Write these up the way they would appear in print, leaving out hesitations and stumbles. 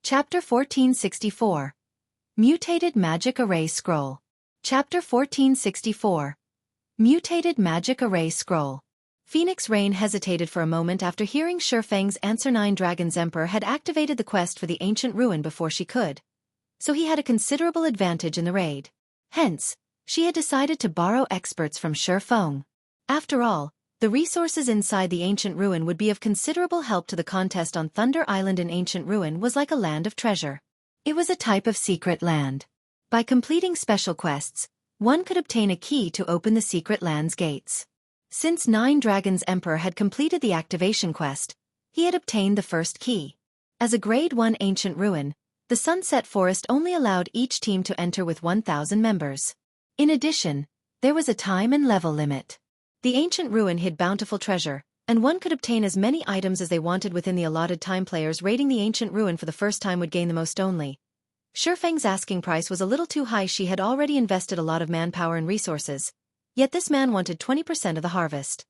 Chapter 1464. Mutated Magic Array Scroll. Chapter 1464. Mutated Magic Array Scroll. Phoenix Rain hesitated for a moment after hearing Feng's answer. 9 Dragons Emperor had activated the quest for the ancient ruin before she could, so he had a considerable advantage in the raid. Hence, she had decided to borrow experts from Feng. After all, the resources inside the ancient ruin would be of considerable help to the contest on Thunder Island. An ancient ruin was like a land of treasure. It was a type of secret land. By completing special quests, one could obtain a key to open the secret land's gates. Since 9 Dragons Emperor had completed the activation quest, he had obtained the first key. As a Grade 1 ancient ruin, the Sunset Forest only allowed each team to enter with 1,000 members. In addition, there was a time and level limit. The ancient ruin hid bountiful treasure, and one could obtain as many items as they wanted within the allotted time. Players raiding the ancient ruin for the first time would gain the most only. Feng's asking price was a little too high. She had already invested a lot of manpower and resources, yet this man wanted 20% of the harvest.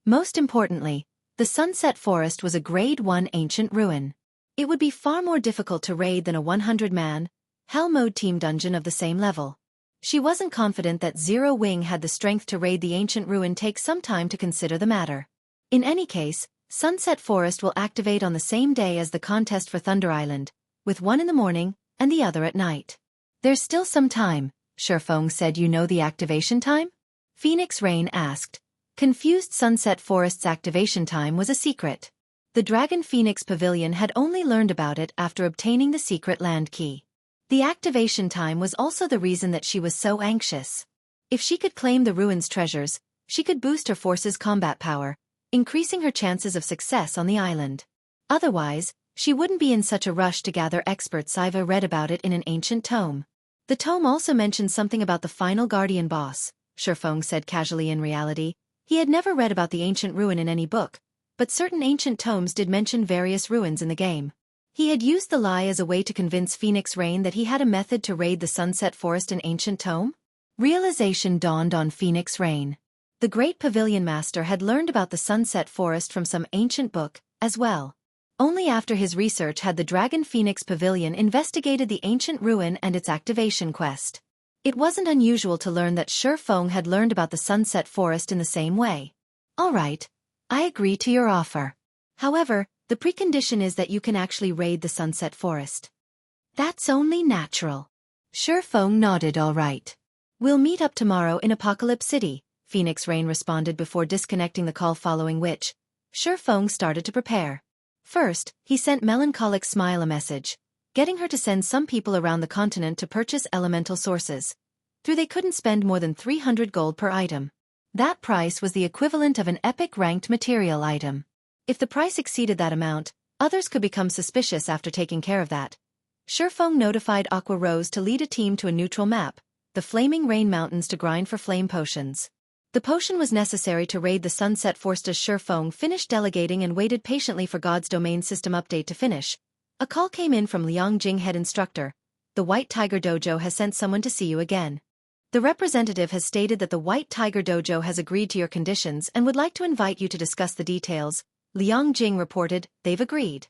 Most importantly, the Sunset Forest was a Grade 1 ancient ruin. It would be far more difficult to raid than a 100-man, Hell Mode team dungeon of the same level. She wasn't confident that Zero Wing had the strength to raid the ancient ruin. Take some time to consider the matter. In any case, Sunset Forest will activate on the same day as the contest for Thunder Island, with one in the morning and the other at night. There's still some time, Feng said. You know the activation time? Phoenix Rain asked. Confused. Sunset Forest's activation time was a secret. The Dragon Phoenix Pavilion had only learned about it after obtaining the secret land key. The activation time was also the reason that she was so anxious. If she could claim the ruin's treasures, she could boost her force's combat power, increasing her chances of success on the island. Otherwise, she wouldn't be in such a rush to gather experts. I've read about it in an ancient tome. The tome also mentioned something about the final guardian boss, Feng said casually. In reality, he had never read about the ancient ruin in any book, but certain ancient tomes did mention various ruins in the game. He had used the lie as a way to convince Phoenix Rain that he had a method to raid the Sunset Forest. An ancient tome? Realization dawned on Phoenix Rain. The Great Pavilion Master had learned about the Sunset Forest from some ancient book, as well. Only after his research had the Dragon Phoenix Pavilion investigated the ancient ruin and its activation quest. It wasn't unusual to learn that Feng had learned about the Sunset Forest in the same way. All right, I agree to your offer. However, the precondition is that you can actually raid the Sunset Forest. That's only natural. Feng nodded. All right. We'll meet up tomorrow in Apocalypse City, Phoenix Rain responded before disconnecting the call, following which, Feng started to prepare. First, he sent Melancholic Smile a message, getting her to send some people around the continent to purchase elemental sources. They couldn't spend more than 300 gold per item. That price was the equivalent of an epic ranked material item. If the price exceeded that amount, others could become suspicious. After taking care of that, Feng notified Aqua Rose to lead a team to a neutral map, the Flaming Rain Mountains, to grind for flame potions. The potion was necessary to raid the Sunset Forest. As Feng finished delegating and waited patiently for God's domain system update to finish, a call came in from Liangjing, head instructor. The White Tiger Dojo has sent someone to see you again. The representative has stated that the White Tiger Dojo has agreed to your conditions and would like to invite you to discuss the details. Liangjing reported. They've agreed.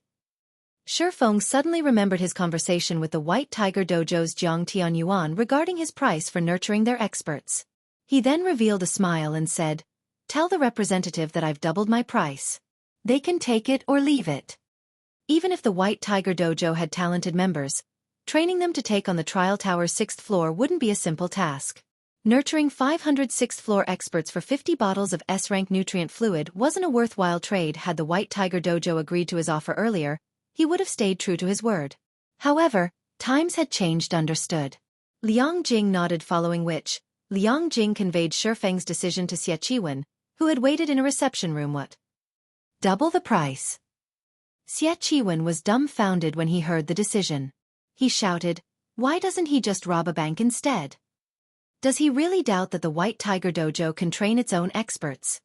Feng suddenly remembered his conversation with the White Tiger Dojo's Jiang Tianyuan regarding his price for nurturing their experts. He then revealed a smile and said, "Tell the representative that I've doubled my price. They can take it or leave it." Even if the White Tiger Dojo had talented members, training them to take on the Trial Tower's 6th floor wouldn't be a simple task. Nurturing 500 6th floor experts for 50 bottles of S-rank nutrient fluid wasn't a worthwhile trade. Had the White Tiger Dojo agreed to his offer earlier, he would have stayed true to his word. However, times had changed. Understood. Liangjing nodded, following which, Liangjing conveyed Feng's decision to Xianxia, who had waited in a reception room. What? Double the price? Xianxia was dumbfounded when he heard the decision. He shouted, "Why doesn't he just rob a bank instead? Does he really doubt that the White Tiger Dojo can train its own experts?"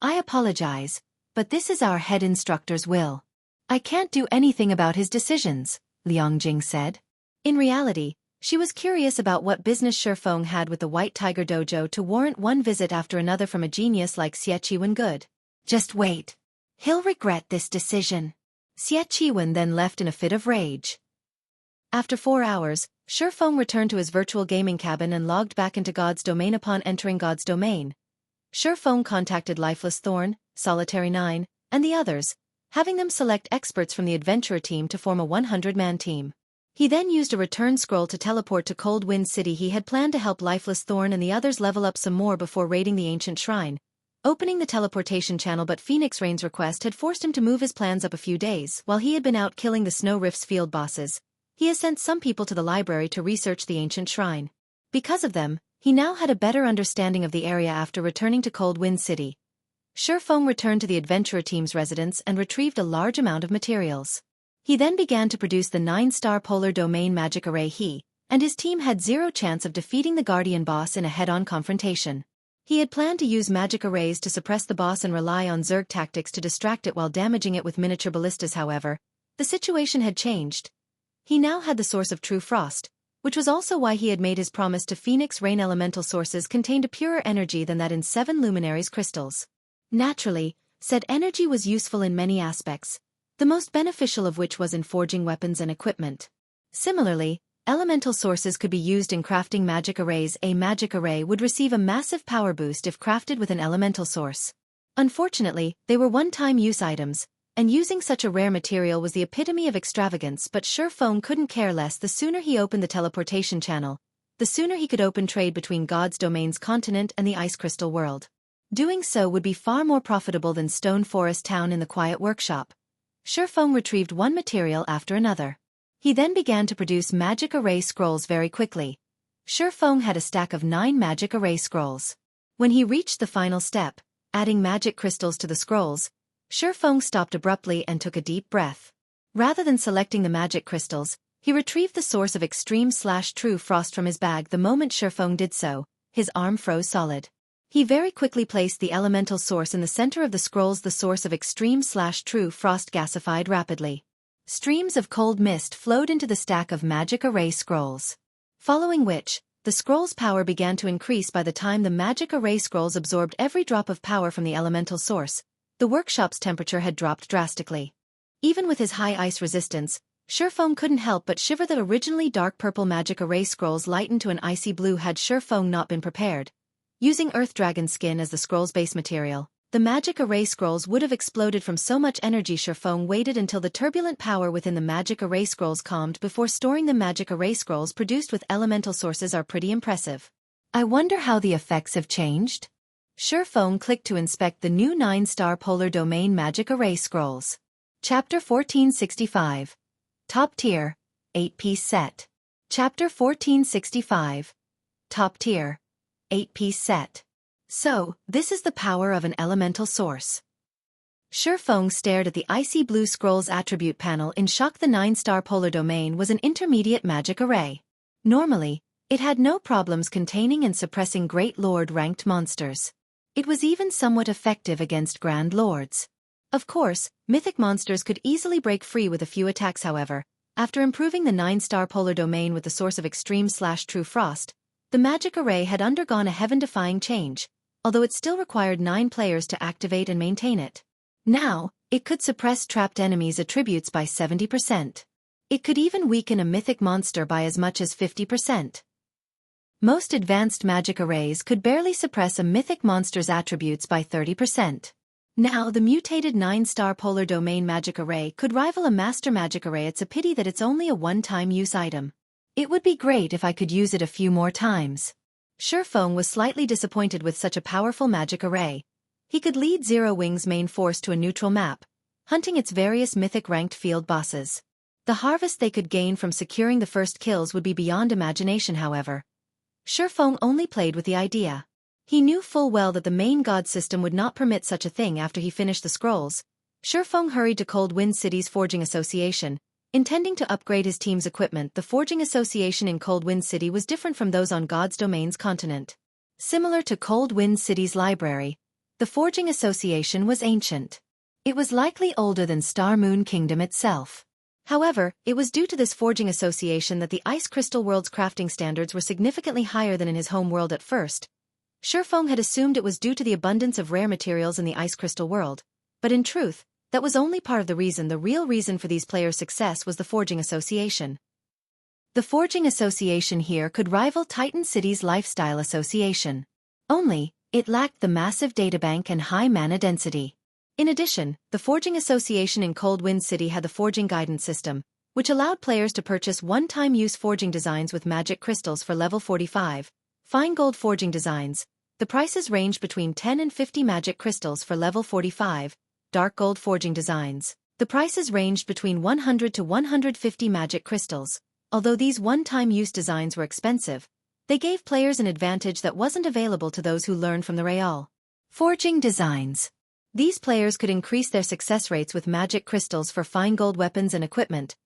"I apologize, but this is our head instructor's will. I can't do anything about his decisions," Liangjing said. In reality, she was curious about what business Feng had with the White Tiger Dojo to warrant one visit after another from a genius like Xianxia. Good. Just wait. He'll regret this decision. Xie Qiwen then left in a fit of rage. After 4 hours, Feng returned to his virtual gaming cabin and logged back into God's domain. Upon entering God's domain, Feng contacted Lifeless Thorn, Solitary 9, and the others, having them select experts from the adventurer team to form a 100-man team. He then used a return scroll to teleport to Cold Wind City. He had planned to help Lifeless Thorn and the others level up some more before raiding the ancient shrine, opening the teleportation channel, but Phoenix Rain's request had forced him to move his plans up a few days. While he had been out killing the Snow Rift's field bosses, he has sent some people to the library to research the ancient shrine. Because of them, he now had a better understanding of the area. After returning to Cold Wind City, Feng returned to the adventurer team's residence and retrieved a large amount of materials. He then began to produce the 9-star polar domain magic array. He and his team had zero chance of defeating the Guardian boss in a head-on confrontation. He had planned to use magic arrays to suppress the boss and rely on Zerg tactics to distract it while damaging it with miniature ballistas. However, the situation had changed. He now had the source of true frost, which was also why he had made his promise to Phoenix Rain. Elemental sources contained a purer energy than that in 7 Luminaries crystals. Naturally, said energy was useful in many aspects, the most beneficial of which was in forging weapons and equipment. Similarly, elemental sources could be used in crafting magic arrays. A magic array would receive a massive power boost if crafted with an elemental source. Unfortunately, they were one-time use items, and using such a rare material was the epitome of extravagance. But Feng couldn't care less. The sooner he opened the teleportation channel, the sooner he could open trade between God's domain's continent and the ice crystal world. Doing so would be far more profitable than Stone Forest Town in the quiet workshop. Feng retrieved one material after another. He then began to produce magic array scrolls very quickly. Feng had a stack of 9 magic array scrolls. When he reached the final step, adding magic crystals to the scrolls, Feng stopped abruptly and took a deep breath. Rather than selecting the magic crystals, he retrieved the source of extreme/true frost from his bag. The moment Feng did so, his arm froze solid. He very quickly placed the elemental source in the center of the scrolls. The source of extreme/true frost gasified rapidly. Streams of cold mist flowed into the stack of magic array scrolls. Following which, the scroll's power began to increase. By the time the magic array scrolls absorbed every drop of power from the elemental source, the workshop's temperature had dropped drastically. Even with his high ice resistance, Feng couldn't help but shiver. The originally dark purple magic array scrolls lightened to an icy blue. Had Feng not been prepared, using Earth Dragon skin as the scroll's base material, the magic array scrolls would have exploded from so much energy. Feng waited until the turbulent power within the magic array scrolls calmed before storing them. Magic array scrolls produced with elemental sources are pretty impressive. I wonder how the effects have changed? Feng clicked to inspect the new 9-star polar domain magic array scrolls. Chapter 1465. Top Tier, 8-piece set. Chapter 1465. Top Tier, 8-piece set. So, this is the power of an elemental source. Feng stared at the icy blue scroll's attribute panel in shock. The 9-star polar domain was an intermediate magic array. Normally, it had no problems containing and suppressing Great Lord-ranked monsters. It was even somewhat effective against Grand Lords. Of course, mythic monsters could easily break free with a few attacks. However, after improving the 9-star polar domain with the source of extreme/true frost, the magic array had undergone a heaven-defying change, although it still required 9 players to activate and maintain it. Now, it could suppress trapped enemies' attributes by 70%. It could even weaken a mythic monster by as much as 50%. Most advanced magic arrays could barely suppress a mythic monster's attributes by 30%. Now the mutated 9-star polar domain magic array could rival a master magic array. It's a pity that it's only a one-time use item. It would be great if I could use it a few more times. Feng was slightly disappointed with such a powerful magic array. He could lead Zero Wing's main force to a neutral map, hunting its various mythic-ranked field bosses. The harvest they could gain from securing the first kills would be beyond imagination. However, Feng only played with the idea. He knew full well that the main god system would not permit such a thing. After he finished the scrolls, Feng hurried to Cold Wind City's Forging Association, intending to upgrade his team's equipment. The Forging Association in Cold Wind City was different from those on God's Domain's continent. Similar to Cold Wind City's library, the Forging Association was ancient. It was likely older than Star Moon Kingdom itself. However, it was due to this Forging Association that the Ice Crystal World's crafting standards were significantly higher than in his home world at first. Feng had assumed it was due to the abundance of rare materials in the Ice Crystal World, but in truth, that was only part of the reason. The real reason for these players' success was the Forging Association. The Forging Association here could rival Titan City's Lifestyle Association. Only, it lacked the massive databank and high mana density. In addition, the Forging Association in Cold Wind City had the Forging Guidance System, which allowed players to purchase one-time use forging designs with magic crystals for level 45. Fine gold forging designs. The prices ranged between 10 and 50 magic crystals for level 45. Dark gold forging designs. The prices ranged between 100 to 150 magic crystals. Although these one-time use designs were expensive, they gave players an advantage that wasn't available to those who learned from the Real. Forging designs. These players could increase their success rates with magic crystals for fine gold weapons and equipment.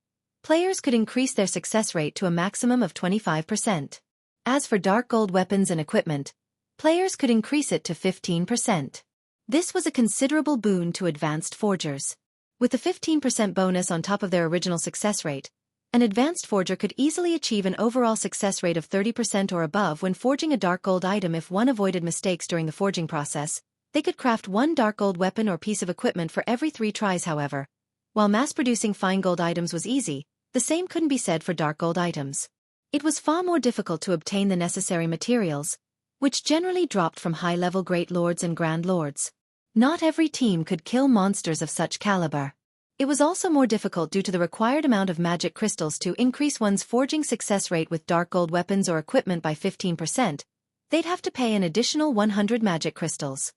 Players could increase their success rate to a maximum of 25%. As for dark gold weapons and equipment, players could increase it to 15%. This was a considerable boon to advanced forgers. With a 15% bonus on top of their original success rate, an advanced forger could easily achieve an overall success rate of 30% or above when forging a dark gold item. If one avoided mistakes during the forging process, they could craft one dark gold weapon or piece of equipment for every 3 tries. However, while mass-producing fine gold items was easy, the same couldn't be said for dark gold items. It was far more difficult to obtain the necessary materials, which generally dropped from high-level Great Lords and Grand Lords. Not every team could kill monsters of such caliber. It was also more difficult due to the required amount of magic crystals to increase one's forging success rate with dark gold weapons or equipment by 15%. They'd have to pay an additional 100 magic crystals.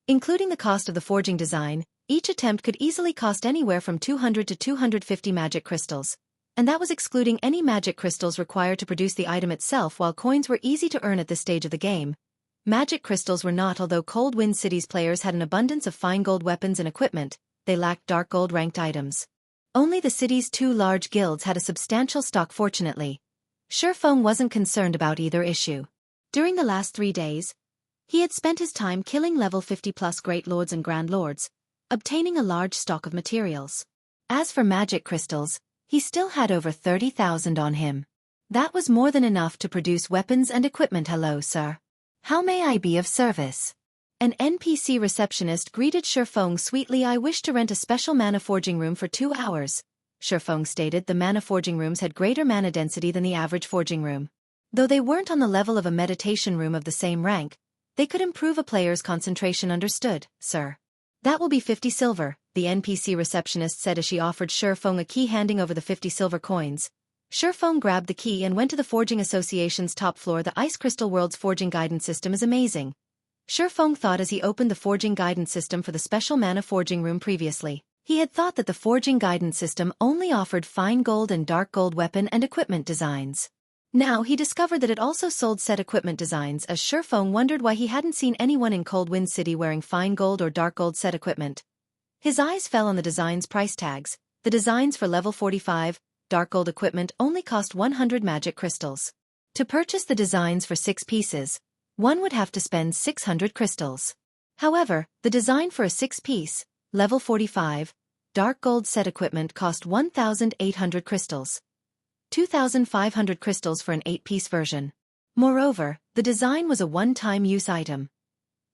Including the cost of the forging design, each attempt could easily cost anywhere from 200 to 250 magic crystals. And that was excluding any magic crystals required to produce the item itself. While coins were easy to earn at this stage of the game, magic crystals were not. Although Cold Wind City's players had an abundance of fine gold weapons and equipment, they lacked dark gold ranked items. Only the city's 2 large guilds had a substantial stock. Fortunately, Feng wasn't concerned about either issue. During the last 3 days, he had spent his time killing level 50+ Great Lords and Grand Lords, obtaining a large stock of materials. As for magic crystals, he still had over 30,000 on him. That was more than enough to produce weapons and equipment. Hello, sir. How may I be of service? An NPC receptionist greeted Feng sweetly. I wish to rent a special mana forging room for 2 hours. Feng stated the mana forging rooms had greater mana density than the average forging room. Though they weren't on the level of a meditation room of the same rank, they could improve a player's concentration. Understood, sir. That will be 50 silver, the NPC receptionist said as she offered Feng a key. Handing over the 50 silver coins, Feng grabbed the key and went to the Forging Association's top floor. The Ice Crystal World's forging guidance system is amazing, Feng thought as he opened the forging guidance system for the special mana forging room. Previously, he had thought that the forging guidance system only offered fine gold and dark gold weapon and equipment designs. Now he discovered that it also sold set equipment designs. As Feng wondered why he hadn't seen anyone in Cold Wind City wearing fine gold or dark gold set equipment. His eyes fell on the designs' price tags. The designs for level 45, dark gold equipment only cost 100 magic crystals. To purchase the designs for 6 pieces, one would have to spend 600 crystals. However, the design for a 6-piece, level 45, dark gold set equipment cost 1,800 crystals. 2,500 crystals for an 8-piece version. Moreover, the design was a one-time use item.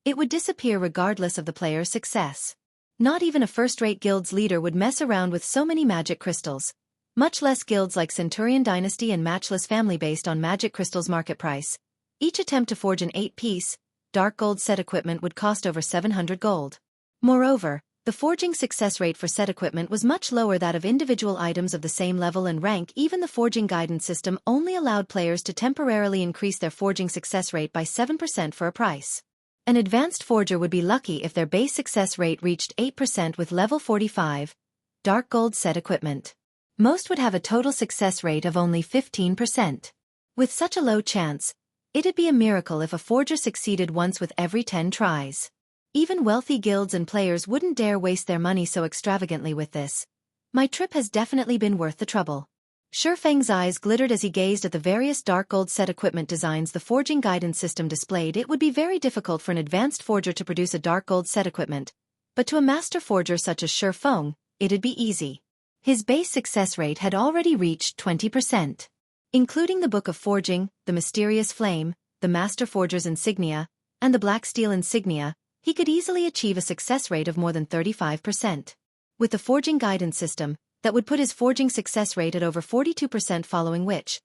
It would disappear regardless of the player's success. Not even a first-rate guild's leader would mess around with so many magic crystals, much less guilds like Centurion Dynasty and Matchless Family. Based on magic crystals' market price, each attempt to forge an 8-piece, dark gold set equipment would cost over 700 gold. Moreover, the forging success rate for set equipment was much lower than that of individual items of the same level and rank. Even the forging guidance system only allowed players to temporarily increase their forging success rate by 7% for a price. An advanced forger would be lucky if their base success rate reached 8% with level 45, dark gold set equipment. Most would have a total success rate of only 15%. With such a low chance, it'd be a miracle if a forger succeeded once with every 10 tries. Even wealthy guilds and players wouldn't dare waste their money so extravagantly with this. My trip has definitely been worth the trouble. Feng's eyes glittered as he gazed at the various dark gold set equipment designs the forging guidance system displayed. It would be very difficult for an advanced forger to produce a dark gold set equipment, but to a master forger such as Feng, it'd be easy. His base success rate had already reached 20%. Including the Book of Forging, the Mysterious Flame, the Master Forger's Insignia, and the Black Steel Insignia, he could easily achieve a success rate of more than 35%. with the forging guidance system that would put his forging success rate at over 42%, following which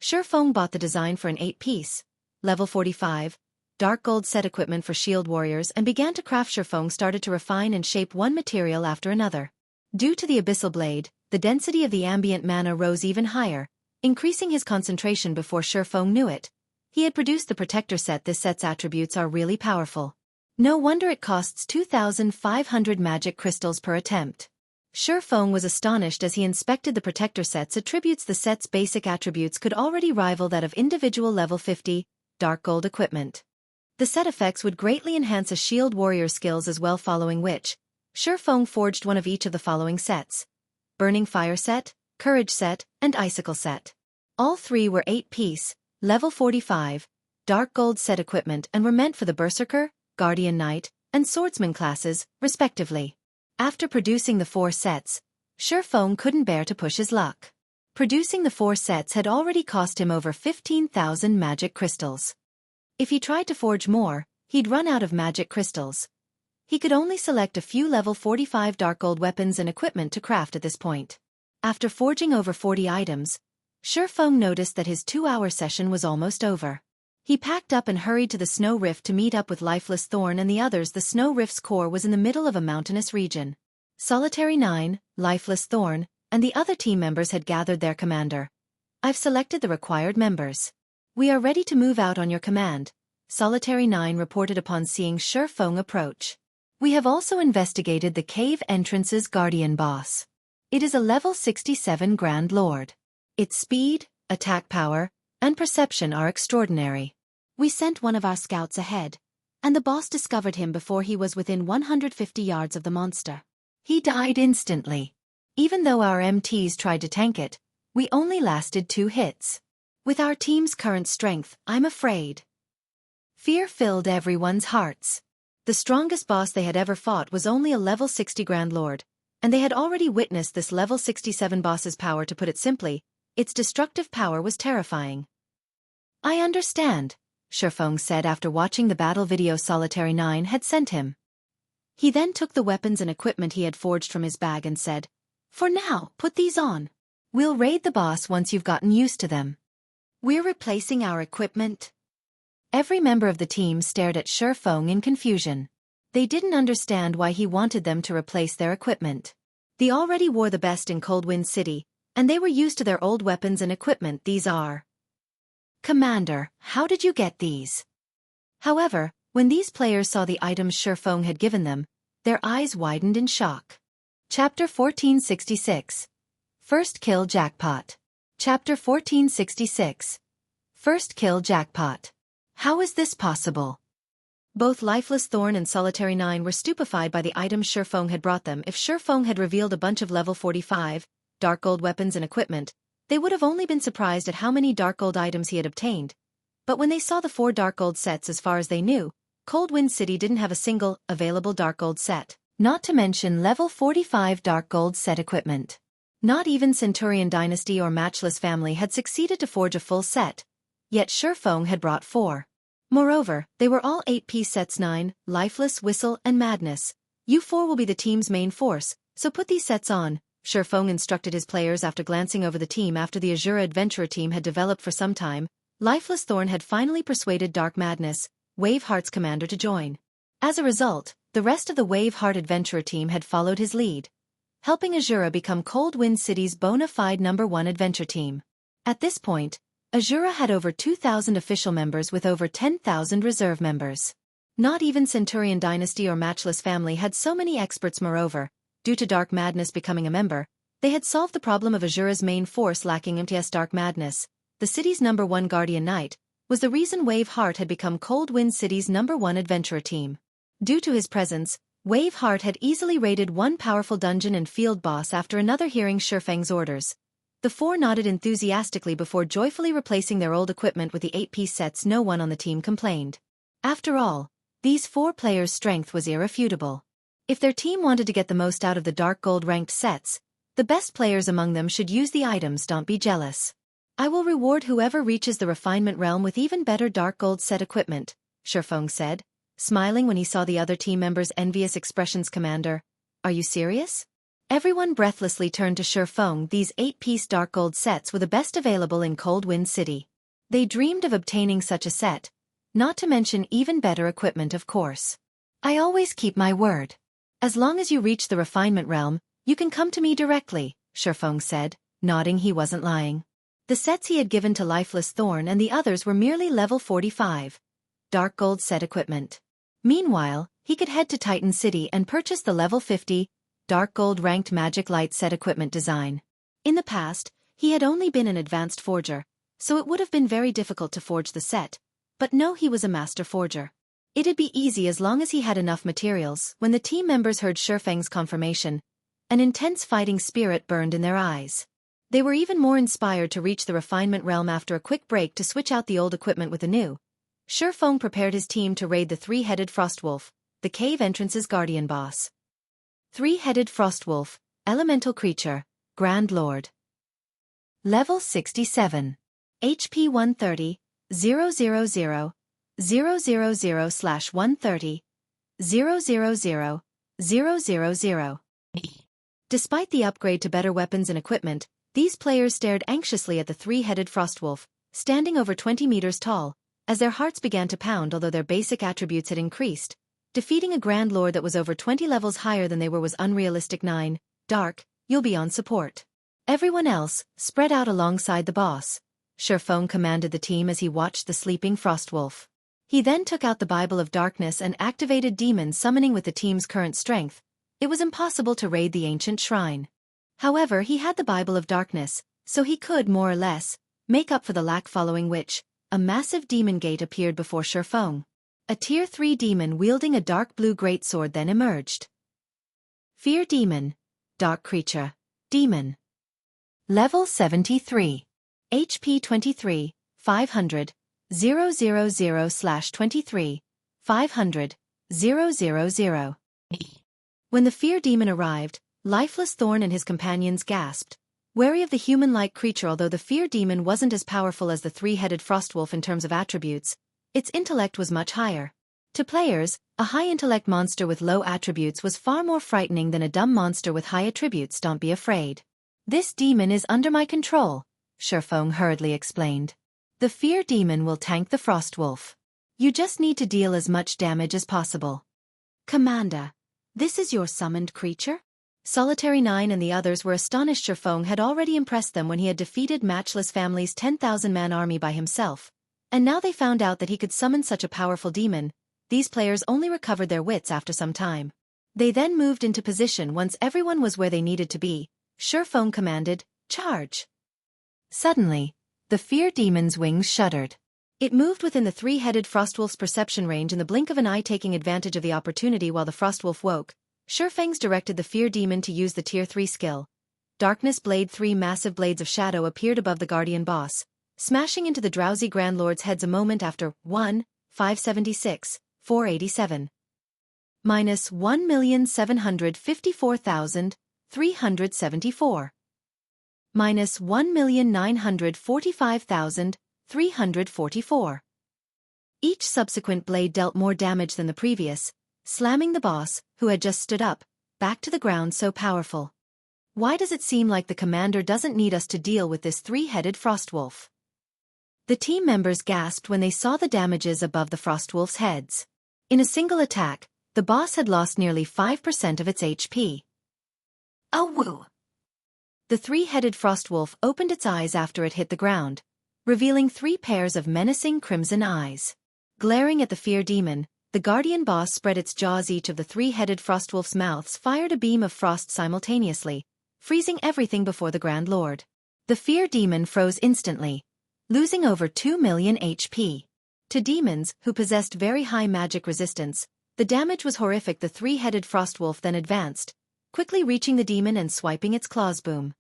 Feng bought the design for an 8-piece, level 45, dark gold set equipment for shield warriors and began to craft. Feng started to refine and shape one material after another. Due to the abyssal blade, the density of the ambient mana rose even higher, increasing his concentration. Before Feng knew it, he had produced the protector set. This set's attributes are really powerful. No wonder it costs 2,500 magic crystals per attempt. Feng was astonished as he inspected the protector set's attributes. The set's basic attributes could already rival that of individual level 50, dark gold equipment. The set effects would greatly enhance a shield warrior skills as well, following which Feng forged one of each of the following sets: Burning Fire set, Courage set, and Icicle set. All three were 8-piece, level 45, dark gold set equipment and were meant for the Berserker, Guardian Knight, and Swordsman classes, respectively. After producing the 4 sets, Feng couldn't bear to push his luck. Producing the 4 sets had already cost him over 15,000 magic crystals. If he tried to forge more, he'd run out of magic crystals. He could only select a few level 45 dark gold weapons and equipment to craft at this point. After forging over 40 items, Feng noticed that his 2-hour session was almost over. He packed up and hurried to the Snow Rift to meet up with Lifeless Thorn and the others. The Snow Rift's core was in the middle of a mountainous region. Solitary 9, Lifeless Thorn, and the other team members had gathered their commander. "I've selected the required members. We are ready to move out on your command," Solitary 9 reported upon seeing Feng approach. "We have also investigated the cave entrance's guardian boss. It is a level 67 Grand Lord. Its speed, attack power, and perception are extraordinary. We sent one of our scouts ahead, and the boss discovered him before he was within 150 yards of the monster. He died instantly. Even though our MTs tried to tank it, we only lasted 2 hits. With our team's current strength, I'm afraid." Fear filled everyone's hearts. The strongest boss they had ever fought was only a level 60 Grand Lord, and they had already witnessed this level 67 boss's power. To put it simply, its destructive power was terrifying. "I understand," Feng said after watching the battle video Solitary 9 had sent him. He then took the weapons and equipment he had forged from his bag and said, "For now, put these on. We'll raid the boss once you've gotten used to them." "We're replacing our equipment?" Every member of the team stared at Feng in confusion. They didn't understand why he wanted them to replace their equipment. They already wore the best in Coldwind City, and they were used to their old weapons and equipment. "These are..." "Commander, how did you get these?" However, when these players saw the items Feng had given them, their eyes widened in shock. Chapter 1466. First Kill Jackpot. Chapter 1466. First Kill Jackpot. How is this possible? Both Lifeless Thorn and Solitary 9 were stupefied by the items Feng had brought them. If Feng had revealed a bunch of level 45, dark gold weapons and equipment, they would have only been surprised at how many dark gold items he had obtained. But when they saw the 4 dark gold sets, as far as they knew, Coldwind City didn't have a single available dark gold set, not to mention level 45 dark gold set equipment. Not even Centurion Dynasty or Matchless Family had succeeded to forge a full set, yet Feng had brought 4. Moreover, they were all 8-piece sets: 9, Lifeless, Whistle, and Madness. "You 4 will be the team's main force, so put these sets on," Feng instructed his players after glancing over the team. After the Asura Adventurer team had developed for some time, Lifeless Thorn had finally persuaded Dark Madness, Waveheart's commander, to join. As a result, the rest of the Waveheart Adventurer team had followed his lead, helping Asura become Coldwind City's bona fide #1 adventure team. At this point, Asura had over 2,000 official members with over 10,000 reserve members. Not even Centurion Dynasty or Matchless Family had so many experts. Moreover, due to Dark Madness becoming a member, they had solved the problem of Asura's main force lacking MTS. Dark Madness, the city's #1 Guardian Knight, was the reason Waveheart had become Coldwind City's #1 adventurer team. Due to his presence, Waveheart had easily raided one powerful dungeon and field boss after another. Hearing Feng's orders, the 4 nodded enthusiastically before joyfully replacing their old equipment with the 8-piece sets. No one on the team complained. After all, these 4 players' strength was irrefutable. If their team wanted to get the most out of the dark gold ranked sets, the best players among them should use the items. Don't be jealous. I will reward whoever reaches the refinement realm with even better dark gold set equipment, Feng said, smiling when he saw the other team members' envious expressions. "Commander, are you serious? Everyone breathlessly turned to Feng. These 8-piece dark gold sets were the best available in Cold Wind City. They dreamed of obtaining such a set, not to mention even better equipment, of course. I always keep my word. As long as you reach the refinement realm, you can come to me directly, Feng said, nodding. He wasn't lying. The sets he had given to Lifeless Thorn and the others were merely level 45. Dark gold set equipment. Meanwhile, he could head to Titan City and purchase the level 50, dark gold ranked magic light set equipment design. In the past, he had only been an advanced forger, so it would have been very difficult to forge the set, but no, he was a master forger. It'd be easy as long as he had enough materials. When the team members heard Feng's confirmation, an intense fighting spirit burned in their eyes. They were even more inspired to reach the refinement realm after a quick break to switch out the old equipment with the new. Feng prepared his team to raid the three-headed Frostwolf, the cave entrance's guardian boss. Three-headed Frostwolf, elemental creature, Grand Lord. Level 67. HP 130, 000, 000/130, 000, 000. Despite the upgrade to better weapons and equipment, these players stared anxiously at the three-headed Frostwolf, standing over 20 meters tall, as their hearts began to pound. Although their basic attributes had increased, defeating a Grand Lord that was over 20 levels higher than they were was unrealistic. 9. Dark, you'll be on support. Everyone else, spread out alongside the boss. Feng commanded the team as he watched the sleeping Frostwolf. He then took out the Bible of Darkness and activated demon summoning. With the team's current strength, it was impossible to raid the ancient shrine. However, he had the Bible of Darkness, so he could, more or less, make up for the lack. Following which, a massive demon gate appeared before Feng. A Tier 3 demon wielding a dark blue greatsword then emerged. Fear Demon. Dark Creature. Demon. Level 73. HP 23, 500, 000/23, 500, 000. When the Fear Demon arrived, Lifeless Thorn and his companions gasped, wary of the human-like creature. Although the Fear Demon wasn't as powerful as the three-headed Frostwolf in terms of attributes, its intellect was much higher. To players, a high-intellect monster with low attributes was far more frightening than a dumb monster with high attributes. Don't be afraid. This demon is under my control, Feng hurriedly explained. The Fear Demon will tank the Frostwolf. You just need to deal as much damage as possible. Commander, this is your summoned creature? Solitary 9 and the others were astonished. Feng had already impressed them when he had defeated Matchless Family's 10,000-man army by himself, and now they found out that he could summon such a powerful demon. These players only recovered their wits after some time. They then moved into position. Once everyone was where they needed to be, Feng commanded, "Charge!" Suddenly, the Fear Demon's wings shuddered. It moved within the three-headed Frostwolf's perception range in the blink of an eye, taking advantage of the opportunity. While the Frostwolf woke, Feng's directed the Fear Demon to use the Tier 3 skill. Darkness Blade. 3 massive blades of shadow appeared above the guardian boss, smashing into the drowsy Grand Lord's heads a moment after. 576, 487. Minus 1,754,374. Minus 1,945,344. Each subsequent blade dealt more damage than the previous, slamming the boss, who had just stood up, back to the ground. So powerful. Why does it seem like the commander doesn't need us to deal with this three-headed Frostwolf? The team members gasped when they saw the damages above the Frostwolf's heads. In a single attack, the boss had lost nearly 5% of its HP. Oh woo! The three-headed Frostwolf opened its eyes after it hit the ground, revealing 3 pairs of menacing crimson eyes. Glaring at the Fear Demon, the guardian boss spread its jaws. Each of the three-headed Frostwolf's mouths fired a beam of frost simultaneously, freezing everything before the Grand Lord. The Fear Demon froze instantly, losing over 2 million HP. To demons, who possessed very high magic resistance, the damage was horrific. The three-headed Frostwolf then advanced, quickly reaching the demon and swiping its claws. Boom.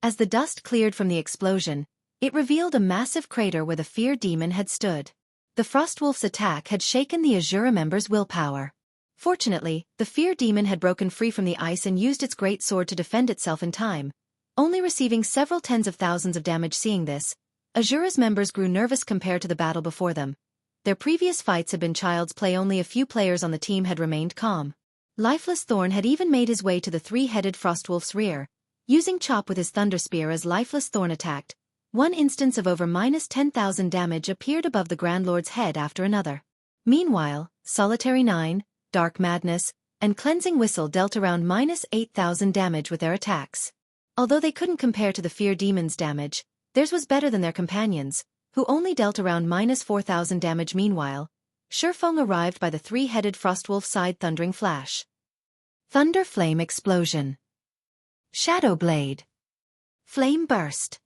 As the dust cleared from the explosion, it revealed a massive crater where the Fear Demon had stood. The Frostwolf's attack had shaken the Asura members' willpower. Fortunately, the Fear Demon had broken free from the ice and used its great sword to defend itself in time, only receiving several tens of thousands of damage. Seeing this, Asura's members grew nervous compared to the battle before them. Their previous fights had been child's play. Only a few players on the team had remained calm. Lifeless Thorn had even made his way to the three-headed Frostwolf's rear, using Chop with his Thunder Spear as Lifeless Thorn attacked. One instance of over -10,000 damage appeared above the Grand Lord's head after another. Meanwhile, Solitary 9, Dark Madness, and Cleansing Whistle dealt around -8,000 damage with their attacks. Although they couldn't compare to the Fear Demon's damage, theirs was better than their companions, who only dealt around -4,000 damage. Meanwhile, Feng arrived by the three-headed Frostwolf side Thundering Flash. Thunder Flame Explosion. Shadow Blade. Flame Burst.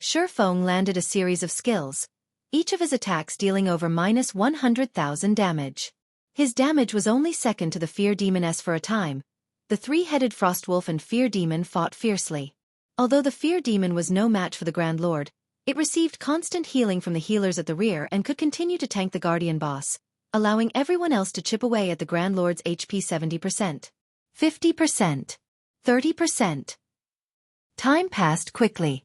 Feng landed a series of skills, each of his attacks dealing over -100,000 damage. His damage was only second to the Fear Demoness for a time. The three-headed Frostwolf and Fear Demon fought fiercely. Although the Fear Demon was no match for the Grand Lord, it received constant healing from the healers at the rear and could continue to tank the Guardian boss, allowing everyone else to chip away at the Grand Lord's HP 70%. 50%. 30%. Time passed quickly.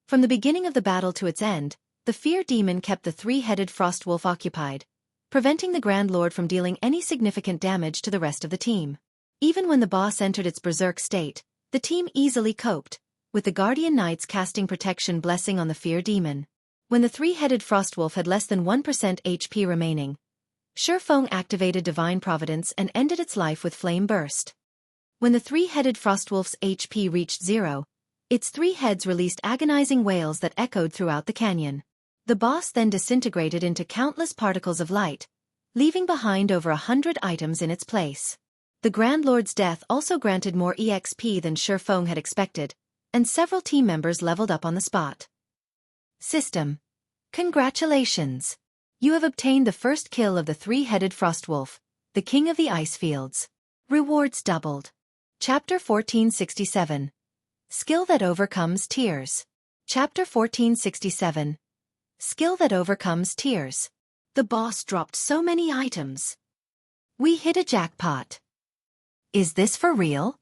From the beginning of the battle to its end, the Fear Demon kept the three-headed Frostwolf occupied, preventing the Grand Lord from dealing any significant damage to the rest of the team. Even when the boss entered its berserk state, the team easily coped, with the Guardian Knights casting Protection Blessing on the Fear Demon. When the three-headed Frostwolf had less than 1% HP remaining, Feng activated Divine Providence and ended its life with Flame Burst. When the three-headed Frostwolf's HP reached 0, its three heads released agonizing wails that echoed throughout the canyon. The boss then disintegrated into countless particles of light, leaving behind over 100 items in its place. The Grand Lord's death also granted more EXP than Feng had expected, and several team members leveled up on the spot. System. Congratulations! You have obtained the first kill of the three-headed Frostwolf, the King of the Ice Fields. Rewards doubled. Chapter 1467. Skill that overcomes tears. Chapter 1467. Skill that overcomes tears. The boss dropped so many items. We hit a jackpot. Is this for real?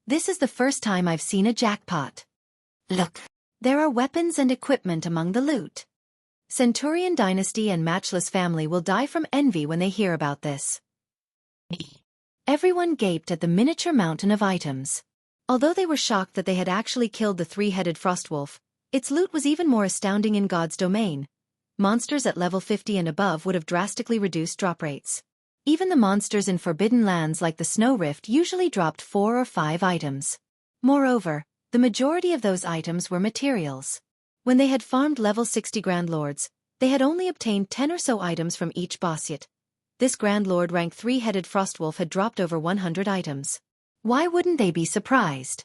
This is the first time I've seen a jackpot. Look, there are weapons and equipment among the loot. Centurion Dynasty and Matchless Family will die from envy when they hear about this. Everyone gaped at the miniature mountain of items. Although they were shocked that they had actually killed the three-headed Frostwolf, its loot was even more astounding in God's domain. Monsters at level 50 and above would have drastically reduced drop rates. Even the monsters in forbidden lands like the Snow Rift usually dropped 4 or 5 items. Moreover, the majority of those items were materials. When they had farmed level 60 Grand Lords, they had only obtained 10 or so items from each boss yet. This Grand Lord rank three-headed Frostwolf had dropped over 100 items. Why wouldn't they be surprised?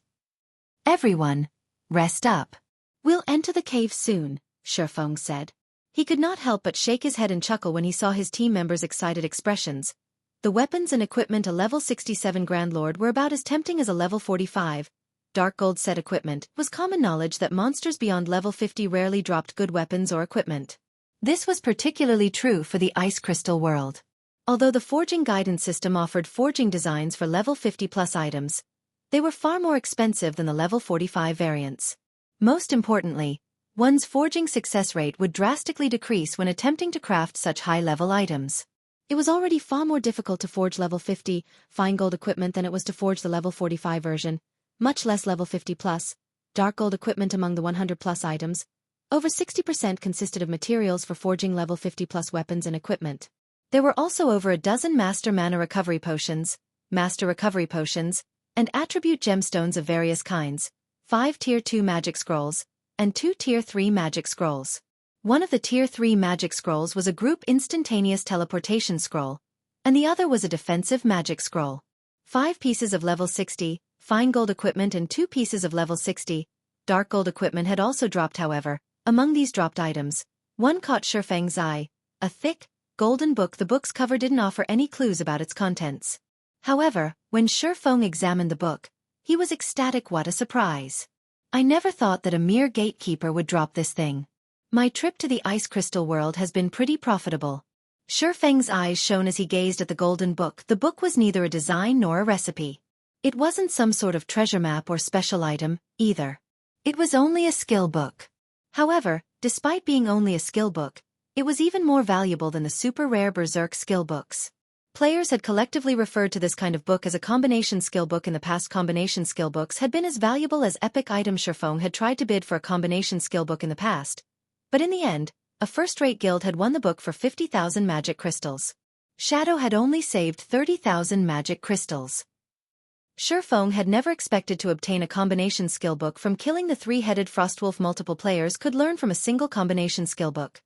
Everyone, rest up. We'll enter the cave soon, Feng said. He could not help but shake his head and chuckle when he saw his team members' excited expressions. The weapons and equipment a level 67 Grand Lord were about as tempting as a level 45. Dark Gold set equipment. It was common knowledge that monsters beyond level 50 rarely dropped good weapons or equipment. This was particularly true for the Ice Crystal world. Although the forging guidance system offered forging designs for level 50+ items, they were far more expensive than the level 45 variants. Most importantly, one's forging success rate would drastically decrease when attempting to craft such high-level items. It was already far more difficult to forge level 50 fine gold equipment than it was to forge the level 45 version, much less level 50+. Dark gold equipment among the 100+ items, over 60% consisted of materials for forging level 50+ weapons and equipment. There were also over a dozen Master Mana Recovery Potions, Master Recovery Potions, and Attribute Gemstones of various kinds, 5 Tier 2 Magic Scrolls, and 2 Tier 3 Magic Scrolls. One of the Tier 3 Magic Scrolls was a group instantaneous teleportation scroll, and the other was a defensive magic scroll. 5 pieces of level 60, fine gold equipment and 2 pieces of level 60, dark gold equipment had also dropped. However, among these dropped items, one caught Feng's eye, a thick, golden book. The book's cover didn't offer any clues about its contents. However, when Feng examined the book, he was ecstatic. What a surprise! I never thought that a mere gatekeeper would drop this thing. My trip to the Ice Crystal world has been pretty profitable. Feng's eyes shone as he gazed at the golden book. The book was neither a design nor a recipe. It wasn't some sort of treasure map or special item, either. It was only a skill book. However, despite being only a skill book, it was even more valuable than the super rare Berserk skill books. Players had collectively referred to this kind of book as a combination skill book in the past. Combination skill books had been as valuable as epic items. Feng had tried to bid for a combination skill book in the past, but in the end, a first-rate guild had won the book for 50,000 magic crystals. Shadow had only saved 30,000 magic crystals. Feng had never expected to obtain a combination skill book from killing the three-headed frostwolf. Multiple players could learn from a single combination skill book.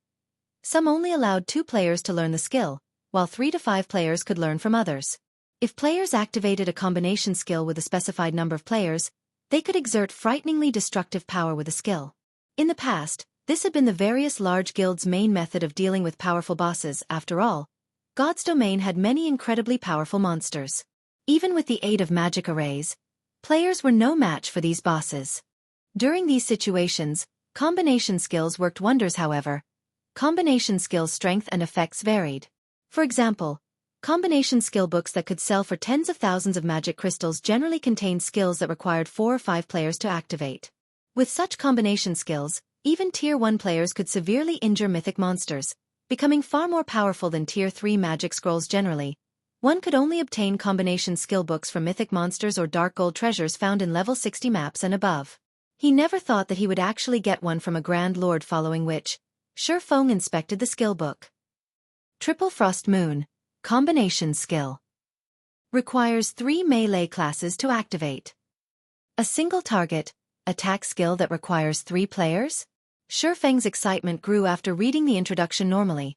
Some only allowed 2 players to learn the skill, while 3 to 5 players could learn from others. If players activated a combination skill with a specified number of players, they could exert frighteningly destructive power with the skill. In the past, this had been the various large guilds' main method of dealing with powerful bosses. After all, God's domain had many incredibly powerful monsters. Even with the aid of magic arrays, players were no match for these bosses. During these situations, combination skills worked wonders. However, combination skills' strength and effects varied. For example, combination skill books that could sell for tens of thousands of magic crystals generally contained skills that required 4 or 5 players to activate. With such combination skills, even Tier 1 players could severely injure mythic monsters, becoming far more powerful than Tier 3 magic scrolls generally. One could only obtain combination skill books from mythic monsters or dark gold treasures found in level 60 maps and above. He never thought that he would actually get one from a Grand Lord, following which, Feng inspected the skill book. Triple Frost Moon, combination skill. Requires 3 melee classes to activate. A single target, attack skill that requires 3 players? Feng's excitement grew after reading the introduction. Normally,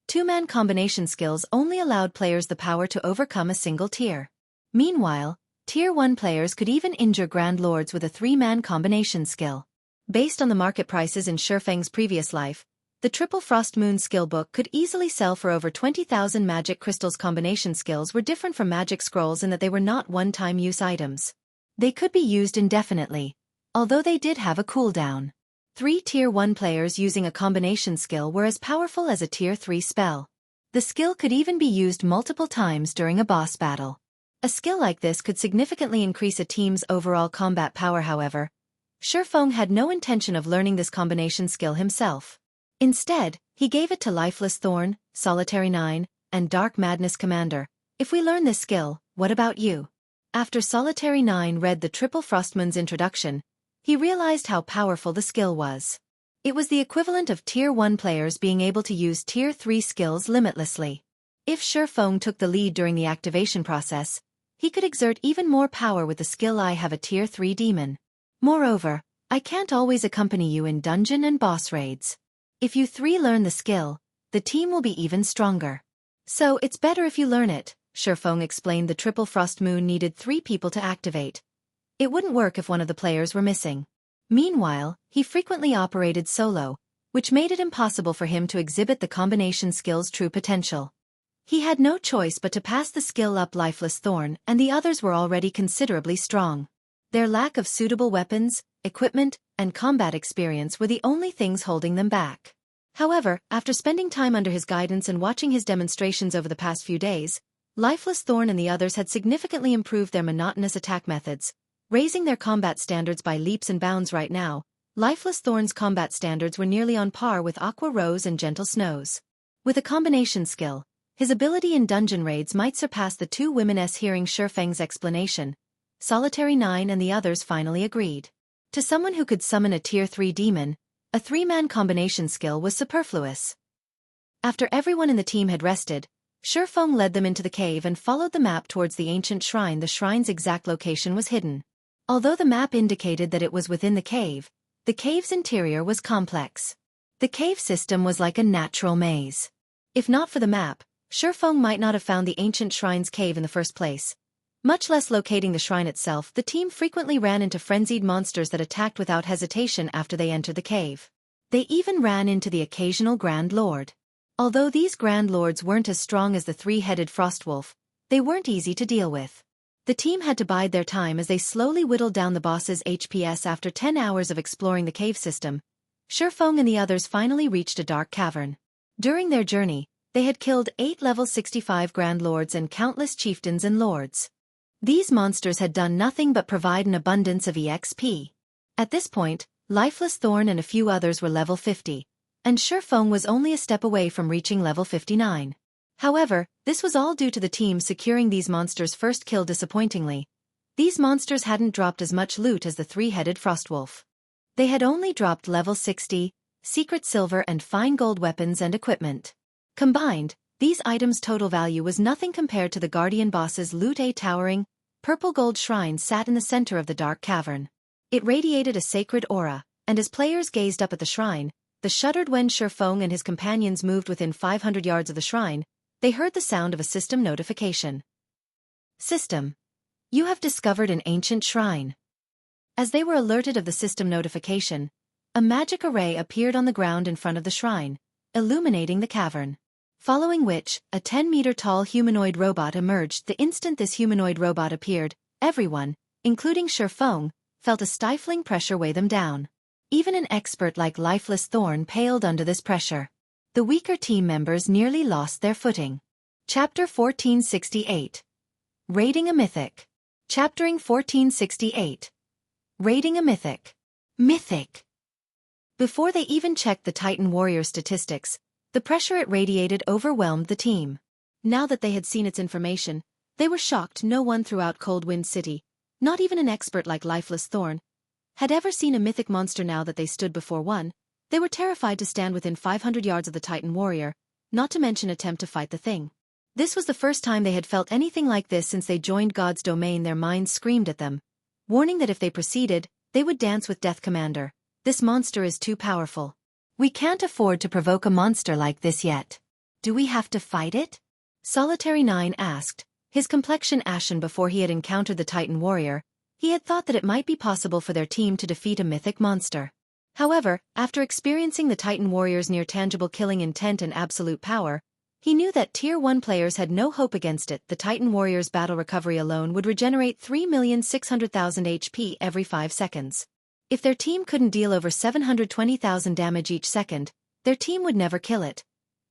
2-man combination skills only allowed players the power to overcome a single tier. Meanwhile, Tier 1 players could even injure Grand Lords with a 3-man combination skill. Based on the market prices in Feng's previous life, the Triple Frost Moon skill book could easily sell for over 20,000 magic crystals. Combination skills were different from magic scrolls in that they were not one-time use items. They could be used indefinitely, although they did have a cooldown. 3 Tier 1 players using a combination skill were as powerful as a Tier 3 spell. The skill could even be used multiple times during a boss battle. A skill like this could significantly increase a team's overall combat power. However, Feng had no intention of learning this combination skill himself. Instead, he gave it to Lifeless Thorn, Solitary 9, and Dark Madness Commander. If we learn this skill, what about you? After Solitary 9 read the Triple Frostmoon's introduction, he realized how powerful the skill was. It was the equivalent of Tier 1 players being able to use Tier 3 skills limitlessly. If Feng took the lead during the activation process, he could exert even more power with the skill. I have a Tier 3 demon. Moreover, I can't always accompany you in dungeon and boss raids. If you 3 learn the skill, the team will be even stronger. So it's better if you learn it, Feng explained. The Triple Frost Moon needed 3 people to activate. It wouldn't work if one of the players were missing. Meanwhile, he frequently operated solo, which made it impossible for him to exhibit the combination skill's true potential. He had no choice but to pass the skill up. Lifeless Thorn and the others were already considerably strong. Their lack of suitable weapons, equipment, and combat experience were the only things holding them back. However, after spending time under his guidance and watching his demonstrations over the past few days, Lifeless Thorn and the others had significantly improved their monotonous attack methods, raising their combat standards by leaps and bounds. Right now, Lifeless Thorn's combat standards were nearly on par with Aqua Rose and Gentle Snows. With a combination skill, his ability in dungeon raids might surpass the 2 women's. Hearing Feng's explanation, Solitary 9 and the others finally agreed. To someone who could summon a Tier 3 demon, a 3-man combination skill was superfluous. After everyone in the team had rested, Feng led them into the cave and followed the map towards the ancient shrine. The shrine's exact location was hidden. Although the map indicated that it was within the cave's interior was complex. The cave system was like a natural maze. If not for the map, Feng might not have found the ancient shrine's cave in the first place. Much less locating the shrine itself. The team frequently ran into frenzied monsters that attacked without hesitation after they entered the cave. They even ran into the occasional Grand Lord. Although these Grand Lords weren't as strong as the 3-headed Frostwolf, they weren't easy to deal with. The team had to bide their time as they slowly whittled down the boss's HPS. After 10 hours of exploring the cave system, Feng and the others finally reached a dark cavern. During their journey, they had killed 8 level 65 Grand Lords and countless chieftains and lords. These monsters had done nothing but provide an abundance of EXP. At this point, Lifeless Thorn and a few others were level 50, and Feng was only a step away from reaching level 59. However, this was all due to the team securing these monsters' first kill disappointingly. These monsters hadn't dropped as much loot as the three-headed Frostwolf. They had only dropped level 60, secret silver and fine gold weapons and equipment. Combined, these items' total value was nothing compared to the Guardian boss's loot. A towering, purple gold shrine sat in the center of the dark cavern. It radiated a sacred aura, and as players gazed up at the shrine, they shuddered when Feng and his companions moved within 500 yards of the shrine. They heard the sound of a system notification. System. You have discovered an ancient shrine. As they were alerted of the system notification, a magic array appeared on the ground in front of the shrine, illuminating the cavern. Following which, a 10-meter-tall humanoid robot emerged. The instant this humanoid robot appeared, everyone, including Feng, felt a stifling pressure weigh them down. Even an expert like Lifeless Thorn paled under this pressure. The weaker team members nearly lost their footing. Chapter 1468. Raiding a Mythic. Chaptering 1468. Raiding a Mythic. Mythic. Before they even checked the Titan warrior statistics, the pressure it radiated overwhelmed the team. Now that they had seen its information, they were shocked. No one throughout Coldwind City, not even an expert like Lifeless Thorn, had ever seen a mythic monster. Now that they stood before one, they were terrified to stand within 500 yards of the Titan warrior, not to mention attempt to fight the thing. This was the first time they had felt anything like this since they joined God's domain. Their minds screamed at them, warning that if they proceeded, they would dance with Death. Commander, this monster is too powerful. We can't afford to provoke a monster like this yet. Do we have to fight it? Solitary 9 asked, his complexion ashen. Before he had encountered the Titan warrior, he had thought that it might be possible for their team to defeat a mythic monster. However, after experiencing the Titan warrior's near-tangible killing intent and absolute power, he knew that Tier 1 players had no hope against it. The Titan warrior's battle recovery alone would regenerate 3,600,000 HP every 5 seconds. If their team couldn't deal over 720,000 damage each second, their team would never kill it.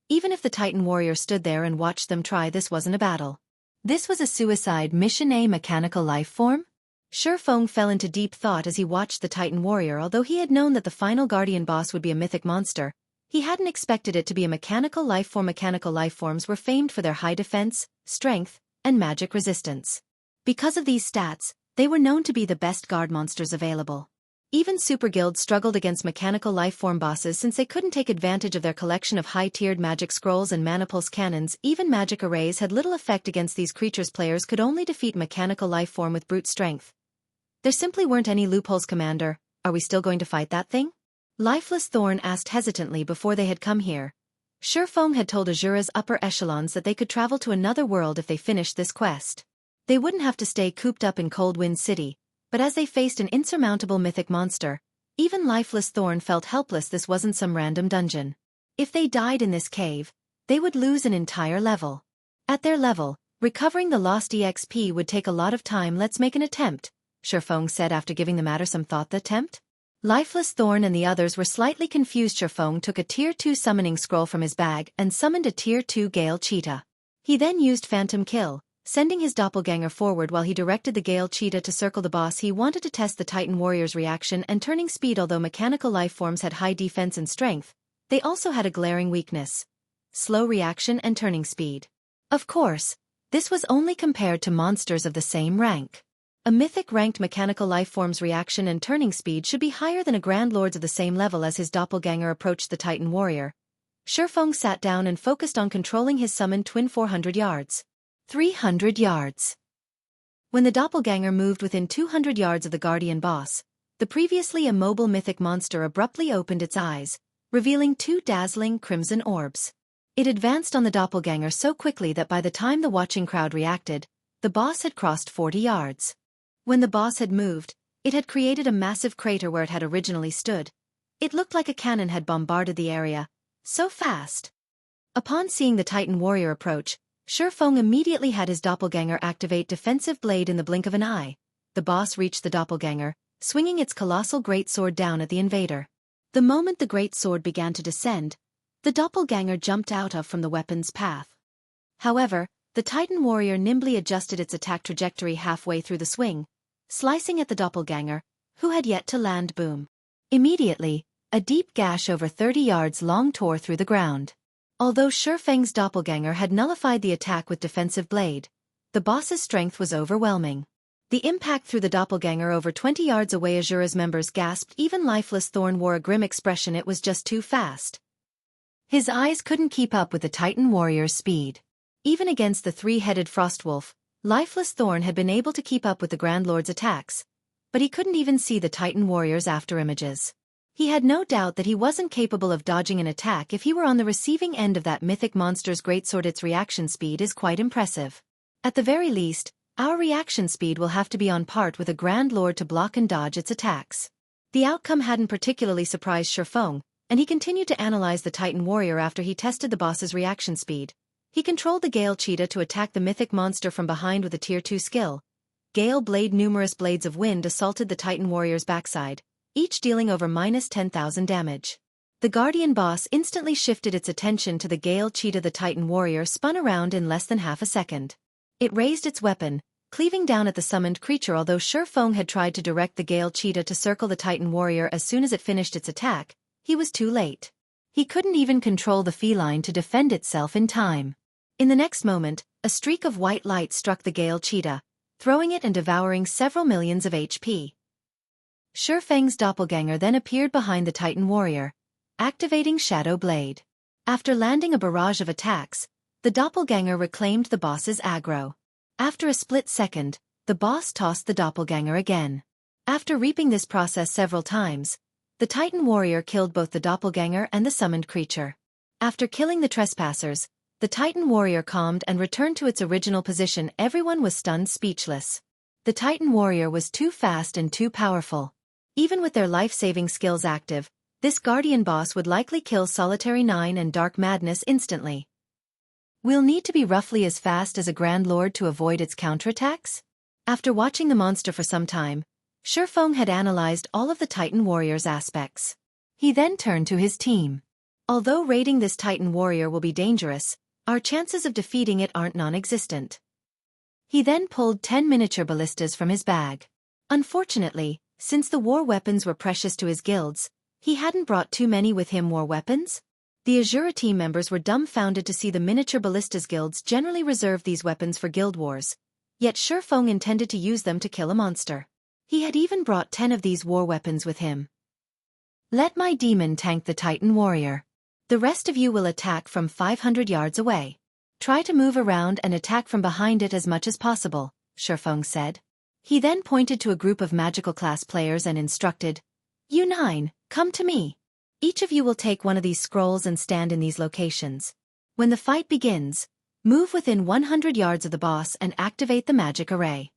Even if the Titan warrior stood there and watched them try, this wasn't a battle. This was a suicide mission. A mechanical life form? Feng fell into deep thought as he watched the Titan warrior. Although he had known that the final Guardian boss would be a mythic monster, he hadn't expected it to be a mechanical life form. Mechanical life forms were famed for their high defense, strength, and magic resistance. Because of these stats, they were known to be the best guard monsters available. Even super guilds struggled against mechanical life form bosses since they couldn't take advantage of their collection of high-tiered magic scrolls and manipulse cannons. Even magic arrays had little effect against these creatures. Players could only defeat mechanical life form with brute strength. There simply weren't any loopholes. Commander, are we still going to fight that thing? Lifeless Thorn asked hesitantly. Before they had come here, Feng had told Asura's upper echelons that they could travel to another world if they finished this quest. They wouldn't have to stay cooped up in Coldwind City, but as they faced an insurmountable mythic monster, even Lifeless Thorn felt helpless. This wasn't some random dungeon. If they died in this cave, they would lose an entire level. At their level, recovering the lost EXP would take a lot of time. Let's make an attempt, Feng said after giving the matter some thought. The attempt? Lifeless Thorn and the others were slightly confused. Feng took a Tier 2 summoning scroll from his bag and summoned a Tier 2 Gale Cheetah. He then used Phantom Kill, sending his doppelganger forward while he directed the Gale Cheetah to circle the boss. He wanted to test the Titan warrior's reaction and turning speed. Although mechanical life forms had high defense and strength, they also had a glaring weakness: slow reaction and turning speed. Of course, this was only compared to monsters of the same rank. A mythic-ranked mechanical life form's reaction and turning speed should be higher than a Grand Lord's of the same level. As his doppelganger approached the Titan warrior, Feng sat down and focused on controlling his summoned twin. 400 yards. 300 yards. When the doppelganger moved within 200 yards of the Guardian boss, the previously immobile mythic monster abruptly opened its eyes, revealing 2 dazzling crimson orbs. It advanced on the doppelganger so quickly that by the time the watching crowd reacted, the boss had crossed 40 yards. When the boss had moved, it had created a massive crater where it had originally stood. It looked like a cannon had bombarded the area, so fast. Upon seeing the Titan warrior approach, Feng immediately had his doppelganger activate defensive blade. In the blink of an eye, the boss reached the doppelganger, swinging its colossal greatsword down at the invader. The moment the greatsword began to descend, the doppelganger jumped out of from the weapon's path. However, the Titan warrior nimbly adjusted its attack trajectory halfway through the swing, slicing at the doppelganger, who had yet to land. Boom. Immediately, a deep gash over 30 yards long tore through the ground. Although Feng's doppelganger had nullified the attack with defensive blade, the boss's strength was overwhelming. The impact threw the doppelganger over 20 yards away. Asura's members gasped. Even lifeless Thorn wore a grim expression. It was just too fast. His eyes couldn't keep up with the Titan warrior's speed. Even against the three-headed Frostwolf, lifeless Thorn had been able to keep up with the Grand Lord's attacks, but he couldn't even see the Titan warrior's afterimages. He had no doubt that he wasn't capable of dodging an attack if he were on the receiving end of that mythic monster's greatsword. Its reaction speed is quite impressive. At the very least, our reaction speed will have to be on par with a Grand Lord to block and dodge its attacks. The outcome hadn't particularly surprised Feng, and he continued to analyze the Titan warrior after he tested the boss's reaction speed. He controlled the Gale Cheetah to attack the mythic monster from behind with a Tier 2 skill. Gale Blade. Numerous blades of wind assaulted the Titan warrior's backside, each dealing over -10,000 damage. The Guardian boss instantly shifted its attention to the Gale Cheetah. The Titan warrior spun around in less than half a second. It raised its weapon, cleaving down at the summoned creature. Although Feng had tried to direct the Gale Cheetah to circle the Titan warrior as soon as it finished its attack, he was too late. He couldn't even control the feline to defend itself in time. In the next moment, a streak of white light struck the Gale Cheetah, throwing it and devouring several millions of HP. Feng's doppelganger then appeared behind the Titan warrior, activating Shadow Blade. After landing a barrage of attacks, the doppelganger reclaimed the boss's aggro. After a split second, the boss tossed the doppelganger again. After repeating this process several times, the Titan warrior killed both the doppelganger and the summoned creature. After killing the trespassers, the Titan warrior calmed and returned to its original position. Everyone was stunned, speechless. The Titan warrior was too fast and too powerful. Even with their life-saving skills active, this Guardian boss would likely kill Solitary 9 and Dark Madness instantly. We'll need to be roughly as fast as a Grand Lord to avoid its counterattacks? After watching the monster for some time, Feng had analyzed all of the Titan warrior's aspects. He then turned to his team. Although raiding this Titan warrior will be dangerous, our chances of defeating it aren't non-existent. He then pulled 10 miniature ballistas from his bag. Unfortunately, since the war weapons were precious to his guilds, he hadn't brought too many with him. War weapons? The Asura team members were dumbfounded to see the miniature ballistas. Guilds generally reserve these weapons for guild wars, yet Feng intended to use them to kill a monster. He had even brought 10 of these war weapons with him. Let my demon tank the Titan warrior. The rest of you will attack from 500 yards away. Try to move around and attack from behind it as much as possible, Feng said. He then pointed to a group of magical class players and instructed, "You 9, come to me. Each of you will take one of these scrolls and stand in these locations. When the fight begins, move within 100 yards of the boss and activate the magic array."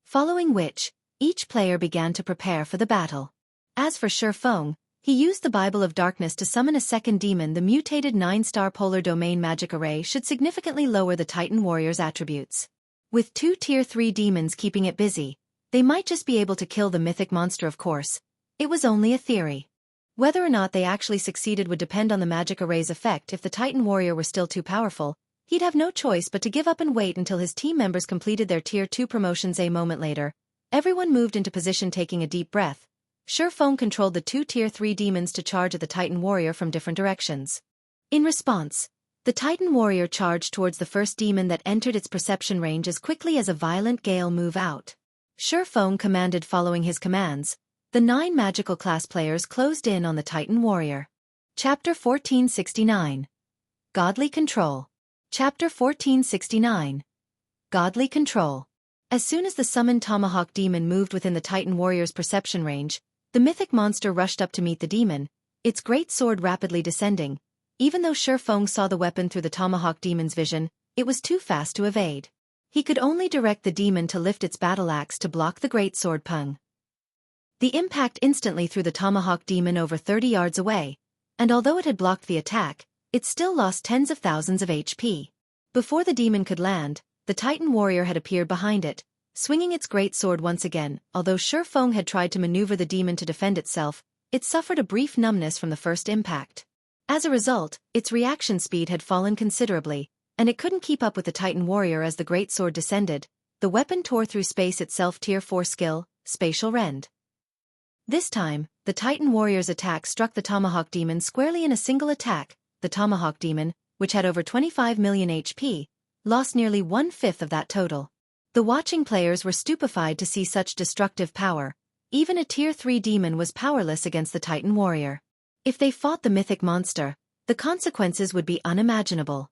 Following which, each player began to prepare for the battle. As for Feng, he used the Bible of Darkness to summon a second demon. The mutated 9-star Polar Domain magic array should significantly lower the Titan warrior's attributes. With 2 Tier 3 demons keeping it busy, they might just be able to kill the mythic monster. Of course, it was only a theory. Whether or not they actually succeeded would depend on the magic array's effect. If the Titan warrior were still too powerful, he'd have no choice but to give up and wait until his team members completed their Tier 2 promotions. A moment later, everyone moved into position, taking a deep breath. Feng controlled the 2 Tier 3 demons to charge at the Titan warrior from different directions. In response, the Titan warrior charged towards the first demon that entered its perception range as quickly as a violent gale moved out. Feng commanded. Following his commands, the 9 magical class players closed in on the Titan warrior. Chapter 1469. Godly Control. Chapter 1469. Godly Control. As soon as the summoned Tomahawk demon moved within the Titan warrior's perception range, the mythic monster rushed up to meet the demon, its great sword rapidly descending. Even though Feng saw the weapon through the Tomahawk demon's vision, it was too fast to evade. He could only direct the demon to lift its battle axe to block the great sword pung. The impact instantly threw the Tomahawk demon over 30 yards away, and although it had blocked the attack, it still lost tens of thousands of HP. Before the demon could land, the Titan warrior had appeared behind it, swinging its great sword once again. Although Feng had tried to maneuver the demon to defend itself, it suffered a brief numbness from the first impact. As a result, its reaction speed had fallen considerably, and it couldn't keep up with the Titan warrior as the great sword descended. The weapon tore through space itself. Tier 4 skill, Spatial Rend. This time, the Titan warrior's attack struck the Tomahawk demon squarely in a single attack. The Tomahawk demon, which had over 25 million HP, lost nearly one-fifth of that total. The watching players were stupefied to see such destructive power. Even a Tier 3 demon was powerless against the Titan warrior. If they fought the mythic monster, the consequences would be unimaginable.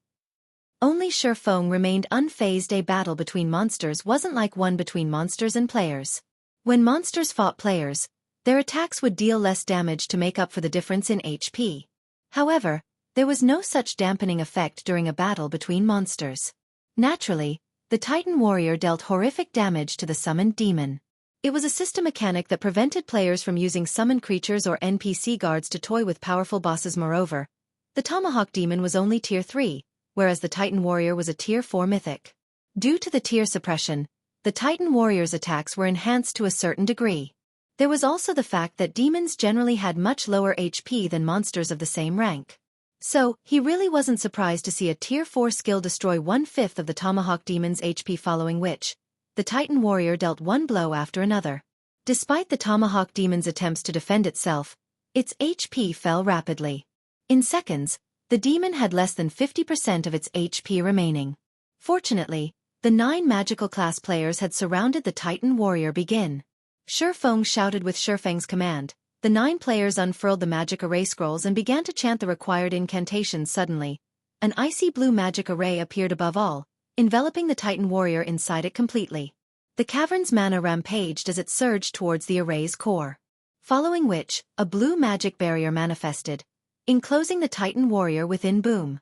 Only Feng remained unfazed. A battle between monsters wasn't like one between monsters and players. When monsters fought players, their attacks would deal less damage to make up for the difference in HP. However, there was no such dampening effect during a battle between monsters. Naturally, the Titan warrior dealt horrific damage to the summoned demon. It was a system mechanic that prevented players from using summoned creatures or NPC guards to toy with powerful bosses. Moreover, the Tomahawk demon was only Tier 3, whereas the Titan warrior was a Tier 4 mythic. Due to the tier suppression, the Titan warrior's attacks were enhanced to a certain degree. There was also the fact that demons generally had much lower HP than monsters of the same rank. So, he really wasn't surprised to see a Tier 4 skill destroy one-fifth of the Tomahawk demon's HP, following which, the Titan warrior dealt one blow after another. Despite the Tomahawk demon's attempts to defend itself, its HP fell rapidly. In seconds, the demon had less than 50% of its HP remaining. Fortunately, the 9 magical class players had surrounded the Titan warrior. Begin. Feng shouted with Feng's command. The 9 players unfurled the magic array scrolls and began to chant the required incantations. Suddenly, an icy blue magic array appeared above all, enveloping the Titan warrior inside it completely. The cavern's mana rampaged as it surged towards the array's core. Following which, a blue magic barrier manifested, enclosing the Titan warrior within. Boom.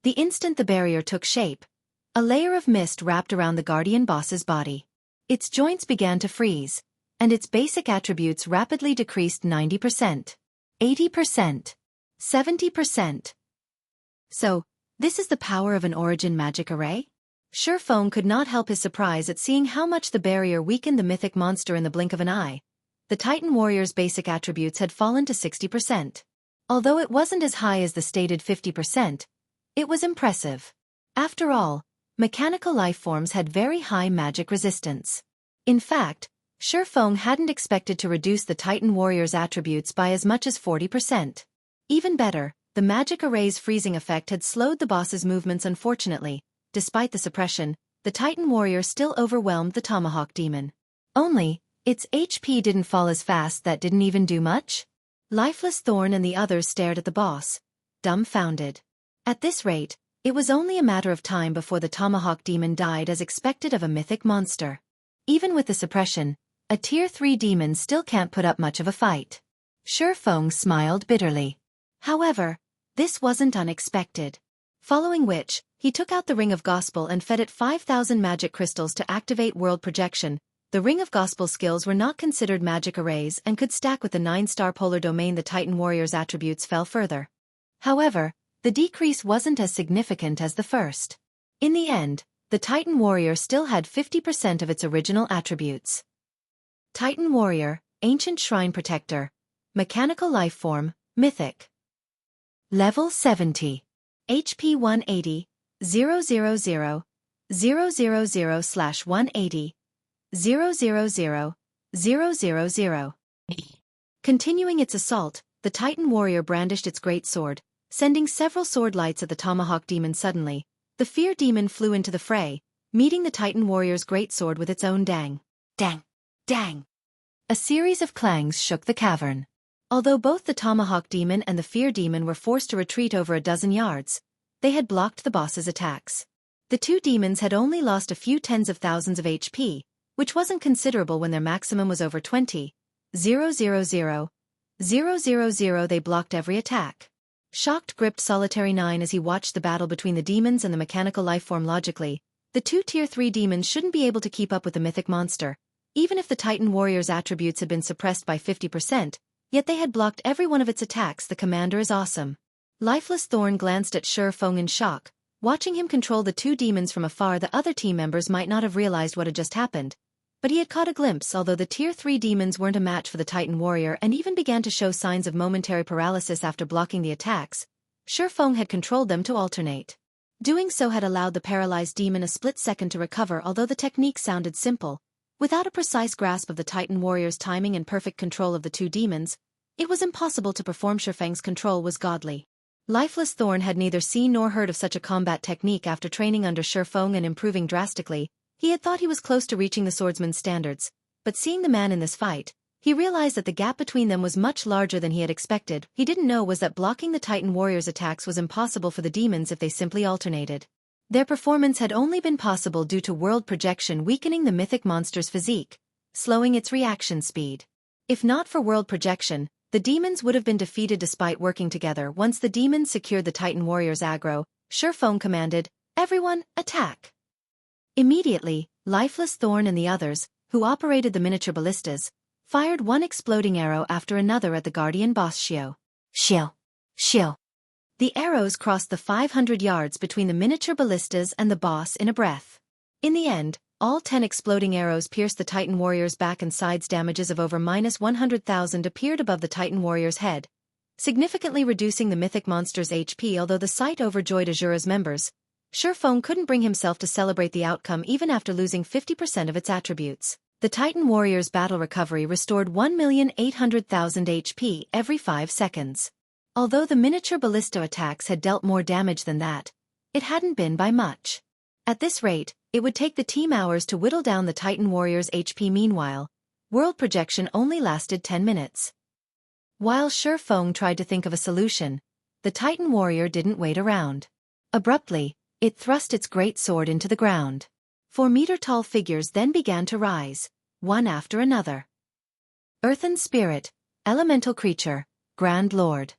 The instant the barrier took shape, a layer of mist wrapped around the guardian boss's body. Its joints began to freeze, and its basic attributes rapidly decreased 90%, 80%, 70%. So, this is the power of an origin magic array? Feng could not help his surprise at seeing how much the barrier weakened the mythic monster in the blink of an eye. The Titan warrior's basic attributes had fallen to 60%. Although it wasn't as high as the stated 50%, it was impressive. After all, mechanical lifeforms had very high magic resistance. In fact, Feng hadn't expected to reduce the Titan warrior's attributes by as much as 40%. Even better, the magic array's freezing effect had slowed the boss's movements. Unfortunately, despite the suppression, the Titan warrior still overwhelmed the Tomahawk demon. Only, its HP didn't fall as fast. That didn't even do much. Lifeless Thorn and the others stared at the boss, dumbfounded. At this rate, it was only a matter of time before the Tomahawk demon died as expected of a mythic monster. Even with the suppression, a Tier 3 demon still can't put up much of a fight. Feng smiled bitterly. However, this wasn't unexpected. Following which, he took out the Ring of Gospel and fed it 5,000 magic crystals to activate world projection. The Ring of Gospel skills were not considered magic arrays and could stack with the 9-star polar domain. The Titan warrior's attributes fell further. However, the decrease wasn't as significant as the first. In the end, the Titan warrior still had 50% of its original attributes. Titan warrior, Ancient Shrine Protector, Mechanical Lifeform, Mythic. Level 70. HP 180, 000, 000/180, 000, 000. Continuing its assault, the Titan warrior brandished its great sword, sending several sword lights at the Tomahawk demon. Suddenly, the Fear demon flew into the fray, meeting the Titan warrior's great sword with its own dang, dang, dang. A series of clangs shook the cavern. Although both the Tomahawk demon and the Fear demon were forced to retreat over a dozen yards, they had blocked the boss's attacks. The two demons had only lost a few tens of thousands of HP, which wasn't considerable when their maximum was over 20. 000, 000. They blocked every attack. Shocked gripped Solitary 9 as he watched the battle between the demons and the mechanical lifeform. Logically, the two Tier 3 demons shouldn't be able to keep up with the mythic monster, even if the Titan warrior's attributes had been suppressed by 50%, yet they had blocked every one of its attacks. The commander is awesome. Lifeless Thorn glanced at Feng in shock. Watching him control the two demons from afar, the other team members might not have realized what had just happened, but he had caught a glimpse. Although the Tier 3 demons weren't a match for the Titan warrior and even began to show signs of momentary paralysis after blocking the attacks, Feng had controlled them to alternate. Doing so had allowed the paralyzed demon a split second to recover. Although the technique sounded simple, without a precise grasp of the Titan warrior's timing and perfect control of the two demons, it was impossible to perform. Feng's control was godly. Lifeless Thorn had neither seen nor heard of such a combat technique after training under Feng and improving drastically. He had thought he was close to reaching the swordsman's standards, but seeing the man in this fight, he realized that the gap between them was much larger than he had expected. He didn't know was that blocking the Titan warrior's attacks was impossible for the demons if they simply alternated. Their performance had only been possible due to world projection weakening the mythic monster's physique, slowing its reaction speed. If not for world projection, the demons would have been defeated despite working together. Once the demons secured the Titan warrior's aggro, Feng commanded, "Everyone, attack!" Immediately, Lifeless Thorn and the others, who operated the miniature ballistas, fired one exploding arrow after another at the guardian boss Xiao. Xiao. The arrows crossed the 500 yards between the miniature ballistas and the boss in a breath. In the end, all 10 exploding arrows pierced the Titan warrior's back and sides. Damages of over -100,000 appeared above the Titan warrior's head, significantly reducing the mythic monster's HP. Although the sight overjoyed Asura's members, Feng couldn't bring himself to celebrate the outcome even after losing 50% of its attributes. The Titan warrior's battle recovery restored 1,800,000 HP every 5 seconds. Although the miniature ballista attacks had dealt more damage than that, it hadn't been by much. At this rate, it would take the team hours to whittle down the Titan warrior's HP. Meanwhile, world projection only lasted 10 minutes. While Feng tried to think of a solution, the Titan warrior didn't wait around. Abruptly, it thrust its great sword into the ground. 4-meter-tall figures then began to rise, one after another. Earthen Spirit, Elemental Creature, Grand Lord.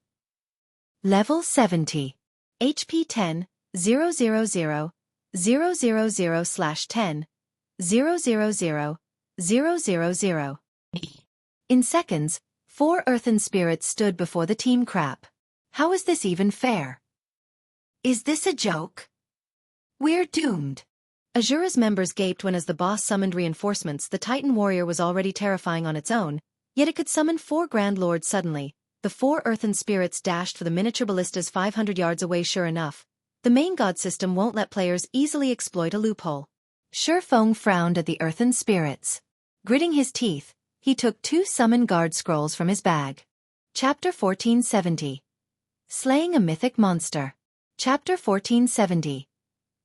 Level 70. HP 10, 000, 000/10, 000, 000. In seconds, 4 earthen spirits stood before the team. Crap. How is this even fair? Is this a joke? We're doomed. Asura's members gaped when as the boss summoned reinforcements. The Titan warrior was already terrifying on its own, yet it could summon 4 Grand Lords suddenly. The 4 earthen spirits dashed for the miniature ballistas 500 yards away. Sure enough, the main god system won't let players easily exploit a loophole. Feng frowned at the earthen spirits. Gritting his teeth, he took 2 summon guard scrolls from his bag. Chapter 1470. Slaying a Mythic Monster. Chapter 1470.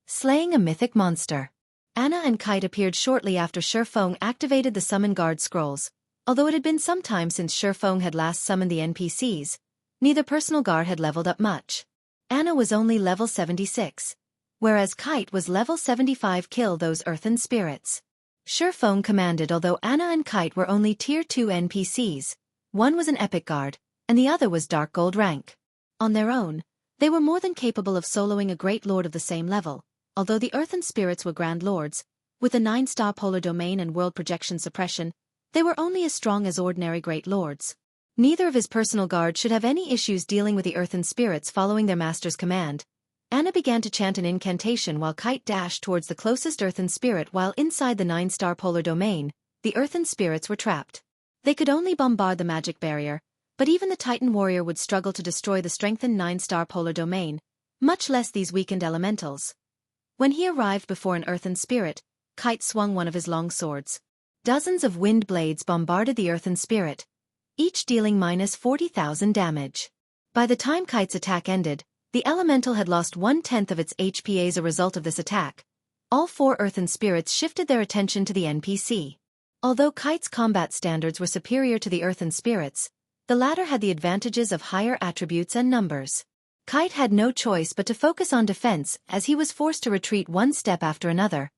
Slaying a Mythic Monster. Anna and Kite appeared shortly after Feng activated the summon guard scrolls. Although it had been some time since Feng had last summoned the NPCs, neither personal guard had leveled up much. Anna was only level 76, whereas Kite was level 75. Kill those earthen spirits. Feng commanded. Although Anna and Kite were only tier 2 NPCs, one was an epic guard, and the other was dark gold rank. On their own, they were more than capable of soloing a great lord of the same level. Although the earthen spirits were grand lords, with a 9-star polar domain and world projection suppression, they were only as strong as ordinary great lords. Neither of his personal guard should have any issues dealing with the earthen spirits. Following their master's command, Anna began to chant an incantation while Kite dashed towards the closest earthen spirit. While inside the 9-star polar domain, the earthen spirits were trapped. They could only bombard the magic barrier, but even the Titan warrior would struggle to destroy the strengthened 9-star polar domain, much less these weakened elementals. When he arrived before an earthen spirit, Kite swung one of his long swords. Dozens of wind blades bombarded the earthen spirit, each dealing -40,000 damage. By the time Kite's attack ended, the elemental had lost 1/10 of its HP. As a result of this attack, all 4 earthen spirits shifted their attention to the NPC. Although Kite's combat standards were superior to the earthen spirits, the latter had the advantages of higher attributes and numbers. Kite had no choice but to focus on defense as he was forced to retreat one step after another.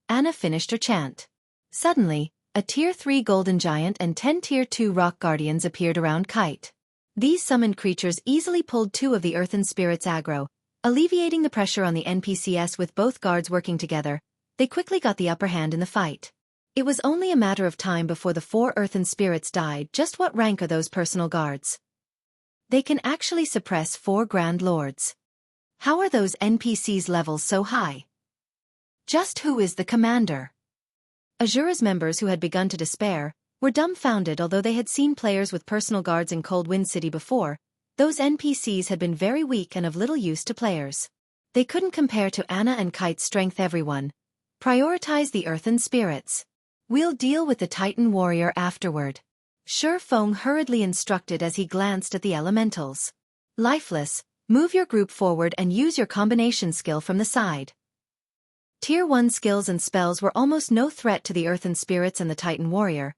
Anna finished her chant. Suddenly, a tier 3 golden giant and 10 tier 2 rock guardians appeared around Kite. These summoned creatures easily pulled 2 of the earthen spirits' aggro, alleviating the pressure on the NPCs. With both guards working together, they quickly got the upper hand in the fight. It was only a matter of time before the 4 earthen spirits died. Just what rank are those personal guards? They can actually suppress 4 Grand Lords. How are those NPCs' levels so high? Just who is the commander? Asura's members, who had begun to despair, were dumbfounded. Although they had seen players with personal guards in Cold Wind City before, those NPCs had been very weak and of little use to players. They couldn't compare to Anna and Kite's strength. Everyone, prioritize the earthen spirits. We'll deal with the Titan warrior afterward. Feng hurriedly instructed as he glanced at the elementals. Lifeless, Move your group forward and use your combination skill from the side. Tier 1 skills and spells were almost no threat to the Earthen Spirits and the Titan Warrior,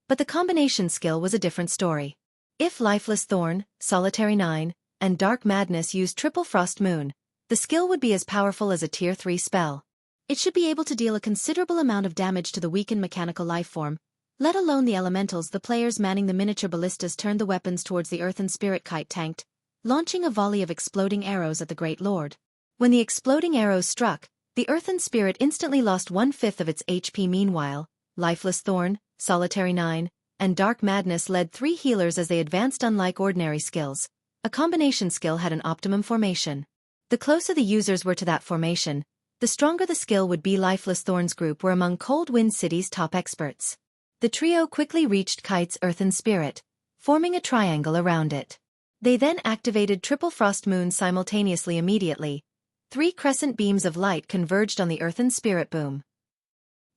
but the combination skill was a different story. If Lifeless Thorn, Solitary 9, and Dark Madness used Triple Frost Moon, the skill would be as powerful as a Tier 3 spell. It should be able to deal a considerable amount of damage to the weakened mechanical lifeform, let alone the elementals. The players manning the miniature ballistas turned the weapons towards the Earthen Spirit kite tanked, launching a volley of exploding arrows at the Great Lord. When the exploding arrows struck, the Earthen Spirit instantly lost 1/5 of its HP. Meanwhile, Lifeless Thorn, Solitary 9, and Dark Madness led 3 healers as they advanced. Unlike ordinary skills, a combination skill had an optimum formation. The closer the users were to that formation, the stronger the skill would be. Lifeless Thorn's group were among Cold Wind City's top experts. The trio quickly reached Kite's Earthen Spirit, forming a triangle around it. They then activated Triple Frost Moon simultaneously. Immediately, 3 crescent beams of light converged on the Earthen Spirit boom.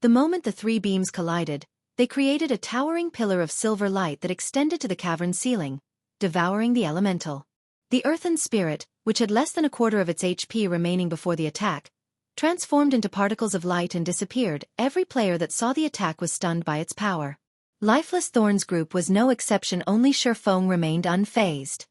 The moment the 3 beams collided, they created a towering pillar of silver light that extended to the cavern ceiling, devouring the elemental. The Earthen Spirit, which had less than a quarter of its HP remaining before the attack, transformed into particles of light and disappeared. Every player that saw the attack was stunned by its power. Lifeless Thorn's group was no exception. Only Feng remained unfazed.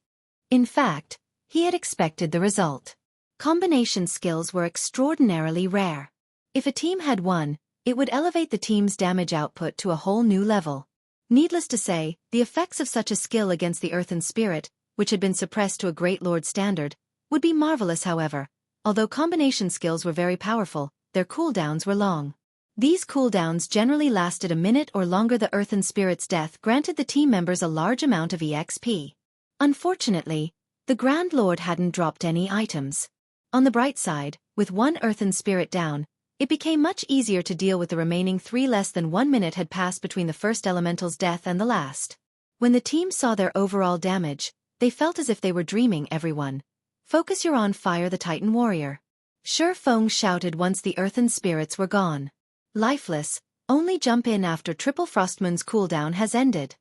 In fact, he had expected the result. Combination skills were extraordinarily rare. If a team had one, it would elevate the team's damage output to a whole new level. Needless to say, the effects of such a skill against the Earthen Spirit, which had been suppressed to a Great Lord standard, would be marvelous. However, although combination skills were very powerful, their cooldowns were long. These cooldowns generally lasted a minute or longer. The Earthen Spirit's death granted the team members a large amount of EXP. Unfortunately, the Grand Lord hadn't dropped any items. On the bright side, with 1 Earthen Spirit down, it became much easier to deal with the remaining 3. Less than 1 minute had passed between the first elemental's death and the last. When the team saw their overall damage, they felt as if they were dreaming. Everyone, focus your on fire. The Titan Warrior. Feng shouted once the Earthen Spirits were gone. Lifeless, only jump in after Triple Frostmoon's cooldown has ended.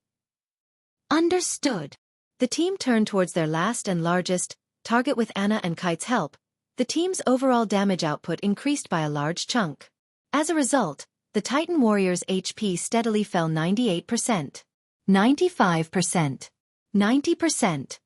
Understood. The team turned towards their last and largest target. With Anna and Kite's help, the team's overall damage output increased by a large chunk. As a result, the Titan Warrior's HP steadily fell. 98%. 95%. 90%.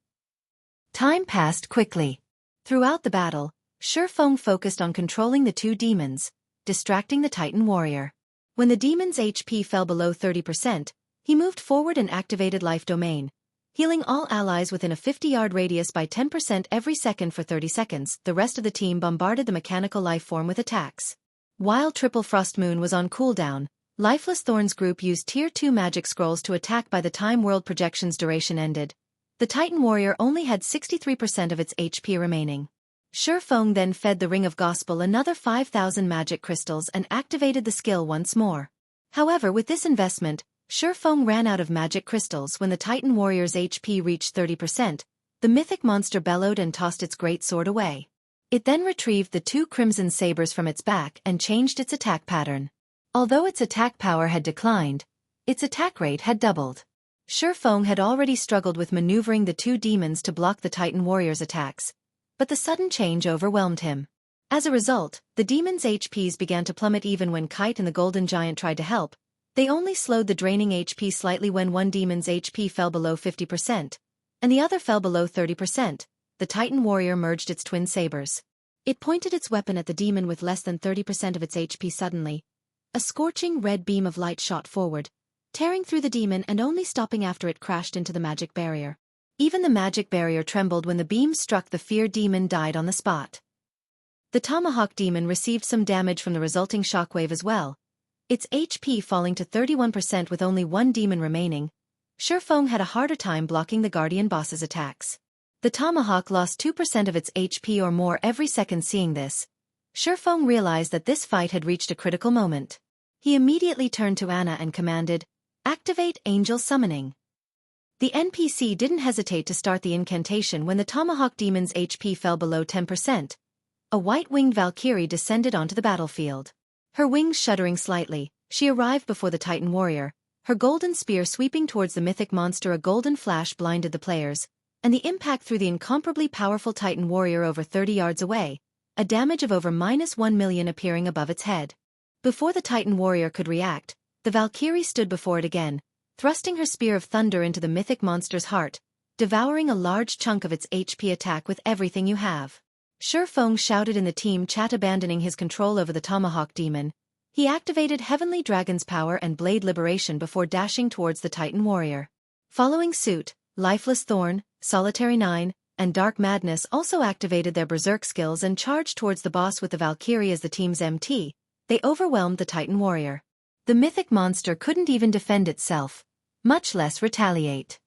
Time passed quickly. Throughout the battle, Feng focused on controlling the 2 demons, distracting the Titan Warrior. When the demon's HP fell below 30%, he moved forward and activated Life Domain, healing all allies within a 50-yard radius by 10% every second for 30 seconds. The rest of the team bombarded the mechanical lifeform with attacks. While Triple Frost Moon was on cooldown, Lifeless Thorn's group used Tier 2 magic scrolls to attack. By the time world projection's duration ended, the Titan Warrior only had 63% of its HP remaining. Feng then fed the Ring of Gospel another 5,000 magic crystals and activated the skill once more. However, with this investment, Feng ran out of magic crystals. When the Titan Warrior's HP reached 30%, the mythic monster bellowed and tossed its great sword away. It then retrieved the 2 crimson sabers from its back and changed its attack pattern. Although its attack power had declined, its attack rate had doubled. Feng had already struggled with maneuvering the 2 demons to block the Titan Warrior's attacks, but the sudden change overwhelmed him. As a result, the demons' HPs began to plummet. Even when Kite and the Golden Giant tried to help, they only slowed the draining HP slightly. When one demon's HP fell below 50%, and the other fell below 30%, the Titan Warrior merged its twin sabers. It pointed its weapon at the demon with less than 30% of its HP. Suddenly, a scorching red beam of light shot forward, tearing through the demon and only stopping after it crashed into the magic barrier. Even the magic barrier trembled when the beam struck. The fear demon died on the spot. The Tomahawk demon received some damage from the resulting shockwave as well, its HP falling to 31% with only 1 demon remaining. Feng had a harder time blocking the Guardian boss's attacks. The Tomahawk lost 2% of its HP or more every second. Seeing this, Feng realized that this fight had reached a critical moment. He immediately turned to Anna and commanded, "Activate Angel Summoning." The NPC didn't hesitate to start the incantation. When the Tomahawk demon's HP fell below 10%, a white-winged Valkyrie descended onto the battlefield. Her wings shuddering slightly, she arrived before the Titan Warrior, her golden spear sweeping towards the mythic monster. A golden flash blinded the players, and the impact threw the incomparably powerful Titan warrior over 30 yards away, a damage of over -1 million appearing above its head. Before the Titan warrior could react, the Valkyrie stood before it again, thrusting her spear of thunder into the mythic monster's heart, devouring a large chunk of its HP. Attack with everything you have. Feng shouted in the team chat, abandoning his control over the tomahawk demon. He activated Heavenly Dragon's power and Blade Liberation before dashing towards the Titan warrior. Following suit, Lifeless Thorn, Solitary 9, and Dark Madness also activated their berserk skills and charged towards the boss with the Valkyrie as the team's MT. They overwhelmed the Titan warrior. The mythic monster couldn't even defend itself, much less retaliate.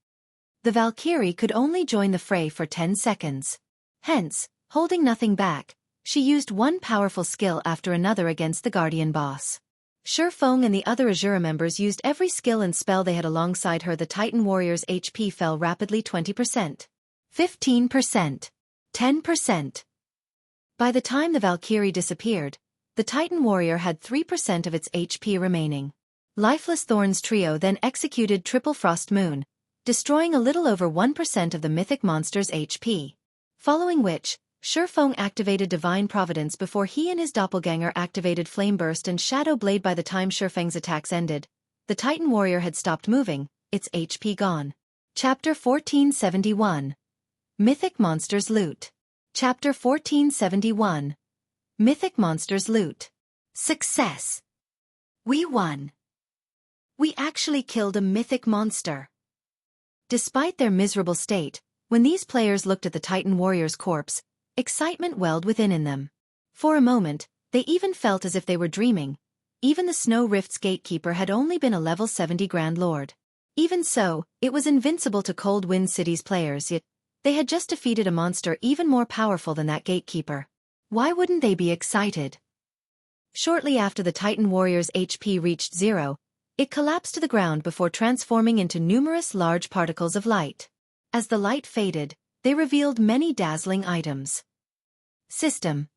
The Valkyrie could only join the fray for 10 seconds. Hence, holding nothing back, she used one powerful skill after another against the Guardian boss. Feng and the other Asura members used every skill and spell they had alongside her. The Titan warrior's HP fell rapidly: 20%, 15%, 10%. By the time the Valkyrie disappeared, the Titan warrior had 3% of its HP remaining. Lifeless Thorn's trio then executed Triple Frost Moon, destroying a little over 1% of the mythic monster's HP. Following which, Feng activated Divine Providence before he and his doppelganger activated Flame Burst and Shadow Blade. By the time Feng's attacks ended, the Titan warrior had stopped moving, its HP gone. Chapter 1471. Mythic Monsters Loot. Chapter 1471. Mythic Monsters Loot. Success! We won! We actually killed a mythic monster! Despite their miserable state, when these players looked at the Titan warrior's corpse, excitement welled within them. For a moment, they even felt as if they were dreaming. Even the Snow Rift's gatekeeper had only been a level 70 Grand Lord. Even so, it was invincible to Cold Wind City's players, yet they had just defeated a monster even more powerful than that gatekeeper. Why wouldn't they be excited? Shortly after the Titan warrior's HP reached 0, it collapsed to the ground before transforming into numerous large particles of light. As the light faded, they revealed many dazzling items. System.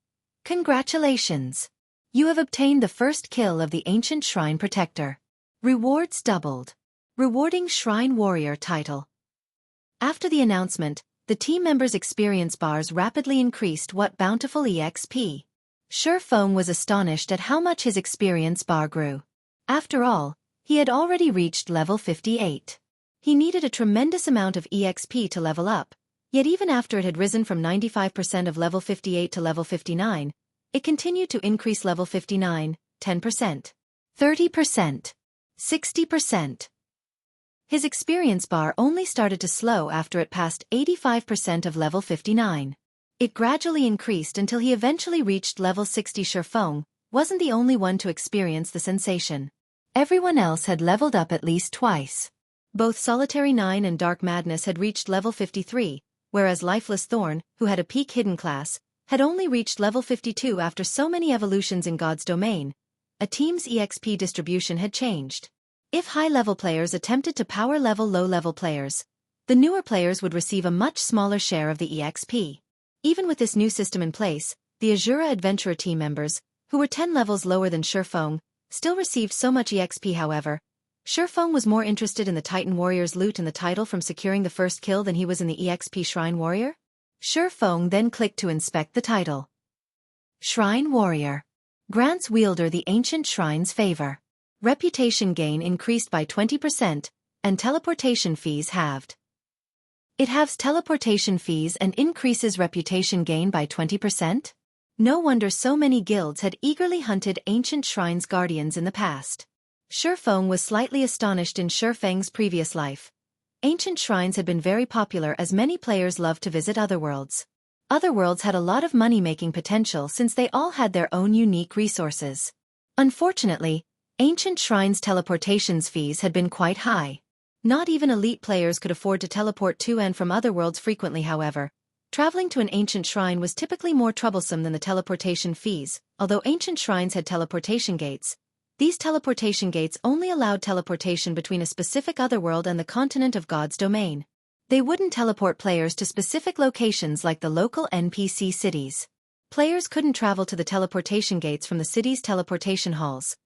Congratulations! You have obtained the first kill of the Ancient Shrine Protector. Rewards doubled. Rewarding Shrine Warrior title. After the announcement, the team members' experience bars rapidly increased. What bountiful EXP! Feng was astonished at how much his experience bar grew. After all, he had already reached level 58. He needed a tremendous amount of EXP to level up, yet even after it had risen from 95% of level 58 to level 59, it continued to increase. Level 59, 10%, 30%, 60%. His experience bar only started to slow after it passed 85% of level 59. It gradually increased until he eventually reached level 60. Feng wasn't the only one to experience the sensation. Everyone else had leveled up at least twice. Both Solitary 9 and Dark Madness had reached level 53, whereas Lifeless Thorn, who had a peak hidden class, had only reached level 52 after so many evolutions in God's domain. A team's EXP distribution had changed. If high-level players attempted to power level low-level players, the newer players would receive a much smaller share of the EXP. Even with this new system in place, the Asura Adventurer team members, who were 10 levels lower than Feng, still received so much EXP. However, Feng was more interested in the Titan warrior's loot and the title from securing the first kill than he was in the EXP Shrine Warrior. Feng then clicked to inspect the title. Shrine Warrior. Grants wielder the ancient shrine's favor. Reputation gain increased by 20%, and teleportation fees halved. It halves teleportation fees and increases reputation gain by 20%? No wonder so many guilds had eagerly hunted ancient shrines' guardians in the past. Feng was slightly astonished. In Feng's previous life, ancient shrines had been very popular as many players loved to visit otherworlds. Otherworlds had a lot of money-making potential since they all had their own unique resources. Unfortunately, ancient shrines' teleportations fees had been quite high. Not even elite players could afford to teleport to and from otherworlds frequently. However, traveling to an ancient shrine was typically more troublesome than the teleportation fees. Although ancient shrines had teleportation gates, these teleportation gates only allowed teleportation between a specific otherworld and the continent of God's domain. They wouldn't teleport players to specific locations like the local NPC cities. Players couldn't travel to the teleportation gates from the city's teleportation halls.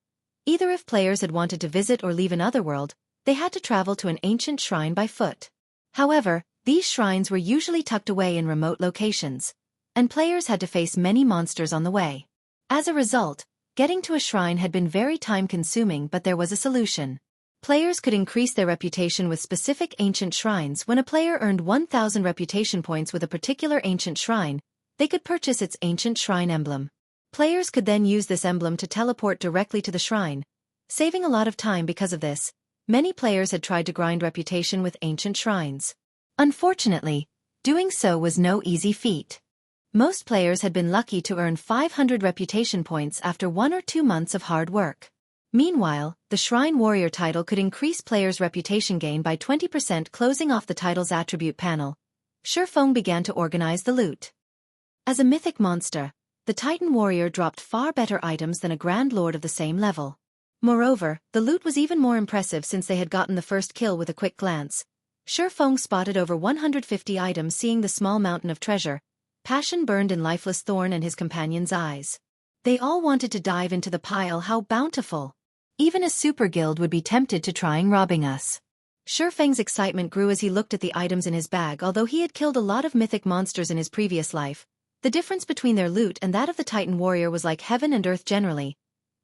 Either if players had wanted to visit or leave an otherworld, they had to travel to an ancient shrine by foot. However, these shrines were usually tucked away in remote locations, and players had to face many monsters on the way. As a result, getting to a shrine had been very time-consuming, but there was a solution. Players could increase their reputation with specific ancient shrines. When a player earned 1,000 reputation points with a particular ancient shrine, they could purchase its ancient shrine emblem. Players could then use this emblem to teleport directly to the shrine, saving a lot of time. Because of this, many players had tried to grind reputation with ancient shrines. Unfortunately, doing so was no easy feat. Most players had been lucky to earn 500 reputation points after 1 or 2 months of hard work. Meanwhile, the Shrine Warrior title could increase players' reputation gain by 20%. Closing off the title's attribute panel, Feng began to organize the loot. As a mythic monster, the Titan Warrior dropped far better items than a Grand Lord of the same level. Moreover, the loot was even more impressive since they had gotten the first kill with a quick glance. Feng spotted over 150 items. Seeing the small mountain of treasure, passion burned in Lifeless Thorn and his companions' eyes. They all wanted to dive into the pile. How bountiful! Even a super guild would be tempted to trying robbing us. Feng's excitement grew as he looked at the items in his bag. Although he had killed a lot of mythic monsters in his previous life, the difference between their loot and that of the Titan Warrior was like heaven and earth. Generally,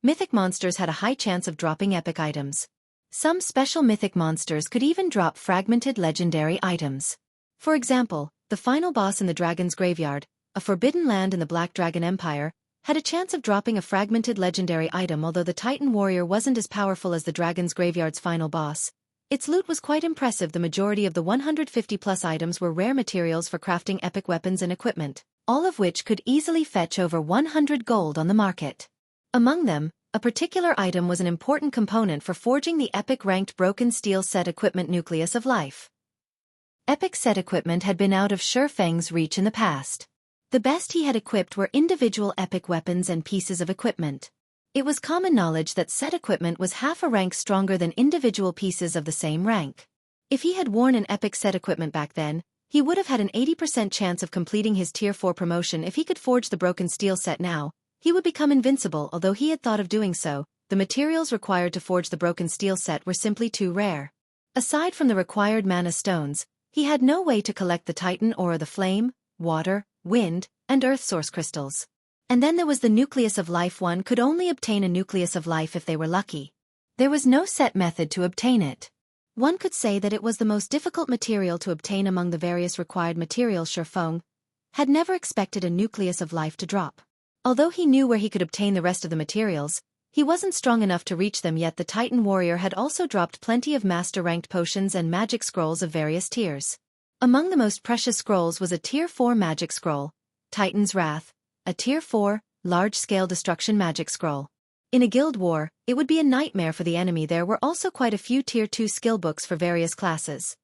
mythic monsters had a high chance of dropping epic items. Some special mythic monsters could even drop fragmented legendary items. For example, the final boss in the Dragon's Graveyard, a forbidden land in the Black Dragon Empire, had a chance of dropping a fragmented legendary item. Although the Titan Warrior wasn't as powerful as the Dragon's Graveyard's final boss, its loot was quite impressive. The majority of the 150+ items were rare materials for crafting epic weapons and equipment, all of which could easily fetch over 100 gold on the market. Among them, a particular item was an important component for forging the epic ranked broken steel set equipment Nucleus of Life. Epic set equipment had been out of Feng's reach in the past. The best he had equipped were individual epic weapons and pieces of equipment. It was common knowledge that set equipment was half a rank stronger than individual pieces of the same rank. If he had worn an epic set equipment back then, he would have had an 80% chance of completing his Tier 4 promotion. If he could forge the broken steel set now, he would become invincible. Although he had thought of doing so, the materials required to forge the broken steel set were simply too rare. Aside from the required mana stones, he had no way to collect the Titan or the flame, water, wind, and earth source crystals. And then there was the Nucleus of Life. One could only obtain a Nucleus of Life if they were lucky. There was no set method to obtain it. One could say that it was the most difficult material to obtain among the various required materials. Feng had never expected a Nucleus of Life to drop. Although he knew where he could obtain the rest of the materials, he wasn't strong enough to reach them yet. The Titan Warrior had also dropped plenty of master-ranked potions and magic scrolls of various tiers. Among the most precious scrolls was a Tier 4 magic scroll, Titan's Wrath, a Tier 4, large-scale destruction magic scroll. In a guild war, it would be a nightmare for the enemy. There were also quite a few Tier 2 skill books for various classes.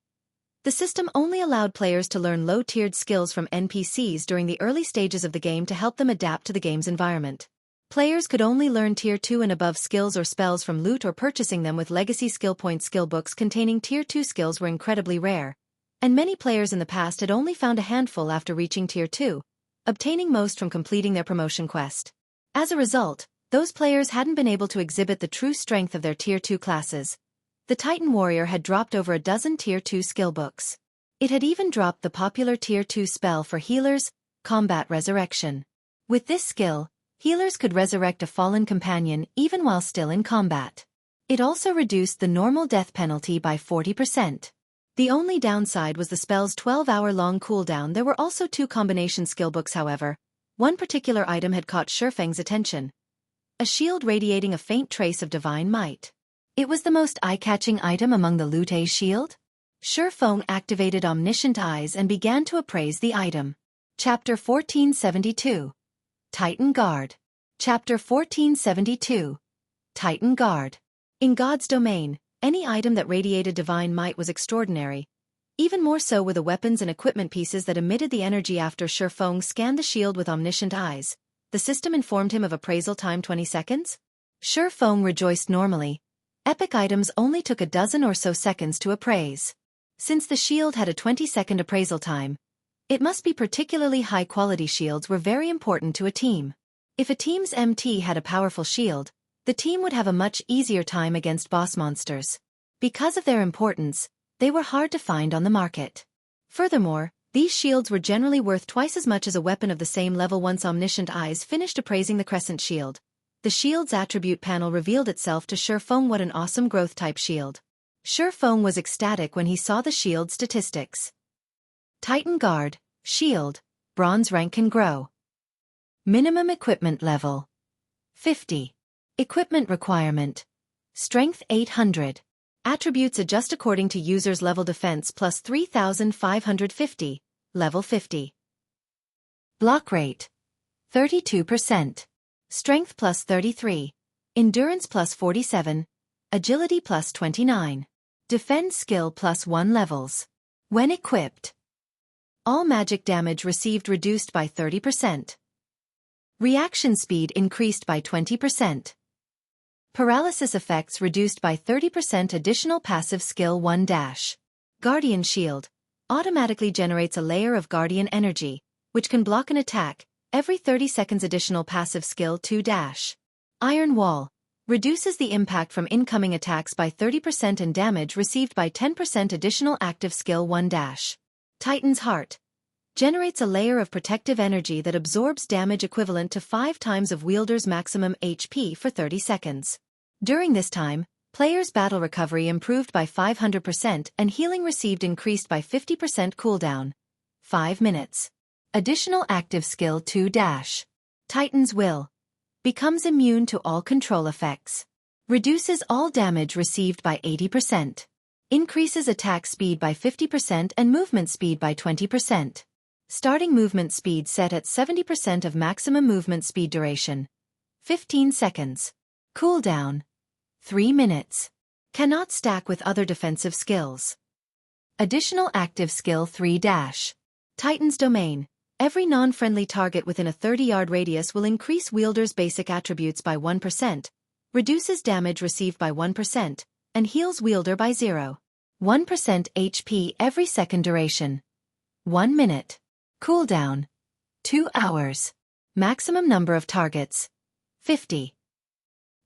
The system only allowed players to learn low-tiered skills from NPCs during the early stages of the game to help them adapt to the game's environment. Players could only learn Tier 2 and above skills or spells from loot or purchasing them with legacy skill points. Skill books containing Tier 2 skills were incredibly rare, and many players in the past had only found a handful after reaching Tier 2, obtaining most from completing their promotion quest. As a result, those players hadn't been able to exhibit the true strength of their Tier 2 classes. The Titan Warrior had dropped over a dozen Tier 2 skill books. It had even dropped the popular Tier 2 spell for healers, Combat Resurrection. With this skill, healers could resurrect a fallen companion even while still in combat. It also reduced the normal death penalty by 40%. The only downside was the spell's 12-hour-long cooldown. There were also 2 combination skillbooks. However, one particular item had caught Feng's attention. A shield radiating a faint trace of divine might. It was the most eye-catching item among the Loot A shield. Feng activated Omniscient Eyes and began to appraise the item. Chapter 1472. Titan Guard. Chapter 1472. Titan Guard. In God's domain, any item that radiated divine might was extraordinary. Even more so were the weapons and equipment pieces that emitted the energy. After Feng scanned the shield with Omniscient Eyes, the system informed him of appraisal time 20 seconds. Feng rejoiced. Normally, epic items only took a dozen or so seconds to appraise. Since the shield had a 20-second appraisal time, it must be particularly high-quality. Shields were very important to a team. If a team's MT had a powerful shield, the team would have a much easier time against boss monsters. Because of their importance, They were hard to find on the market. Furthermore, these shields were generally worth twice as much as a weapon of the same level. Once Omniscient Eyes finished appraising the Crescent Shield, the shield's attribute panel revealed itself to Feng. What an awesome growth-type shield. Feng was ecstatic when he saw the shield's statistics. Titan Guard, Shield, Bronze rank can grow. Minimum equipment level 50. Equipment requirement. Strength 800. Attributes adjust according to user's level. Defense plus 3,550, level 50. Block rate 32%. Strength plus 33. Endurance plus 47. Agility plus 29. Defend skill plus 1 levels. When equipped, all magic damage received reduced by 30%. Reaction speed increased by 20%. Paralysis effects reduced by 30%. Additional passive skill 1 dash. Guardian Shield automatically generates a layer of guardian energy, which can block an attack every 30 seconds. Additional passive skill 2 dash. Iron Wall reduces the impact from incoming attacks by 30% and damage received by 10%. Additional active skill 1 dash. Titan's Heart generates a layer of protective energy that absorbs damage equivalent to 5 times of wielder's maximum HP for 30 seconds. During this time, players' battle recovery improved by 500% and healing received increased by 50%. Cooldown 5 minutes. Additional active skill 2 dash. Titan's Will becomes immune to all control effects. Reduces all damage received by 80%. Increases attack speed by 50% and movement speed by 20%. Starting movement speed set at 70% of maximum movement speed. Duration 15 seconds. Cooldown 3 minutes. Cannot stack with other defensive skills. Additional active skill 3 dash. Titan's Domain. Every non-friendly target within a 30-yard radius will increase wielder's basic attributes by 1%, reduces damage received by 1%, and heals wielder by 0.1% HP every second. Duration 1 minute. Cooldown 2 hours. Maximum number of targets 50.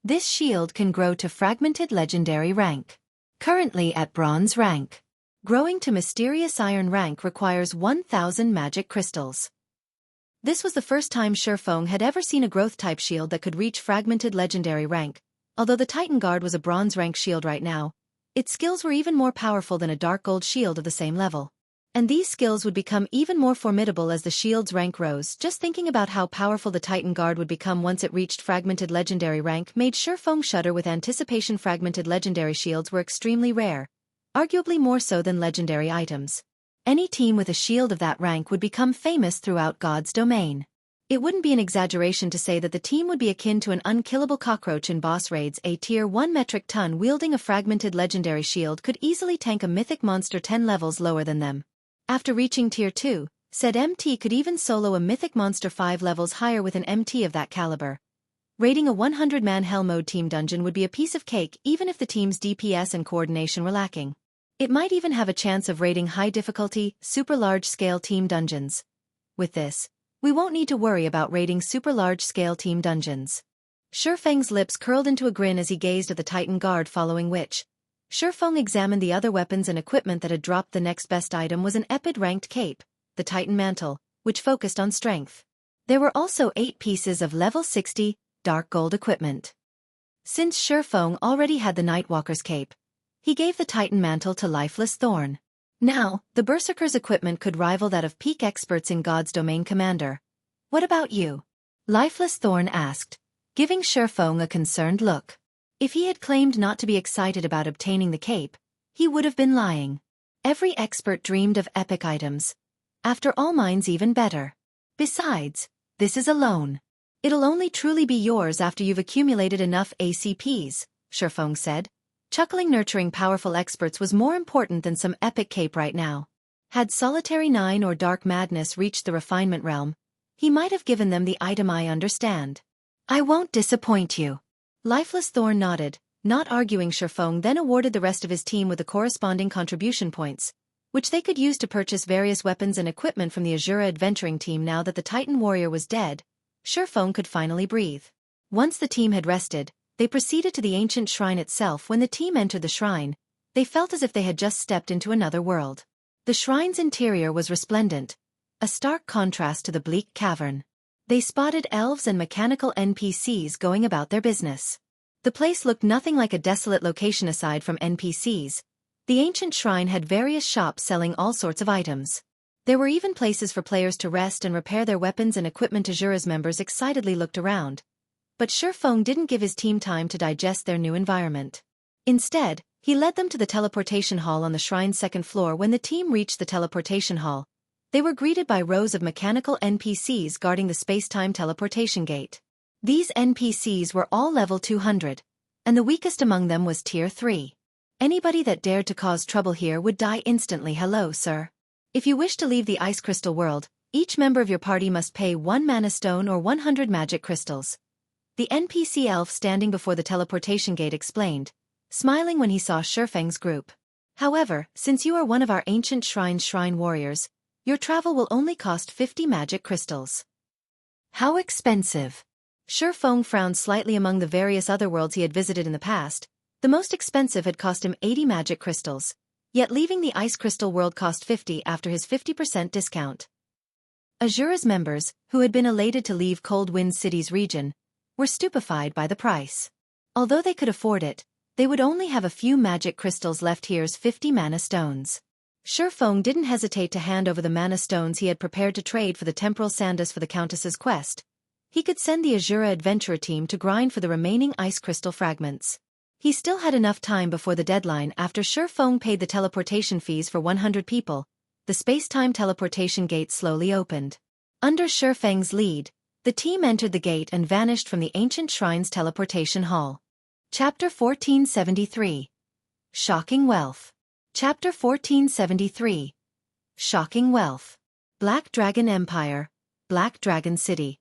This shield can grow to Fragmented Legendary rank. Currently at Bronze rank. Growing to Mysterious Iron rank requires 1,000 magic crystals. This was the first time Feng had ever seen a growth-type shield that could reach Fragmented Legendary rank. Although the Titan Guard was a Bronze rank shield right now, its skills were even more powerful than a Dark Gold shield of the same level. And these skills would become even more formidable as the shield's rank rose. Just thinking about how powerful the Titan Guard would become once it reached Fragmented Legendary rank made Feng shudder with anticipation. Fragmented Legendary shields were extremely rare, arguably more so than legendary items. Any team with a shield of that rank would become famous throughout God's domain. It wouldn't be an exaggeration to say that the team would be akin to an unkillable cockroach in boss raids. A tier 1 metric ton wielding a Fragmented Legendary shield could easily tank a mythic monster 10 levels lower than them. After reaching tier 2, said MT could even solo a mythic monster 5 levels higher with an MT of that caliber. Raiding a 100-man Hell Mode team dungeon would be a piece of cake even if the team's DPS and coordination were lacking. It might even have a chance of raiding high-difficulty, super large-scale team dungeons. With this, we won't need to worry about raiding super large-scale team dungeons. Feng's lips curled into a grin as he gazed at the Titan Guard, following which Feng examined the other weapons and equipment that had dropped. The next best item was an Epid-ranked cape, the Titan Mantle, which focused on strength. There were also 8 pieces of level 60, Dark Gold equipment. Since Feng already had the Nightwalker's cape, he gave the Titan Mantle to Lifeless Thorn. Now, the Berserker's equipment could rival that of peak experts in God's domain. Commander, what about you? Lifeless Thorn asked, giving Feng a concerned look. If he had claimed not to be excited about obtaining the cape, he would have been lying. Every expert dreamed of epic items. After all, mine's even better. Besides, this is a loan. It'll only truly be yours after you've accumulated enough ACPs, Feng said. Chuckling. Nurturing powerful experts was more important than some epic cape right now. Had Solitary 9 or Dark Madness reached the refinement realm, he might have given them the item. I understand. I won't disappoint you. Lifeless Thorn nodded, not arguing. Feng then awarded the rest of his team with the corresponding contribution points, which they could use to purchase various weapons and equipment from the Asura adventuring team. Now that the Titan warrior was dead, Feng could finally breathe. Once the team had rested, they proceeded to the ancient shrine itself. When the team entered the shrine, They felt as if they had just stepped into another world. The shrine's interior was resplendent, a stark contrast to the bleak cavern. They spotted elves and mechanical NPCs going about their business. The place looked nothing like a desolate location aside from NPCs. The ancient shrine had various shops selling all sorts of items. There were even places for players to rest and repair their weapons and equipment. Asura's members excitedly looked around. But Feng didn't give his team time to digest their new environment. Instead, he led them to the teleportation hall on the shrine's second floor. When the team reached the teleportation hall, they were greeted by rows of mechanical NPCs guarding the space-time teleportation gate. These NPCs were all level 200, and the weakest among them was tier 3. Anybody that dared to cause trouble here would die instantly. Hello, sir. If you wish to leave the ice crystal world, each member of your party must pay 1 mana stone or 100 magic crystals. The NPC elf standing before the teleportation gate explained, smiling when he saw Feng's group. However, since you are one of our ancient shrine's shrine warriors, your travel will only cost 50 magic crystals. How expensive! Feng frowned slightly. Among the various other worlds he had visited in the past, the most expensive had cost him 80 magic crystals, yet leaving the ice crystal world cost 50 after his 50% discount. Asura's members, who had been elated to leave Cold Wind City's region, were stupefied by the price. Although they could afford it, they would only have a few magic crystals left. Here's 50 mana stones. Feng didn't hesitate to hand over the mana stones he had prepared to trade for the temporal sandus for the Countess's quest. He could send the Asura adventurer team to grind for the remaining ice crystal fragments. He still had enough time before the deadline. After Feng paid the teleportation fees for 100 people, the space-time teleportation gate slowly opened. Under Feng's lead, the team entered the gate and vanished from the ancient shrine's teleportation hall. Chapter 1473. Shocking Wealth. Chapter 1473. Shocking Wealth. Black Dragon Empire, Black Dragon City.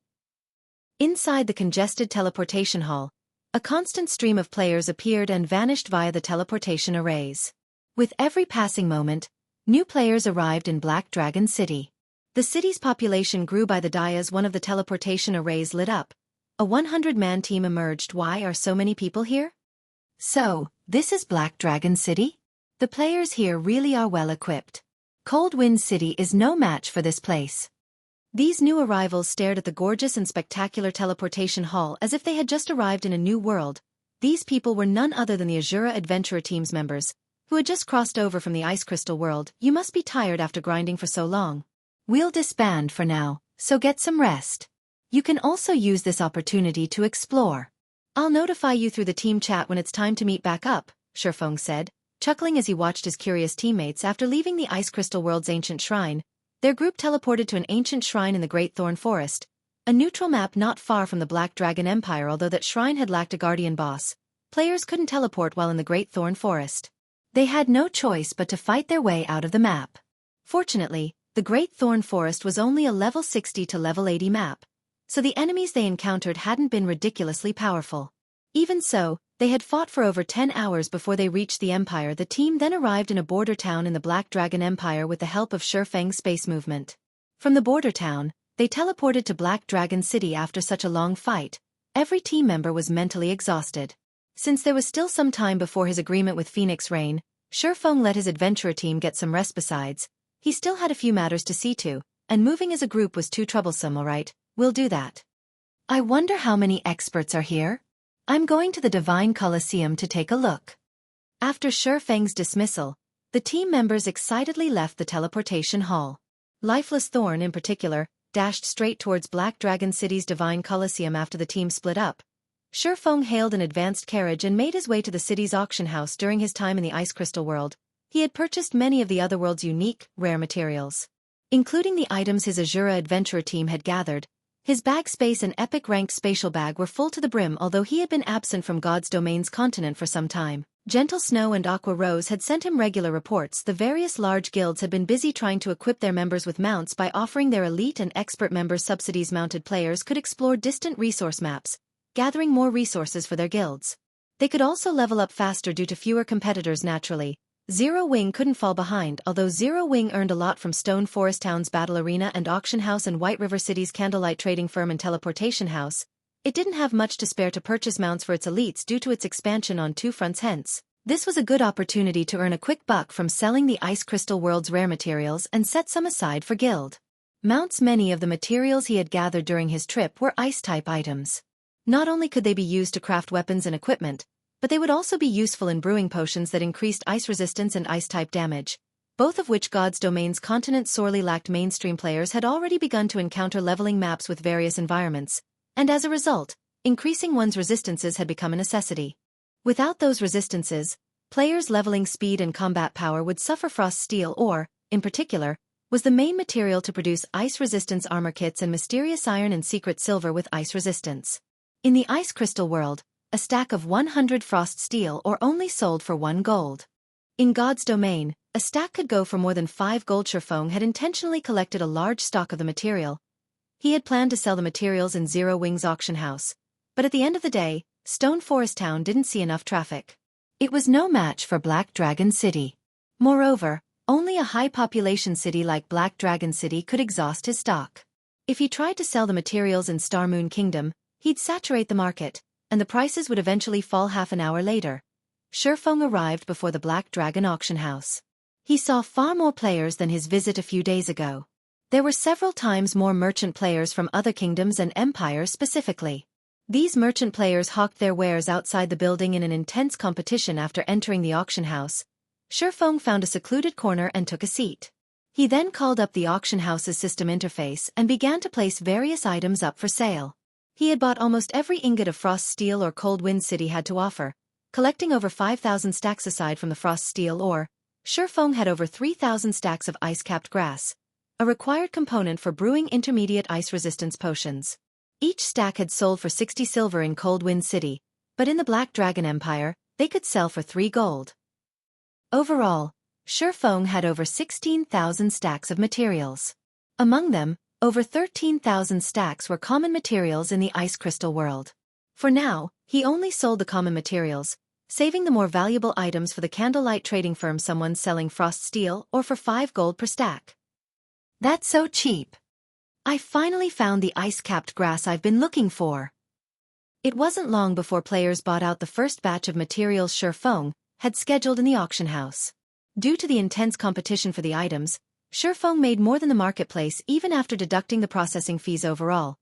Inside the congested teleportation hall, a constant stream of players appeared and vanished via the teleportation arrays. With every passing moment, new players arrived in Black Dragon City. The city's population grew by the day as one of the teleportation arrays lit up. A 100-man team emerged. Why are so many people here? So, this is Black Dragon City? The players here really are well equipped. Cold Wind City is no match for this place. These new arrivals stared at the gorgeous and spectacular teleportation hall as if they had just arrived in a new world. These people were none other than the Asura adventurer team's members, who had just crossed over from the ice crystal world. You must be tired after grinding for so long. We'll disband for now, so get some rest. You can also use this opportunity to explore. I'll notify you through the team chat when it's time to meet back up, Feng said, chuckling as he watched his curious teammates. After leaving the ice crystal world's ancient shrine, their group teleported to an ancient shrine in the Great Thorn Forest, a neutral map not far from the Black Dragon Empire. Although that shrine had lacked a guardian boss, players couldn't teleport while in the Great Thorn Forest. They had no choice but to fight their way out of the map. Fortunately, the Great Thorn Forest was only a level 60 to level 80 map, so the enemies they encountered hadn't been ridiculously powerful. Even so, they had fought for over 10 hours before they reached the Empire. The team then arrived in a border town in the Black Dragon Empire with the help of Feng's space movement. From the border town, they teleported to Black Dragon City. After such a long fight, every team member was mentally exhausted. Since there was still some time before his agreement with Phoenix Rain, Feng let his adventurer team get some rest. Besides, he still had a few matters to see to, and moving as a group was too troublesome. Alright, we'll do that. I wonder how many experts are here? I'm going to the Divine Colosseum to take a look. After Feng's dismissal, the team members excitedly left the teleportation hall. Lifeless Thorn in particular, dashed straight towards Black Dragon City's Divine Colosseum after the team split up. Feng hailed an advanced carriage and made his way to the city's auction house. During his time in the Ice Crystal world, he had purchased many of the other world's unique, rare materials. Including the items his Asura adventurer team had gathered, his bag space and epic rank spatial bag were full to the brim. Although he had been absent from God's Domain's continent for some time, Gentle Snow and Aqua Rose had sent him regular reports. The various large guilds had been busy trying to equip their members with mounts by offering their elite and expert members subsidies. Mounted players could explore distant resource maps, gathering more resources for their guilds. They could also level up faster due to fewer competitors. Naturally, Zero Wing couldn't fall behind. Although Zero Wing earned a lot from Stone Forest Town's Battle Arena and Auction House and White River City's Candlelight Trading Firm and Teleportation House, it didn't have much to spare to purchase mounts for its elites due to its expansion on two fronts. Hence, This was a good opportunity to earn a quick buck from selling the Ice Crystal World's rare materials and set some aside for guild mounts. Many of the materials he had gathered during his trip were ice-type items. Not only could they be used to craft weapons and equipment, but they would also be useful in brewing potions that increased ice resistance and ice-type damage, both of which God's Domain's continent sorely lacked. Mainstream players had already begun to encounter leveling maps with various environments, and as a result, increasing one's resistances had become a necessity. Without those resistances, players' leveling speed and combat power would suffer. Frost steel ore, in particular, was the main material to produce ice resistance armor kits, and mysterious iron and secret silver with ice resistance. In the Ice Crystal world, a stack of 100 frost steel ore only sold for 1 gold. In God's Domain, a stack could go for more than 5 gold. Feng had intentionally collected a large stock of the material. He had planned to sell the materials in Zero Wings auction house, but at the end of the day, Stone Forest Town didn't see enough traffic. It was no match for Black Dragon City. Moreover, only a high-population city like Black Dragon City could exhaust his stock. If he tried to sell the materials in Star Moon Kingdom, he'd saturate the market, and the prices would eventually fall. Half an hour later, Feng arrived before the Black Dragon auction house. He saw far more players than his visit a few days ago. There were several times more merchant players from other kingdoms and empires specifically. These merchant players hawked their wares outside the building in an intense competition. After entering the auction house, Feng found a secluded corner and took a seat. He then called up the auction house's system interface and began to place various items up for sale. He had bought almost every ingot of frost steel or Cold Wind City had to offer, collecting over 5,000 stacks. Aside from the frost steel ore, Feng had over 3,000 stacks of ice-capped grass, a required component for brewing intermediate ice resistance potions. Each stack had sold for 60 silver in Cold Wind City, but in the Black Dragon Empire, they could sell for 3 gold. Overall, Feng had over 16,000 stacks of materials. Among them, over 13,000 stacks were common materials in the Ice Crystal world. For now, he only sold the common materials, saving the more valuable items for the candlelight trading firm. Someone selling frost steel or for 5 gold per stack. That's so cheap. I finally found the ice-capped grass I've been looking for. It wasn't long before players bought out the first batch of materials Feng had scheduled in the auction house. Due to the intense competition for the items, Feng made more than the marketplace even after deducting the processing fees. Overall,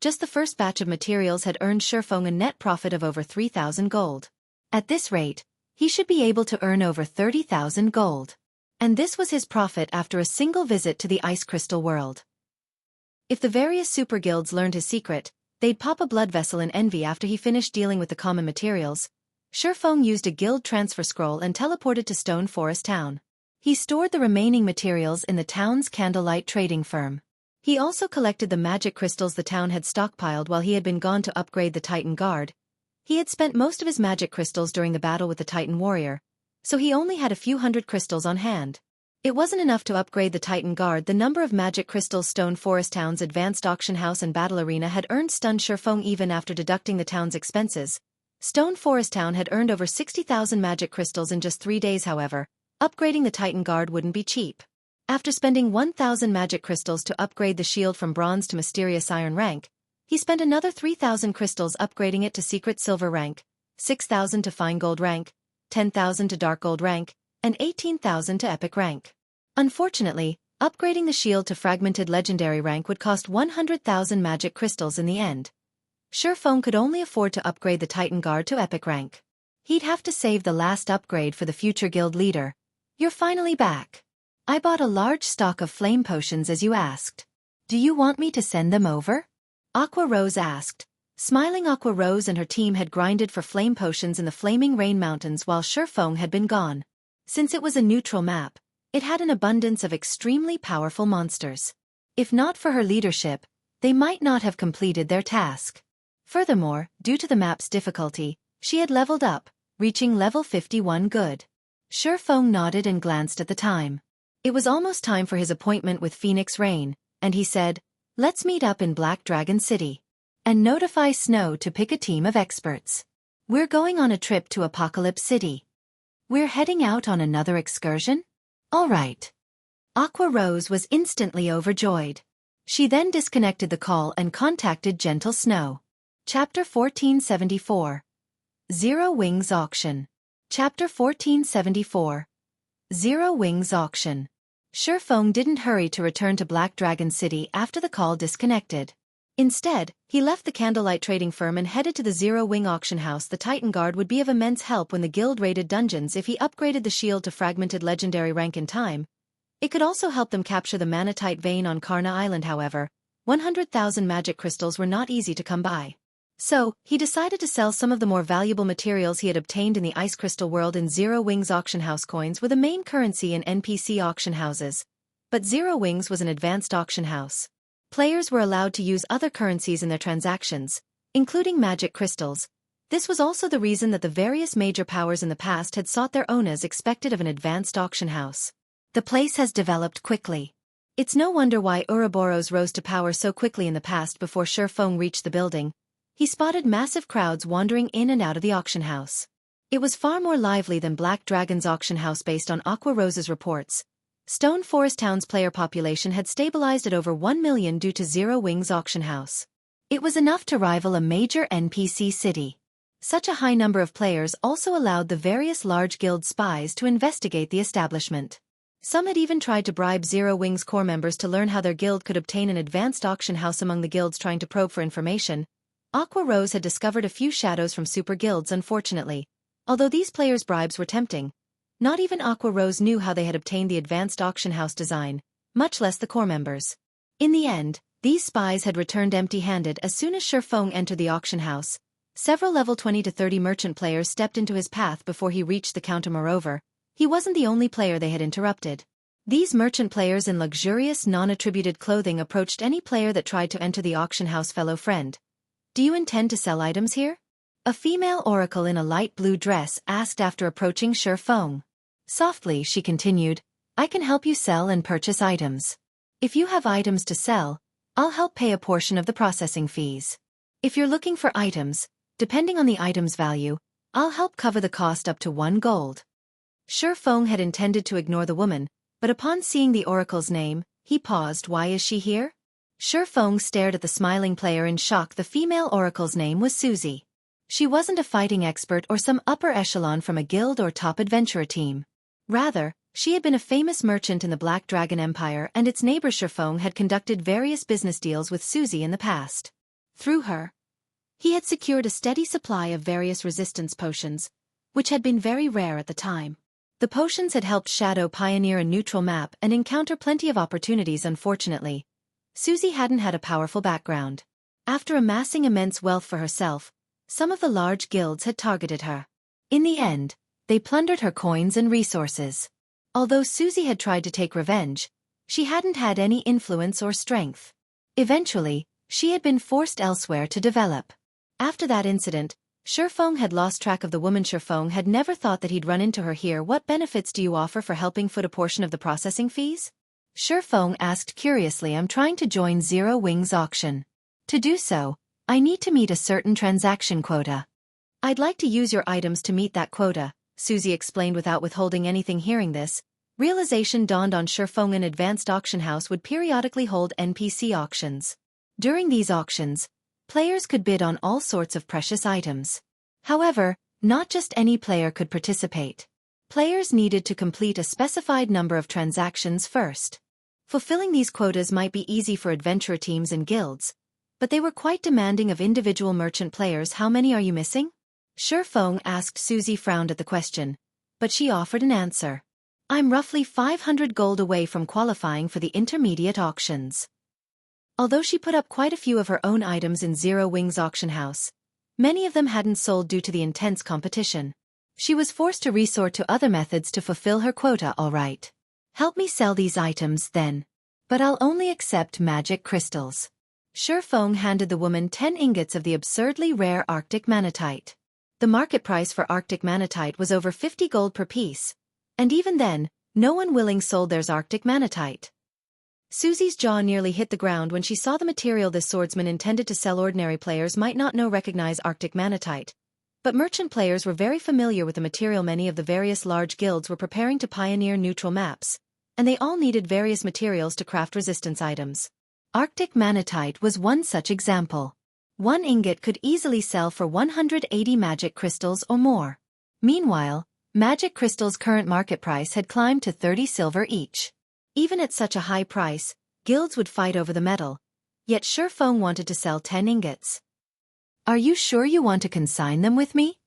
just the first batch of materials had earned Feng a net profit of over 3,000 gold. At this rate, he should be able to earn over 30,000 gold. And this was his profit after a single visit to the Ice Crystal world. If the various super guilds learned his secret, they'd pop a blood vessel in envy. After he finished dealing with the common materials, Feng used a guild transfer scroll and teleported to Stone Forest Town. He stored the remaining materials in the town's candlelight trading firm. He also collected the magic crystals the town had stockpiled while he had been gone to upgrade the Titan Guard. He had spent most of his magic crystals during the battle with the Titan warrior, so he only had a few hundred crystals on hand. It wasn't enough to upgrade the Titan Guard. The number of magic crystals Stone Forest Town's advanced auction house and battle arena had earned stunned Feng. Even after deducting the town's expenses, Stone Forest Town had earned over 60,000 magic crystals in just 3 days. However, upgrading the Titan Guard wouldn't be cheap. After spending 1,000 magic crystals to upgrade the shield from bronze to mysterious iron rank, he spent another 3,000 crystals upgrading it to secret silver rank, 6,000 to fine gold rank, 10,000 to dark gold rank, and 18,000 to epic rank. Unfortunately, upgrading the shield to fragmented legendary rank would cost 100,000 magic crystals in the end. Feng could only afford to upgrade the Titan Guard to epic rank. He'd have to save the last upgrade for the future guild leader. You're finally back. I bought a large stock of flame potions as you asked. Do you want me to send them over? Aqua Rose asked. Smiling, Aqua Rose and her team had grinded for flame potions in the Flaming Rain Mountains while Feng had been gone. Since it was a neutral map, it had an abundance of extremely powerful monsters. If not for her leadership, they might not have completed their task. Furthermore, due to the map's difficulty, she had leveled up, reaching level 51 good. Feng nodded and glanced at the time. It was almost time for his appointment with Phoenix Rain, and he said, "Let's meet up in Black Dragon City. And notify Snow to pick a team of experts. We're going on a trip to Apocalypse City. We're heading out on another excursion? All right." Aqua Rose was instantly overjoyed. She then disconnected the call and contacted Gentle Snow. Chapter 1474. Zero Wings Auction. Chapter 1474. Zero Wings Auction. Feng didn't hurry to return to Black Dragon City after the call disconnected. Instead, he left the candlelight trading firm and headed to the Zero Wing auction house. The Titan Guard would be of immense help when the guild raided dungeons if he upgraded the shield to fragmented legendary rank in time. It could also help them capture the Manatite vein on Karna Island. However, 100,000 magic crystals were not easy to come by. So, he decided to sell some of the more valuable materials he had obtained in the Ice Crystal world in Zero Wings auction house. Coins were the main currency in NPC auction houses. But Zero Wings was an advanced auction house. Players were allowed to use other currencies in their transactions, including magic crystals. This was also the reason that the various major powers in the past had sought their own as expected of an advanced auction house. The place has developed quickly. It's no wonder why Ouroboros rose to power so quickly in the past. Before Feng reached the building, he spotted massive crowds wandering in and out of the auction house. It was far more lively than Black Dragon's auction house. Based on Aqua Rose's reports, Stone Forest Town's player population had stabilized at over 1 million due to Zero Wings auction house. It was enough to rival a major NPC city. Such a high number of players also allowed the various large guild spies to investigate the establishment. Some had even tried to bribe Zero Wings core members to learn how their guild could obtain an advanced auction house. Among the guilds trying to probe for information, Aqua Rose had discovered a few shadows from super guilds. Unfortunately, although these players' bribes were tempting, not even Aqua Rose knew how they had obtained the advanced auction house design, much less the core members. In the end, these spies had returned empty-handed. As soon as Feng entered the auction house, several level 20 to 30 merchant players stepped into his path before he reached the counter. Moreover, he wasn't the only player they had interrupted. These merchant players in luxurious non-attributed clothing approached any player that tried to enter the auction house. Fellow friend, do you intend to sell items here? A female oracle in a light blue dress asked after approaching Feng. Softly, she continued, I can help you sell and purchase items. If you have items to sell, I'll help pay a portion of the processing fees. If you're looking for items, depending on the item's value, I'll help cover the cost up to 1 gold. Feng had intended to ignore the woman, but upon seeing the oracle's name, he paused. Why is she here? Feng stared at the smiling player in shock. The female oracle's name was Susie. She wasn't a fighting expert or some upper echelon from a guild or top adventurer team. Rather, she had been a famous merchant in the Black Dragon Empire and its neighbor. Feng had conducted various business deals with Susie in the past. Through her, he had secured a steady supply of various resistance potions, which had been very rare at the time. The potions had helped Shadow pioneer a neutral map and encounter plenty of opportunities. Unfortunately, Susie hadn't had a powerful background. After amassing immense wealth for herself, some of the large guilds had targeted her. In the end, they plundered her coins and resources. Although Susie had tried to take revenge, she hadn't had any influence or strength. Eventually, she had been forced elsewhere to develop. After that incident, Feng had lost track of the woman. Feng had never thought that he'd run into her here. What benefits do you offer for helping foot a portion of the processing fees? Feng asked curiously. I'm trying to join Zero Wings auction. To do so, I need to meet a certain transaction quota. I'd like to use your items to meet that quota, Susie explained without withholding anything. Hearing this, realization dawned on Feng. An advanced auction house would periodically hold NPC auctions. During these auctions, players could bid on all sorts of precious items. However, not just any player could participate. Players needed to complete a specified number of transactions first. Fulfilling these quotas might be easy for adventurer teams and guilds, but they were quite demanding of individual merchant players. How many are you missing? Feng asked. Susie frowned at the question, but she offered an answer. I'm roughly 500 gold away from qualifying for the intermediate auctions. Although she put up quite a few of her own items in Zero Wings auction house, many of them hadn't sold due to the intense competition. She was forced to resort to other methods to fulfill her quota. All right. Help me sell these items then. But I'll only accept magic crystals. Feng handed the woman 10 ingots of the absurdly rare Arctic Manatite. The market price for Arctic Manatite was over 50 gold per piece, and even then, no one willing sold theirs Arctic Manatite. Susie's jaw nearly hit the ground when she saw the material this swordsman intended to sell. Ordinary players might not recognize Arctic Manatite, but merchant players were very familiar with the material. Many of the various large guilds were preparing to pioneer neutral maps, and they all needed various materials to craft resistance items. Arctic Manatite was one such example. 1 ingot could easily sell for 180 magic crystals or more. Meanwhile, Magic crystals' current market price had climbed to 30 silver each. Even at such a high price, guilds would fight over the metal. Yet Feng wanted to sell 10 ingots. "Are you sure you want to consign them with me?"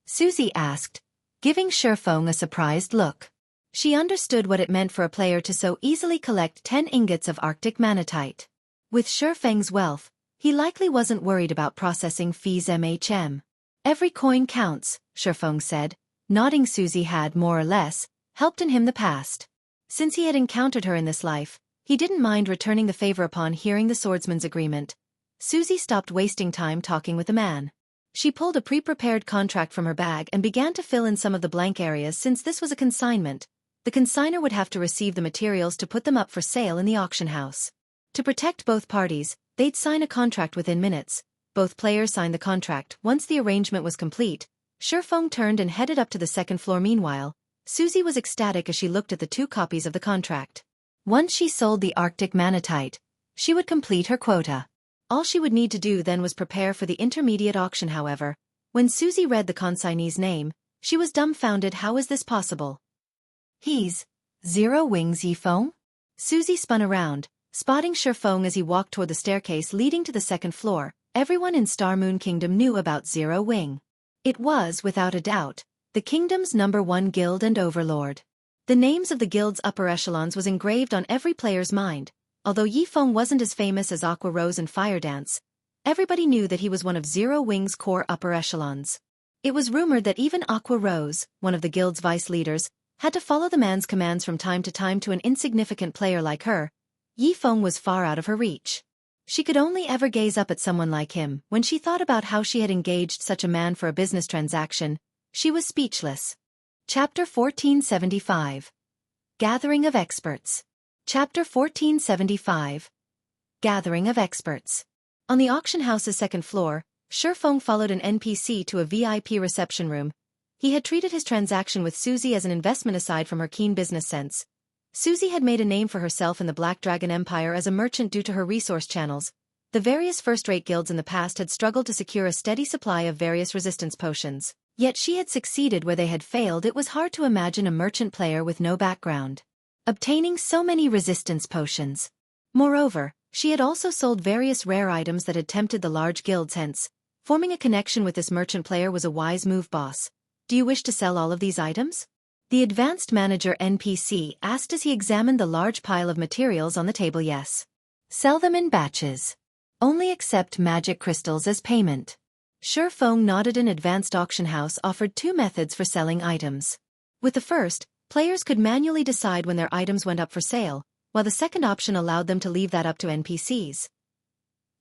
Susie asked, giving Feng a surprised look. She understood what it meant for a player to so easily collect 10 ingots of Arctic manatite. With Feng's wealth, he likely wasn't worried about processing fees. "Every coin counts," Feng said, nodding. Susie had, more or less, helped in him the past. Since he had encountered her in this life, he didn't mind returning the favor upon hearing the swordsman's agreement. Susie stopped wasting time talking with the man. She pulled a pre-prepared contract from her bag and began to fill in some of the blank areas. Since this was a consignment, the consignor would have to receive the materials to put them up for sale in the auction house. To protect both parties, they'd sign a contract within minutes. Both players signed the contract. Once the arrangement was complete, Feng turned and headed up to the second floor. Meanwhile, Susie was ecstatic as she looked at the 2 copies of the contract. Once she sold the Arctic manatite, she would complete her quota. All she would need to do then was prepare for the intermediate auction. However, when Susie read the consignee's name, she was dumbfounded. How is this possible? "He's Zero Wings Feng?" Susie spun around, spotting Feng as he walked toward the staircase leading to the second floor. Everyone in Star Moon Kingdom knew about Zero Wing. It was, without a doubt, the kingdom's #1 guild and overlord. The names of the guild's upper echelons was engraved on every player's mind. Although Feng wasn't as famous as Aqua Rose and Fire Dance, everybody knew that he was one of Zero Wing's core upper echelons. It was rumored that even Aqua Rose, one of the guild's vice leaders, had to follow the man's commands from time to time. To an insignificant player like her, Feng was far out of her reach. She could only ever gaze up at someone like him. When she thought about how she had engaged such a man for a business transaction, she was speechless. Chapter 1475. Gathering of Experts. Chapter 1475. Gathering of Experts. On the auction house's second floor, Feng followed an NPC to a VIP reception room. He had treated his transaction with Susie as an investment aside from her keen business sense. Susie had made a name for herself in the Black Dragon Empire as a merchant due to her resource channels. The various first-rate guilds in the past had struggled to secure a steady supply of various resistance potions. Yet she had succeeded where they had failed. It was hard to imagine a merchant player with no background obtaining so many resistance potions. Moreover, she had also sold various rare items that had tempted the large guilds. Hence, forming a connection with this merchant player was a wise move. "Boss, do you wish to sell all of these items?" the advanced manager NPC asked as he examined the large pile of materials on the table. "Yes. Sell them in batches. Only accept magic crystals as payment." Feng nodded. An advanced auction house offered 2 methods for selling items. With the first, players could manually decide when their items went up for sale, while the second option allowed them to leave that up to NPCs.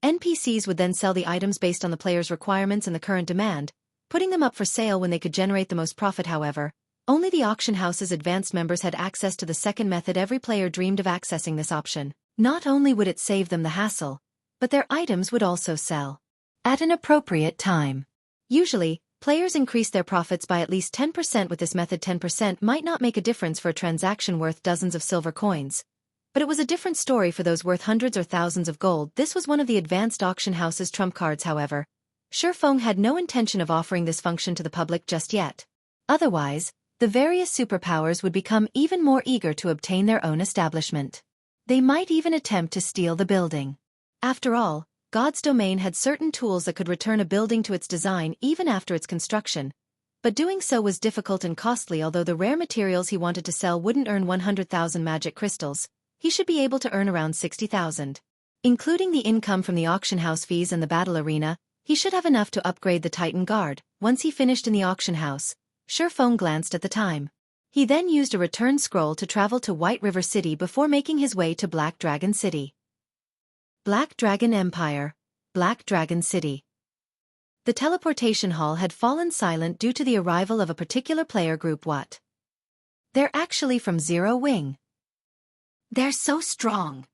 NPCs would then sell the items based on the player's requirements and the current demand, putting them up for sale when they could generate the most profit. However, only the auction house's advanced members had access to the second method. Every player dreamed of accessing this option. Not only would it save them the hassle, but their items would also sell at an appropriate time. Usually, players increase their profits by at least 10% with this method. 10% might not make a difference for a transaction worth dozens of silver coins, but it was a different story for those worth hundreds or thousands of gold. This was one of the advanced auction house's trump cards. However, Feng had no intention of offering this function to the public just yet. Otherwise, the various superpowers would become even more eager to obtain their own establishment. They might even attempt to steal the building. After all, God's domain had certain tools that could return a building to its design even after its construction, but doing so was difficult and costly. Although the rare materials he wanted to sell wouldn't earn 100,000 magic crystals, he should be able to earn around 60,000. Including the income from the auction house fees and the battle arena, he should have enough to upgrade the Titan Guard. Once he finished in the auction house, Feng glanced at the time. He then used a return scroll to travel to White River City before making his way to Black Dragon City. Black Dragon Empire, Black Dragon City. The teleportation hall had fallen silent due to the arrival of a particular player group. "What? They're actually from Zero Wing. They're so strong.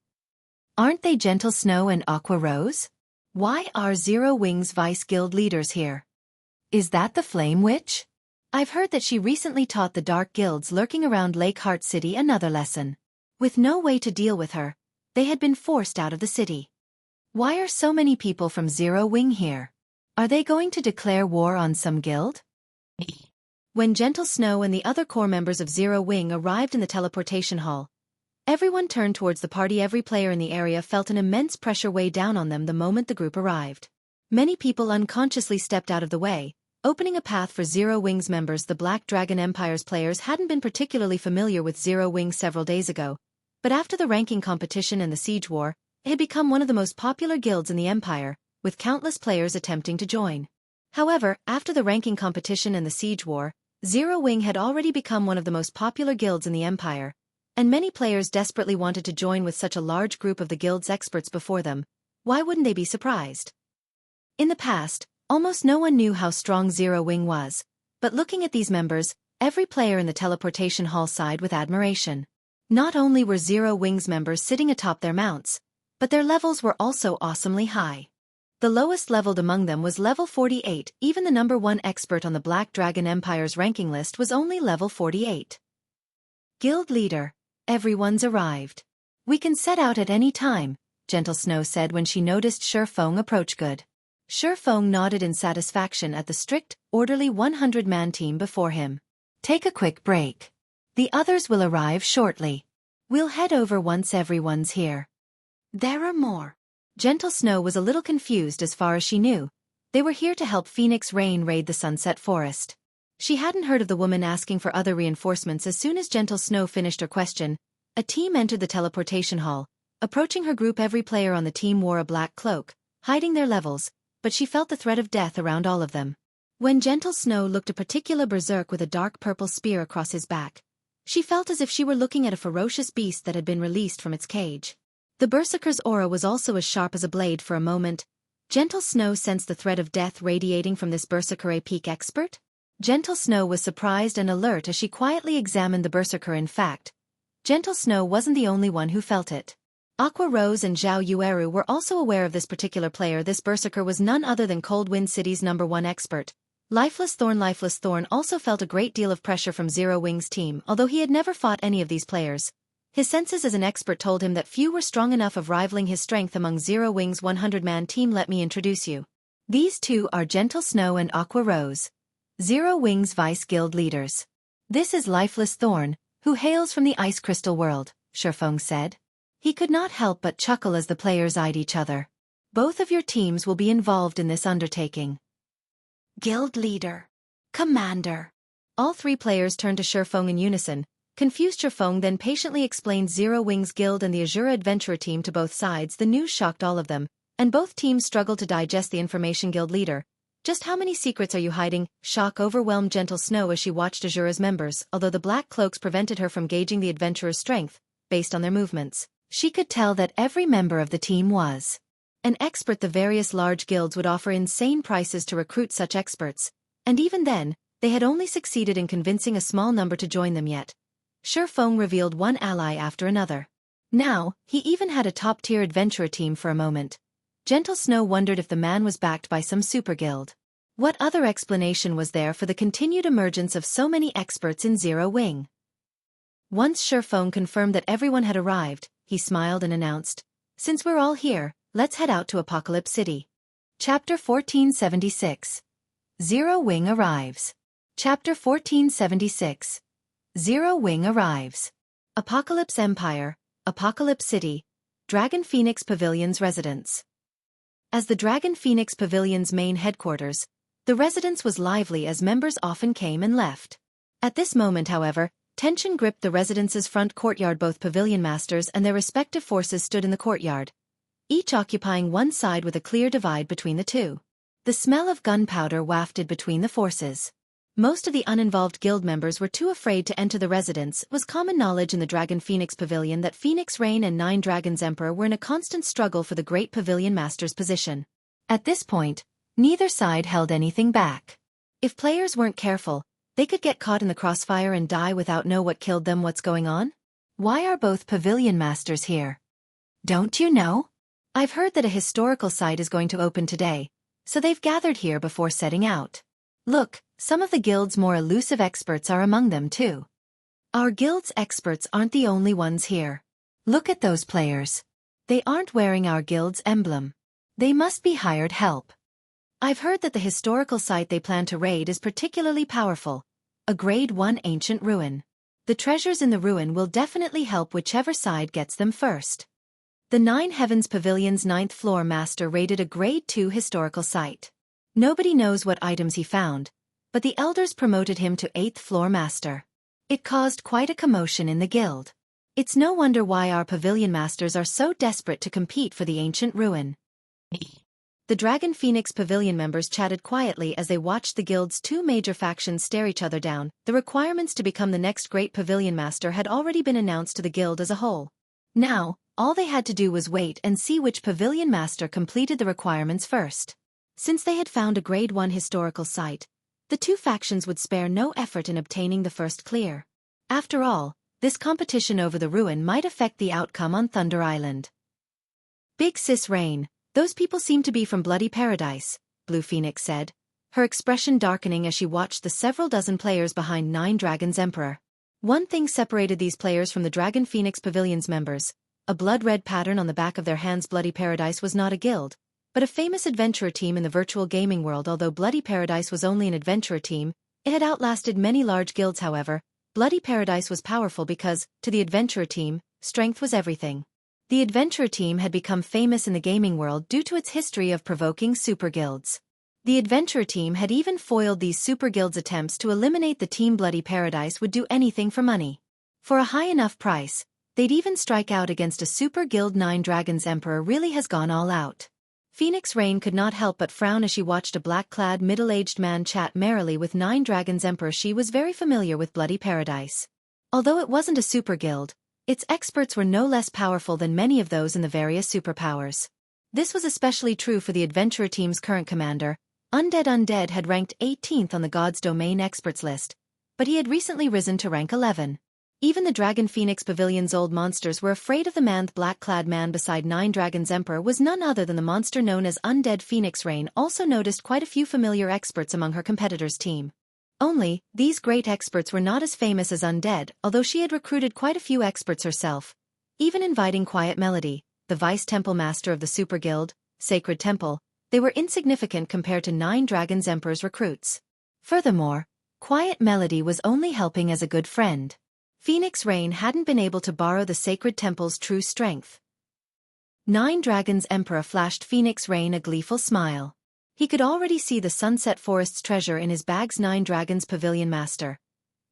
Aren't they Gentle Snow and Aqua Rose? Why are Zero Wing's vice guild leaders here? Is that the Flame Witch? I've heard that she recently taught the dark guilds lurking around Lake Heart City another lesson. With no way to deal with her, they had been forced out of the city. Why are so many people from Zero Wing here? Are they going to declare war on some guild?" When Gentle Snow and the other core members of Zero Wing arrived in the teleportation hall, everyone turned towards the party. Every player in the area felt an immense pressure weigh down on them the moment the group arrived. Many people unconsciously stepped out of the way, opening a path for Zero Wing's members. The Black Dragon Empire's players hadn't been particularly familiar with Zero Wing several days ago, but after the ranking competition and the siege war, it had become one of the most popular guilds in the Empire, with countless players attempting to join. However, after the ranking competition and the siege war, Zero Wing had already become one of the most popular guilds in the Empire, and many players desperately wanted to join with such a large group of the guild's experts before them. Why wouldn't they be surprised? In the past, almost no one knew how strong Zero Wing was, but looking at these members, every player in the teleportation hall sighed with admiration. Not only were Zero Wing's members sitting atop their mounts, but their levels were also awesomely high. The lowest leveled among them was level 48, even the number 1 expert on the Black Dragon Empire's ranking list was only level 48. Guild leader, everyone's arrived. We can set out at any time, Gentle Snow said when she noticed Feng approach. Good. Feng nodded in satisfaction at the strict, orderly 100-man team before him. Take a quick break. The others will arrive shortly. We'll head over once everyone's here. There are more. Gentle Snow was a little confused. As far as she knew, they were here to help Phoenix Rain raid the Sunset Forest. She hadn't heard of the woman asking for other reinforcements. As soon as Gentle Snow finished her question, a team entered the teleportation hall. Approaching her group, every player on the team wore a black cloak, hiding their levels, but she felt the threat of death around all of them. When Gentle Snow looked, a particular berserk with a dark purple spear across his back, she felt as if she were looking at a ferocious beast that had been released from its cage. The berserker's aura was also as sharp as a blade. For a moment, Gentle Snow sensed the threat of death radiating from this berserker. A peak expert? Gentle Snow was surprised and alert as she quietly examined the berserker. In fact, Gentle Snow wasn't the only one who felt it. Aqua Rose and Zhao Yueru were also aware of this particular player. This berserker was none other than Cold Wind City's number 1 expert, Lifeless Thorn. Lifeless Thorn also felt a great deal of pressure from Zero Wing's team. Although he had never fought any of these players, his senses as an expert told him that few were strong enough of rivaling his strength among Zero Wing's 100-man team. Let me introduce you. These two are Gentle Snow and Aqua Rose, Zero Wing's vice guild leaders. This is Lifeless Thorn, who hails from the Ice Crystal world, Feng said. He could not help but chuckle as the players eyed each other. Both of your teams will be involved in this undertaking. Guild leader. Commander. All three players turned to Feng in unison. Confused, Feng then patiently explained Zero Wing's guild and the Asura adventurer team to both sides. The news shocked all of them, and both teams struggled to digest the information. Guild leader. Just how many secrets are you hiding? Shock overwhelmed Gentle Snow as she watched Asura's members. Although the black cloaks prevented her from gauging the adventurer's strength, based on their movements, she could tell that every member of the team was an expert. The various large guilds would offer insane prices to recruit such experts, and even then, they had only succeeded in convincing a small number to join them yet. Feng revealed one ally after another. Now, he even had a top-tier adventurer team. For a moment, Gentle Snow wondered if the man was backed by some super guild. What other explanation was there for the continued emergence of so many experts in Zero Wing? Once Feng confirmed that everyone had arrived, he smiled and announced, "Since we're all here, let's head out to Apocalypse City." Chapter 1476. Zero Wing arrives. Chapter 1476. Zero Wing arrives. Apocalypse Empire, Apocalypse City, Dragon Phoenix Pavilion's residence. As the Dragon Phoenix Pavilion's main headquarters, the residence was lively as members often came and left. At this moment, however, tension gripped the residence's front courtyard. Both pavilion masters and their respective forces stood in the courtyard, each occupying one side with a clear divide between the two. The smell of gunpowder wafted between the forces. Most of the uninvolved guild members were too afraid to enter the residence. It was common knowledge in the Dragon Phoenix Pavilion that Phoenix Rain and 9 Dragons Emperor were in a constant struggle for the great pavilion master's position. At this point, neither side held anything back. If players weren't careful, they could get caught in the crossfire and die without know what killed them. What's going on? Why are both pavilion masters here? Don't you know? I've heard that a historical site is going to open today, so they've gathered here before setting out. Look, some of the guild's more elusive experts are among them too. Our guild's experts aren't the only ones here. Look at those players. They aren't wearing our guild's emblem. They must be hired help. I've heard that the historical site they plan to raid is particularly powerful. a Grade 1 ancient ruin. The treasures in the ruin will definitely help whichever side gets them first. The Nine Heavens Pavilion's 9th floor master raided a Grade 2 historical site. Nobody knows what items he found, but the elders promoted him to 8th floor master. It caused quite a commotion in the guild. It's no wonder why our pavilion masters are so desperate to compete for the ancient ruin. The Dragon Phoenix Pavilion members chatted quietly as they watched the guild's two major factions stare each other down. The requirements to become the next great pavilion master had already been announced to the guild as a whole. Now, all they had to do was wait and see which pavilion master completed the requirements first. Since they had found a Grade 1 historical site, the two factions would spare no effort in obtaining the first clear. After all, this competition over the ruin might affect the outcome on Thunder Island. Big Sis Rain, those people seem to be from Bloody Paradise, Blue Phoenix said, her expression darkening as she watched the several dozen players behind Nine Dragons Emperor. One thing separated these players from the Dragon Phoenix Pavilion's members. A blood-red pattern on the back of their hands. Bloody Paradise was not a guild, but a famous adventurer team in the virtual gaming world. Although Bloody Paradise was only an adventurer team, it had outlasted many large guilds. However, Bloody Paradise was powerful because, to the adventurer team, strength was everything. The adventurer team had become famous in the gaming world due to its history of provoking super guilds. The adventurer team had even foiled these super guilds' attempts to eliminate the team. Bloody Paradise would do anything for money. For a high enough price, they'd even strike out against a super guild. Nine Dragons Emperor really has gone all out. Phoenix Rain could not help but frown as she watched a black-clad middle-aged man chat merrily with Nine Dragons Emperor. She was very familiar with Bloody Paradise. Although it wasn't a super guild, its experts were no less powerful than many of those in the various superpowers. This was especially true for the adventurer team's current commander. Undead had ranked 18th on the God's Domain experts list, but he had recently risen to rank 11. Even the Dragon Phoenix Pavilion's old monsters were afraid of the man. The black-clad man beside Nine Dragons Emperor was none other than the monster known as Undead. Phoenix Rain also noticed quite a few familiar experts among her competitors' team. Only, these great experts were not as famous as Undead, although she had recruited quite a few experts herself, even inviting Quiet Melody, the Vice Temple Master of the Super Guild, Sacred Temple. They were insignificant compared to Nine Dragons Emperor's recruits. Furthermore, Quiet Melody was only helping as a good friend. Phoenix Rain hadn't been able to borrow the Sacred Temple's true strength. Nine Dragons Emperor flashed Phoenix Rain a gleeful smile. He could already see the Sunset Forest's treasure in his bags. Nine Dragons Pavilion Master.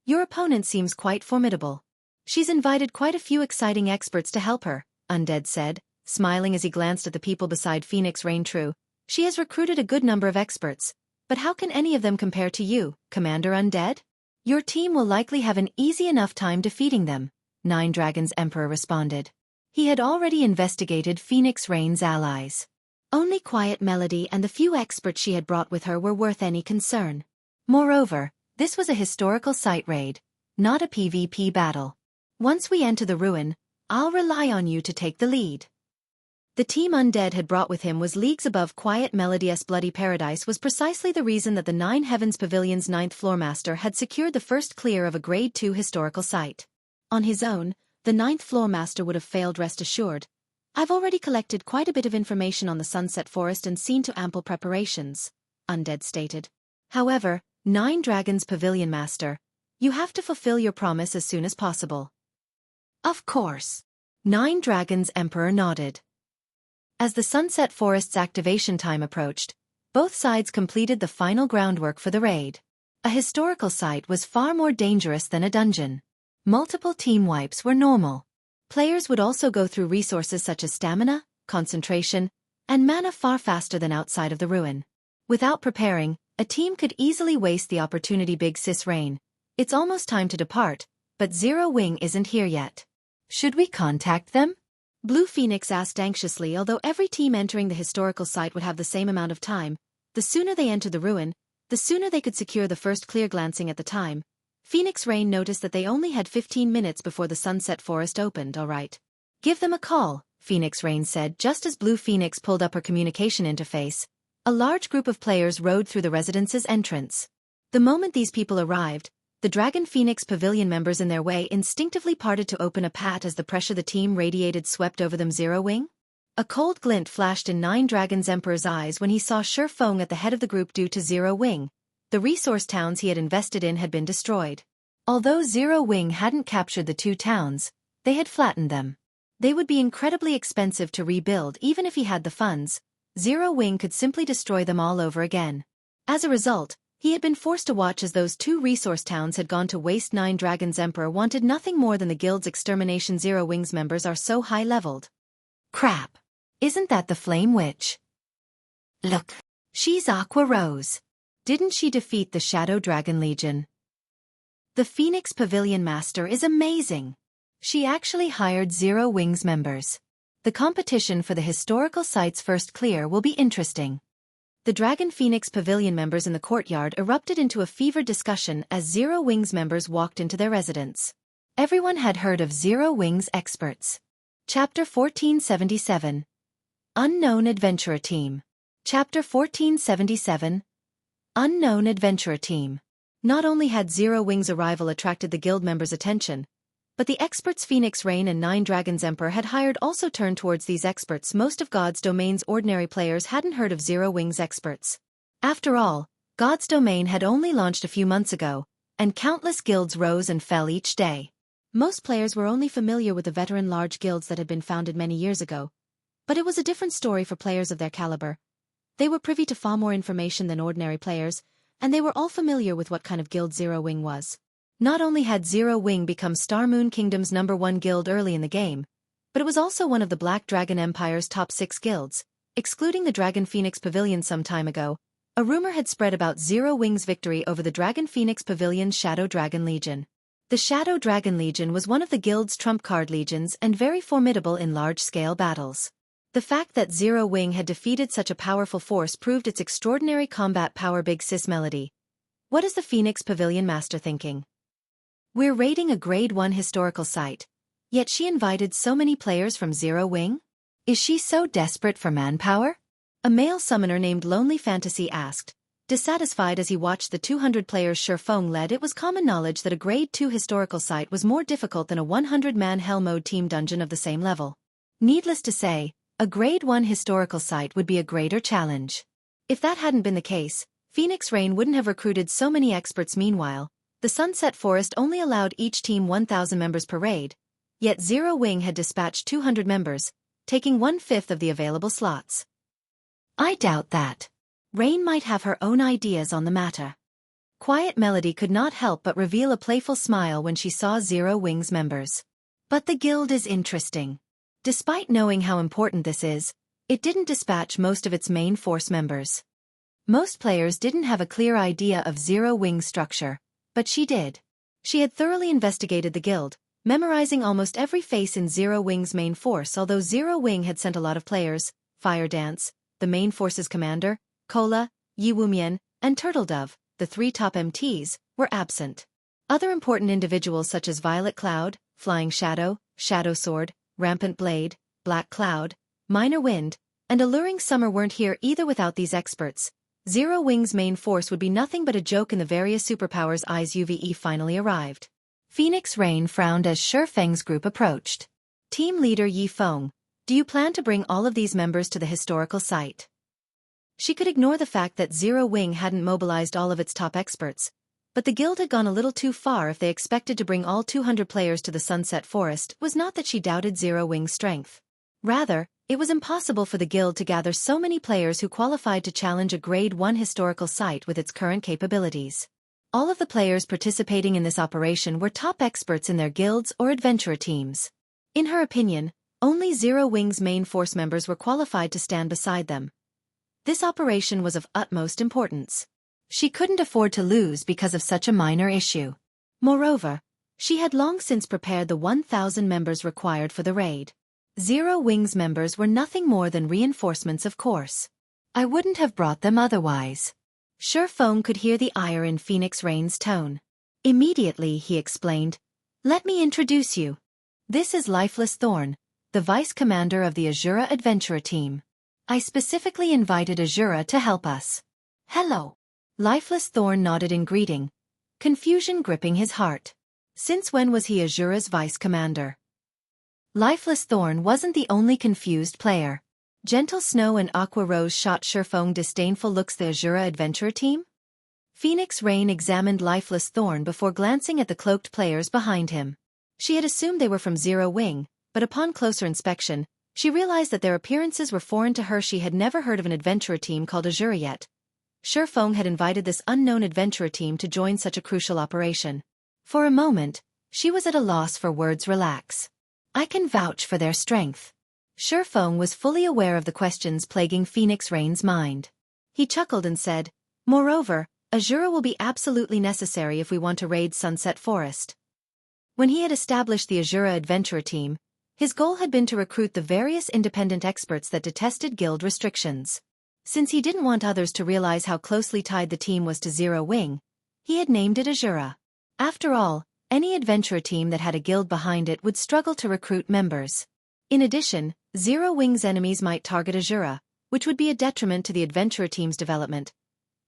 Your opponent seems quite formidable. She's invited quite a few exciting experts to help her, Undead said, smiling as he glanced at the people beside Phoenix Rain. True, she has recruited a good number of experts, but how can any of them compare to you, Commander Undead? Your team will likely have an easy enough time defeating them, Nine Dragons Emperor responded. He had already investigated Phoenix Rain's allies. Only Quiet Melody and the few experts she had brought with her were worth any concern. Moreover, this was a historical site raid, not a PvP battle. Once we enter the ruin, I'll rely on you to take the lead. The team Undead had brought with him was leagues above Quiet Melody's. Bloody Paradise was precisely the reason that the Nine Heavens Pavilion's 9th floor master had secured the first clear of a Grade 2 historical site. On his own, the 9th floor master would have failed. Rest assured. I've already collected quite a bit of information on the Sunset Forest and seen to ample preparations, Undead stated. However, Nine Dragons Pavilion Master, you have to fulfill your promise as soon as possible. Of course. Nine Dragons Emperor nodded. As the Sunset Forest's activation time approached, both sides completed the final groundwork for the raid. A historical site was far more dangerous than a dungeon. Multiple team wipes were normal. Players would also go through resources such as stamina, concentration, and mana far faster than outside of the ruin. Without preparing, a team could easily waste the opportunity. Big Sis Rain, it's almost time to depart, but Zero Wing isn't here yet. Should we contact them? Blue Phoenix asked anxiously. Although every team entering the historical site would have the same amount of time, the sooner they entered the ruin, the sooner they could secure the first clear. Glancing at the time, Phoenix Rain noticed that they only had 15 minutes before the Sunset Forest opened. All right. Give them a call, Phoenix Rain said just as Blue Phoenix pulled up her communication interface. A large group of players rode through the residence's entrance. The moment these people arrived, the Dragon Phoenix Pavilion members in their way instinctively parted to open a path as the pressure the team radiated swept over them. Zero Wing? A cold glint flashed in Nine Dragons Emperor's eyes when he saw Feng at the head of the group. Due to Zero Wing, The resource towns he had invested in had been destroyed. Although Zero Wing hadn't captured the two towns, they had flattened them. They would be incredibly expensive to rebuild even if he had the funds. Zero Wing could simply destroy them all over again. As a result, he had been forced to watch as those two resource towns had gone to waste. Nine Dragons Emperor wanted nothing more than the guild's extermination. Zero Wing's members are so high-leveled. Crap. Isn't that the Flame Witch? Look. She's Aqua Rose. Didn't she defeat the Shadow Dragon Legion? The Phoenix Pavilion Master is amazing. She actually hired Zero Wing's members. The competition for the historical site's first clear will be interesting. The Dragon Phoenix Pavilion members in the courtyard erupted into a fevered discussion as Zero Wing's members walked into their residence. Everyone had heard of Zero Wing's experts. Chapter 1477. Unknown Adventurer Team. Chapter 1477. Unknown Adventurer Team. Not only had Zero Wing's arrival attracted the guild members' attention, but the experts Phoenix Rain and Nine Dragons Emperor had hired also turned towards these experts. Most of God's Domain's ordinary players hadn't heard of Zero Wing's experts. After all, God's Domain had only launched a few months ago, and countless guilds rose and fell each day. Most players were only familiar with the veteran large guilds that had been founded many years ago. But it was a different story for players of their caliber. They were privy to far more information than ordinary players, and they were all familiar with what kind of guild Zero Wing was. Not only had Zero Wing become Star Moon Kingdom's #1 guild early in the game, but it was also one of the Black Dragon Empire's top 6 guilds, excluding the Dragon Phoenix Pavilion some time ago. A rumor had spread about Zero Wing's victory over the Dragon Phoenix Pavilion's Shadow Dragon Legion. The Shadow Dragon Legion was one of the guild's trump card legions and very formidable in large-scale battles. The fact that Zero Wing had defeated such a powerful force proved its extraordinary combat power. Big Sis Melody. What is the Phoenix Pavilion Master thinking? We're raiding a Grade 1 historical site, yet she invited so many players from Zero Wing? Is she so desperate for manpower? A male summoner named Lonely Fantasy asked, dissatisfied as he watched the 200 players Feng led. It was common knowledge that a Grade 2 historical site was more difficult than a 100-man Hell Mode team dungeon of the same level. Needless to say, a Grade 1 historical site would be a greater challenge. If that hadn't been the case, Phoenix Rain wouldn't have recruited so many experts. Meanwhile, the Sunset Forest only allowed each team 1,000 members per raid, yet Zero Wing had dispatched 200 members, taking 1/5 of the available slots. I doubt that. Rain might have her own ideas on the matter. Quiet Melody could not help but reveal a playful smile when she saw Zero Wing's members. But the guild is interesting. Despite knowing how important this is, it didn't dispatch most of its main force members. Most players didn't have a clear idea of Zero Wing's structure, but she did. She had thoroughly investigated the guild, memorizing almost every face in Zero Wing's main force. Although Zero Wing had sent a lot of players, Fire Dance, the main force's commander, Cola, Yi Wumian, and Turtle Dove, the 3 top MTs, were absent. Other important individuals such as Violet Cloud, Flying Shadow, Shadow Sword, Rampant Blade, Black Cloud, Minor Wind, and Alluring Summer weren't here either. Without these experts, Zero Wing's main force would be nothing but a joke in the various superpowers' eyes. UVE finally arrived. Phoenix Rain frowned as Feng's group approached. Team leader Yi Feng, do you plan to bring all of these members to the historical site? She could ignore the fact that Zero Wing hadn't mobilized all of its top experts, but the guild had gone a little too far if they expected to bring all 200 players to the Sunset Forest. It was not that she doubted Zero Wing's strength. Rather, it was impossible for the guild to gather so many players who qualified to challenge a Grade 1 historical site with its current capabilities. All of the players participating in this operation were top experts in their guilds or adventurer teams. In her opinion, only Zero Wing's main force members were qualified to stand beside them. This operation was of utmost importance. She couldn't afford to lose because of such a minor issue. Moreover, she had long since prepared the 1,000 members required for the raid. Zero Wing's members were nothing more than reinforcements, of course. I wouldn't have brought them otherwise. Feng could hear the ire in Phoenix Rain's tone. Immediately he explained, let me introduce you. This is Lifeless Thorn, the vice commander of the Asura adventurer team. I specifically invited Asura to help us. Hello. Lifeless Thorn nodded in greeting, confusion gripping his heart. Since when was he Asura's vice commander? Lifeless Thorn wasn't the only confused player. Gentle Snow and Aqua Rose shot Feng disdainful looks. The Asura adventurer team? Phoenix Rain examined Lifeless Thorn before glancing at the cloaked players behind him. She had assumed they were from Zero Wing, but upon closer inspection, she realized that their appearances were foreign to her. She had never heard of an adventurer team called Asura yet. Feng had invited this unknown adventurer team to join such a crucial operation. For a moment, she was at a loss for words. Relax. I can vouch for their strength. Feng was fully aware of the questions plaguing Phoenix Rain's mind. He chuckled and said, moreover, Asura will be absolutely necessary if we want to raid Sunset Forest. When he had established the Asura adventurer team, his goal had been to recruit the various independent experts that detested guild restrictions. Since he didn't want others to realize how closely tied the team was to Zero Wing, he had named it Asura. After all, any adventurer team that had a guild behind it would struggle to recruit members. In addition, Zero Wing's enemies might target Asura, which would be a detriment to the adventurer team's development.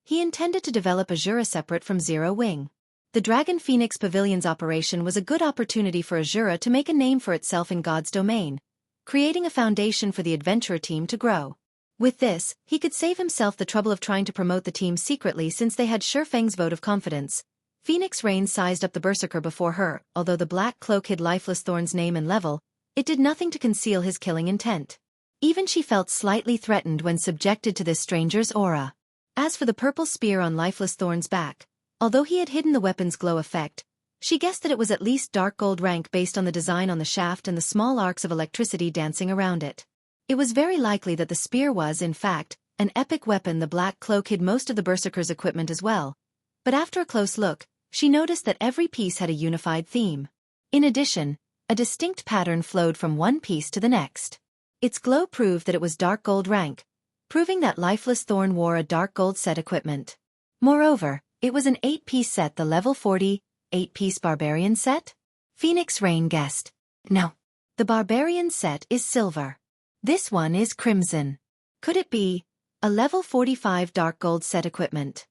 He intended to develop Asura separate from Zero Wing. The Dragon Phoenix Pavilion's operation was a good opportunity for Asura to make a name for itself in God's domain, creating a foundation for the adventurer team to grow. With this, he could save himself the trouble of trying to promote the team secretly since they had Feng's vote of confidence. Phoenix Rain sized up the berserker before her. Although the black cloak hid Lifeless Thorn's name and level, it did nothing to conceal his killing intent. Even she felt slightly threatened when subjected to this stranger's aura. As for the purple spear on Lifeless Thorn's back, although he had hidden the weapon's glow effect, she guessed that it was at least dark gold rank based on the design on the shaft and the small arcs of electricity dancing around it. It was very likely that the spear was, in fact, an epic weapon. The black cloak hid most of the berserker's equipment as well, but after a close look, she noticed that every piece had a unified theme. In addition, a distinct pattern flowed from one piece to the next. Its glow proved that it was dark gold rank, proving that Lifeless Thorn wore a dark gold set equipment. Moreover, it was an 8-piece set. The level 40, 8-piece barbarian set? Phoenix Rain guessed. No. The barbarian set is silver. This one is crimson. Could it be a level 45 dark gold set equipment?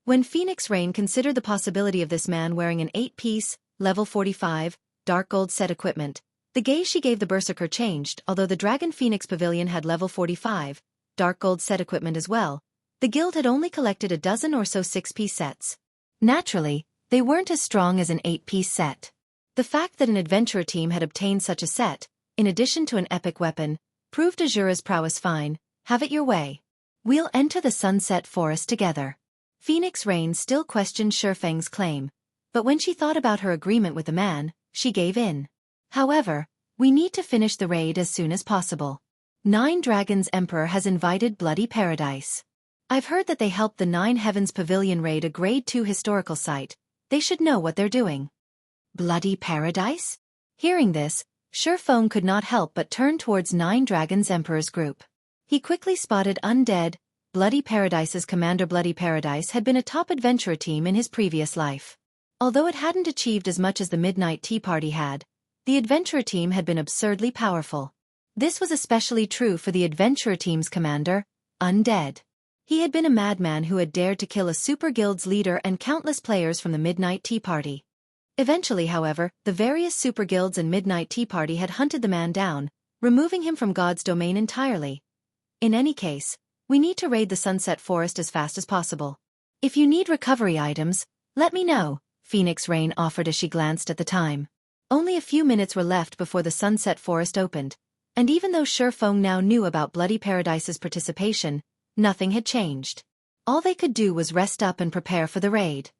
When Phoenix Rain considered the possibility of this man wearing an 8-piece, level 45, dark gold set equipment, the gaze she gave the berserker changed. Although the Dragon Phoenix Pavilion had level 45, dark gold set equipment as well, the guild had only collected a dozen or so 6-piece sets. Naturally, they weren't as strong as an 8-piece set. The fact that an adventurer team had obtained such a set, in addition to an epic weapon, proved Asura's prowess. Fine, have it your way. We'll enter the Sunset Forest together. Phoenix Rain still questioned Feng's claim, but when she thought about her agreement with the man, she gave in. However, we need to finish the raid as soon as possible. 9 Dragons Emperor has invited Bloody Paradise. I've heard that they helped the 9 Heavens Pavilion raid a Grade 2 historical site. They should know what they're doing. Bloody Paradise? Hearing this, Feng could not help but turn towards 9 Dragons Emperor's group. He quickly spotted Undead, Bloody Paradise's commander. Bloody Paradise had been a top adventurer team in his previous life. Although it hadn't achieved as much as the Midnight Tea Party had, the adventurer team had been absurdly powerful. This was especially true for the adventurer team's commander, Undead. He had been a madman who had dared to kill a super guild's leader and countless players from the Midnight Tea Party. Eventually, however, the various super guilds and Midnight Tea Party had hunted the man down, removing him from God's domain entirely. In any case, we need to raid the Sunset Forest as fast as possible. If you need recovery items, let me know, Phoenix Rain offered as she glanced at the time. Only a few minutes were left before the Sunset Forest opened, and even though Feng now knew about Bloody Paradise's participation, nothing had changed. All they could do was rest up and prepare for the raid.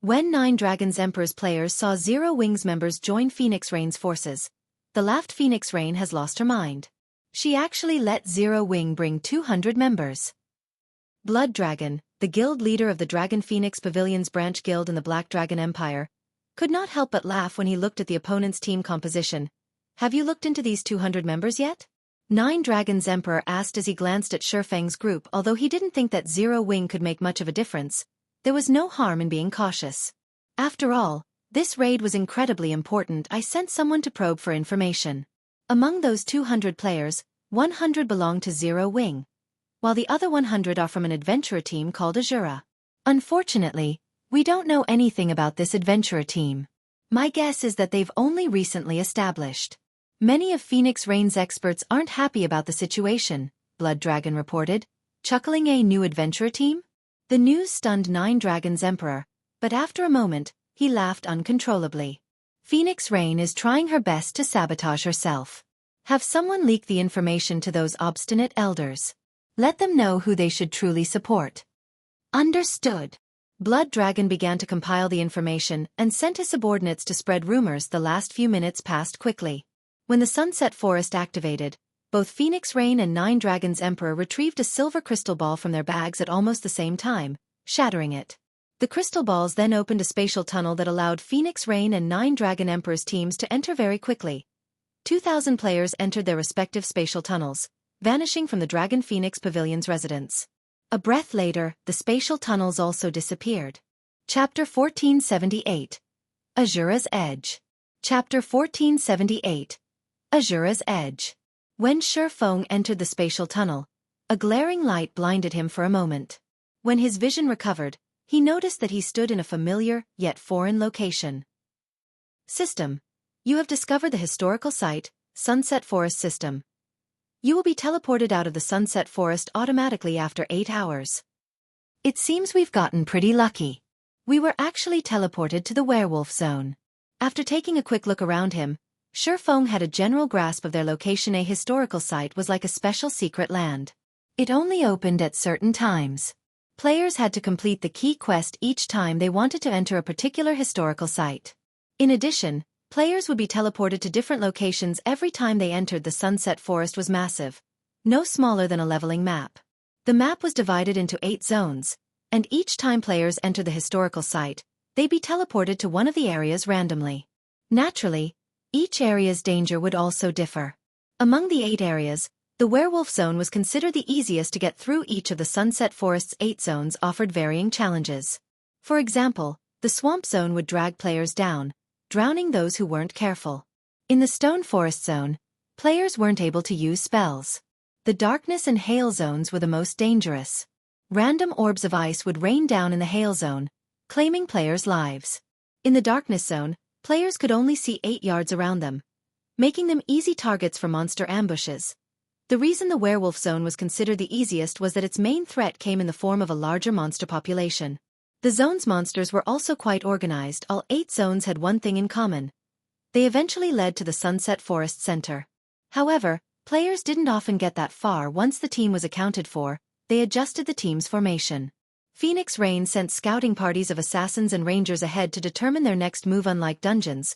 When 9 Dragons Emperor's players saw Zero Wing's members join Phoenix Rain's forces, the laughed Phoenix Rain has lost her mind. She actually let Zero Wing bring 200 members. Blood Dragon, the guild leader of the Dragon Phoenix Pavilion's branch guild in the Black Dragon Empire, could not help but laugh when he looked at the opponent's team composition. Have you looked into these 200 members yet? 9 Dragons Emperor asked as he glanced at Feng's group. Although he didn't think that Zero Wing could make much of a difference, there was no harm in being cautious. After all, this raid was incredibly important. I sent someone to probe for information. Among those 200 players, 100 belong to Zero Wing, while the other 100 are from an adventurer team called Asura. Unfortunately, we don't know anything about this adventurer team. My guess is that they've only recently established. Many of Phoenix Rain's experts aren't happy about the situation, Blood Dragon reported, chuckling. A new adventurer team? The news stunned Nine Dragons' Emperor, but after a moment, he laughed uncontrollably. Phoenix Rain is trying her best to sabotage herself. Have someone leak the information to those obstinate elders. Let them know who they should truly support. Understood. Blood Dragon began to compile the information and sent his subordinates to spread rumors. The last few minutes passed quickly. When the Sunset Forest activated, both Phoenix Rain and Nine Dragons' Emperor retrieved a silver crystal ball from their bags at almost the same time, shattering it. The crystal balls then opened a spatial tunnel that allowed Phoenix Rain and Nine Dragon Emperor's teams to enter very quickly. 2,000 players entered their respective spatial tunnels, vanishing from the Dragon Phoenix Pavilion's residence. A breath later, the spatial tunnels also disappeared. Chapter 1478. Asura's Edge. Chapter 1478. Asura's Edge. When Feng entered the spatial tunnel, a glaring light blinded him for a moment. When his vision recovered, he noticed that he stood in a familiar, yet foreign location. System. You have discovered the historical site, Sunset Forest System. You will be teleported out of the Sunset Forest automatically after 8 hours. It seems we've gotten pretty lucky. We were actually teleported to the werewolf zone. After taking a quick look around him, Feng had a general grasp of their location. A historical site was like a special secret land. It only opened at certain times. Players had to complete the key quest each time they wanted to enter a particular historical site. In addition, players would be teleported to different locations every time they entered. The Sunset Forest was massive, no smaller than a leveling map. The map was divided into 8 zones, and each time players enter the historical site, they'd be teleported to one of the areas randomly. Naturally, each area's danger would also differ. Among the 8 areas, the werewolf zone was considered the easiest to get through. Each of the Sunset Forest's 8 zones offered varying challenges. For example, the swamp zone would drag players down, drowning those who weren't careful. In the stone forest zone, players weren't able to use spells. The darkness and hail zones were the most dangerous. Random orbs of ice would rain down in the hail zone, claiming players' lives. In the darkness zone, players could only see 8 yards around them, making them easy targets for monster ambushes. The reason the werewolf zone was considered the easiest was that its main threat came in the form of a larger monster population. The zone's monsters were also quite organized. All 8 zones had one thing in common. They eventually led to the Sunset Forest Center. However, players didn't often get that far. Once the team was accounted for, they adjusted the team's formation. Phoenix Rain sent scouting parties of assassins and rangers ahead to determine their next move. Unlike dungeons,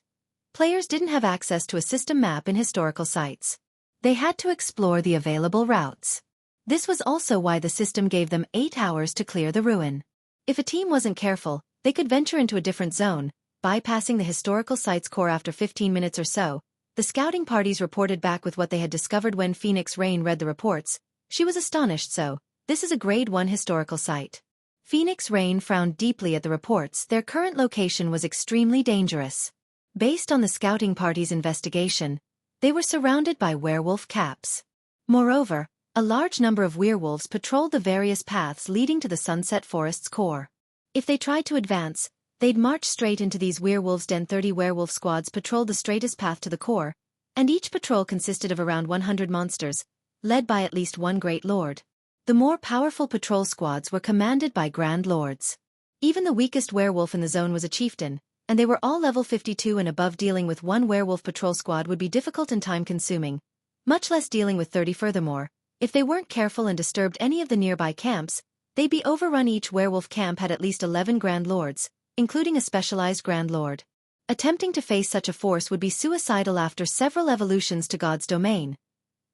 players didn't have access to a system map in historical sites. They had to explore the available routes. This was also why the system gave them 8 hours to clear the ruin. If a team wasn't careful, they could venture into a different zone, bypassing the historical site's core. After 15 minutes or so, the scouting parties reported back with what they had discovered. When Phoenix Rain read the reports, she was astonished. So, this is a grade 1 historical site. Phoenix Rain frowned deeply at the reports. Their current location was extremely dangerous. Based on the scouting party's investigation, they were surrounded by werewolf caps. Moreover, a large number of werewolves patrolled the various paths leading to the Sunset Forest's core. If they tried to advance, they'd march straight into these werewolves' den. 30 werewolf squads patrolled the straightest path to the core, and each patrol consisted of around 100 monsters, led by at least one Great Lord. The more powerful patrol squads were commanded by Grand Lords. Even the weakest werewolf in the zone was a chieftain, and they were all level 52 and above. Dealing with one werewolf patrol squad would be difficult and time-consuming, much less dealing with 30. Furthermore, if they weren't careful and disturbed any of the nearby camps, they'd be overrun. Each werewolf camp had at least 11 Grand Lords, including a specialized Grand Lord. Attempting to face such a force would be suicidal. After several evolutions to God's domain,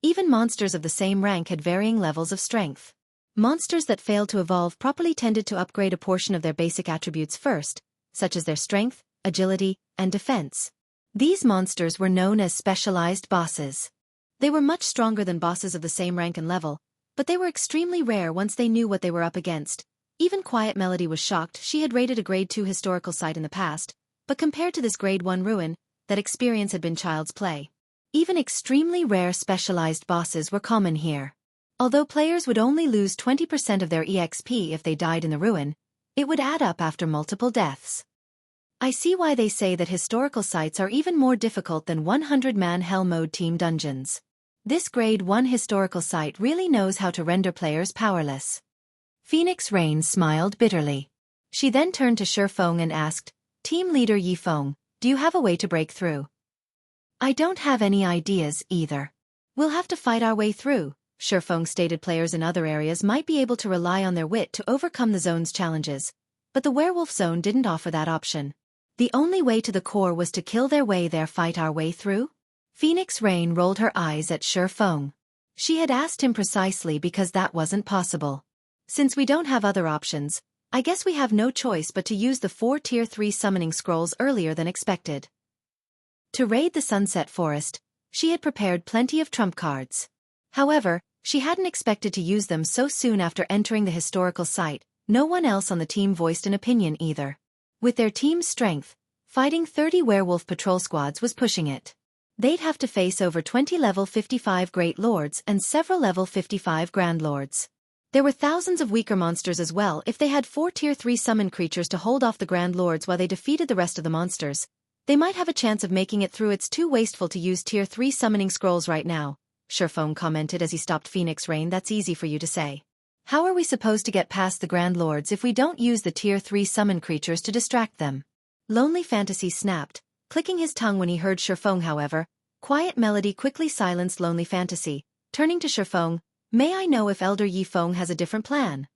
even monsters of the same rank had varying levels of strength. Monsters that failed to evolve properly tended to upgrade a portion of their basic attributes first, such as their strength, agility, and defense. These monsters were known as specialized bosses. They were much stronger than bosses of the same rank and level, but they were extremely rare once they knew what they were up against. Even Quiet Melody was shocked. She had raided a grade 2 historical site in the past, but compared to this grade 1 ruin, that experience had been child's play. Even extremely rare specialized bosses were common here. Although players would only lose 20% of their EXP if they died in the ruin, it would add up after multiple deaths. I see why they say that historical sites are even more difficult than 100-man Hell Mode team dungeons. This grade 1 historical site really knows how to render players powerless. Phoenix Rain smiled bitterly. She then turned to Feng and asked, Team Leader Feng, do you have a way to break through? I don't have any ideas either. We'll have to fight our way through, Feng stated. Players in other areas might be able to rely on their wit to overcome the zone's challenges, but the werewolf zone didn't offer that option. The only way to the core was to kill their way there. Fight our way through? Phoenix Rain rolled her eyes at Feng. She had asked him precisely because that wasn't possible. Since we don't have other options, I guess we have no choice but to use the 4 Tier 3 summoning scrolls earlier than expected. To raid the Sunset Forest, she had prepared plenty of trump cards. However, she hadn't expected to use them so soon after entering the historical site. No one else on the team voiced an opinion either. With their team's strength, fighting 30 werewolf patrol squads was pushing it. They'd have to face over 20 level 55 Great Lords and several level 55 Grand Lords. There were thousands of weaker monsters as well. If they had 4 Tier 3 summoned creatures to hold off the Grand Lords while they defeated the rest of the monsters, they might have a chance of making it through. It's too wasteful to use Tier 3 summoning scrolls right now, Feng commented as he stopped Phoenix Rain. That's easy for you to say. How are we supposed to get past the Grand Lords if we don't use the Tier 3 summon creatures to distract them? Lonely Fantasy snapped, clicking his tongue when he heard Feng. However, Quiet Melody quickly silenced Lonely Fantasy, turning to Feng. May I know if Elder Feng has a different plan?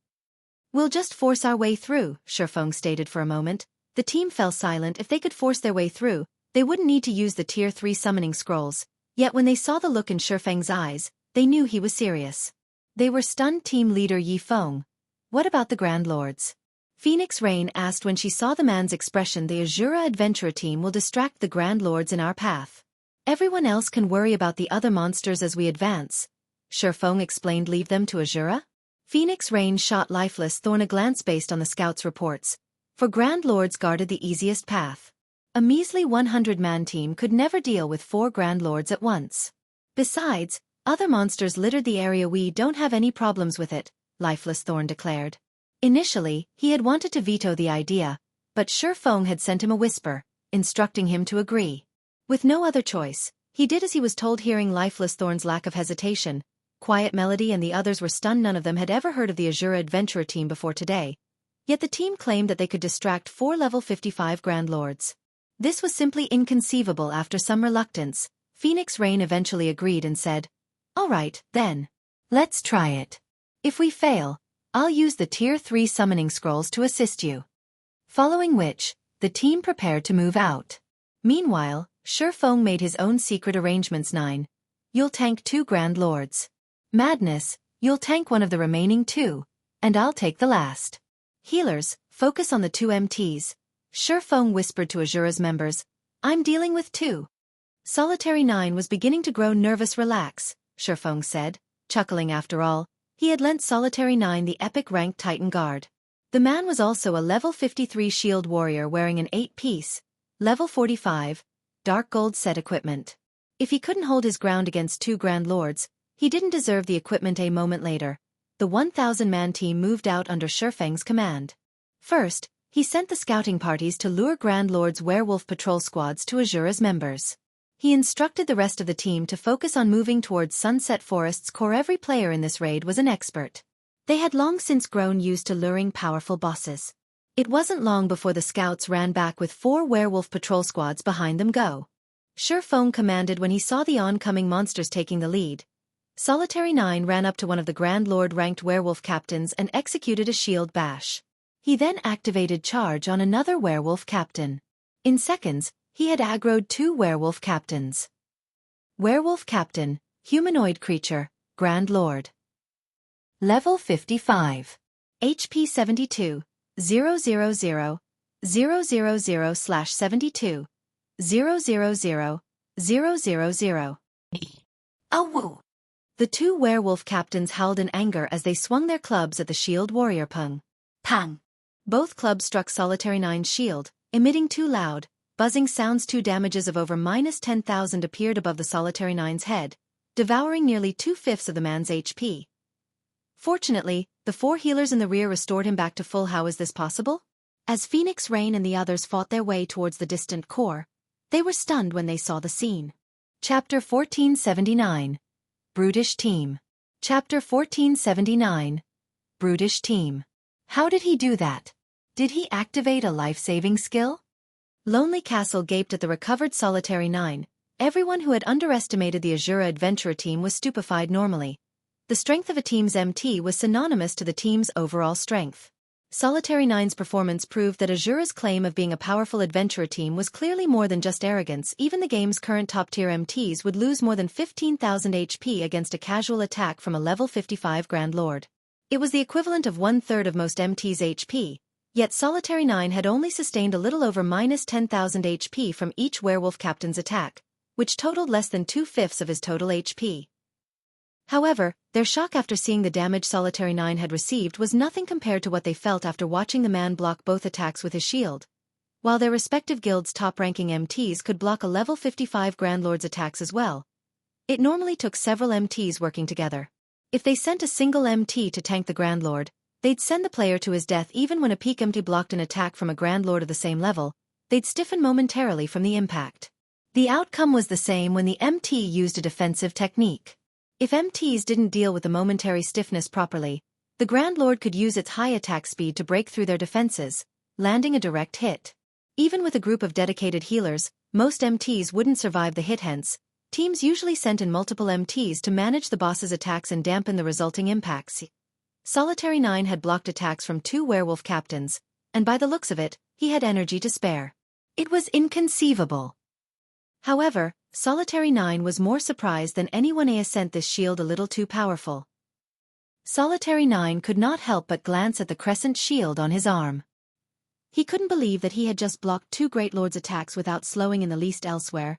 We'll just force our way through, Feng stated. For a moment, the team fell silent. If they could force their way through, they wouldn't need to use the Tier 3 summoning scrolls. Yet when they saw the look in Feng's eyes, they knew he was serious. They were stunned. Team Leader Feng, what about the Grand Lords? Phoenix Rain asked when she saw the man's expression. The Asura Adventurer team will distract the Grand Lords in our path. Everyone else can worry about the other monsters as we advance, Feng explained. Leave them to Asura? Phoenix Rain shot Lifeless Thorn a glance based on the scouts' reports. For Grand Lords guarded the easiest path. A measly 100-man team could never deal with 4 Grand Lords at once. Besides, other monsters littered the area. We don't have any problems with it, Lifeless Thorn declared. Initially, he had wanted to veto the idea, but Feng had sent him a whisper, instructing him to agree. With no other choice, he did as he was told. Hearing Lifeless Thorn's lack of hesitation, Quiet Melody and the others were stunned. None of them had ever heard of the Asura Adventurer team before today. Yet the team claimed that they could distract 4 level 55 Grand Lords. This was simply inconceivable. After some reluctance, Phoenix Rain eventually agreed and said, All right, then. Let's try it. If we fail, I'll use the Tier 3 summoning scrolls to assist you. Following which, the team prepared to move out. Meanwhile, Feng made his own secret arrangements. 9. You'll tank 2 Grand Lords. Madness, you'll tank one of the remaining 2, and I'll take the last. Healers, focus on the 2 MTs. Feng whispered to Asura's members, I'm dealing with 2. Solitary 9 was beginning to grow nervous. Relax, Feng said, chuckling. After all, he had lent Solitary 9 the epic ranked Titan Guard. The man was also a level 53 shield warrior wearing an 8-piece, level 45, dark gold set equipment. If he couldn't hold his ground against 2 Grand Lords, he didn't deserve the equipment. A moment later, the 1,000-man team moved out under Feng's command. First, he sent the scouting parties to lure Grand Lord's werewolf patrol squads to Asura's members. He instructed the rest of the team to focus on moving towards Sunset Forest's core. Every player in this raid was an expert. They had long since grown used to luring powerful bosses. It wasn't long before the scouts ran back with 4 werewolf patrol squads behind them. Go. Feng commanded when he saw the oncoming monsters taking the lead. Solitary 9 ran up to one of the Grand Lord-ranked werewolf captains and executed a shield bash. He then activated charge on another werewolf captain. In seconds, he had aggroed 2 werewolf captains. Werewolf captain, humanoid creature, Grand Lord. Level 55. HP 72, 000, 000/72, 000, 000. Oh woo! The 2 werewolf captains howled in anger as they swung their clubs at the shield warrior. Pung. Pang. Both clubs struck Solitary 9's shield, emitting 2 loud, buzzing sounds. 2 damages of over -10,000 appeared above the Solitary 9's head, devouring nearly 2/5 of the man's HP. Fortunately, the 4 healers in the rear restored him back to full. How is this possible? As Phoenix Rain and the others fought their way towards the distant core, they were stunned when they saw the scene. Chapter 1479. Brutish Team. Chapter 1479. Brutish team. How did he do that? Did he activate a life-saving skill? Lonely Castle gaped at the recovered Solitary 9. Everyone who had underestimated the Asura adventurer team was stupefied normally. The strength of a team's MT was synonymous to the team's overall strength. Solitary 9's performance proved that Asura's claim of being a powerful adventurer team was clearly more than just arrogance. Even the game's current top-tier MTs would lose more than 15,000 HP against a casual attack from a level 55 Grand Lord. It was the equivalent of 1/3 of most MT's HP, yet Solitary 9 had only sustained a little over minus 10,000 HP from each werewolf captain's attack, which totaled less than 2/5 of his total HP. However, their shock after seeing the damage Solitary 9 had received was nothing compared to what they felt after watching the man block both attacks with his shield. While their respective guilds' top-ranking MTs could block a level 55 Grand Lord's attacks as well, it normally took several MTs working together. If they sent a single MT to tank the Grand Lord, they'd send the player to his death. Even when a peak MT blocked an attack from a Grand Lord of the same level, they'd stiffen momentarily from the impact. The outcome was the same when the MT used a defensive technique. If MTs didn't deal with the momentary stiffness properly, the Grand Lord could use its high attack speed to break through their defenses, landing a direct hit. Even with a group of dedicated healers, most MTs wouldn't survive the hit. Hence, teams usually sent in multiple MTs to manage the boss's attacks and dampen the resulting impacts. Solitary 9 had blocked attacks from 2 werewolf captains, and by the looks of it, he had energy to spare. It was inconceivable. However, Solitary 9 was more surprised than anyone. Sent this shield a little too powerful. Solitary 9 could not help but glance at the crescent shield on his arm. He couldn't believe that he had just blocked 2 Great Lords' attacks without slowing in the least. Elsewhere,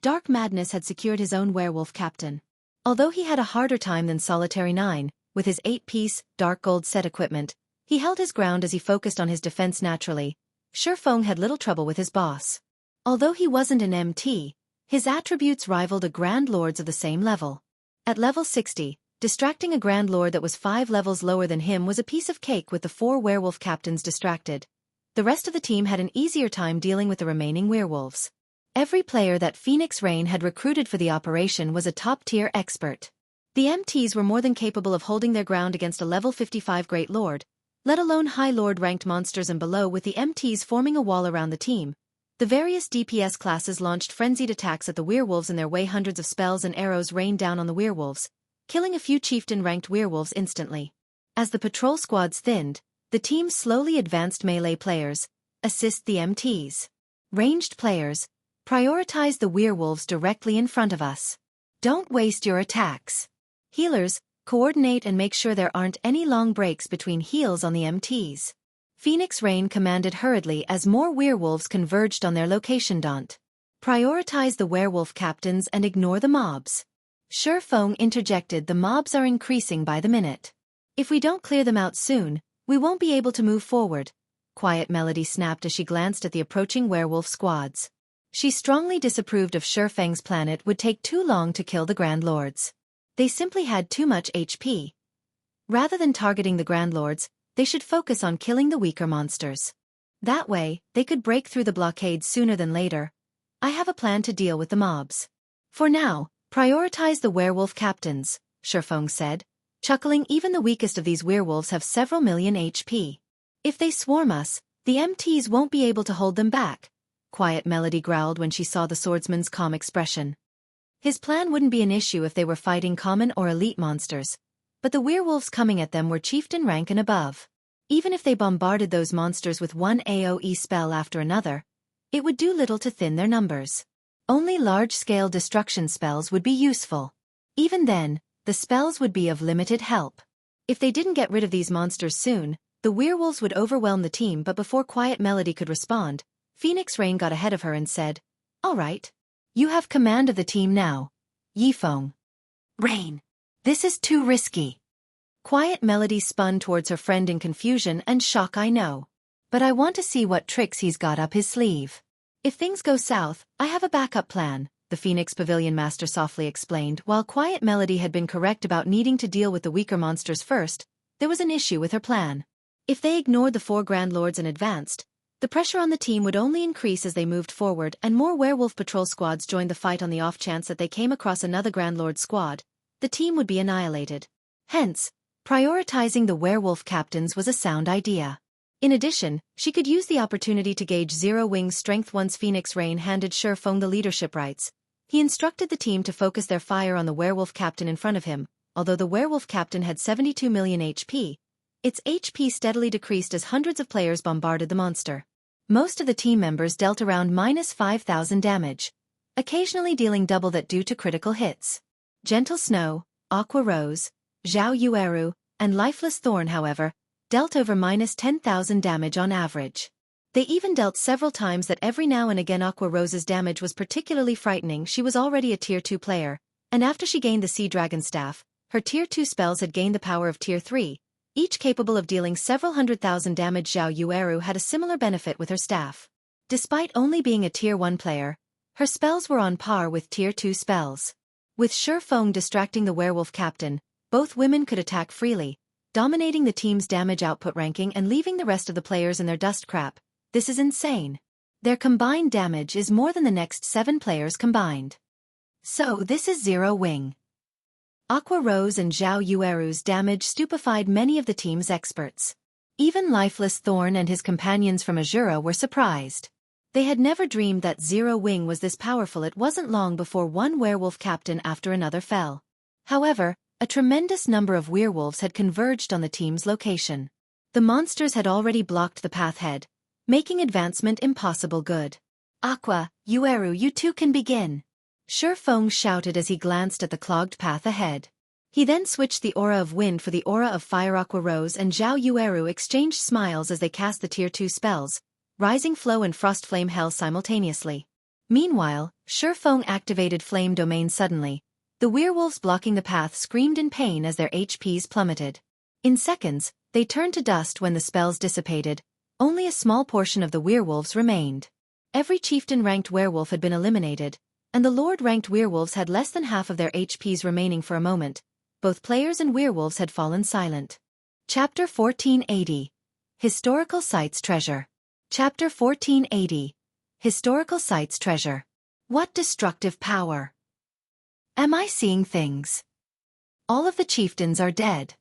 Dark Madness had secured his own werewolf captain. Although he had a harder time than Solitary 9, with his 8-piece, dark gold set equipment, he held his ground as he focused on his defense naturally. Feng had little trouble with his boss. Although he wasn't an MT, his attributes rivaled a Grand Lord's of the same level. At level 60, distracting a Grand Lord that was 5 levels lower than him was a piece of cake. With the 4 werewolf captains distracted, the rest of the team had an easier time dealing with the remaining werewolves. Every player that Phoenix Rain had recruited for the operation was a top-tier expert. The MTs were more than capable of holding their ground against a level 55 Great Lord, let alone High Lord-ranked monsters and below. With the MTs forming a wall around the team, the various DPS classes launched frenzied attacks at the werewolves in their way. Hundreds of spells and arrows rained down on the werewolves, killing a few chieftain-ranked werewolves instantly. As the patrol squads thinned, the team slowly advanced. Melee players, assist the MTs. Ranged players, prioritize the werewolves directly in front of us. Don't waste your attacks. Healers, coordinate and make sure there aren't any long breaks between heals on the MTs. Phoenix Rain commanded hurriedly as more werewolves converged on their location. Don't prioritize the werewolf captains and ignore the mobs. Feng interjected. The mobs are increasing by the minute. If we don't clear them out soon, we won't be able to move forward. Quiet Melody snapped as she glanced at the approaching werewolf squads. She strongly disapproved of Feng's plan. It would take too long to kill the Grand Lords. They simply had too much HP. Rather than targeting the Grand Lords, they should focus on killing the weaker monsters. That way, they could break through the blockade sooner than later. I have a plan to deal with the mobs. For now, prioritize the werewolf captains, Feng said, chuckling. Even the weakest of these werewolves have several million HP. If they swarm us, the MTs won't be able to hold them back. Quiet Melody growled when she saw the swordsman's calm expression. His plan wouldn't be an issue if they were fighting common or elite monsters, but the werewolves coming at them were chieftain rank and above. Even if they bombarded those monsters with one AoE spell after another, it would do little to thin their numbers. Only large-scale destruction spells would be useful. Even then, the spells would be of limited help. If they didn't get rid of these monsters soon, the werewolves would overwhelm the team. But before Quiet Melody could respond, Phoenix Rain got ahead of her and said, "All right. You have command of the team now, Feng." "Rain. This is too risky." Quiet Melody spun towards her friend in confusion and shock. "I know. But I want to see what tricks he's got up his sleeve. If things go south, I have a backup plan," the Phoenix Pavilion Master softly explained. While Quiet Melody had been correct about needing to deal with the weaker monsters first, there was an issue with her plan. If they ignored the 4 Grand Lords and advanced, the pressure on the team would only increase as they moved forward, and more werewolf patrol squads joined the fight. On the off chance that they came across another Grand Lord squad, the team would be annihilated. Hence, Prioritizing the werewolf captains was a sound idea. In addition, she could use the opportunity to gauge Zero Wing's strength once Phoenix Rain handed Feng the leadership rights. He instructed the team to focus their fire on the werewolf captain in front of him. Although the werewolf captain had 72 million HP, its HP steadily decreased as hundreds of players bombarded the monster. Most of the team members dealt around -5,000 damage, occasionally dealing double that due to critical hits. Gentle Snow, Aqua Rose, Zhao Yueru, and Lifeless Thorn, however, dealt over -10,000 damage on average. They even dealt several times that every now and again. Aqua Rose's damage was particularly frightening. She was already a Tier 2 player, and after she gained the Sea Dragon Staff, her Tier 2 spells had gained the power of Tier 3, each capable of dealing several 100,000 damage. Zhao Yueru had a similar benefit with her staff. Despite only being a Tier 1 player, her spells were on par with Tier 2 spells. With Feng distracting the werewolf captain, both women could attack freely, dominating the team's damage output ranking and leaving the rest of the players in their dust crap. This is insane. Their combined damage is more than the next 7 players combined. So this is Zero Wing. Aqua Rose and Zhao Yueru's damage stupefied many of the team's experts. Even Lifeless Thorn and his companions from Asura were surprised. They had never dreamed that Zero Wing was this powerful. It wasn't long before one werewolf captain after another fell. However, a tremendous number of werewolves had converged on the team's location. The monsters had already blocked the path ahead, making advancement impossible. Good. Aqua, Yueru, you two can begin. Feng shouted as he glanced at the clogged path ahead. He then switched the aura of wind for the aura of fire. Aqua Rose and Zhao Yueru exchanged smiles as they cast the Tier 2 spells, Rising Flow and Frost Flame Hell simultaneously. Meanwhile, Feng activated Flame Domain suddenly. The werewolves blocking the path screamed in pain as their HPs plummeted. In seconds, they turned to dust when the spells dissipated. Only a small portion of the werewolves remained. Every chieftain-ranked werewolf had been eliminated, and the Lord-ranked werewolves had less than half of their HPs remaining. For a moment, both players and werewolves had fallen silent. Chapter 1480. Historical Sites Treasure. Chapter 1480. Historical Sites Treasure. What destructive power! Am I seeing things? All of the chieftains are dead.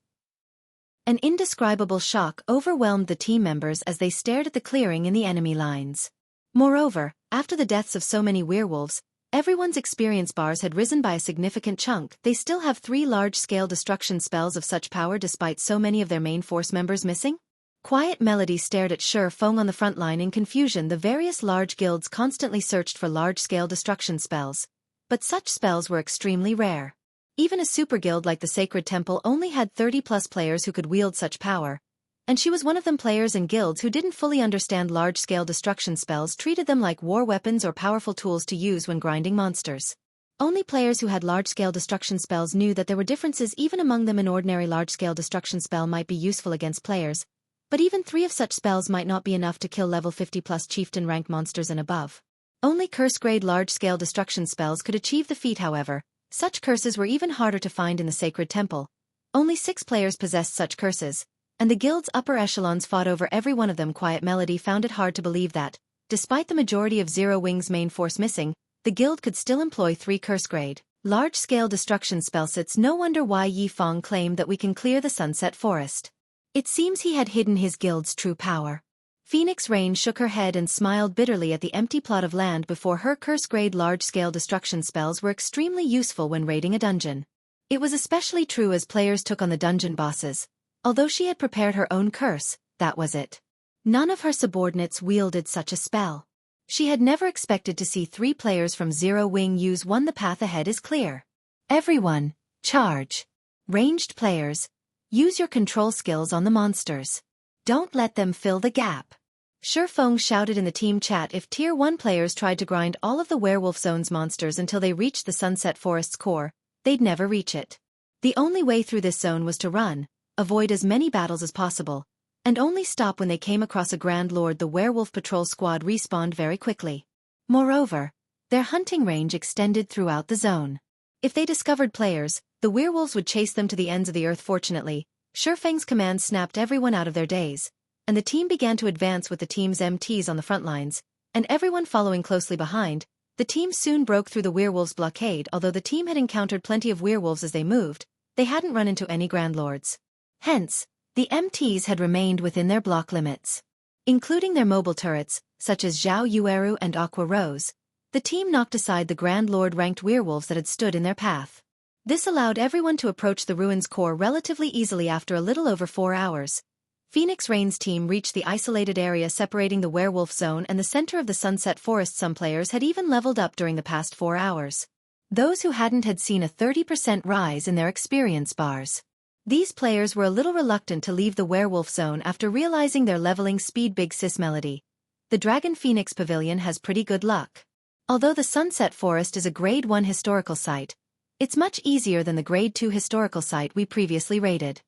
An indescribable shock overwhelmed the team members as they stared at the clearing in the enemy lines. Moreover, after the deaths of so many werewolves, everyone's experience bars had risen by a significant chunk. They still have 3 large-scale destruction spells of such power despite so many of their main force members missing? Quiet Melody stared at Feng on the front line in confusion. The various large guilds constantly searched for large-scale destruction spells, but such spells were extremely rare. Even a super guild like the Sacred Temple only had 30+ players who could wield such power, and she was one of them. Players and guilds who didn't fully understand large-scale destruction spells treated them like war weapons or powerful tools to use when grinding monsters. Only players who had large-scale destruction spells knew that there were differences even among them. An ordinary large-scale destruction spell might be useful against players, but even 3 of such spells might not be enough to kill level 50+ chieftain-rank monsters and above. Only curse-grade large-scale destruction spells could achieve the feat. However, such curses were even harder to find in the Sacred Temple. Only 6 players possessed such curses, and the guild's upper echelons fought over every one of them. Quiet Melody found it hard to believe that, despite the majority of Zero Wing's main force missing, the guild could still employ 3 curse-grade, large-scale destruction spellsets. No wonder why Feng claimed that we can clear the Sunset Forest. It seems he had hidden his guild's true power. Phoenix Rain shook her head and smiled bitterly at the empty plot of land before her. Curse-grade large-scale destruction spells were extremely useful when raiding a dungeon. It was especially true as players took on the dungeon bosses. Although she had prepared her own curse, that was it. None of her subordinates wielded such a spell. She had never expected to see 3 players from Zero Wing use one. The path ahead is clear. Everyone, charge. Ranged players, use your control skills on the monsters. Don't let them fill the gap. Feng shouted in the team chat. If Tier 1 players tried to grind all of the Werewolf Zone's monsters until they reached the Sunset Forest's core, they'd never reach it. The only way through this zone was to run, avoid as many battles as possible, and only stop when they came across a Grand Lord. The Werewolf Patrol squad respawned very quickly. Moreover, their hunting range extended throughout the zone. If they discovered players, the werewolves would chase them to the ends of the earth. Fortunately, Feng's command snapped everyone out of their daze, and the team began to advance with the team's MTs on the front lines, and everyone following closely behind. The team soon broke through the werewolves' blockade. Although the team had encountered plenty of werewolves as they moved, they hadn't run into any Grand Lords. Hence, the MTs had remained within their block limits. Including their mobile turrets, such as Zhao Yueru and Aqua Rose, the team knocked aside the Grand Lord-ranked werewolves that had stood in their path. This allowed everyone to approach the ruins core relatively easily after a little over 4 hours. Phoenix Rain's team reached the isolated area separating the werewolf zone and the center of the Sunset Forest. Some players had even leveled up during the past 4 hours. Those who hadn't had seen a 30% rise in their experience bars. These players were a little reluctant to leave the werewolf zone after realizing their leveling speed. Big Sis Melody. The Dragon Phoenix Pavilion has pretty good luck. Although the Sunset Forest is a Grade 1 historical site, it's much easier than the Grade 2 historical site we previously raided.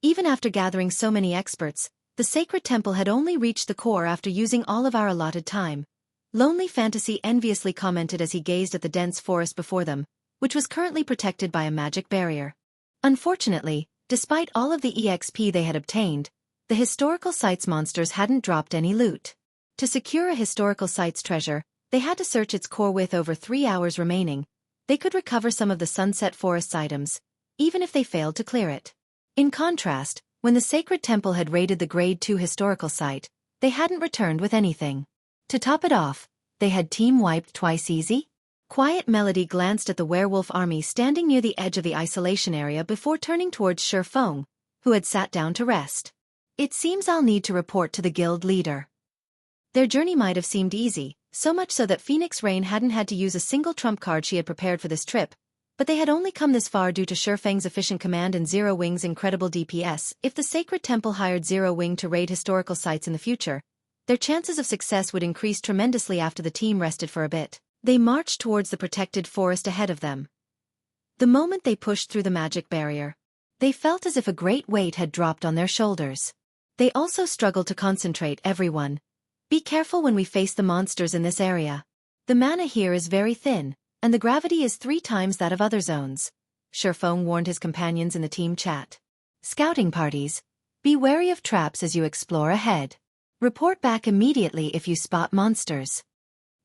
Even after gathering so many experts, the Sacred Temple had only reached the core after using all of our allotted time. Lonely Fantasy enviously commented as he gazed at the dense forest before them, which was currently protected by a magic barrier. Unfortunately, despite all of the EXP they had obtained, the historical site's monsters hadn't dropped any loot. To secure a historical site's treasure, they had to search its core. With over 3 hours remaining, they could recover some of the Sunset Forest's items, even if they failed to clear it. In contrast, when the Sacred Temple had raided the Grade 2 historical site, they hadn't returned with anything. To top it off, they had team wiped twice easy? Quiet Melody glanced at the werewolf army standing near the edge of the isolation area before turning towards Feng, who had sat down to rest. It seems I'll need to report to the guild leader. Their journey might have seemed easy, so much so that Phoenix Rain hadn't had to use a single trump card she had prepared for this trip, but they had only come this far due to Feng's efficient command and Zero Wing's incredible DPS. If the Sacred Temple hired Zero Wing to raid historical sites in the future, their chances of success would increase tremendously. After the team rested for a bit, they marched towards the protected forest ahead of them. The moment they pushed through the magic barrier, they felt as if a great weight had dropped on their shoulders. They also struggled to concentrate. Everyone, be careful when we face the monsters in this area. The mana here is very thin, and the gravity is 3 times that of other zones. Feng warned his companions in the team chat. Scouting parties, be wary of traps as you explore ahead. Report back immediately if you spot monsters.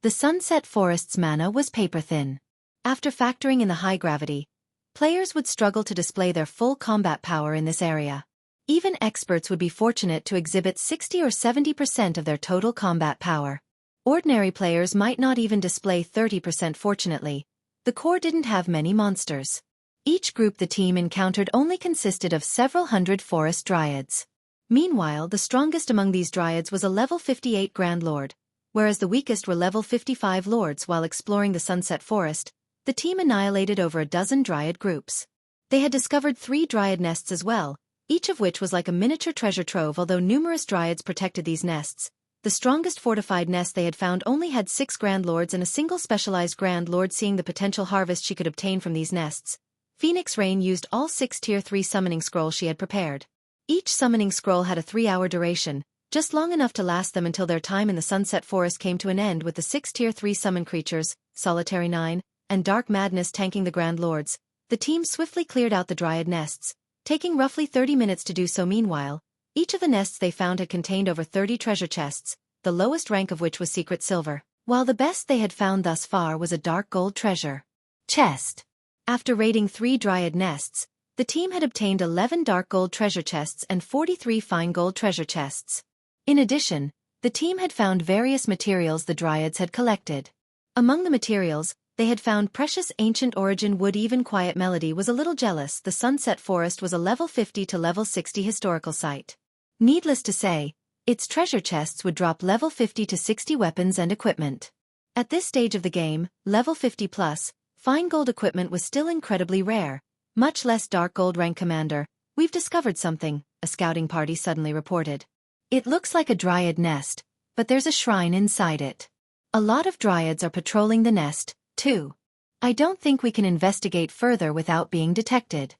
The Sunset Forest's mana was paper-thin. After factoring in the high gravity, players would struggle to display their full combat power in this area. Even experts would be fortunate to exhibit 60 or 70% of their total combat power. Ordinary players might not even display 30%. Fortunately, the core didn't have many monsters. Each group the team encountered only consisted of several hundred forest dryads. Meanwhile, the strongest among these dryads was a level 58 Grand Lord, whereas the weakest were level 55 lords. While exploring the Sunset Forest, the team annihilated over a dozen dryad groups. They had discovered 3 dryad nests as well, each of which was like a miniature treasure trove. Although numerous dryads protected these nests, the strongest fortified nest they had found only had 6 Grand Lords and a single specialized Grand Lord. Seeing the potential harvest she could obtain from these nests, Phoenix Rain used all 6 Tier 3 summoning scrolls she had prepared. Each summoning scroll had a 3-hour duration, just long enough to last them until their time in the Sunset Forest came to an end. With the 6 Tier 3 summon creatures, Solitary 9, and Dark Madness tanking the Grand Lords, the team swiftly cleared out the dryad nests, taking roughly 30 minutes to do so. Meanwhile, each of the nests they found had contained over 30 treasure chests, the lowest rank of which was secret silver, while the best they had found thus far was a dark gold treasure chest. After raiding 3 dryad nests, the team had obtained 11 dark gold treasure chests and 43 fine gold treasure chests. In addition, the team had found various materials the dryads had collected. Among the materials, they had found precious ancient origin wood. Even Quiet Melody was a little jealous. The Sunset Forest was a level 50 to level 60 historical site. Needless to say, its treasure chests would drop level 50 to 60 weapons and equipment. At this stage of the game, level 50 plus, fine gold equipment was still incredibly rare, much less dark gold rank. Commander, we've discovered something, a scouting party suddenly reported. It looks like a dryad nest, but there's a shrine inside it. A lot of dryads are patrolling the nest, too. I don't think we can investigate further without being detected.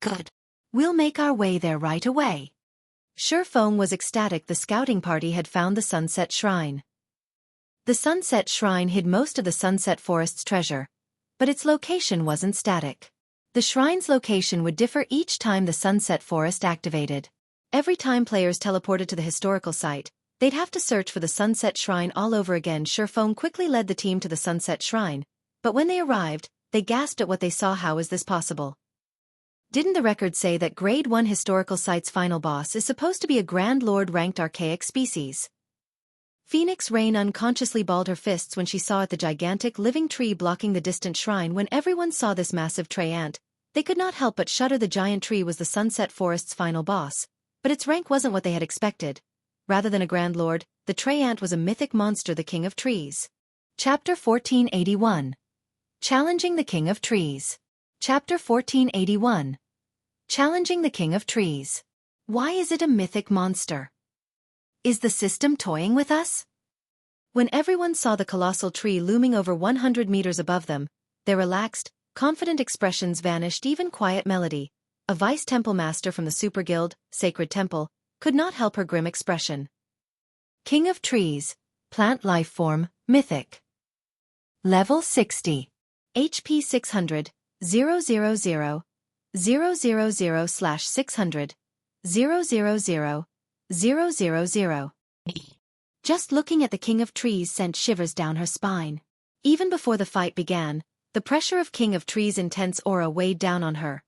Good. We'll make our way there right away. Feng was ecstatic. The scouting party had found the Sunset Shrine. The Sunset Shrine hid most of the Sunset Forest's treasure, but its location wasn't static. The shrine's location would differ each time the Sunset Forest activated. Every time players teleported to the historical site, they'd have to search for the Sunset Shrine all over again. Feng quickly led the team to the Sunset Shrine, but when they arrived, they gasped at what they saw. How is this possible? Didn't the record say that Grade 1 historical site's final boss is supposed to be a Grand Lord ranked archaic species? Phoenix Rain unconsciously balled her fists when she saw at the gigantic living tree blocking the distant shrine. When everyone saw this massive tree ant, they could not help but shudder. The giant tree was the Sunset Forest's final boss, but its rank wasn't what they had expected. Rather than a Grand Lord, the tree ant was a mythic monster, the King of Trees. Chapter 1481. Challenging the King of Trees. Chapter 1481. Challenging the King of Trees. Why is it a mythic monster? Is the system toying with us? When everyone saw the colossal tree looming over 100 meters above them, their relaxed, confident expressions vanished. Even Quiet Melody, a vice temple master from the Super Guild, Sacred Temple, could not help her grim expression. King of Trees, Plant Life Form, Mythic. Level 60. HP 600, 000, 000/600, 000, 000. Just looking at the King of Trees sent shivers down her spine. Even before the fight began, the pressure of King of Trees' intense aura weighed down on her.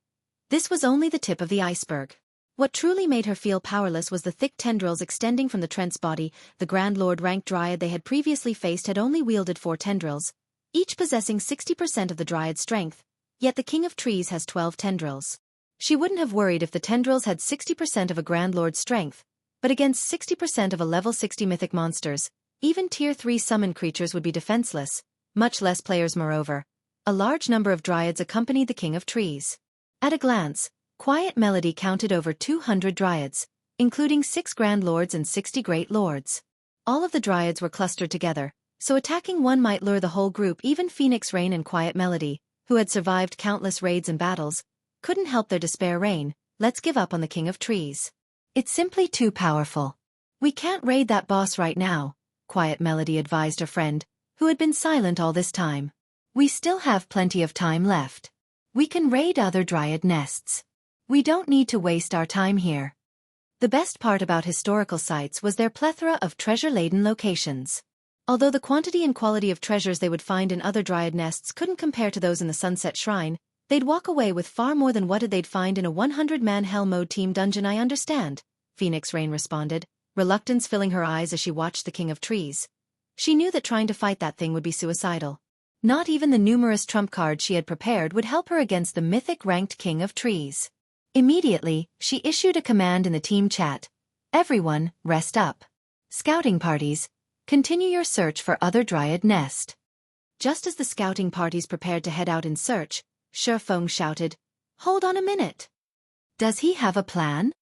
This was only the tip of the iceberg. What truly made her feel powerless was the thick tendrils extending from the Trent's body. The Grand Lord ranked Dryad they had previously faced had only wielded 4 tendrils, each possessing 60% of the Dryad's strength, yet the King of Trees has 12 tendrils. She wouldn't have worried if the tendrils had 60% of a Grand Lord's strength, but against 60% of a level 60 mythic monsters, even Tier 3 summon creatures would be defenseless, much less players. Moreover, a large number of Dryads accompanied the King of Trees. At a glance, Quiet Melody counted over 200 Dryads, including 6 Grand Lords and 60 Great Lords. All of the Dryads were clustered together, so attacking one might lure the whole group. Even Phoenix Rain and Quiet Melody, who had survived countless raids and battles, couldn't help their despair. Rain, let's give up on the King of Trees. It's simply too powerful. We can't raid that boss right now, Quiet Melody advised her friend, who had been silent all this time. We still have plenty of time left. We can raid other Dryad nests. We don't need to waste our time here. The best part about historical sites was their plethora of treasure-laden locations. Although the quantity and quality of treasures they would find in other Dryad nests couldn't compare to those in the Sunset Shrine, they'd walk away with far more than what they'd find in a 100-man Hell Mode team dungeon. I understand, Phoenix Rain responded, reluctance filling her eyes as she watched the King of Trees. She knew that trying to fight that thing would be suicidal. Not even the numerous trump cards she had prepared would help her against the mythic-ranked King of Trees. Immediately, she issued a command in the team chat. Everyone, rest up. Scouting parties, continue your search for other Dryad nest. Just as the scouting parties prepared to head out in search, Feng shouted, "Hold on a minute. Does he have a plan?"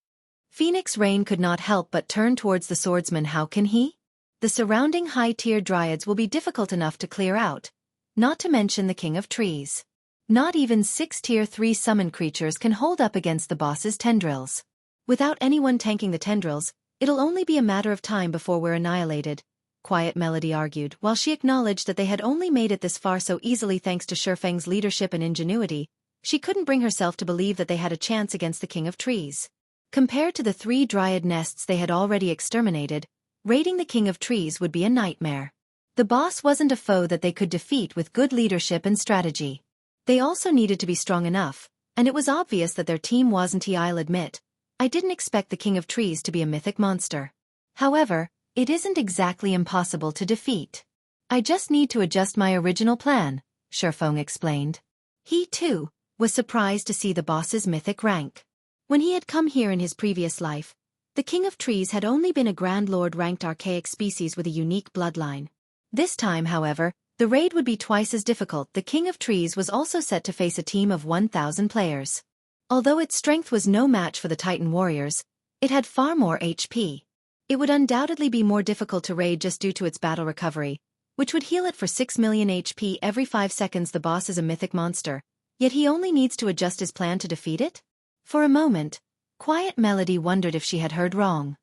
Phoenix Rain could not help but turn towards the swordsman. How can he? The surrounding high-tier Dryads will be difficult enough to clear out, not to mention the King of Trees. Not even 6 Tier 3 summon creatures can hold up against the boss's tendrils. Without anyone tanking the tendrils, it'll only be a matter of time before we're annihilated, Quiet Melody argued. While she acknowledged that they had only made it this far so easily thanks to Feng's leadership and ingenuity, she couldn't bring herself to believe that they had a chance against the King of Trees. Compared to the 3 Dryad nests they had already exterminated, raiding the King of Trees would be a nightmare. The boss wasn't a foe that they could defeat with good leadership and strategy. They also needed to be strong enough, and it was obvious that their team wasn't. I'll admit, I didn't expect the King of Trees to be a mythic monster. However, it isn't exactly impossible to defeat. I just need to adjust my original plan, Feng explained. He, too, was surprised to see the boss's mythic rank. When he had come here in his previous life, the King of Trees had only been a Grand Lord ranked archaic species with a unique bloodline. This time, however, the raid would be twice as difficult. The King of Trees was also set to face a team of 1,000 players. Although its strength was no match for the Titan warriors, it had far more HP. It would undoubtedly be more difficult to raid just due to its battle recovery, which would heal it for 6 million HP every 5 seconds. The boss is a mythic monster, yet he only needs to adjust his plan to defeat it? For a moment, Quiet Melody wondered if she had heard wrong.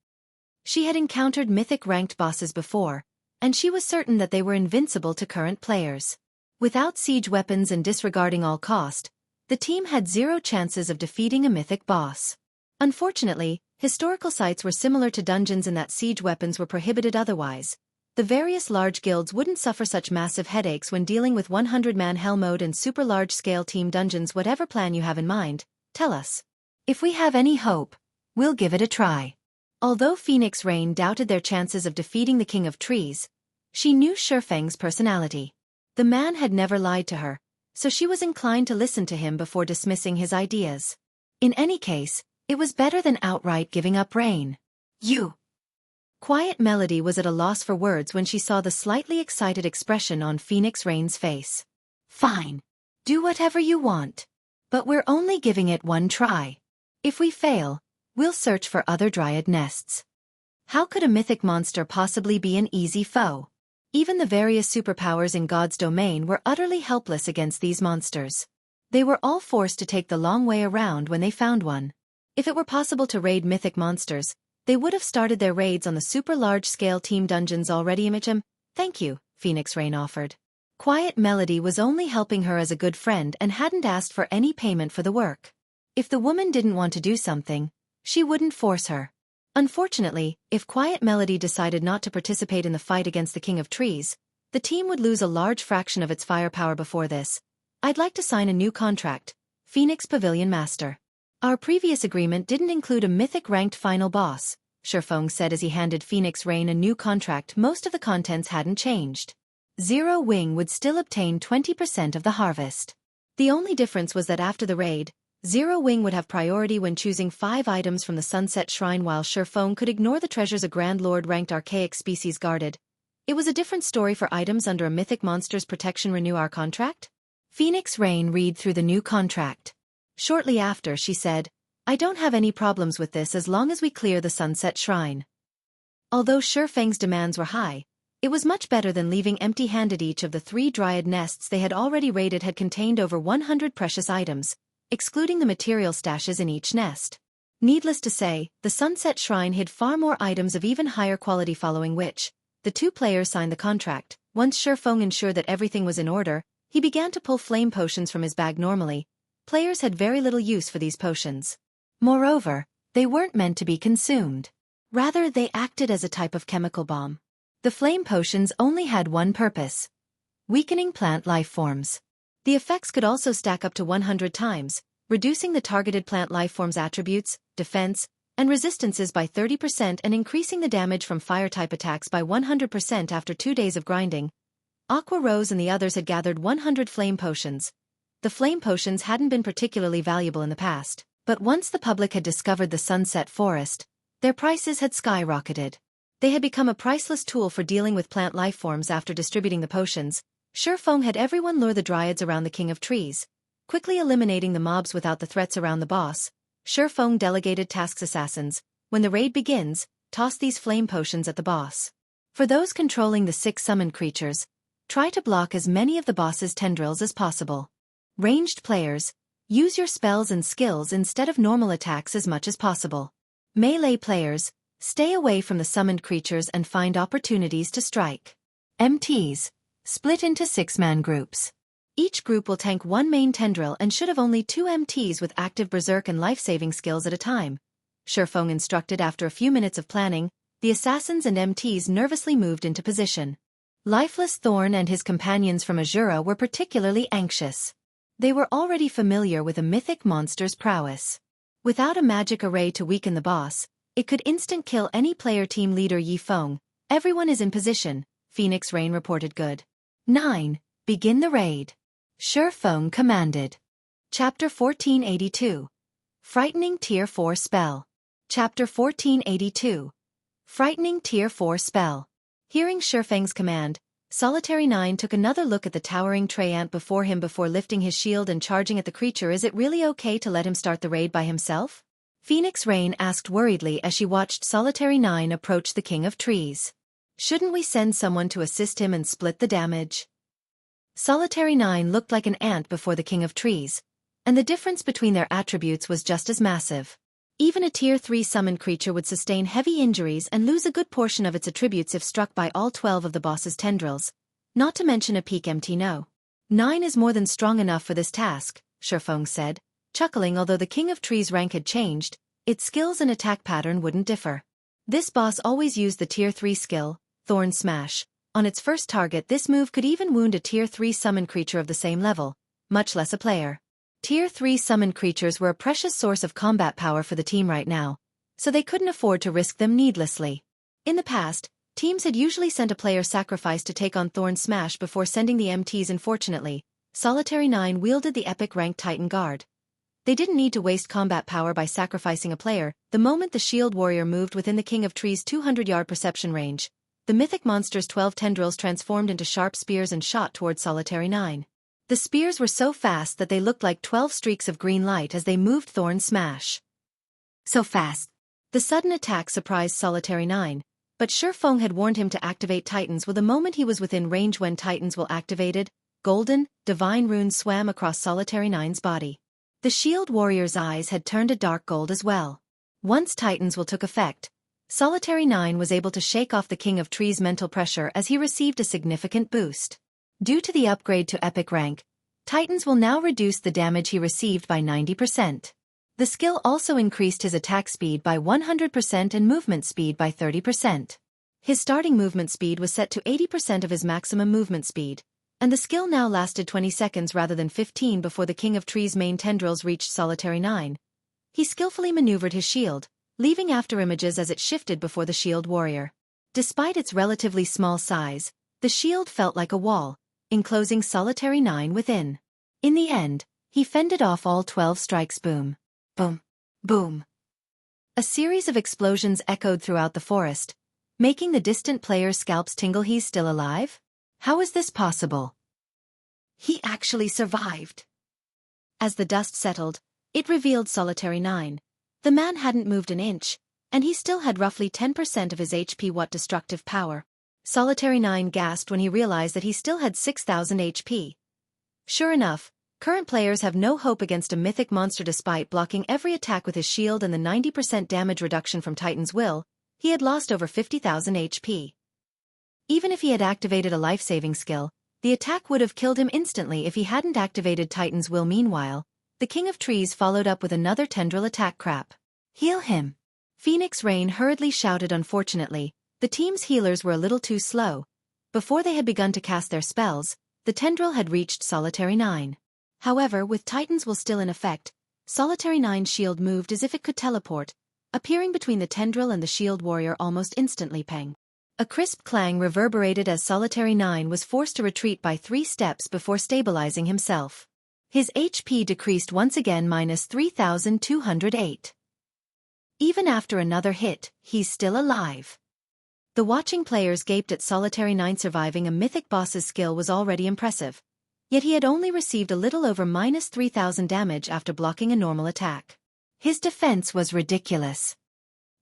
She had encountered mythic-ranked bosses before, and she was certain that they were invincible to current players. Without siege weapons and disregarding all cost, the team had 0 chances of defeating a mythic boss. Unfortunately, historical sites were similar to dungeons in that siege weapons were prohibited otherwise. The various large guilds wouldn't suffer such massive headaches when dealing with 100-man Hell Mode and super large-scale team dungeons. Whatever plan you have in mind, Tell us. If we have any hope, we'll give it a try. Although Phoenix Rain doubted their chances of defeating the King of Trees, she knew Feng's personality. The man had never lied to her, so she was inclined to listen to him before dismissing his ideas. In any case, it was better than outright giving up Rain. You. Quiet Melody was at a loss for words when she saw the slightly excited expression on Phoenix Rain's face. Fine. Do whatever you want. But we're only giving it one try. If we fail, we'll search for other dryad nests. How could a mythic monster possibly be an easy foe? Even the various superpowers in God's domain were utterly helpless against these monsters. They were all forced to take the long way around when they found one. If it were possible to raid mythic monsters, they would have started their raids on the super large-scale team dungeons already. Thank you, Phoenix Rain offered. Quiet Melody was only helping her as a good friend and hadn't asked for any payment for the work. If the woman didn't want to do something, she wouldn't force her. Unfortunately, if Quiet Melody decided not to participate in the fight against the King of Trees, the team would lose a large fraction of its firepower before this. I'd like to sign a new contract, Phoenix Pavilion Master. Our previous agreement didn't include a mythic-ranked final boss, Feng said as he handed Phoenix Rain a new contract. Most of the contents hadn't changed. Zero Wing would still obtain 20% of the harvest. The only difference was that after the raid, Zero Wing would have priority when choosing 5 items from the Sunset Shrine while Feng could ignore the treasures a Grand Lord-ranked archaic species guarded. It was a different story for items under a mythic monster's protection. Renew our contract? Phoenix Rain read through the new contract. Shortly after, she said, I don't have any problems with this as long as we clear the Sunset Shrine. Although Feng's demands were high, it was much better than leaving empty-handed. Each of the 3 dryad nests they had already raided had contained over 100 precious items, excluding the material stashes in each nest. Needless to say, the Sunset Shrine hid far more items of even higher quality. Following which, the 2 players signed the contract. Once Feng ensured that everything was in order, he began to pull flame potions from his bag. Normally, players had very little use for these potions. Moreover, they weren't meant to be consumed. Rather, they acted as a type of chemical bomb. The flame potions only had one purpose: weakening plant life forms. The effects could also stack up to 100 times, reducing the targeted plant life form's attributes, defense, and resistances by 30% and increasing the damage from fire-type attacks by 100% after 2 days of grinding. Aqua Rose and the others had gathered 100 flame potions. The flame potions hadn't been particularly valuable in the past, but once the public had discovered the Sunset Forest, their prices had skyrocketed. They had become a priceless tool for dealing with plant life forms. After distributing the potions, Feng had everyone lure the dryads around the King of Trees, quickly eliminating the mobs without the threats around the boss. Feng delegated tasks. Assassins, when the raid begins, toss these flame potions at the boss. For those controlling the 6 summoned creatures, try to block as many of the boss's tendrils as possible. Ranged players, use your spells and skills instead of normal attacks as much as possible. Melee players, stay away from the summoned creatures and find opportunities to strike. MTs, split into 6-man groups. Each group will tank 1 main tendril and should have only 2 MTs with active berserk and life-saving skills at a time. Feng instructed. After a few minutes of planning, the assassins and MTs nervously moved into position. Lifeless Thorn and his companions from Asura were particularly anxious. They were already familiar with a mythic monster's prowess. Without a magic array to weaken the boss, it could instant kill any player. Team leader Feng, everyone is in position, Phoenix Rain reported. Good. 9. Begin the raid. Feng commanded. Chapter 1482. Frightening Tier 4 Spell. Chapter 1482. Frightening Tier 4 Spell. Hearing Feng's command, Solitary 9 took another look at the towering Treant before him before lifting his shield and charging at the creature. Is it really okay to let him start the raid by himself? Phoenix Rain asked worriedly as she watched Solitary 9 approach the King of Trees. Shouldn't we send someone to assist him and split the damage? Solitary 9 looked like an ant before the King of Trees, and the difference between their attributes was just as massive. Even a Tier 3 summoned creature would sustain heavy injuries and lose a good portion of its attributes if struck by all 12 of the boss's tendrils, not to mention a peak MT. No. 9 is more than strong enough for this task, Feng said, chuckling. Although the King of Trees' rank had changed, its skills and attack pattern wouldn't differ. This boss always used the Tier 3 skill, Thorn Smash. On its first target, this move could even wound a Tier 3 summoned creature of the same level, much less a player. Tier 3 summoned creatures were a precious source of combat power for the team right now, so they couldn't afford to risk them needlessly. In the past, teams had usually sent a player sacrifice to take on Thorn Smash before sending the MTs. Unfortunately, Solitary 9 wielded the epic ranked Titan Guard. They didn't need to waste combat power by sacrificing a player. The moment the Shield Warrior moved within the King of Trees' 200-yard perception range, the mythic monster's 12 tendrils transformed into sharp spears and shot towards Solitary 9. The spears were so fast that they looked like 12 streaks of green light as they moved Thorn Smash. So fast. The sudden attack surprised Solitary 9, but Feng had warned him to activate Titans the moment he was within range. When Titans were activated, golden, divine runes swam across Solitary 9's body. The Shield Warrior's eyes had turned a dark gold as well. Once Titans took effect, Solitary 9 was able to shake off the King of Trees' mental pressure as he received a significant boost. Due to the upgrade to epic rank, Titans will now reduce the damage he received by 90%. The skill also increased his attack speed by 100% and movement speed by 30%. His starting movement speed was set to 80% of his maximum movement speed, and the skill now lasted 20 seconds rather than 15 before the King of Trees' main tendrils reached Solitary 9. He skillfully maneuvered his shield, leaving afterimages as it shifted before the Shield Warrior. Despite its relatively small size, the shield felt like a wall, enclosing Solitary 9 within. In the end, he fended off all 12 strikes. Boom. Boom. Boom. A series of explosions echoed throughout the forest, making the distant players' scalps tingle. He's still alive? How is this possible? He actually survived. As the dust settled, it revealed Solitary 9. The man hadn't moved an inch, and he still had roughly 10% of his HP. What destructive power? Solitary 9 gasped when he realized that he still had 6,000 HP. Sure enough, current players have no hope against a mythic monster. Despite blocking every attack with his shield and the 90% damage reduction from Titan's Will, he had lost over 50,000 HP. Even if he had activated a life-saving skill, the attack would have killed him instantly if he hadn't activated Titan's Will. Meanwhile, the King of Trees followed up with another tendril attack. Crap. Heal him. Phoenix Rain hurriedly shouted. Unfortunately, the team's healers were a little too slow. Before they had begun to cast their spells, the tendril had reached Solitary 9. However, with Titan's Will still in effect, Solitary 9's shield moved as if it could teleport, appearing between the tendril and the Shield Warrior almost instantly. Peng. A crisp clang reverberated as Solitary 9 was forced to retreat by 3 steps before stabilizing himself. His HP decreased once again -3,208. Even after another hit, he's still alive. The watching players gaped at Solitary 9. Surviving a mythic boss's skill was already impressive, yet he had only received a little over -3,000 damage after blocking a normal attack. His defense was ridiculous.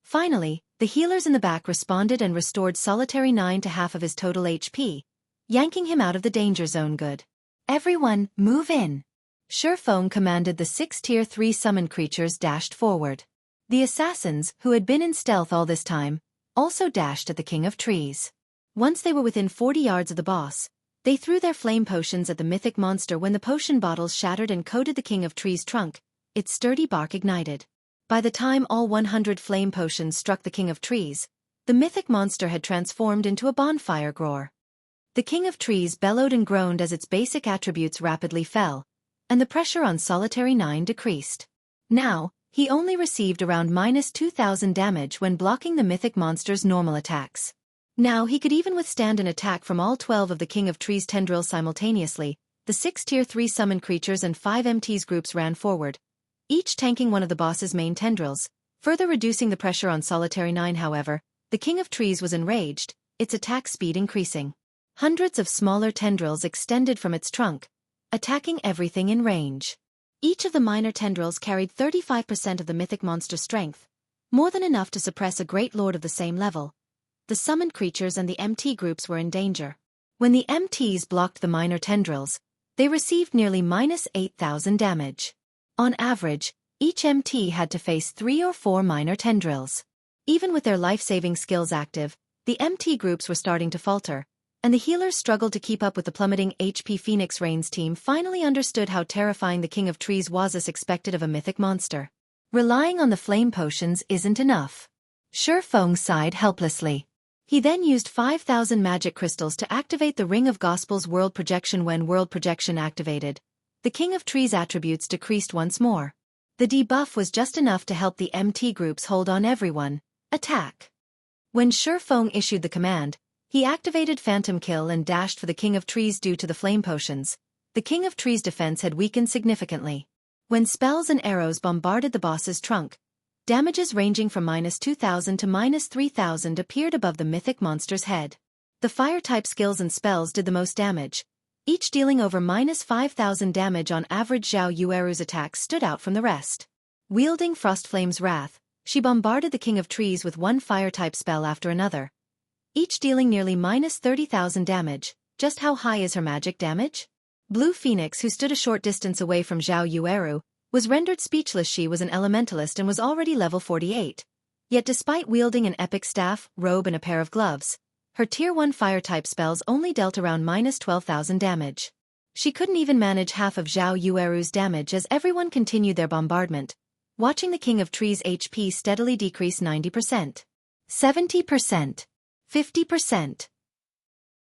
Finally, the healers in the back responded and restored Solitary 9 to half of his total HP, yanking him out of the danger zone. Good. Everyone, move in. Feng commanded. The 6 Tier 3 summoned creatures dashed forward. The assassins, who had been in stealth all this time, also dashed at the King of Trees. Once they were within 40 yards of the boss, they threw their flame potions at the mythic monster. When the potion bottles shattered and coated the King of Trees' trunk, its sturdy bark ignited. By the time all 100 flame potions struck the King of Trees, the mythic monster had transformed into a bonfire. Roar. The King of Trees bellowed and groaned as its basic attributes rapidly fell, and the pressure on Solitary 9 decreased. Now, he only received around -2,000 damage when blocking the mythic monster's normal attacks. Now he could even withstand an attack from all 12 of the King of Trees' tendrils simultaneously. The 6 Tier 3 summoned creatures and 5 MTs groups ran forward, each tanking one of the boss's main tendrils, further reducing the pressure on Solitary 9. However, the King of Trees was enraged, its attack speed increasing. Hundreds of smaller tendrils extended from its trunk, attacking everything in range. Each of the minor tendrils carried 35% of the mythic monster's strength, more than enough to suppress a great lord of the same level. The summoned creatures and the MT groups were in danger. When the MTs blocked the minor tendrils, they received nearly -8,000 damage. On average, each MT had to face 3 or 4 minor tendrils. Even with their life-saving skills active, the MT groups were starting to falter, and the healers struggled to keep up with the plummeting HP. Phoenix Rain's team finally understood how terrifying the King of Trees was, as expected of a mythic monster. Relying on the flame potions isn't enough. Feng sighed helplessly. He then used 5,000 magic crystals to activate the Ring of Gospel's world projection. When world projection activated, the King of Trees' attributes decreased once more. The debuff was just enough to help the MT groups hold on everyone. Attack. When Feng issued the command, he activated Phantom Kill and dashed for the King of Trees due to the flame potions. The King of Trees' defense had weakened significantly. When spells and arrows bombarded the boss's trunk, damages ranging from -2,000 to -3,000 appeared above the mythic monster's head. The fire-type skills and spells did the most damage, each dealing over -5,000 damage on average. Zhao Yueru's attacks stood out from the rest. Wielding Frostflame's Wrath, she bombarded the King of Trees with one fire-type spell after another, each dealing nearly -30,000 damage. Just how high is her magic damage? Blue Phoenix, who stood a short distance away from Zhao Yueru, was rendered speechless. She was an elementalist and was already level 48. Yet despite wielding an epic staff, robe and a pair of gloves, her Tier 1 fire-type spells only dealt around -12,000 damage. She couldn't even manage half of Zhao Yueru's damage as everyone continued their bombardment, watching the King of Trees' HP steadily decrease 90%, 70%, 50%.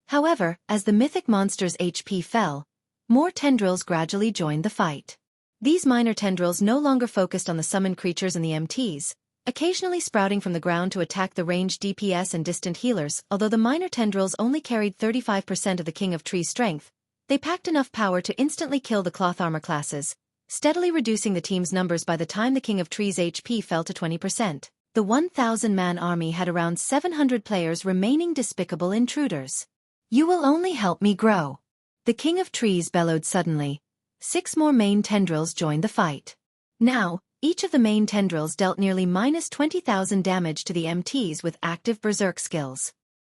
However, as the mythic monster's HP fell, more tendrils gradually joined the fight. These minor tendrils no longer focused on the summoned creatures and the MTs, occasionally sprouting from the ground to attack the ranged DPS and distant healers. Although the minor tendrils only carried 35% of the King of Trees' strength, they packed enough power to instantly kill the cloth armor classes, steadily reducing the team's numbers. By the time the King of Trees' HP fell to 20%, the 1,000-man army had around 700 players remaining. Despicable intruders. You will only help me grow. The King of Trees bellowed suddenly. 6 more main tendrils joined the fight. Now, each of the main tendrils dealt nearly -20,000 damage to the MTs with active berserk skills.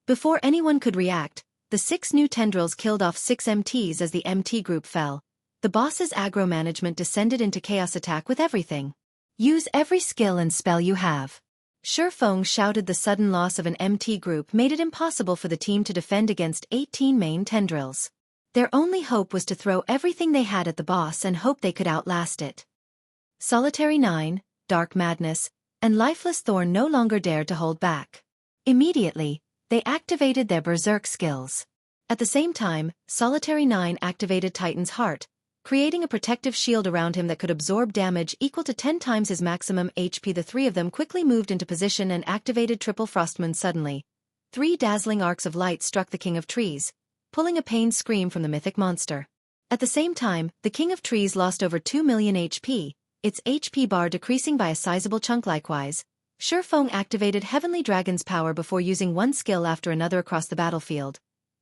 Before anyone could react, the 6 new tendrils killed off 6 MTs. As the MT group fell, the boss's aggro management descended into chaos attack with everything. Use every skill and spell you have. Feng shouted. The sudden loss of an MT group made it impossible for the team to defend against 18 main tendrils. Their only hope was to throw everything they had at the boss and hope they could outlast it. Solitary 9, Dark Madness, and Lifeless Thorn no longer dared to hold back. Immediately, they activated their berserk skills. At the same time, Solitary 9 activated Titan's Heart, creating a protective shield around him that could absorb damage equal to 10 times his maximum HP. The 3 of them quickly moved into position and activated Triple Frostmoon. Suddenly, 3 dazzling arcs of light struck the King of Trees, pulling a pained scream from the mythic monster. At the same time, the King of Trees lost over 2 million HP, its HP bar decreasing by a sizable chunk. Likewise, Feng activated Heavenly Dragon's power before using one skill after another across the battlefield.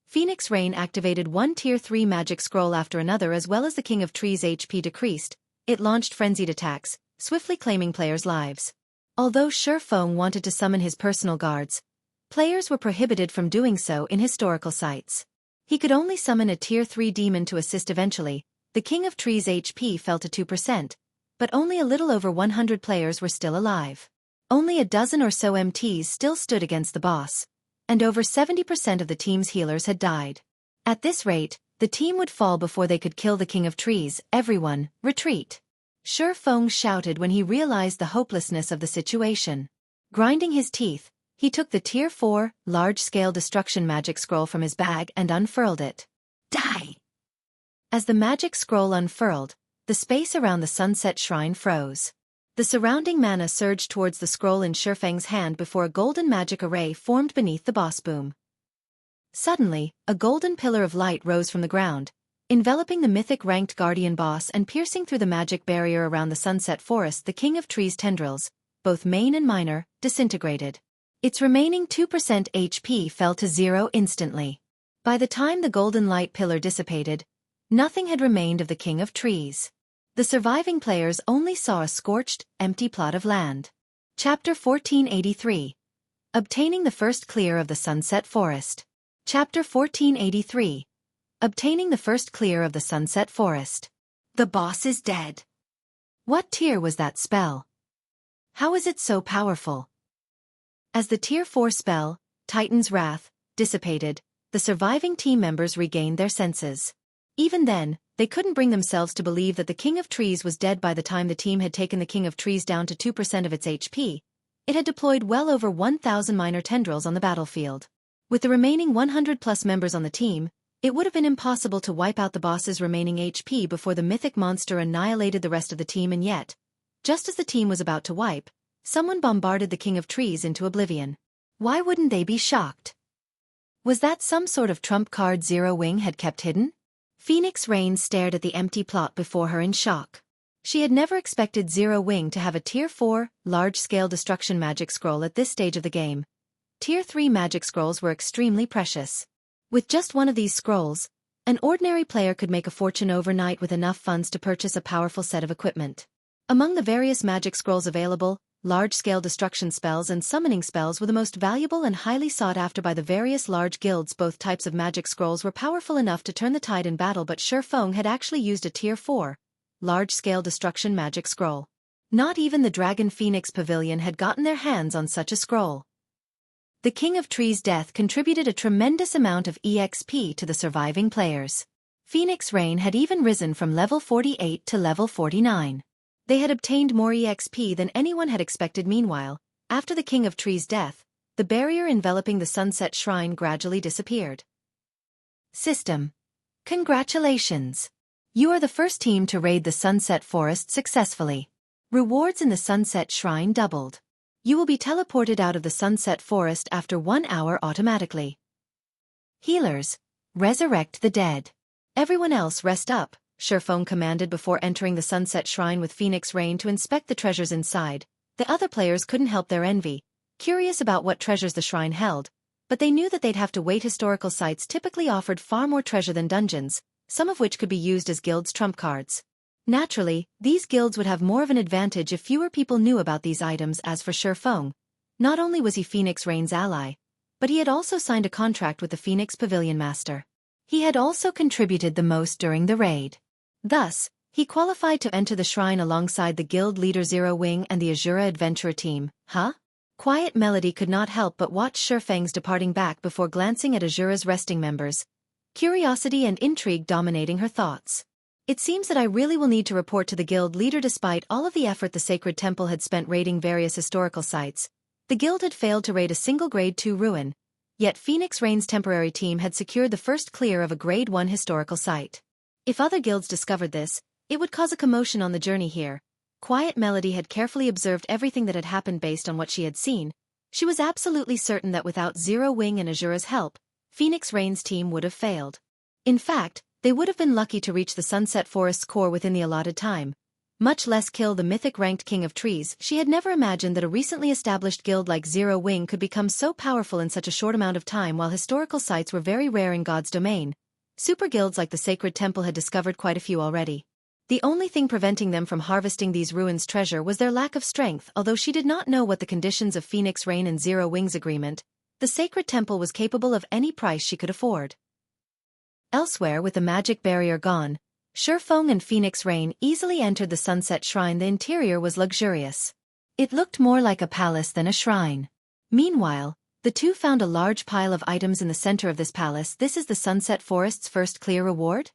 Phoenix Rain activated one Tier 3 magic scroll after another. As well as the King of Trees' HP decreased, it launched frenzied attacks, swiftly claiming players' lives. Although Feng wanted to summon his personal guards, players were prohibited from doing so in historical sites. He could only summon a Tier 3 demon to assist. Eventually, the King of Trees' HP fell to 2%, but only a little over 100 players were still alive. Only a dozen or so MTs still stood against the boss, and over 70% of the team's healers had died. At this rate, the team would fall before they could kill the King of Trees. Everyone, retreat! Feng shouted when he realized the hopelessness of the situation. Grinding his teeth, he took the Tier 4, large-scale destruction magic scroll from his bag and unfurled it. Die! As the magic scroll unfurled, the space around the sunset shrine froze. The surrounding mana surged towards the scroll in Feng's hand before a golden magic array formed beneath the boss boom. Suddenly, a golden pillar of light rose from the ground, enveloping the mythic ranked guardian boss and piercing through the magic barrier around the sunset forest. The King of Trees' tendrils, both main and minor, disintegrated. Its remaining 2% HP fell to 0 instantly. By the time the golden light pillar dissipated, nothing had remained of the King of Trees. The surviving players only saw a scorched, empty plot of land. Chapter 1483. Obtaining the first clear of the Sunset Forest. Chapter 1483. Obtaining the first clear of the Sunset Forest. The boss is dead. What tier was that spell? How is it so powerful? As the Tier 4 spell, Titan's Wrath, dissipated, the surviving team members regained their senses. Even then, they couldn't bring themselves to believe that the King of Trees was dead. By the time the team had taken the King of Trees down to 2% of its HP, it had deployed well over 1,000 minor tendrils on the battlefield. With the remaining 100+ members on the team, It would have been impossible to wipe out the boss's remaining HP before the mythic monster annihilated the rest of the team, and yet, just as the team was about to wipe, someone bombarded the King of Trees into oblivion. Why wouldn't they be shocked? Was that some sort of trump card Zero Wing had kept hidden? Phoenix Rain stared at the empty plot before her in shock. She had never expected Zero Wing to have a Tier 4, large-scale destruction magic scroll at this stage of the game. Tier 3 magic scrolls were extremely precious. With just one of these scrolls, an ordinary player could make a fortune overnight with enough funds to purchase a powerful set of equipment. Among the various magic scrolls available, large-scale destruction spells and summoning spells were the most valuable and highly sought after by the various large guilds. Both types of magic scrolls were powerful enough to turn the tide in battle, but Feng had actually used a Tier 4, large-scale destruction magic scroll. Not even the Dragon Phoenix Pavilion had gotten their hands on such a scroll. The King of Trees' death contributed a tremendous amount of EXP to the surviving players. Phoenix Rain had even risen from level 48 to level 49. They had obtained more EXP than anyone had expected. Meanwhile, after the King of Trees' death, the barrier enveloping the Sunset Shrine gradually disappeared. System. Congratulations! You are the first team to raid the Sunset Forest successfully. Rewards in the Sunset Shrine doubled. You will be teleported out of the Sunset Forest after 1 hour automatically. Healers, resurrect the dead. Everyone else rest up, Feng commanded before entering the Sunset Shrine with Phoenix Rain to inspect the treasures inside. The other players couldn't help their envy, curious about what treasures the shrine held, but they knew that they'd have to wait. Historical sites typically offered far more treasure than dungeons, some of which could be used as guilds' trump cards. Naturally, these guilds would have more of an advantage if fewer people knew about these items. As for Feng, not only was he Phoenix Rain's ally, but he had also signed a contract with the Phoenix Pavilion Master. He had also contributed the most during the raid. Thus, he qualified to enter the shrine alongside the guild leader Zero Wing and the Asura adventurer team. Quiet Melody could not help but watch Feng's departing back before glancing at Asura's resting members, curiosity and intrigue dominating her thoughts. It seems that I really will need to report to the guild leader. Despite all of the effort the Sacred Temple had spent raiding various historical sites, the guild had failed to raid a single Grade 2 ruin, yet Phoenix Rain's temporary team had secured the first clear of a Grade 1 historical site. If other guilds discovered this, it would cause a commotion on the journey here. Quiet Melody had carefully observed everything that had happened. Based on what she had seen, she was absolutely certain that without Zero Wing and Asura's help, Phoenix Rain's team would have failed. In fact, they would have been lucky to reach the Sunset Forest's core within the allotted time, much less kill the mythic-ranked King of Trees. She had never imagined that a recently established guild like Zero Wing could become so powerful in such a short amount of time. While historical sites were very rare in God's domain, super guilds like the Sacred Temple had discovered quite a few already. The only thing preventing them from harvesting these ruins' treasure was their lack of strength. Although she did not know what the conditions of Phoenix Rain and Zero Wing's agreement, the Sacred Temple was capable of any price she could afford. Elsewhere, with the magic barrier gone, Feng and Phoenix Rain easily entered the Sunset Shrine. The interior was luxurious. It looked more like a palace than a shrine. Meanwhile, the two found a large pile of items in the center of this palace. This is the Sunset Forest's first clear reward?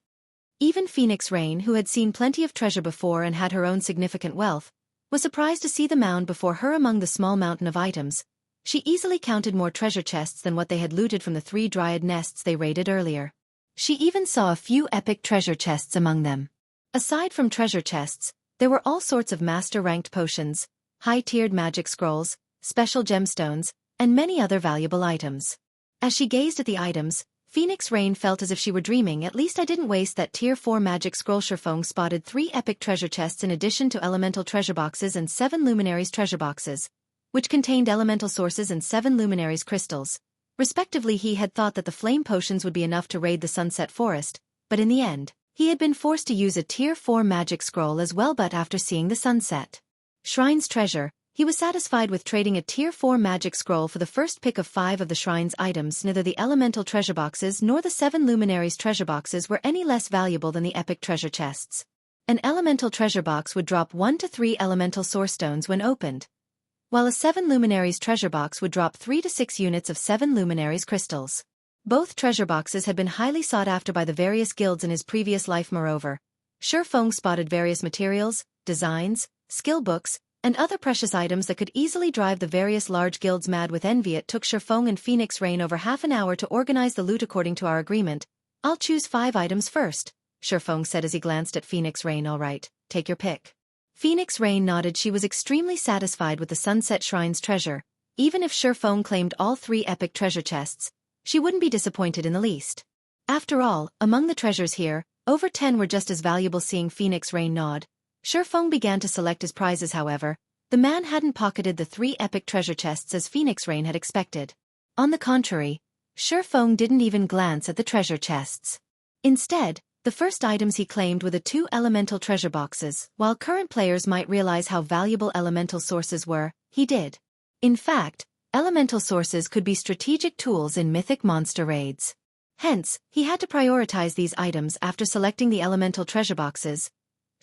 Even Phoenix Rain, who had seen plenty of treasure before and had her own significant wealth, was surprised to see the mound before her among the small mountain of items. She easily counted more treasure chests than what they had looted from the 3 dryad nests they raided earlier. She even saw a few epic treasure chests among them. Aside from treasure chests, there were all sorts of master-ranked potions, high-tiered magic scrolls, special gemstones, and many other valuable items. As she gazed at the items, Phoenix Rain felt as if she were dreaming. At least I didn't waste that Tier 4 magic scroll. Feng spotted 3 epic treasure chests in addition to elemental treasure boxes and 7 Luminaries treasure boxes, which contained elemental sources and 7 Luminaries crystals. Respectively, he had thought that the flame potions would be enough to raid the Sunset Forest, but in the end, he had been forced to use a Tier 4 magic scroll as well. But after seeing the Sunset Shrine's treasure, he was satisfied with trading a Tier 4 magic scroll for the first pick of 5 of the shrine's items. Neither the elemental treasure boxes nor the 7 Luminaries treasure boxes were any less valuable than the epic treasure chests. An elemental treasure box would drop 1 to 3 elemental source stones when opened, while a 7 Luminaries treasure box would drop 3 to 6 units of 7 Luminaries crystals. Both treasure boxes had been highly sought after by the various guilds in his previous life. Moreover, Feng spotted various materials, designs, skill books, and other precious items that could easily drive the various large guilds mad with envy. It took Feng and Phoenix Rain over half an hour to organize the loot according to our agreement. I'll choose 5 items first, Feng said as he glanced at Phoenix Rain. All right, take your pick. Phoenix Rain nodded. She was extremely satisfied with the Sunset Shrine's treasure. Even if Feng claimed all 3 epic treasure chests, she wouldn't be disappointed in the least. After all, among the treasures here, over 10 were just as valuable. Seeing Phoenix Rain nod, Feng began to select his prizes. However, the man hadn't pocketed the 3 epic treasure chests as Phoenix Rain had expected. On the contrary, Feng didn't even glance at the treasure chests. Instead, the first items he claimed were the 2 elemental treasure boxes. While current players might realize how valuable elemental sources were, he did. In fact, elemental sources could be strategic tools in mythic monster raids. Hence, he had to prioritize these items. After selecting the elemental treasure boxes,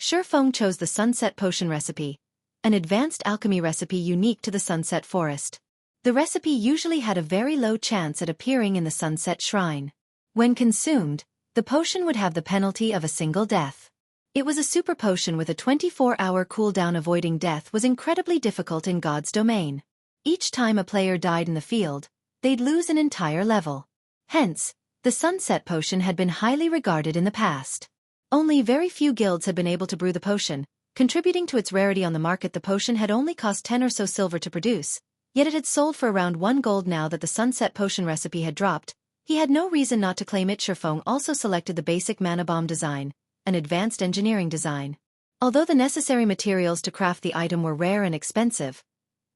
Feng chose the Sunset Potion recipe, an advanced alchemy recipe unique to the Sunset Forest. The recipe usually had a very low chance at appearing in the Sunset Shrine. When consumed, the potion would have the penalty of a single death. It was a super potion with a 24-hour cooldown. Avoiding death was incredibly difficult in God's domain. Each time a player died in the field, they'd lose an entire level. Hence, the Sunset Potion had been highly regarded in the past. Only very few guilds had been able to brew the potion, contributing to its rarity on the market. The potion had only cost 10 or so silver to produce, yet it had sold for around 1 gold. Now that the Sunset Potion recipe had dropped, he had no reason not to claim it. Feng also selected the basic mana bomb design, an advanced engineering design. Although the necessary materials to craft the item were rare and expensive,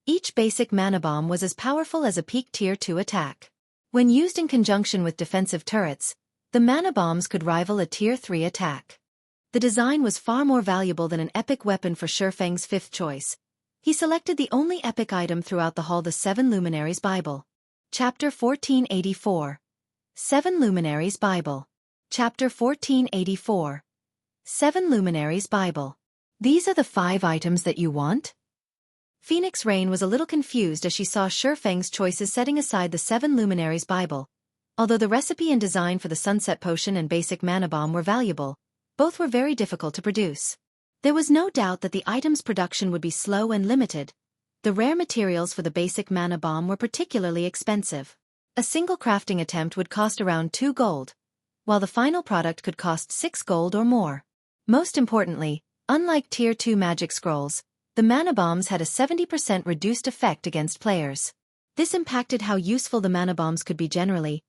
each basic mana bomb was as powerful as a peak tier 2 attack. When used in conjunction with defensive turrets, the mana bombs could rival a tier 3 attack. The design was far more valuable than an epic weapon. For Feng's 5th choice, he selected the only epic item throughout the hall, the 7 Luminaries Bible. Chapter 1484. 7 Luminaries Bible. Chapter 1484. 7 Luminaries Bible. These are the 5 items that you want? Phoenix Rain was a little confused as she saw Feng's choices. Setting aside the 7 Luminaries Bible, although the recipe and design for the Sunset Potion and basic mana bomb were valuable, both were very difficult to produce. There was no doubt that the item's production would be slow and limited. The rare materials for the basic mana bomb were particularly expensive. A single crafting attempt would cost around 2 gold, while the final product could cost 6 gold or more. Most importantly, unlike tier 2 magic scrolls, the mana bombs had a 70% reduced effect against players. This impacted how useful the mana bombs could be generally.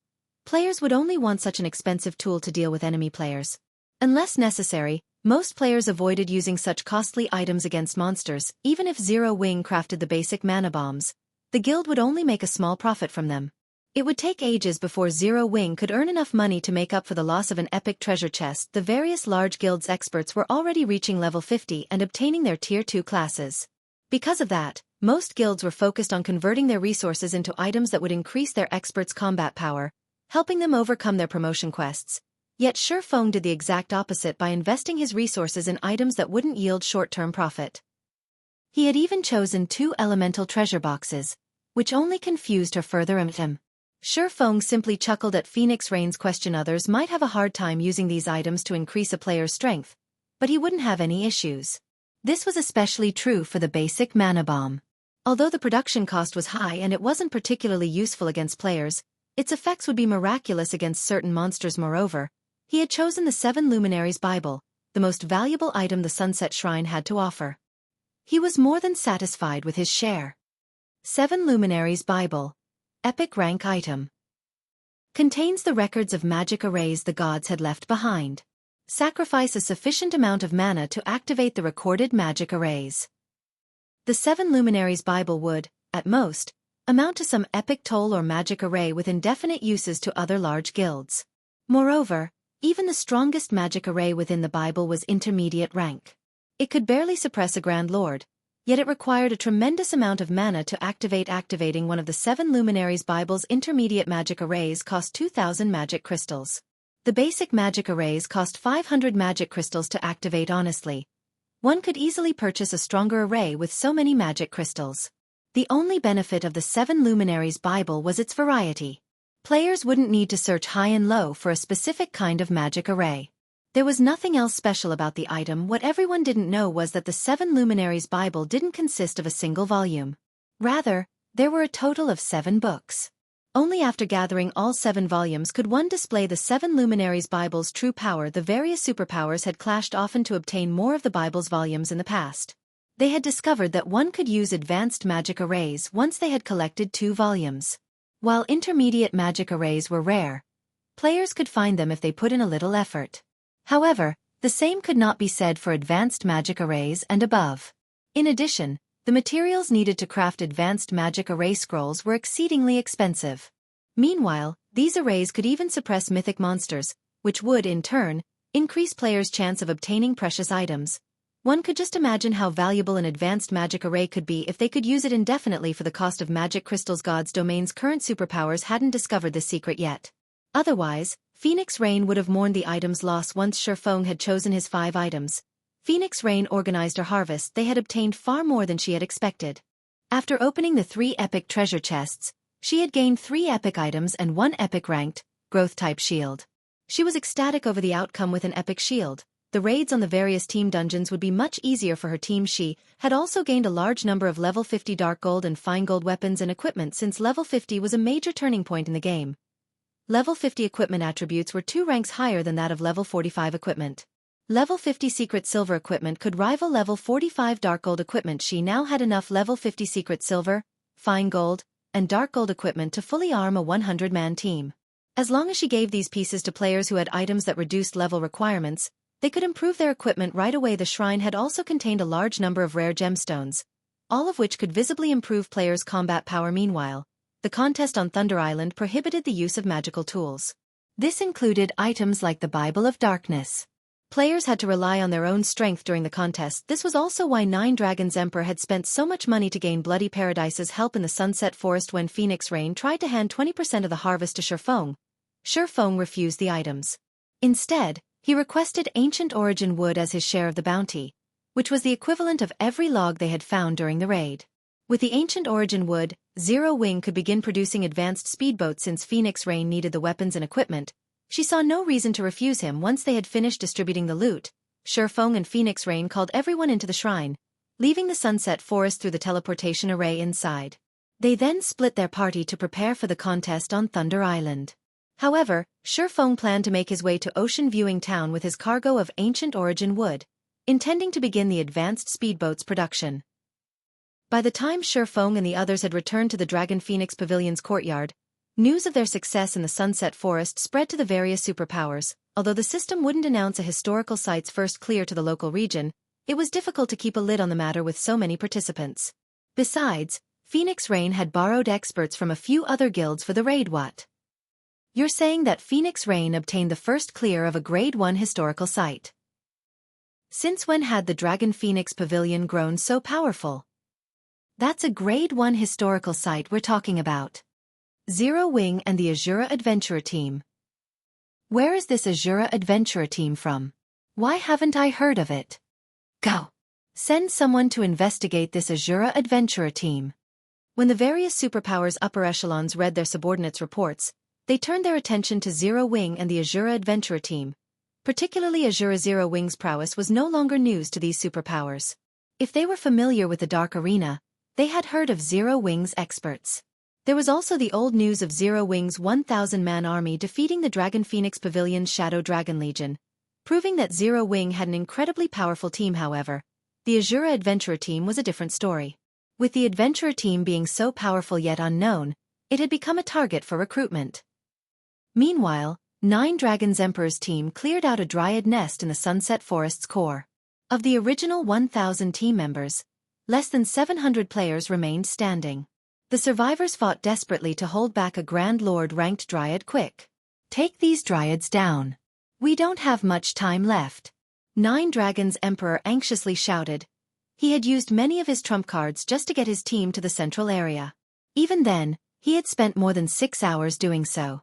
Players would only want such an expensive tool to deal with enemy players. Unless necessary, most players avoided using such costly items against monsters. Even if Zero Wing crafted the basic mana bombs, the guild would only make a small profit from them. It would take ages before Zero Wing could earn enough money to make up for the loss of an epic treasure chest. The various large guilds' experts were already reaching level 50 and obtaining their tier 2 classes. Because of that, most guilds were focused on converting their resources into items that would increase their experts' combat power, helping them overcome their promotion quests. Yet Feng did the exact opposite by investing his resources in items that wouldn't yield short-term profit. He had even chosen 2 elemental treasure boxes, which only confused her further. Feng simply chuckled at Phoenix Rain's question. Others might have a hard time using these items to increase a player's strength, but he wouldn't have any issues. This was especially true for the basic mana bomb. Although the production cost was high and it wasn't particularly useful against players, its effects would be miraculous against certain monsters. Moreover, he had chosen the 7 Luminaries Bible, the most valuable item the Sunset Shrine had to offer. He was more than satisfied with his share. 7 Luminaries Bible. Epic rank item. Contains the records of magic arrays the gods had left behind. Sacrifice a sufficient amount of mana to activate the recorded magic arrays. The 7 Luminaries Bible would, at most, amount to some epic toll or magic array with indefinite uses to other large guilds. Moreover, even the strongest magic array within the Bible was intermediate rank. It could barely suppress a Grand Lord, yet it required a tremendous amount of mana to activate. Activating one of the 7 Luminaries Bible's intermediate magic arrays cost 2,000 magic crystals. The basic magic arrays cost 500 magic crystals to activate. Honestly, one could easily purchase a stronger array with so many magic crystals. The only benefit of the 7 Luminaries Bible was its variety. Players wouldn't need to search high and low for a specific kind of magic array. There was nothing else special about the item. What everyone didn't know was that the 7 Luminaries Bible didn't consist of a single volume. Rather, there were a total of 7 books. Only after gathering all 7 volumes could one display the 7 Luminaries Bible's true power. The various superpowers had clashed often to obtain more of the Bible's volumes in the past. They had discovered that one could use advanced magic arrays once they had collected 2 volumes. While intermediate magic arrays were rare, players could find them if they put in a little effort. However, the same could not be said for advanced magic arrays and above. In addition, the materials needed to craft advanced magic array scrolls were exceedingly expensive. Meanwhile, these arrays could even suppress mythic monsters, which would, in turn, increase players' chance of obtaining precious items. One could just imagine how valuable an advanced magic array could be if they could use it indefinitely for the cost of magic crystals. God's domain's current superpowers hadn't discovered this secret yet. Otherwise, Phoenix Rain would have mourned the item's loss once Feng had chosen his 5 items. Phoenix Rain organized her harvest. They had obtained far more than she had expected. After opening the 3 epic treasure chests, she had gained 3 epic items and 1 epic ranked, growth-type shield. She was ecstatic over the outcome with an epic shield. The raids on the various team dungeons would be much easier for her team. She had also gained a large number of level 50 dark gold and fine gold weapons and equipment since level 50 was a major turning point in the game. Level 50 equipment attributes were 2 ranks higher than that of level 45 equipment. Level 50 secret silver equipment could rival level 45 dark gold equipment. She now had enough level 50 secret silver, fine gold, and dark gold equipment to fully arm a 100-man team. As long as she gave these pieces to players who had items that reduced level requirements, they could improve their equipment right away. The shrine had also contained a large number of rare gemstones, all of which could visibly improve players' combat power. Meanwhile, the contest on Thunder Island prohibited the use of magical tools. This included items like the Bible of Darkness. Players had to rely on their own strength during the contest. This was also why 9 Dragons Emperor had spent so much money to gain Bloody Paradise's help in the Sunset Forest. When Phoenix Rain tried to hand 20% of the harvest to Feng refused the items. Instead, he requested Ancient Origin wood as his share of the bounty, which was the equivalent of every log they had found during the raid. With the Ancient Origin wood, Zero Wing could begin producing advanced speedboats. Since Phoenix Rain needed the weapons and equipment, she saw no reason to refuse him. Once they had finished distributing the loot, Feng and Phoenix Rain called everyone into the shrine, leaving the Sunset Forest through the teleportation array inside. They then split their party to prepare for the contest on Thunder Island. However, Feng planned to make his way to Ocean Viewing Town with his cargo of Ancient Origin wood, intending to begin the advanced speedboats production. By the time Feng and the others had returned to the Dragon Phoenix Pavilion's courtyard, news of their success in the Sunset Forest spread to the various superpowers. Although the system wouldn't announce a historical site's first clear to the local region, it was difficult to keep a lid on the matter with so many participants. Besides, Phoenix Rain had borrowed experts from a few other guilds for the raid. What? You're saying that Phoenix Rain obtained the first clear of a Grade 1 historical site? Since when had the Dragon Phoenix Pavilion grown so powerful? That's a Grade 1 historical site we're talking about. Zero Wing and the Asura Adventurer team. Where is this Asura Adventurer team from? Why haven't I heard of it? Go! Send someone to investigate this Asura Adventurer team. When the various superpowers' upper echelons read their subordinates' reports, they turned their attention to Zero Wing and the Asura Adventurer team. Particularly Asura Zero Wing's prowess was no longer news to these superpowers. If they were familiar with the Dark Arena, they had heard of Zero Wing's experts. There was also the old news of Zero Wing's 1,000-man army defeating the Dragon Phoenix Pavilion's Shadow Dragon Legion, proving that Zero Wing had an incredibly powerful team. However, the Asura Adventurer team was a different story. With the Adventurer team being so powerful yet unknown, it had become a target for recruitment. Meanwhile, 9 Dragons Emperor's team cleared out a dryad nest in the Sunset Forest's core. Of the original 1,000 team members, less than 700 players remained standing. The survivors fought desperately to hold back a Grand Lord-ranked dryad. Quick! Take these dryads down. We don't have much time left. 9 Dragons Emperor anxiously shouted. He had used many of his trump cards just to get his team to the central area. Even then, he had spent more than 6 hours doing so.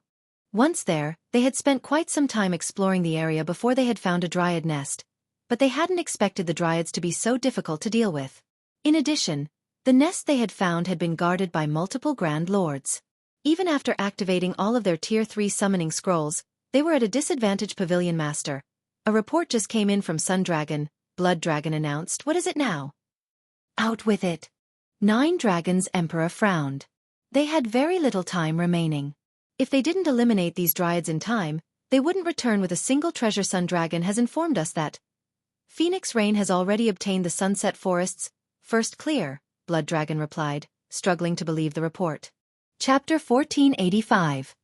Once there, they had spent quite some time exploring the area before they had found a dryad nest, but they hadn't expected the dryads to be so difficult to deal with. In addition, the nest they had found had been guarded by multiple Grand Lords. Even after activating all of their Tier 3 summoning scrolls, they were at a disadvantage. Pavilion Master. A report just came in from Sun Dragon, Blood Dragon announced. What is it now? Out with it. 9 Dragons Emperor frowned. They had very little time remaining. If they didn't eliminate these dryads in time, they wouldn't return with a single treasure. Sun Dragon has informed us that Phoenix Rain has already obtained the Sunset Forest's first clear, Blood Dragon replied, struggling to believe the report. Chapter 1485.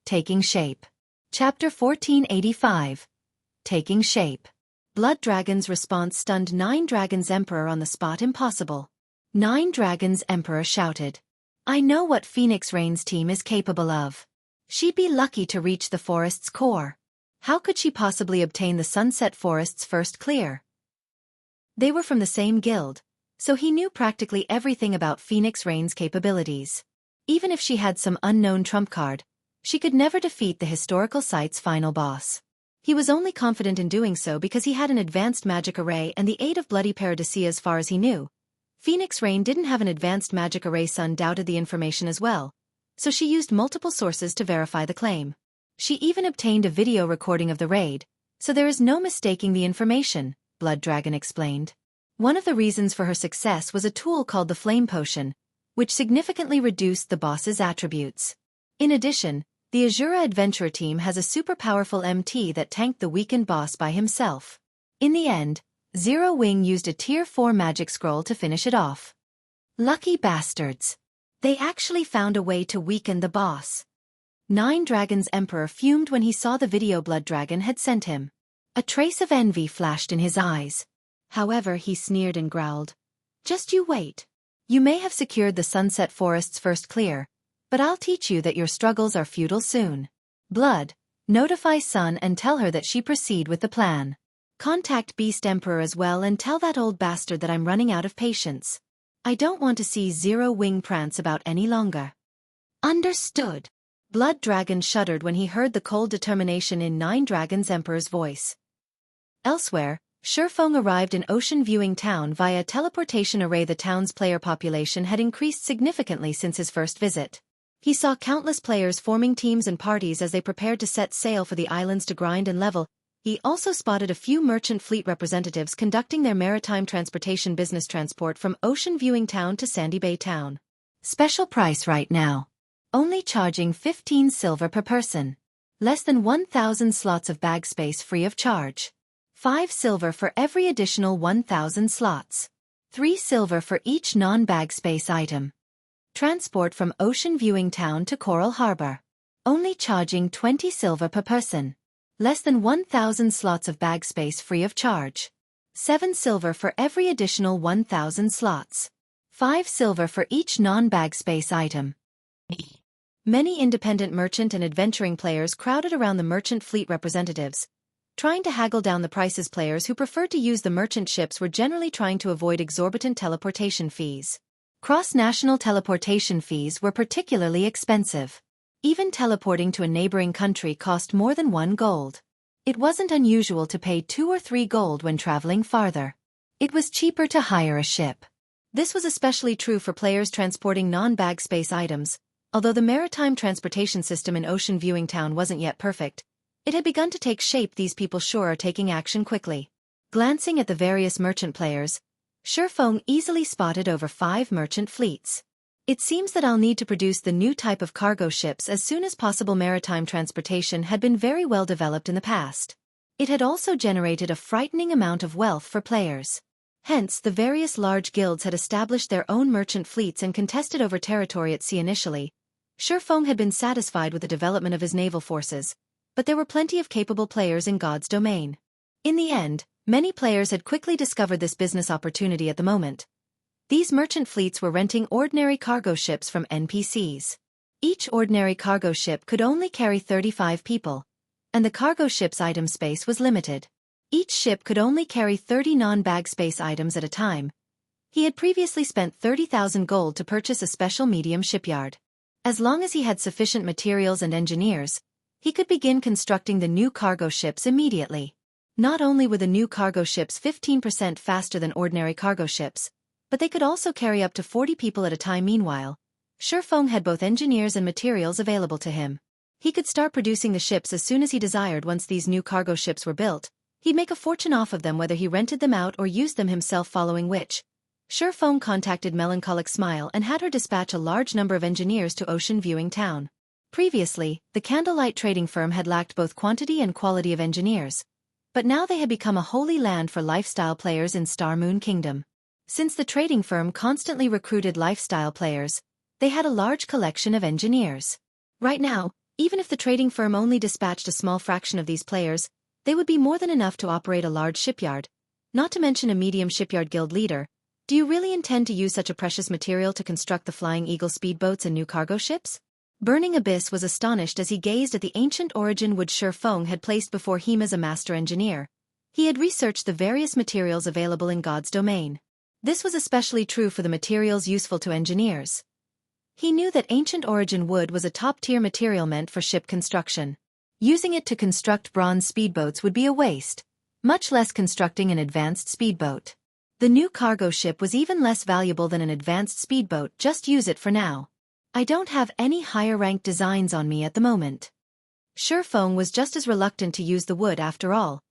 Taking Shape. Chapter 1485. Taking Shape. Blood Dragon's response stunned Nine Dragons Emperor on the spot. Impossible. Nine Dragons Emperor shouted. I know what Phoenix Rain's team is capable of. She'd be lucky to reach the forest's core. How could she possibly obtain the Sunset Forest's first clear? They were from the same guild, so he knew practically everything about Phoenix Rain's capabilities. Even if she had some unknown trump card, she could never defeat the historical site's final boss. He was only confident in doing so because he had an advanced magic array and the aid of Bloody Paradisia. As far as he knew, Phoenix Rain didn't have an advanced magic array. Sun doubted the information as well, so she used multiple sources to verify the claim. She even obtained a video recording of the raid, so there is no mistaking the information, Blood Dragon explained. One of the reasons for her success was a tool called the Flame Potion, which significantly reduced the boss's attributes. In addition, the Asura Adventurer team has a super powerful MT that tanked the weakened boss by himself. In the end, Zero Wing used a Tier 4 magic scroll to finish it off. Lucky bastards. They actually found a way to weaken the boss. Nine Dragons Emperor fumed when he saw the video Blood Dragon had sent him. A trace of envy flashed in his eyes. However, he sneered and growled. Just you wait. You may have secured the Sunset Forest's first clear, but I'll teach you that your struggles are futile soon. Blood, notify Sun and tell her that she proceed with the plan. Contact Beast Emperor as well and tell that old bastard that I'm running out of patience. I don't want to see Zero Wing prance about any longer. Understood. Blood Dragon shuddered when he heard the cold determination in Nine Dragons Emperor's voice. Elsewhere, Feng arrived in Ocean Viewing Town via teleportation array. The town's player population had increased significantly since his first visit. He saw countless players forming teams and parties as they prepared to set sail for the islands to grind and level. He also spotted a few merchant fleet representatives conducting their maritime transportation business transport from Ocean Viewing Town to Sandy Bay Town. Special price right now. Only charging 15 silver per person. Less than 1,000 slots of bag space free of charge. 5 silver for every additional 1,000 slots. 3 silver for each non-bag space item. Transport from Ocean Viewing Town to Coral Harbor. Only charging 20 silver per person. Less than 1,000 slots of bag space free of charge. 7 silver for every additional 1,000 slots. 5 silver for each non-bag space item. Many independent merchant and adventuring players crowded around the merchant fleet representatives, trying to haggle down the prices. Players who preferred to use the merchant ships were generally trying to avoid exorbitant teleportation fees. Cross-national teleportation fees were particularly expensive. Even teleporting to a neighboring country cost more than 1 gold. It wasn't unusual to pay 2 or 3 gold when traveling farther. It was cheaper to hire a ship. This was especially true for players transporting non-bag space items. Although the maritime transportation system in Ocean Viewing Town wasn't yet perfect, it had begun to take shape. These people sure are taking action quickly. Glancing at the various merchant players, Feng easily spotted over 5 merchant fleets. It seems that I'll need to produce the new type of cargo ships as soon as possible. Maritime transportation had been very well developed in the past. It had also generated a frightening amount of wealth for players. Hence, the various large guilds had established their own merchant fleets and contested over territory at sea. Initially, Feng had been satisfied with the development of his naval forces, but there were plenty of capable players in God's domain. In the end, many players had quickly discovered this business opportunity at the moment. These merchant fleets were renting ordinary cargo ships from NPCs. Each ordinary cargo ship could only carry 35 people, and the cargo ship's item space was limited. Each ship could only carry 30 non-bag space items at a time. He had previously spent 30,000 gold to purchase a special medium shipyard. As long as he had sufficient materials and engineers, he could begin constructing the new cargo ships immediately. Not only were the new cargo ships 15% faster than ordinary cargo ships, but they could also carry up to 40 people at a time. Meanwhile, Feng had both engineers and materials available to him. He could start producing the ships as soon as he desired. Once these new cargo ships were built, he'd make a fortune off of them whether he rented them out or used them himself, following which, Feng contacted Melancholic Smile and had her dispatch a large number of engineers to Ocean Viewing Town. Previously, the Candlelight trading firm had lacked both quantity and quality of engineers, but now they had become a holy land for lifestyle players in Star Moon Kingdom. Since the trading firm constantly recruited lifestyle players, they had a large collection of engineers. Right now, even if the trading firm only dispatched a small fraction of these players, they would be more than enough to operate a large shipyard, not to mention a medium shipyard guild leader. Do you really intend to use such a precious material to construct the Flying Eagle speedboats and new cargo ships? Burning Abyss was astonished as he gazed at the ancient origin wood Feng had placed before him as a master engineer. He had researched the various materials available in God's domain. This was especially true for the materials useful to engineers. He knew that ancient origin wood was a top-tier material meant for ship construction. Using it to construct bronze speedboats would be a waste, much less constructing an advanced speedboat. The new cargo ship was even less valuable than an advanced speedboat. Just use it for now. I don't have any higher-ranked designs on me at the moment. Feng was just as reluctant to use the wood after all.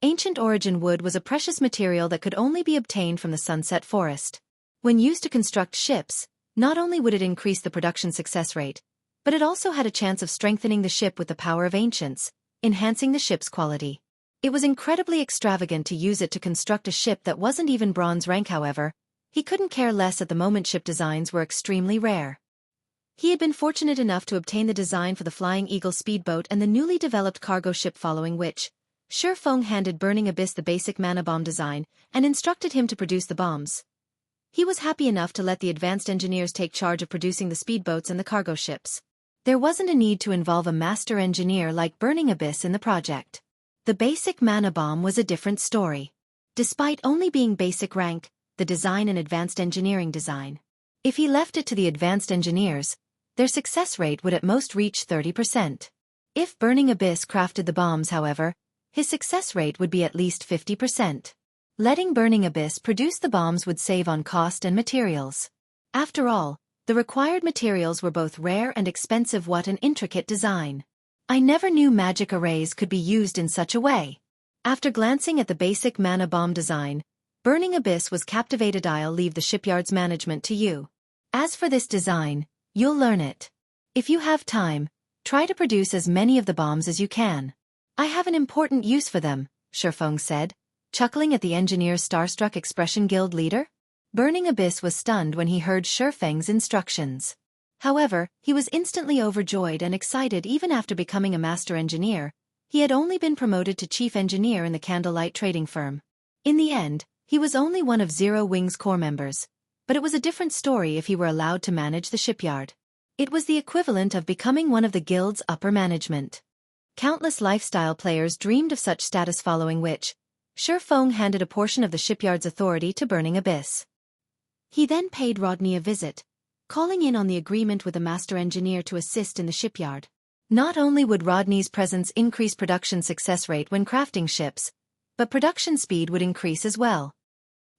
Ancient origin wood was a precious material that could only be obtained from the Sunset Forest. When used to construct ships, not only would it increase the production success rate, but it also had a chance of strengthening the ship with the power of ancients, enhancing the ship's quality. It was incredibly extravagant to use it to construct a ship that wasn't even bronze rank. However, he couldn't care less at the moment. Ship designs were extremely rare. He had been fortunate enough to obtain the design for the Flying Eagle speedboat and the newly developed cargo ship, following which, Feng handed Burning Abyss the basic mana bomb design and instructed him to produce the bombs. He was happy enough to let the advanced engineers take charge of producing the speedboats and the cargo ships. There wasn't a need to involve a master engineer like Burning Abyss in the project. The basic mana bomb was a different story. Despite only being basic rank, the design and advanced engineering design. If he left it to the advanced engineers, their success rate would at most reach 30%. If Burning Abyss crafted the bombs, however, his success rate would be at least 50%. Letting Burning Abyss produce the bombs would save on cost and materials. After all, the required materials were both rare and expensive. What an intricate design. I never knew magic arrays could be used in such a way. After glancing at the basic mana bomb design, Burning Abyss was captivated. I'll leave the shipyard's management to you. As for this design, you'll learn it. If you have time, try to produce as many of the bombs as you can. I have an important use for them, Feng said, chuckling at the engineer's starstruck expression. Guild leader? Burning Abyss was stunned when he heard Feng's instructions. However, he was instantly overjoyed and excited. Even after becoming a master engineer, he had only been promoted to chief engineer in the Candlelight trading firm. In the end, he was only one of Zero Wing's core members, but it was a different story if he were allowed to manage the shipyard. It was the equivalent of becoming one of the guild's upper management. Countless lifestyle players dreamed of such status, following which, Feng handed a portion of the shipyard's authority to Burning Abyss. He then paid Rodney a visit, calling in on the agreement with the master engineer to assist in the shipyard. Not only would Rodney's presence increase production success rate when crafting ships, but production speed would increase as well.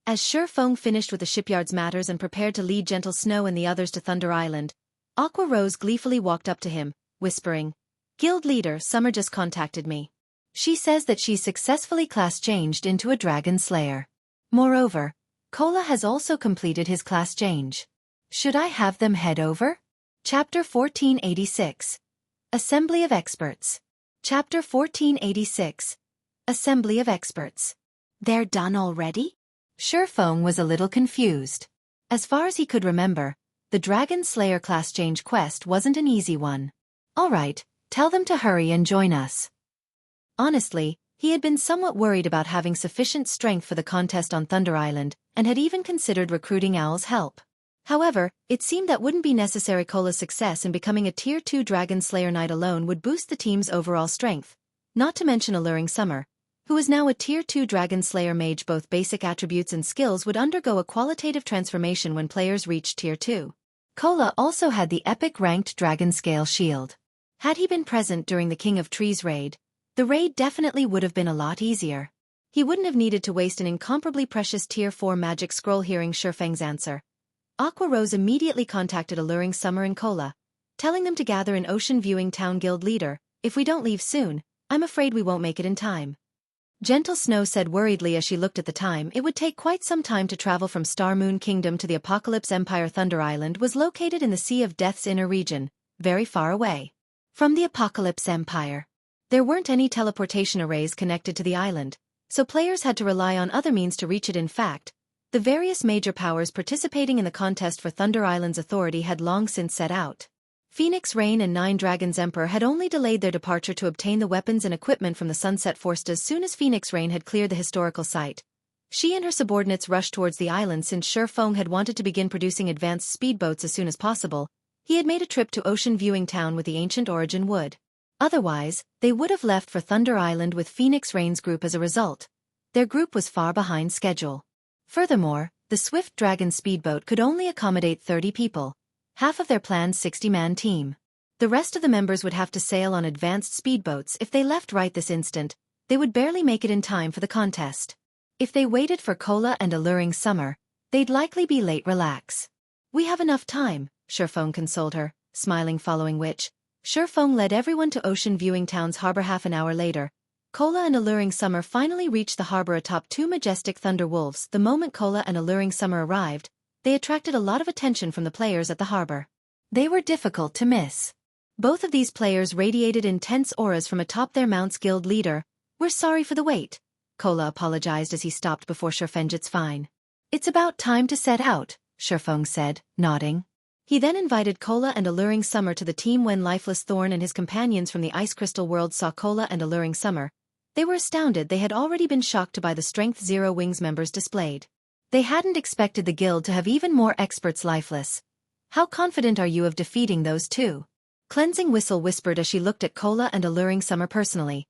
As Feng finished with the shipyard's matters and prepared to lead Gentle Snow and the others to Thunder Island, Aqua Rose gleefully walked up to him, whispering, "Guild leader, Summer just contacted me. She says that she's successfully class changed into a Dragon Slayer. Moreover, Cola has also completed his class change. Should I have them head over?" Chapter 1486. Assembly of Experts. Chapter 1486. Assembly of Experts. They're done already? Feng was a little confused. As far as he could remember, the Dragon Slayer class change quest wasn't an easy one. All right, tell them to hurry and join us. Honestly, he had been somewhat worried about having sufficient strength for the contest on Thunder Island, and had even considered recruiting Owl's help. However, it seemed that wouldn't be necessary. Cola's success in becoming a Tier 2 Dragon Slayer Knight alone would boost the team's overall strength, not to mention alluring Summer, who is now a Tier 2 Dragon Slayer mage. Both basic attributes and skills would undergo a qualitative transformation when players reached Tier 2. Cola also had the epic-ranked Dragon Scale Shield. Had he been present during the King of Trees raid, the raid definitely would have been a lot easier. He wouldn't have needed to waste an incomparably precious Tier 4 magic scroll. Hearing Feng's answer, Aqua Rose immediately contacted alluring Summer and Cola, telling them to gather in Ocean Viewing Town. Guild leader, if we don't leave soon, I'm afraid we won't make it in time. Gentle Snow said worriedly as she looked at the time. It would take quite some time to travel from Star Moon Kingdom to the Apocalypse Empire. Thunder Island was located in the Sea of Death's inner region, very far away from the Apocalypse Empire. There weren't any teleportation arrays connected to the island, so players had to rely on other means to reach it. In fact, the various major powers participating in the contest for Thunder Island's authority had long since set out. Phoenix Rain and Nine Dragons Emperor had only delayed their departure to obtain the weapons and equipment from the Sunset Forest. As soon as Phoenix Rain had cleared the historical site, she and her subordinates rushed towards the island. Since Feng had wanted to begin producing advanced speedboats as soon as possible, he had made a trip to Ocean Viewing Town with the Ancient Origin Wood. Otherwise, they would have left for Thunder Island with Phoenix Rain's group. As a result, their group was far behind schedule. Furthermore, the Swift Dragon speedboat could only accommodate 30 people, half of their planned 60-man team. The rest of the members would have to sail on advanced speedboats. If they left right this instant, they would barely make it in time for the contest. If they waited for Cola and Alluring Summer, they'd likely be late. Relax. We have enough time, Feng consoled her, smiling, following which, Feng led everyone to Ocean Viewing Town's harbor. Half an hour later, Cola and Alluring Summer finally reached the harbor atop two majestic thunder wolves. The moment Cola and Alluring Summer arrived, they attracted a lot of attention from the players at the harbor. They were difficult to miss. Both of these players radiated intense auras from atop their mounts. Guild leader, we're sorry for the wait, Cola apologized as he stopped before Feng. It's fine. It's about time to set out, Feng said, nodding. He then invited Cola and Alluring Summer to the team. When Lifeless Thorn and his companions from the Ice Crystal world saw Cola and Alluring Summer, they were astounded. They had already been shocked by the Strength Zero Wings members displayed. They hadn't expected the guild to have even more experts. Lifeless, how confident are you of defeating those two? Cleansing Whistle whispered as she looked at Cola and Alluring Summer personally.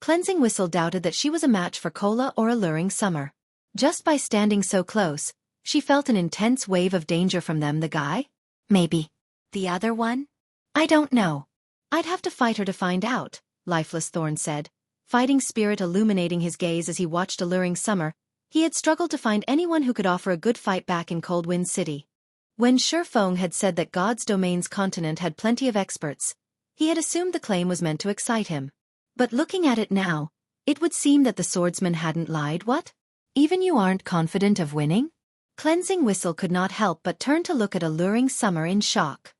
Cleansing Whistle doubted that she was a match for Cola or Alluring Summer. Just by standing so close, she felt an intense wave of danger from them. The guy? Maybe. The other one? I don't know. I'd have to fight her to find out, Lifeless Thorn said, fighting spirit illuminating his gaze as he watched Alluring Summer. He had struggled to find anyone who could offer a good fight back in Coldwind City. When Feng had said that God's Domain's continent had plenty of experts, he had assumed the claim was meant to excite him. But looking at it now, it would seem that the swordsman hadn't lied. What? Even you aren't confident of winning? Cleansing Whistle could not help but turn to look at Alluring Summer in shock.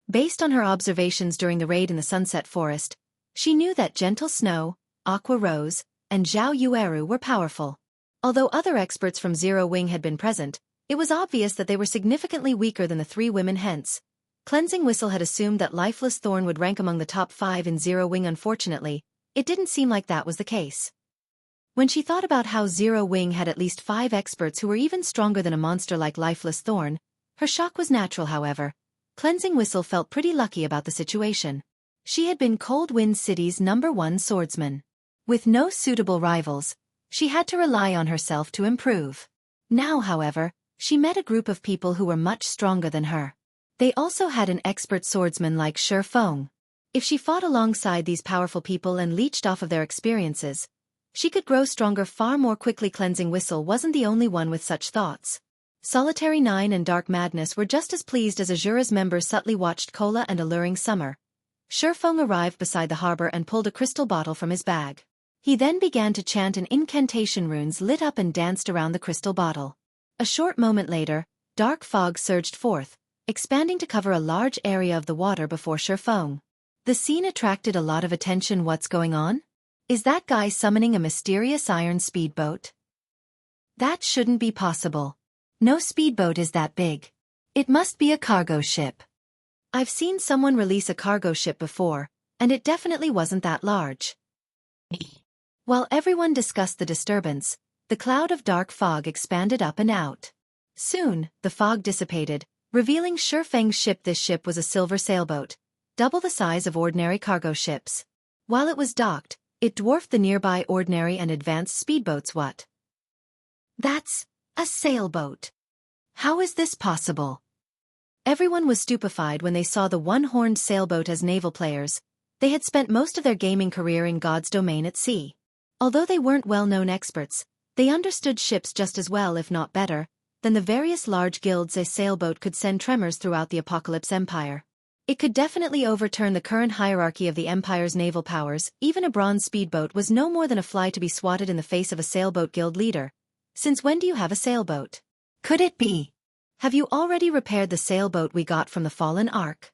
Based on her observations during the raid in the Sunset Forest, she knew that Gentle Snow, Aqua Rose, and Zhao Yueru were powerful. Although other experts from Zero Wing had been present, it was obvious that they were significantly weaker than the three women. Hence, Cleansing Whistle had assumed that Lifeless Thorn would rank among the top 5 in Zero Wing. Unfortunately, it didn't seem like that was the case. When she thought about how Zero Wing had at least 5 experts who were even stronger than a monster like Lifeless Thorn, her shock was natural. However, Cleansing Whistle felt pretty lucky about the situation. She had been Coldwind City's #1 swordsman. With no suitable rivals, she had to rely on herself to improve. Now, however, she met a group of people who were much stronger than her. They also had an expert swordsman like Feng. If she fought alongside these powerful people and leached off of their experiences, she could grow stronger far more quickly. Cleansing Whistle wasn't the only one with such thoughts. Solitary 9 and Dark Madness were just as pleased as Asura's members subtly watched Cola and Alluring Summer. Feng arrived beside the harbor and pulled a crystal bottle from his bag. He then began to chant, and incantation runes lit up and danced around the crystal bottle. A short moment later, dark fog surged forth, expanding to cover a large area of the water before Feng. The scene attracted a lot of attention. What's going on? Is that guy summoning a mysterious iron speedboat? That shouldn't be possible. No speedboat is that big. It must be a cargo ship. I've seen someone release a cargo ship before, and it definitely wasn't that large. While everyone discussed the disturbance, the cloud of dark fog expanded up and out. Soon, the fog dissipated, revealing Feng's ship. This ship was a silver sailboat, double the size of ordinary cargo ships. While it was docked, it dwarfed the nearby ordinary and advanced speedboats. What? That's a sailboat. How is this possible? Everyone was stupefied when they saw the one-horned sailboat. As naval players, they had spent most of their gaming career in God's domain at sea. Although they weren't well-known experts, they understood ships just as well, if not better, than the various large guilds. A sailboat could send tremors throughout the Apocalypse Empire. It could definitely overturn the current hierarchy of the Empire's naval powers. Even a bronze speedboat was no more than a fly to be swatted in the face of a sailboat guild leader. Since when do you have a sailboat? Could it be? Have you already repaired the sailboat we got from the fallen Ark?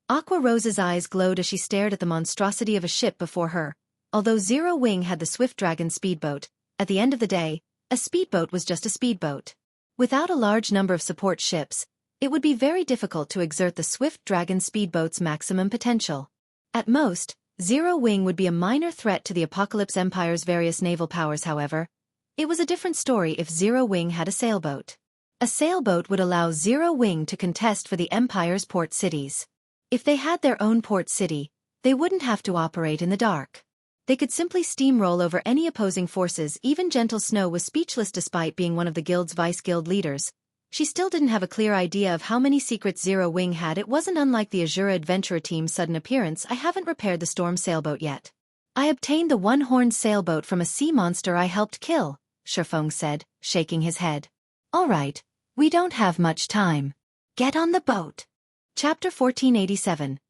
Aqua Rose's eyes glowed as she stared at the monstrosity of a ship before her. Although Zero Wing had the Swift Dragon speedboat, at the end of the day, a speedboat was just a speedboat. Without a large number of support ships, it would be very difficult to exert the Swift Dragon speedboat's maximum potential. At most, Zero Wing would be a minor threat to the Apocalypse Empire's various naval powers. However, it was a different story if Zero Wing had a sailboat. A sailboat would allow Zero Wing to contest for the Empire's port cities. If they had their own port city, they wouldn't have to operate in the dark. They could simply steamroll over any opposing forces. Even Gentle Snow was speechless despite being one of the guild's vice-guild leaders. She still didn't have a clear idea of how many secrets Zero Wing had. It wasn't unlike the Asura adventurer team's sudden appearance. I haven't repaired the storm sailboat yet. I obtained the one-horned sailboat from a sea monster I helped kill, Feng said, shaking his head. All right, we don't have much time. Get on the boat. Chapter 1487.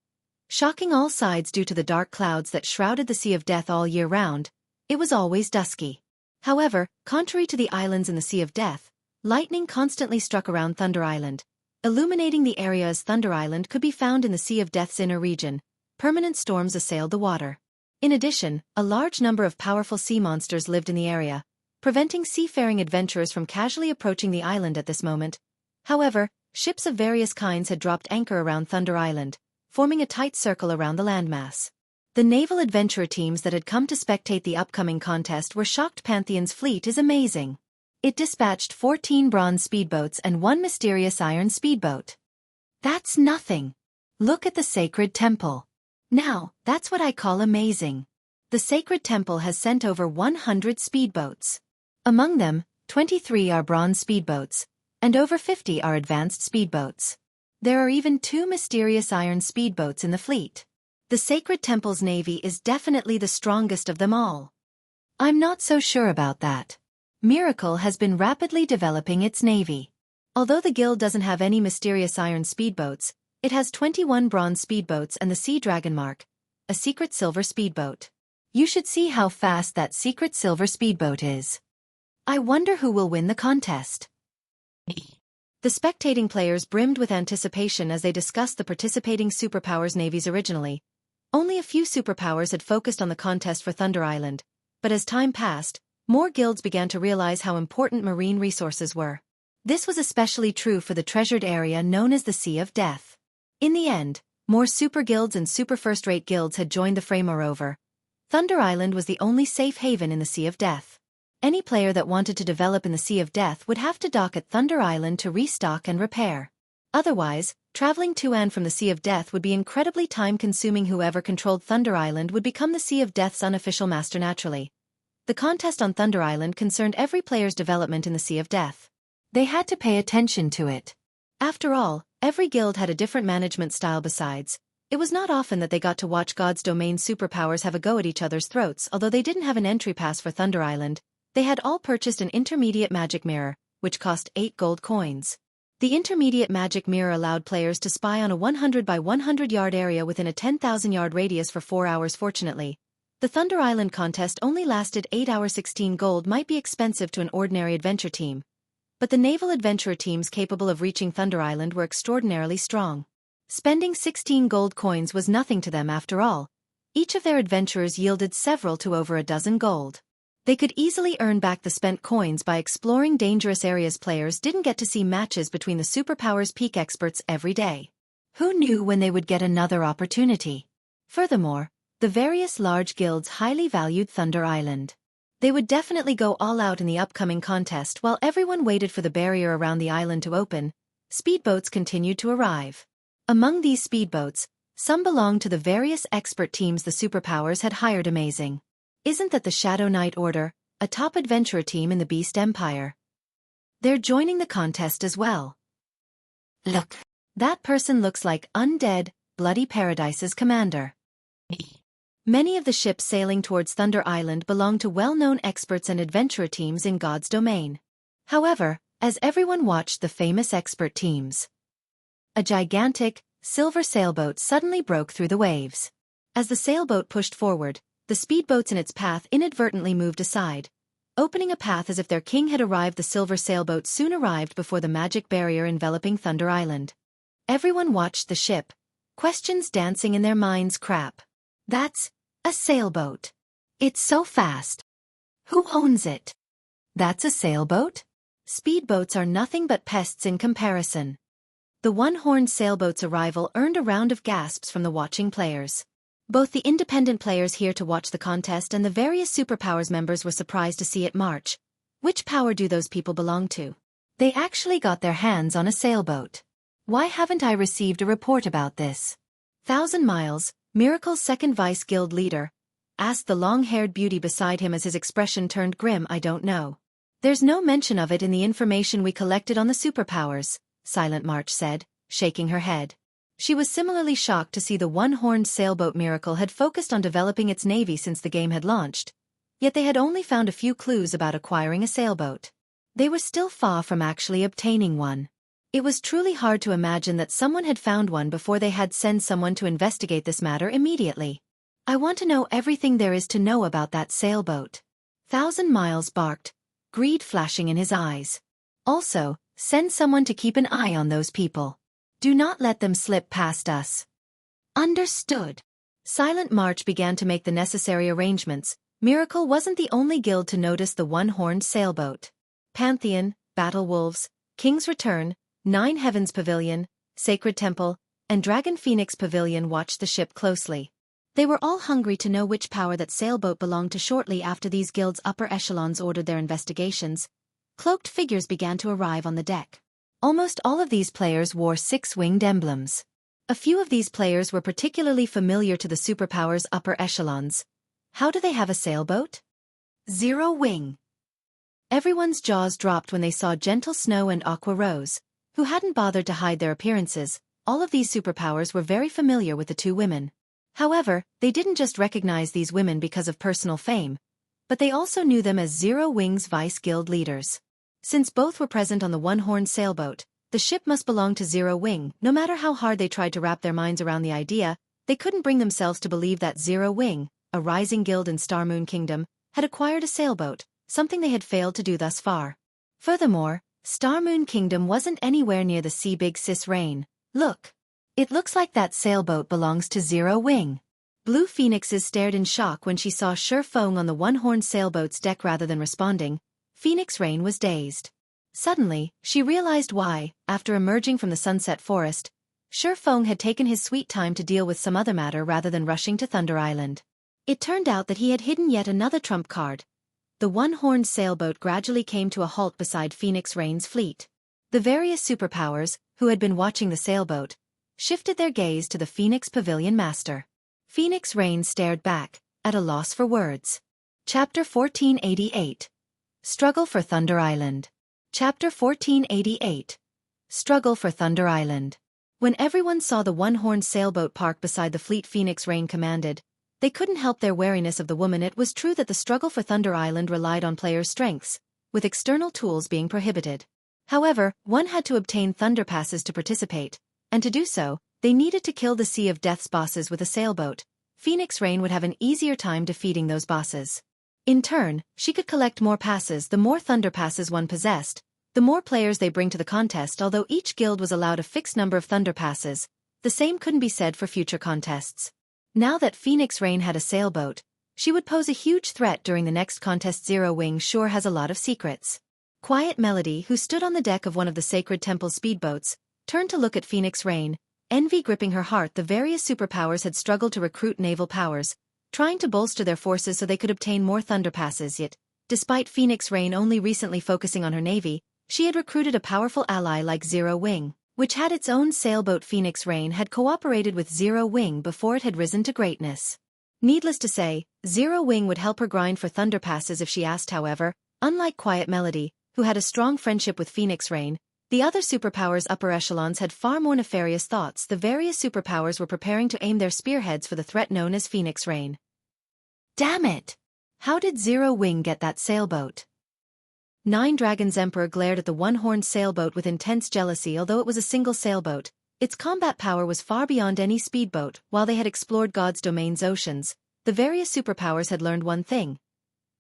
Shocking all sides due to the dark clouds that shrouded the Sea of Death all year round, it was always dusky. However, contrary to the islands in the Sea of Death, lightning constantly struck around Thunder Island, illuminating the area as Thunder Island could be found in the Sea of Death's inner region. Permanent storms assailed the water. In addition, a large number of powerful sea monsters lived in the area, preventing seafaring adventurers from casually approaching the island at this moment. However, ships of various kinds had dropped anchor around Thunder Island, forming a tight circle around the landmass. The naval adventurer teams that had come to spectate the upcoming contest were shocked. Pantheon's fleet is amazing. It dispatched 14 bronze speedboats and 1 mysterious iron speedboat. That's nothing. Look at the Sacred Temple. Now, that's what I call amazing. The Sacred Temple has sent over 100 speedboats. Among them, 23 are bronze speedboats, and over 50 are advanced speedboats. There are even 2 mysterious iron speedboats in the fleet. The Sacred Temple's navy is definitely the strongest of them all. I'm not so sure about that. Miracle has been rapidly developing its navy. Although the guild doesn't have any mysterious iron speedboats, it has 21 bronze speedboats and the Sea Dragon Mark, a secret silver speedboat. You should see how fast that secret silver speedboat is. I wonder who will win the contest. The spectating players brimmed with anticipation as they discussed the participating superpowers' navies. Originally, only a few superpowers had focused on the contest for Thunder Island, but as time passed, more guilds began to realize how important marine resources were. This was especially true for the treasured area known as the Sea of Death. In the end, more super guilds and super first-rate guilds had joined the fray. Moreover, Thunder Island was the only safe haven in the Sea of Death. Any player that wanted to develop in the Sea of Death would have to dock at Thunder Island to restock and repair. Otherwise, traveling to and from the Sea of Death would be incredibly time-consuming. Whoever controlled Thunder Island would become the Sea of Death's unofficial master naturally. The contest on Thunder Island concerned every player's development in the Sea of Death. They had to pay attention to it. After all, every guild had a different management style. Besides, it was not often that they got to watch God's domain superpowers have a go at each other's throats. Although they didn't have an entry pass for Thunder Island, they had all purchased an intermediate magic mirror, which cost 8 gold coins. The intermediate magic mirror allowed players to spy on a 100 by 100 yard area within a 10,000 yard radius for 4 hours. Fortunately, the Thunder Island contest only lasted 8 hours. 16 gold might be expensive to an ordinary adventure team, but the naval adventurer teams capable of reaching Thunder Island were extraordinarily strong. Spending 16 gold coins was nothing to them after all. Each of their adventurers yielded several to over a dozen gold. They could easily earn back the spent coins by exploring dangerous areas. Players didn't get to see matches between the superpowers peak experts every day. Who knew when they would get another opportunity? Furthermore, the various large guilds highly valued Thunder Island. They would definitely go all out in the upcoming contest. While everyone waited for the barrier around the island to open, speedboats continued to arrive. Among these speedboats, some belonged to the various expert teams the superpowers had hired. Amazing. Isn't that the Shadow Knight Order, a top adventurer team in the Beast Empire? They're joining the contest as well. Look. That person looks like Undead, Bloody Paradise's commander. Many of the ships sailing towards Thunder Island belong to well-known experts and adventurer teams in God's domain. However, as everyone watched the famous expert teams, a gigantic, silver sailboat suddenly broke through the waves. As the sailboat pushed forward, the speedboats in its path inadvertently moved aside, opening a path as if their king had arrived. The silver sailboat soon arrived before the magic barrier enveloping Thunder Island. Everyone watched the ship, questions dancing in their minds. Crap. That's a sailboat. It's so fast. Who owns it? That's a sailboat? Speedboats are nothing but pests in comparison. The one-horned sailboat's arrival earned a round of gasps from the watching players. Both the independent players here to watch the contest and the various superpowers members were surprised to see it march. Which power do those people belong to? They actually got their hands on a sailboat. Why haven't I received a report about this? 1,000 Miles, Miracle's second vice guild leader, asked the long-haired beauty beside him as his expression turned grim. I don't know. There's no mention of it in the information we collected on the superpowers, Silent March said, shaking her head. She was similarly shocked to see the one-horned sailboat. Miracle had focused on developing its navy since the game had launched, yet they had only found a few clues about acquiring a sailboat. They were still far from actually obtaining one. It was truly hard to imagine that someone had found one before they had sent someone to investigate this matter immediately. I want to know everything there is to know about that sailboat. 1,000 Miles barked, greed flashing in his eyes. Also, send someone to keep an eye on those people. Do not let them slip past us. Understood. Silent March began to make the necessary arrangements. Miracle wasn't the only guild to notice the one-horned sailboat. Pantheon, Battle Wolves, King's Return, Nine Heavens Pavilion, Sacred Temple, and Dragon Phoenix Pavilion watched the ship closely. They were all hungry to know which power that sailboat belonged to. Shortly after these guilds' upper echelons ordered their investigations, cloaked figures began to arrive on the deck. Almost all of these players wore six-winged emblems. A few of these players were particularly familiar to the superpowers' upper echelons. How do they have a sailboat? Zero wing. Everyone's jaws dropped when they saw Gentle Snow and Aqua Rose, who hadn't bothered to hide their appearances. All of these superpowers were very familiar with the two women. However, they didn't just recognize these women because of personal fame, but they also knew them as Zero Wing's vice guild leaders. Since both were present on the one-horned sailboat, the ship must belong to Zero Wing. No matter how hard they tried to wrap their minds around the idea, they couldn't bring themselves to believe that Zero Wing, a rising guild in Star Moon Kingdom, had acquired a sailboat, something they had failed to do thus far. Furthermore, Star Moon Kingdom wasn't anywhere near the sea. Big Sis Rain, look. It looks like that sailboat belongs to Zero Wing. Blue Phoenixes stared in shock when she saw Feng on the one-horned sailboat's deck. Rather than responding, Phoenix Rain was dazed. Suddenly, she realized why, after emerging from the Sunset Forest, Feng had taken his sweet time to deal with some other matter rather than rushing to Thunder Island. It turned out that he had hidden yet another trump card. The one-horned sailboat gradually came to a halt beside Phoenix Rain's fleet. The various superpowers, who had been watching the sailboat, shifted their gaze to the Phoenix Pavilion Master. Phoenix Rain stared back, at a loss for words. Chapter 1488. Struggle for Thunder Island. Chapter 1488. Struggle for Thunder Island. When everyone saw the one-horned sailboat parked beside the fleet Phoenix Rain commanded, they couldn't help their wariness of the woman. It was true that the struggle for Thunder Island relied on players' strengths, with external tools being prohibited. However, one had to obtain Thunder Passes to participate, and to do so, they needed to kill the Sea of Death's bosses with a sailboat. Phoenix Rain would have an easier time defeating those bosses. In turn, she could collect more passes. The more Thunder Passes one possessed, the more players they bring to the contest. Although each guild was allowed a fixed number of Thunder Passes, the same couldn't be said for future contests. Now that Phoenix Rain had a sailboat, she would pose a huge threat during the next contest. Zero Wing sure has a lot of secrets. Quiet Melody, who stood on the deck of one of the Sacred Temple speedboats, turned to look at Phoenix Rain, envy gripping her heart. The various superpowers had struggled to recruit naval powers, trying to bolster their forces so they could obtain more Thunder Passes. Yet, despite Phoenix Rain only recently focusing on her navy, she had recruited a powerful ally like Zero Wing, which had its own sailboat. Phoenix Rain had cooperated with Zero Wing before it had risen to greatness. Needless to say, Zero Wing would help her grind for Thunder Passes if she asked. However, unlike Quiet Melody, who had a strong friendship with Phoenix Rain, the other superpowers' upper echelons had far more nefarious thoughts. The various superpowers were preparing to aim their spearheads for the threat known as Phoenix Rain. Damn it! How did Zero Wing get that sailboat? Nine Dragons Emperor glared at the one-horned sailboat with intense jealousy. Although it was a single sailboat, Its combat power was far beyond any speedboat. While they had explored God's domain's oceans, the various superpowers had learned one thing.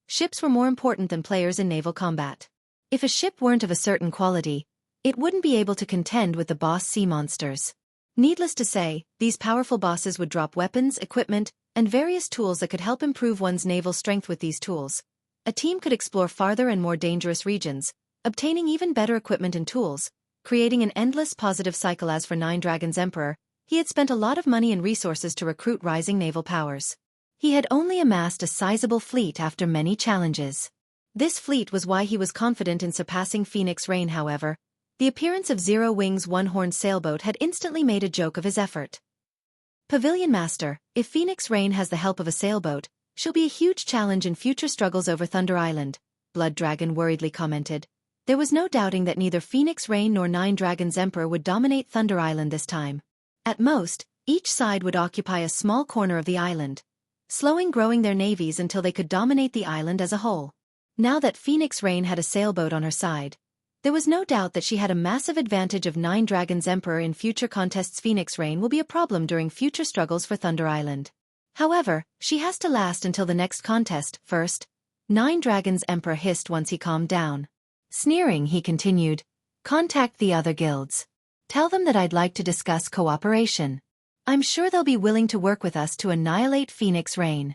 Ships were more important than players in naval combat. If a ship weren't of a certain quality, it wouldn't be able to contend with the boss sea monsters. Needless to say, these powerful bosses would drop weapons, equipment, and various tools that could help improve one's naval strength. With these tools, a team could explore farther and more dangerous regions, obtaining even better equipment and tools, creating an endless positive cycle. As for Nine Dragons' Emperor, he had spent a lot of money and resources to recruit rising naval powers. He had only amassed a sizable fleet after many challenges. This fleet was why he was confident in surpassing Phoenix Rain. However, the appearance of Zero Wing's one-horned sailboat had instantly made a joke of his effort. Pavilion Master, if Phoenix Rain has the help of a sailboat, she'll be a huge challenge in future struggles over Thunder Island, Blood Dragon worriedly commented. There was no doubting that neither Phoenix Rain nor Nine Dragons' Emperor would dominate Thunder Island this time. At most, each side would occupy a small corner of the island, slowly growing their navies until they could dominate the island as a whole. Now that Phoenix Rain had a sailboat on her side, there was no doubt that she had a massive advantage of Nine Dragons' Emperor in future contests. Phoenix Rain will be a problem during future struggles for Thunder Island. However, she has to last until the next contest. First, Nine Dragons' Emperor hissed once he calmed down. Sneering, he continued, "Contact the other guilds. Tell them that I'd like to discuss cooperation. I'm sure they'll be willing to work with us to annihilate Phoenix Rain."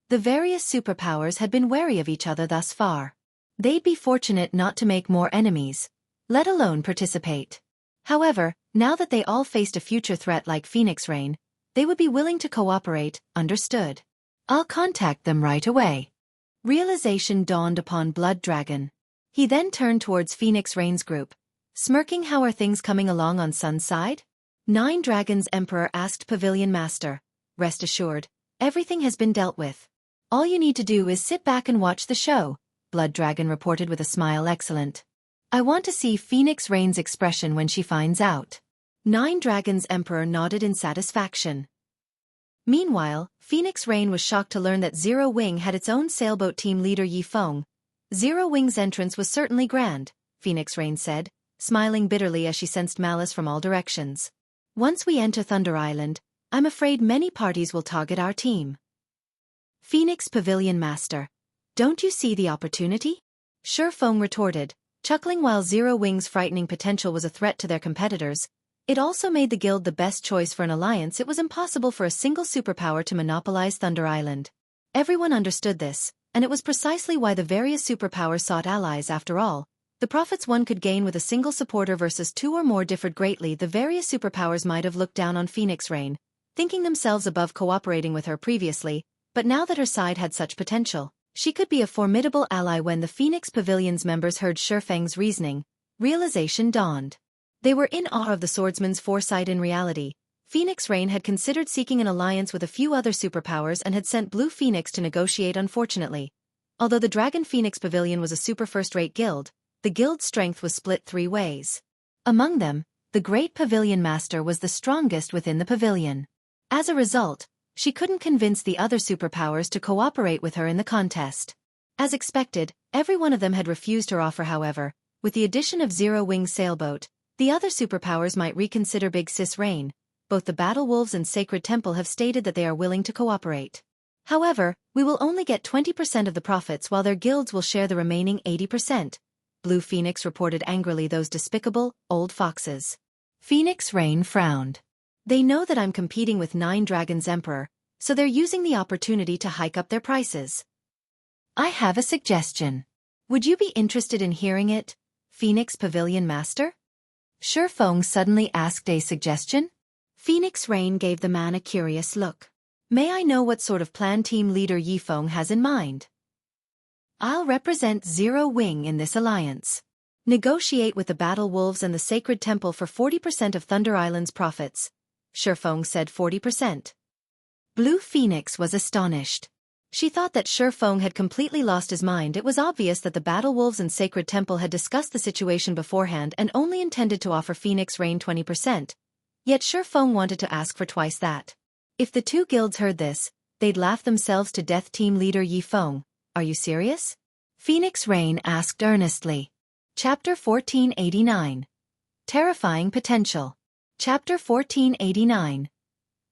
The various superpowers had been wary of each other thus far. They'd be fortunate not to make more enemies, let alone participate. However, now that they all faced a future threat like Phoenix Rain, they would be willing to cooperate. Understood. I'll contact them right away. Realization dawned upon Blood Dragon. He then turned towards Phoenix Rain's group, smirking. "How are things coming along on Sun's side?" Nine Dragons' Emperor asked Pavilion Master. "Rest assured, everything has been dealt with. All you need to do is sit back and watch the show," Blood Dragon reported with a smile. "Excellent. I want to see Phoenix Rain's expression when she finds out." Nine Dragons' Emperor nodded in satisfaction. Meanwhile, Phoenix Rain was shocked to learn that Zero Wing had its own sailboat. Team leader Yi Feng. "Zero Wing's entrance was certainly grand," Phoenix Rain said, smiling bitterly as she sensed malice from all directions. "Once we enter Thunder Island, I'm afraid many parties will target our team." Phoenix Pavilion Master. "Don't you see the opportunity?" Feng retorted, chuckling. While Zero Wing's frightening potential was a threat to their competitors, it also made the guild the best choice for an alliance. It was impossible for a single superpower to monopolize Thunder Island. Everyone understood this, and it was precisely why the various superpowers sought allies. After all, the profits one could gain with a single supporter versus two or more differed greatly. The various superpowers might have looked down on Phoenix Rain, thinking themselves above cooperating with her previously, but now that her side had such potential, she could be a formidable ally. When the Phoenix Pavilion's members heard Feng's reasoning, realization dawned. They were in awe of the swordsman's foresight. In reality, Phoenix Rain had considered seeking an alliance with a few other superpowers and had sent Blue Phoenix to negotiate. Unfortunately, although the Dragon Phoenix Pavilion was a super first-rate guild, the guild's strength was split three ways. Among them, the Great Pavilion Master was the strongest within the pavilion. As a result, she couldn't convince the other superpowers to cooperate with her in the contest. As expected, every one of them had refused her offer. However, with the addition of Zero Wing's sailboat, the other superpowers might reconsider. Big Sis Rain. Both the Battle Wolves and Sacred Temple have stated that they are willing to cooperate. However, we will only get 20% of the profits while their guilds will share the remaining 80%. Blue Phoenix reported angrily. "Those despicable, old foxes." Phoenix Rain frowned. "They know that I'm competing with Nine Dragons' Emperor, so they're using the opportunity to hike up their prices. I have a suggestion. Would you be interested in hearing it, Phoenix Pavilion Master?" Feng suddenly asked. "A suggestion?" Phoenix Rain gave the man a curious look. "May I know what sort of plan team leader Yi Feng has in mind?" "I'll represent Zero Wing in this alliance. Negotiate with the Battle Wolves and the Sacred Temple for 40% of Thunder Island's profits." Feng said. 40%. Blue Phoenix was astonished. She thought that Feng had completely lost his mind. It was obvious that the Battle Wolves and Sacred Temple had discussed the situation beforehand and only intended to offer Phoenix Rain 20%. Yet Feng wanted to ask for twice that. If the two guilds heard this, they'd laugh themselves to death. Team leader Yi Feng, are you serious? Phoenix Rain asked earnestly. Chapter 1489. Terrifying Potential. Chapter 1489.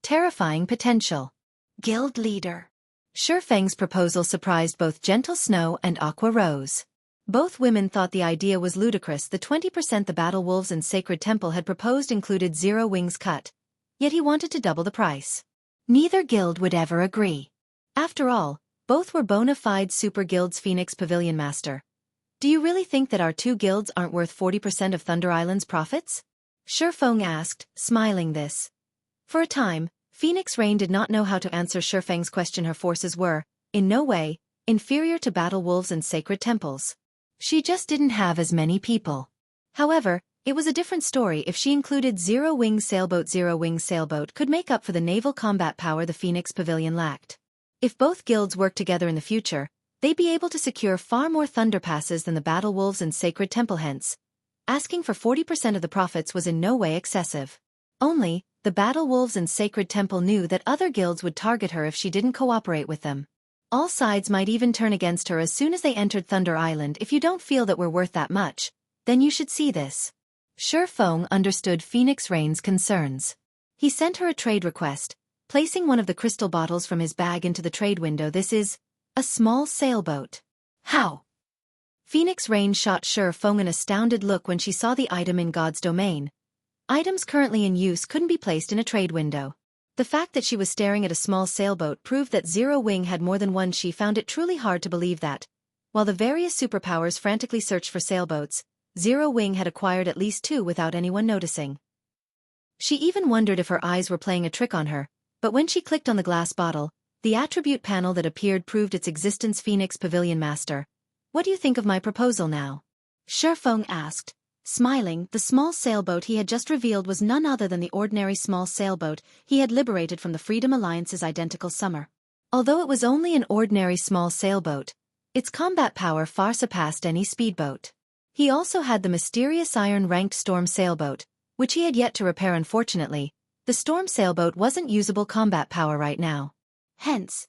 Terrifying Potential. Guild Leader. Feng's proposal surprised both Gentle Snow and Aqua Rose. Both women thought the idea was ludicrous. The 20% the Battle Wolves and Sacred Temple had proposed included 0 wings cut, yet he wanted to double the price. Neither guild would ever agree. After all, both were bona fide super guilds. Phoenix Pavilion Master. Do you really think that our 2 guilds aren't worth 40% of Thunder Island's profits? Feng asked, smiling this. For a time, Phoenix Rain did not know how to answer Feng's question. Her forces were, in no way, inferior to Battle Wolves and Sacred Temples. She just didn't have as many people. However, it was a different story if she included 0 wing sailboat. 0 wing sailboat could make up for the naval combat power the Phoenix Pavilion lacked. If both guilds worked together in the future, they'd be able to secure far more Thunder Passes than the Battle Wolves and Sacred Temple. Hence, asking for 40% of the profits was in no way excessive. Only, the Battle Wolves and Sacred Temple knew that other guilds would target her if she didn't cooperate with them. All sides might even turn against her as soon as they entered Thunder Island. If you don't feel that we're worth that much, then you should see this. Feng understood Phoenix Rain's concerns. He sent her a trade request, placing one of the crystal bottles from his bag into the trade window. This is a small sailboat. How? Phoenix Rain shot Feng an astounded look when she saw the item in God's domain. Items currently in use couldn't be placed in a trade window. The fact that she was staring at a small sailboat proved that 0 wing had more than one. She found it truly hard to believe that, while the various superpowers frantically searched for sailboats, 0 wing had acquired at least 2 without anyone noticing. She even wondered if her eyes were playing a trick on her, but when she clicked on the glass bottle, the attribute panel that appeared proved its existence. Phoenix Pavilion Master. What do you think of my proposal now? Feng asked. Smiling, the small sailboat he had just revealed was none other than the ordinary small sailboat he had liberated from the Freedom Alliance's identical summer. Although it was only an ordinary small sailboat, its combat power far surpassed any speedboat. He also had the mysterious iron-ranked storm sailboat, which he had yet to repair. Unfortunately, the storm sailboat wasn't usable combat power right now. Hence,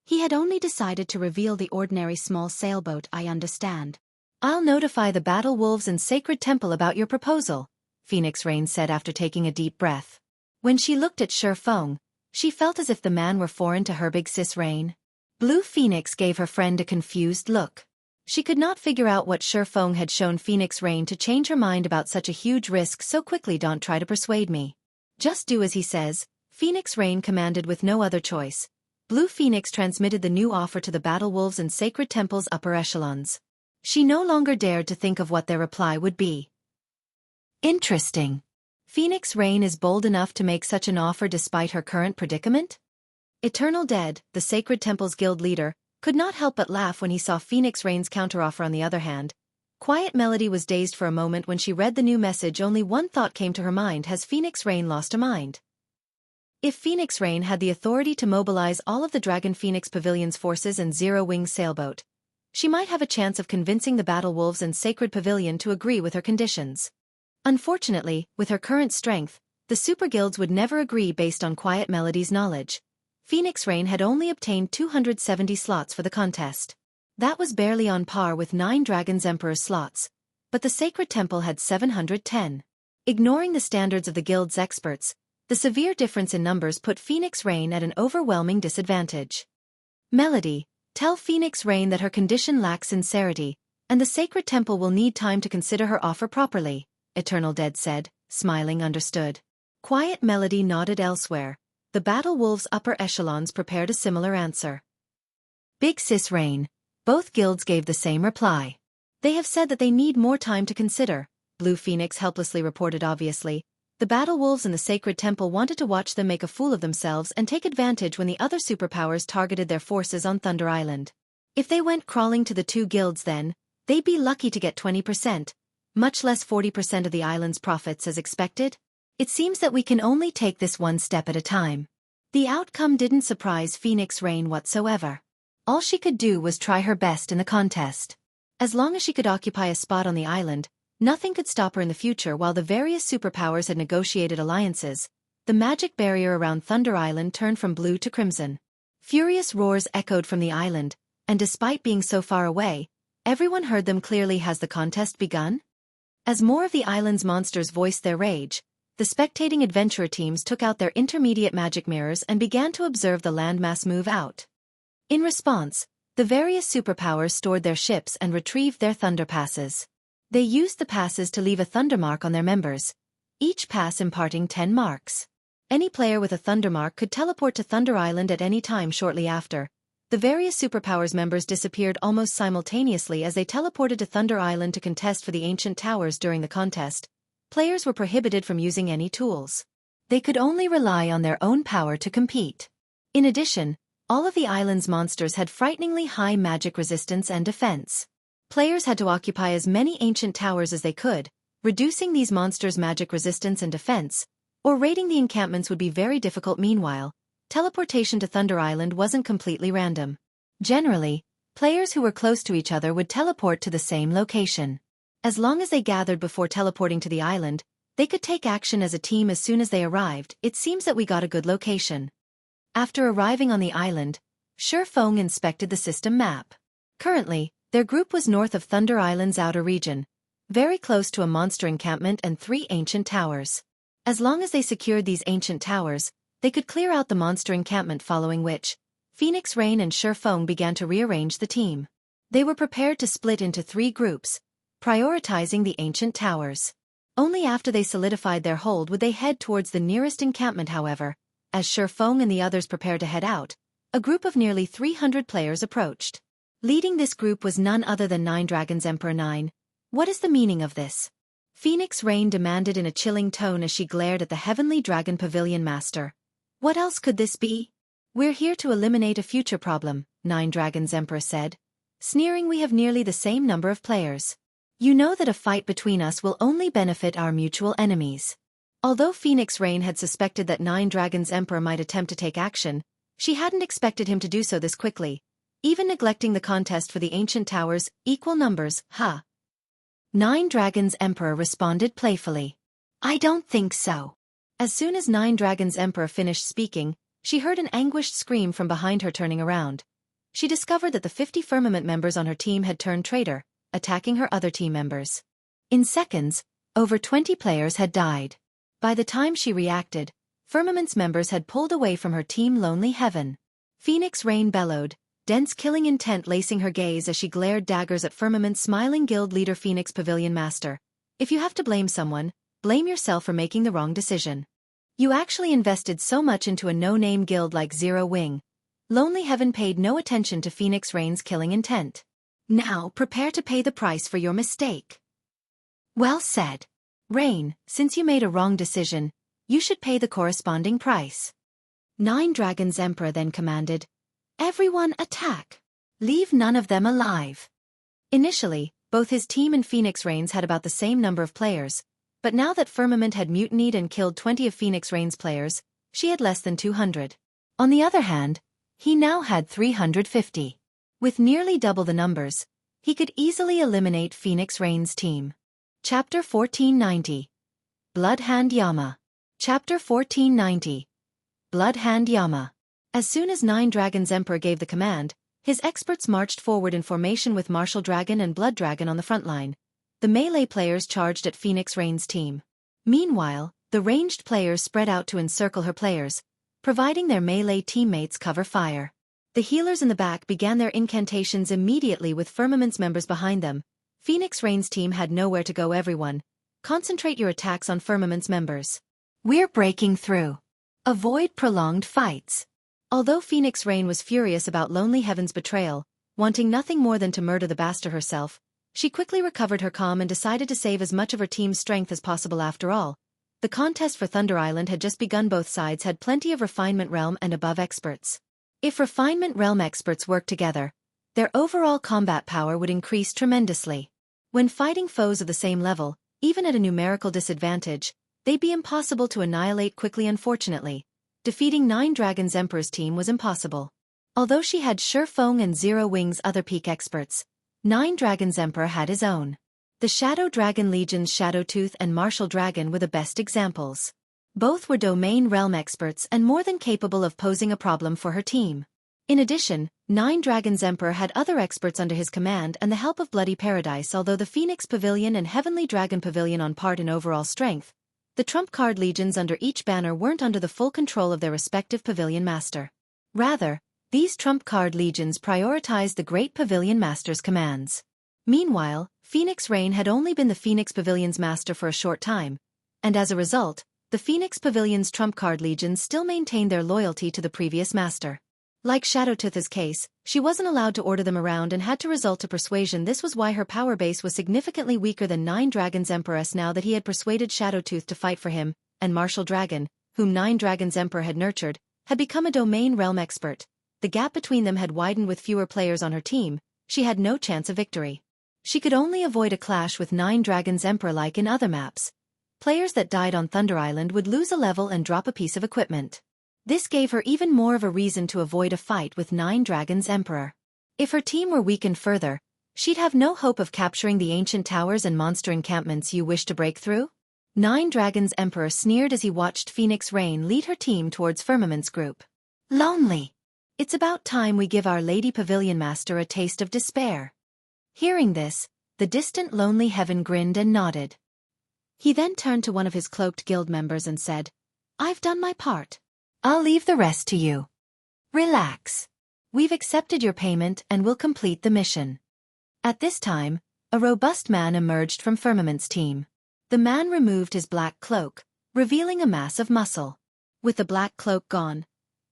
he had only decided to reveal the ordinary small sailboat. I understand. I'll notify the Battle Wolves and Sacred Temple about your proposal, Phoenix Rain said after taking a deep breath. When she looked at Feng, she felt as if the man were foreign to her. Big sis Rain. Blue Phoenix gave her friend a confused look. She could not figure out what Feng had shown Phoenix Rain to change her mind about such a huge risk so quickly. Don't try to persuade me. Just do as he says, Phoenix Rain commanded. With no other choice, Blue Phoenix transmitted the new offer to the Battle Wolves and Sacred Temple's upper echelons. She no longer dared to think of what their reply would be. Interesting. Phoenix Rain is bold enough to make such an offer despite her current predicament? Eternal Dead, the Sacred Temple's guild leader, could not help but laugh when he saw Phoenix Rain's counteroffer. On the other hand, Quiet Melody was dazed for a moment when she read the new message. Only one thought came to her mind: has Phoenix Rain lost her mind? If Phoenix Rain had the authority to mobilize all of the Dragon Phoenix Pavilion's forces and 0 wing sailboat, she might have a chance of convincing the Battle Wolves and Sacred Pavilion to agree with her conditions. Unfortunately, with her current strength, the super guilds would never agree based on Quiet Melody's knowledge. Phoenix Rain had only obtained 270 slots for the contest. That was barely on par with 9 Dragon's Emperor slots, but the Sacred Temple had 710. Ignoring the standards of the guild's experts, the severe difference in numbers put Phoenix Rain at an overwhelming disadvantage. Melody, tell Phoenix Rain that her condition lacks sincerity, and the Sacred Temple will need time to consider her offer properly, Eternal Dead said, smiling. Understood. Quiet Melody nodded. Elsewhere, the Battle Wolves' upper echelons prepared a similar answer. Big Sis Rain. Both guilds gave the same reply. They have said that they need more time to consider, Blue Phoenix helplessly reported. Obviously, the Battle Wolves and the Sacred Temple wanted to watch them make a fool of themselves and take advantage when the other superpowers targeted their forces on Thunder Island. If they went crawling to the 2 guilds, then they'd be lucky to get 20%, much less 40% of the island's profits as expected. It seems that we can only take this one step at a time. The outcome didn't surprise Phoenix Rain whatsoever. All she could do was try her best in the contest. As long as she could occupy a spot on the island, nothing could stop her in the future. While the various superpowers had negotiated alliances, the magic barrier around Thunder Island turned from blue to crimson. Furious roars echoed from the island, and despite being so far away, everyone heard them clearly. Has the contest begun? As more of the island's monsters voiced their rage, the spectating adventurer teams took out their intermediate magic mirrors and began to observe the landmass move out. In response, the various superpowers stored their ships and retrieved their thunder passes. They used the passes to leave a thunder mark on their members, each pass imparting 10 marks. Any player with a thunder mark could teleport to Thunder Island at any time shortly after. The various superpowers members disappeared almost simultaneously as they teleported to Thunder Island to contest for the ancient towers during the contest. Players were prohibited from using any tools. They could only rely on their own power to compete. In addition, all of the island's monsters had frighteningly high magic resistance and defense. Players had to occupy as many ancient towers as they could, reducing these monsters' magic resistance and defense, or raiding the encampments would be very difficult. Meanwhile, teleportation to Thunder Island wasn't completely random. Generally, players who were close to each other would teleport to the same location. As long as they gathered before teleporting to the island, they could take action as a team as soon as they arrived. It seems that we got a good location. After arriving on the island, Feng inspected the system map. Currently, their group was north of Thunder Island's outer region, very close to a monster encampment and 3 ancient towers. As long as they secured these ancient towers, they could clear out the monster encampment, following which, Phoenix Rain and Feng began to rearrange the team. They were prepared to split into 3 groups, prioritizing the ancient towers. Only after they solidified their hold would they head towards the nearest encampment. However, as Feng and the others prepared to head out, a group of nearly 300 players approached. Leading this group was none other than 9 Dragons Emperor 9. What is the meaning of this? Phoenix Rain demanded in a chilling tone as she glared at the Heavenly Dragon Pavilion Master. What else could this be? We're here to eliminate a future problem, 9 Dragons Emperor said. Sneering, we have nearly the same number of players. You know that a fight between us will only benefit our mutual enemies. Although Phoenix Rain had suspected that 9 Dragons Emperor might attempt to take action, she hadn't expected him to do so this quickly, even neglecting the contest for the ancient towers. Equal numbers, huh? 9 Dragons Emperor responded playfully. I don't think so. As soon as 9 Dragons Emperor finished speaking, she heard an anguished scream from behind her. Turning around, she discovered that the 50 Firmament members on her team had turned traitor, attacking her other team members. In seconds, over 20 players had died. By the time she reacted, Firmaments members had pulled away from her team. Lonely Heaven. Phoenix Rain bellowed, dense killing intent lacing her gaze as she glared daggers at Firmaments' smiling guild leader Phoenix Pavilion Master. If you have to blame someone, blame yourself for making the wrong decision. You actually invested so much into a no-name guild like Zero Wing. Lonely Heaven paid no attention to Phoenix Rain's killing intent. Now prepare to pay the price for your mistake. Well said. Rain, since you made a wrong decision, you should pay the corresponding price. 9 Dragons Emperor then commanded, everyone attack. Leave none of them alive. Initially, both his team and Phoenix Rain's had about the same number of players, but now that Firmament had mutinied and killed 20 of Phoenix Rain's players, she had less than 200. On the other hand, he now had 350. With nearly double the numbers, he could easily eliminate Phoenix Rain's team. Chapter 1490. Bloodhand Yama. Chapter 1490. Bloodhand Yama. As soon as 9 Dragons Emperor gave the command, his experts marched forward in formation with Martial Dragon and Blood Dragon on the front line. The melee players charged at Phoenix Rain's team. Meanwhile, the ranged players spread out to encircle her players, providing their melee teammates cover fire. The healers in the back began their incantations immediately with Firmaments members behind them. Phoenix Rain's team had nowhere to go. Everyone, concentrate your attacks on Firmaments members. We're breaking through. Avoid prolonged fights. Although Phoenix Rain was furious about Lonely Heaven's betrayal, wanting nothing more than to murder the bastard herself, she quickly recovered her calm and decided to save as much of her team's strength as possible. After all, the contest for Thunder Island had just begun. Both sides had plenty of Refinement Realm and above experts. If Refinement Realm experts worked together, their overall combat power would increase tremendously. When fighting foes of the same level, even at a numerical disadvantage, they'd be impossible to annihilate quickly. Unfortunately, defeating 9 Dragons Emperor's team was impossible. Although she had Feng and Zero Wing's other peak experts, 9 Dragons Emperor had his own. The Shadow Dragon Legion's Shadowtooth and Martial Dragon were the best examples. Both were domain realm experts and more than capable of posing a problem for her team. In addition, 9 Dragons Emperor had other experts under his command and the help of Bloody Paradise. Although the Phoenix Pavilion and Heavenly Dragon Pavilion on par in overall strength, The trump card legions under each banner weren't under the full control of their respective pavilion master. Rather, these trump card legions prioritized the Great Pavilion Master's commands. Meanwhile, Phoenix Rain had only been the Phoenix Pavilion's master for a short time, and as a result, the Phoenix Pavilion's trump card legions still maintained their loyalty to the previous master. Like Shadowtooth's case, she wasn't allowed to order them around and had to resort to persuasion. This was why her power base was significantly weaker than Nine Dragons Empress now that he had persuaded Shadowtooth to fight for him, and Martial Dragon, whom Nine Dragons Emperor had nurtured, had become a domain realm expert. The gap between them had widened with fewer players on her team. She had no chance of victory. She could only avoid a clash with Nine Dragons Emperor like in other maps. Players that died on Thunder Island would lose a level and drop a piece of equipment. This gave her even more of a reason to avoid a fight with Nine Dragons Emperor. If her team were weakened further, she'd have no hope of capturing the ancient towers and monster encampments you wish to break through. Nine Dragons Emperor sneered as he watched Phoenix Rain lead her team towards Firmaments group. Lonely. It's about time we give our Lady Pavilion Master a taste of despair. Hearing this, the distant lonely heaven grinned and nodded. He then turned to one of his cloaked guild members and said, "I've done my part. I'll leave the rest to you. Relax. We've accepted your payment and will complete the mission." At this time, a robust man emerged from Firmament's team. The man removed his black cloak, revealing a mass of muscle. With the black cloak gone,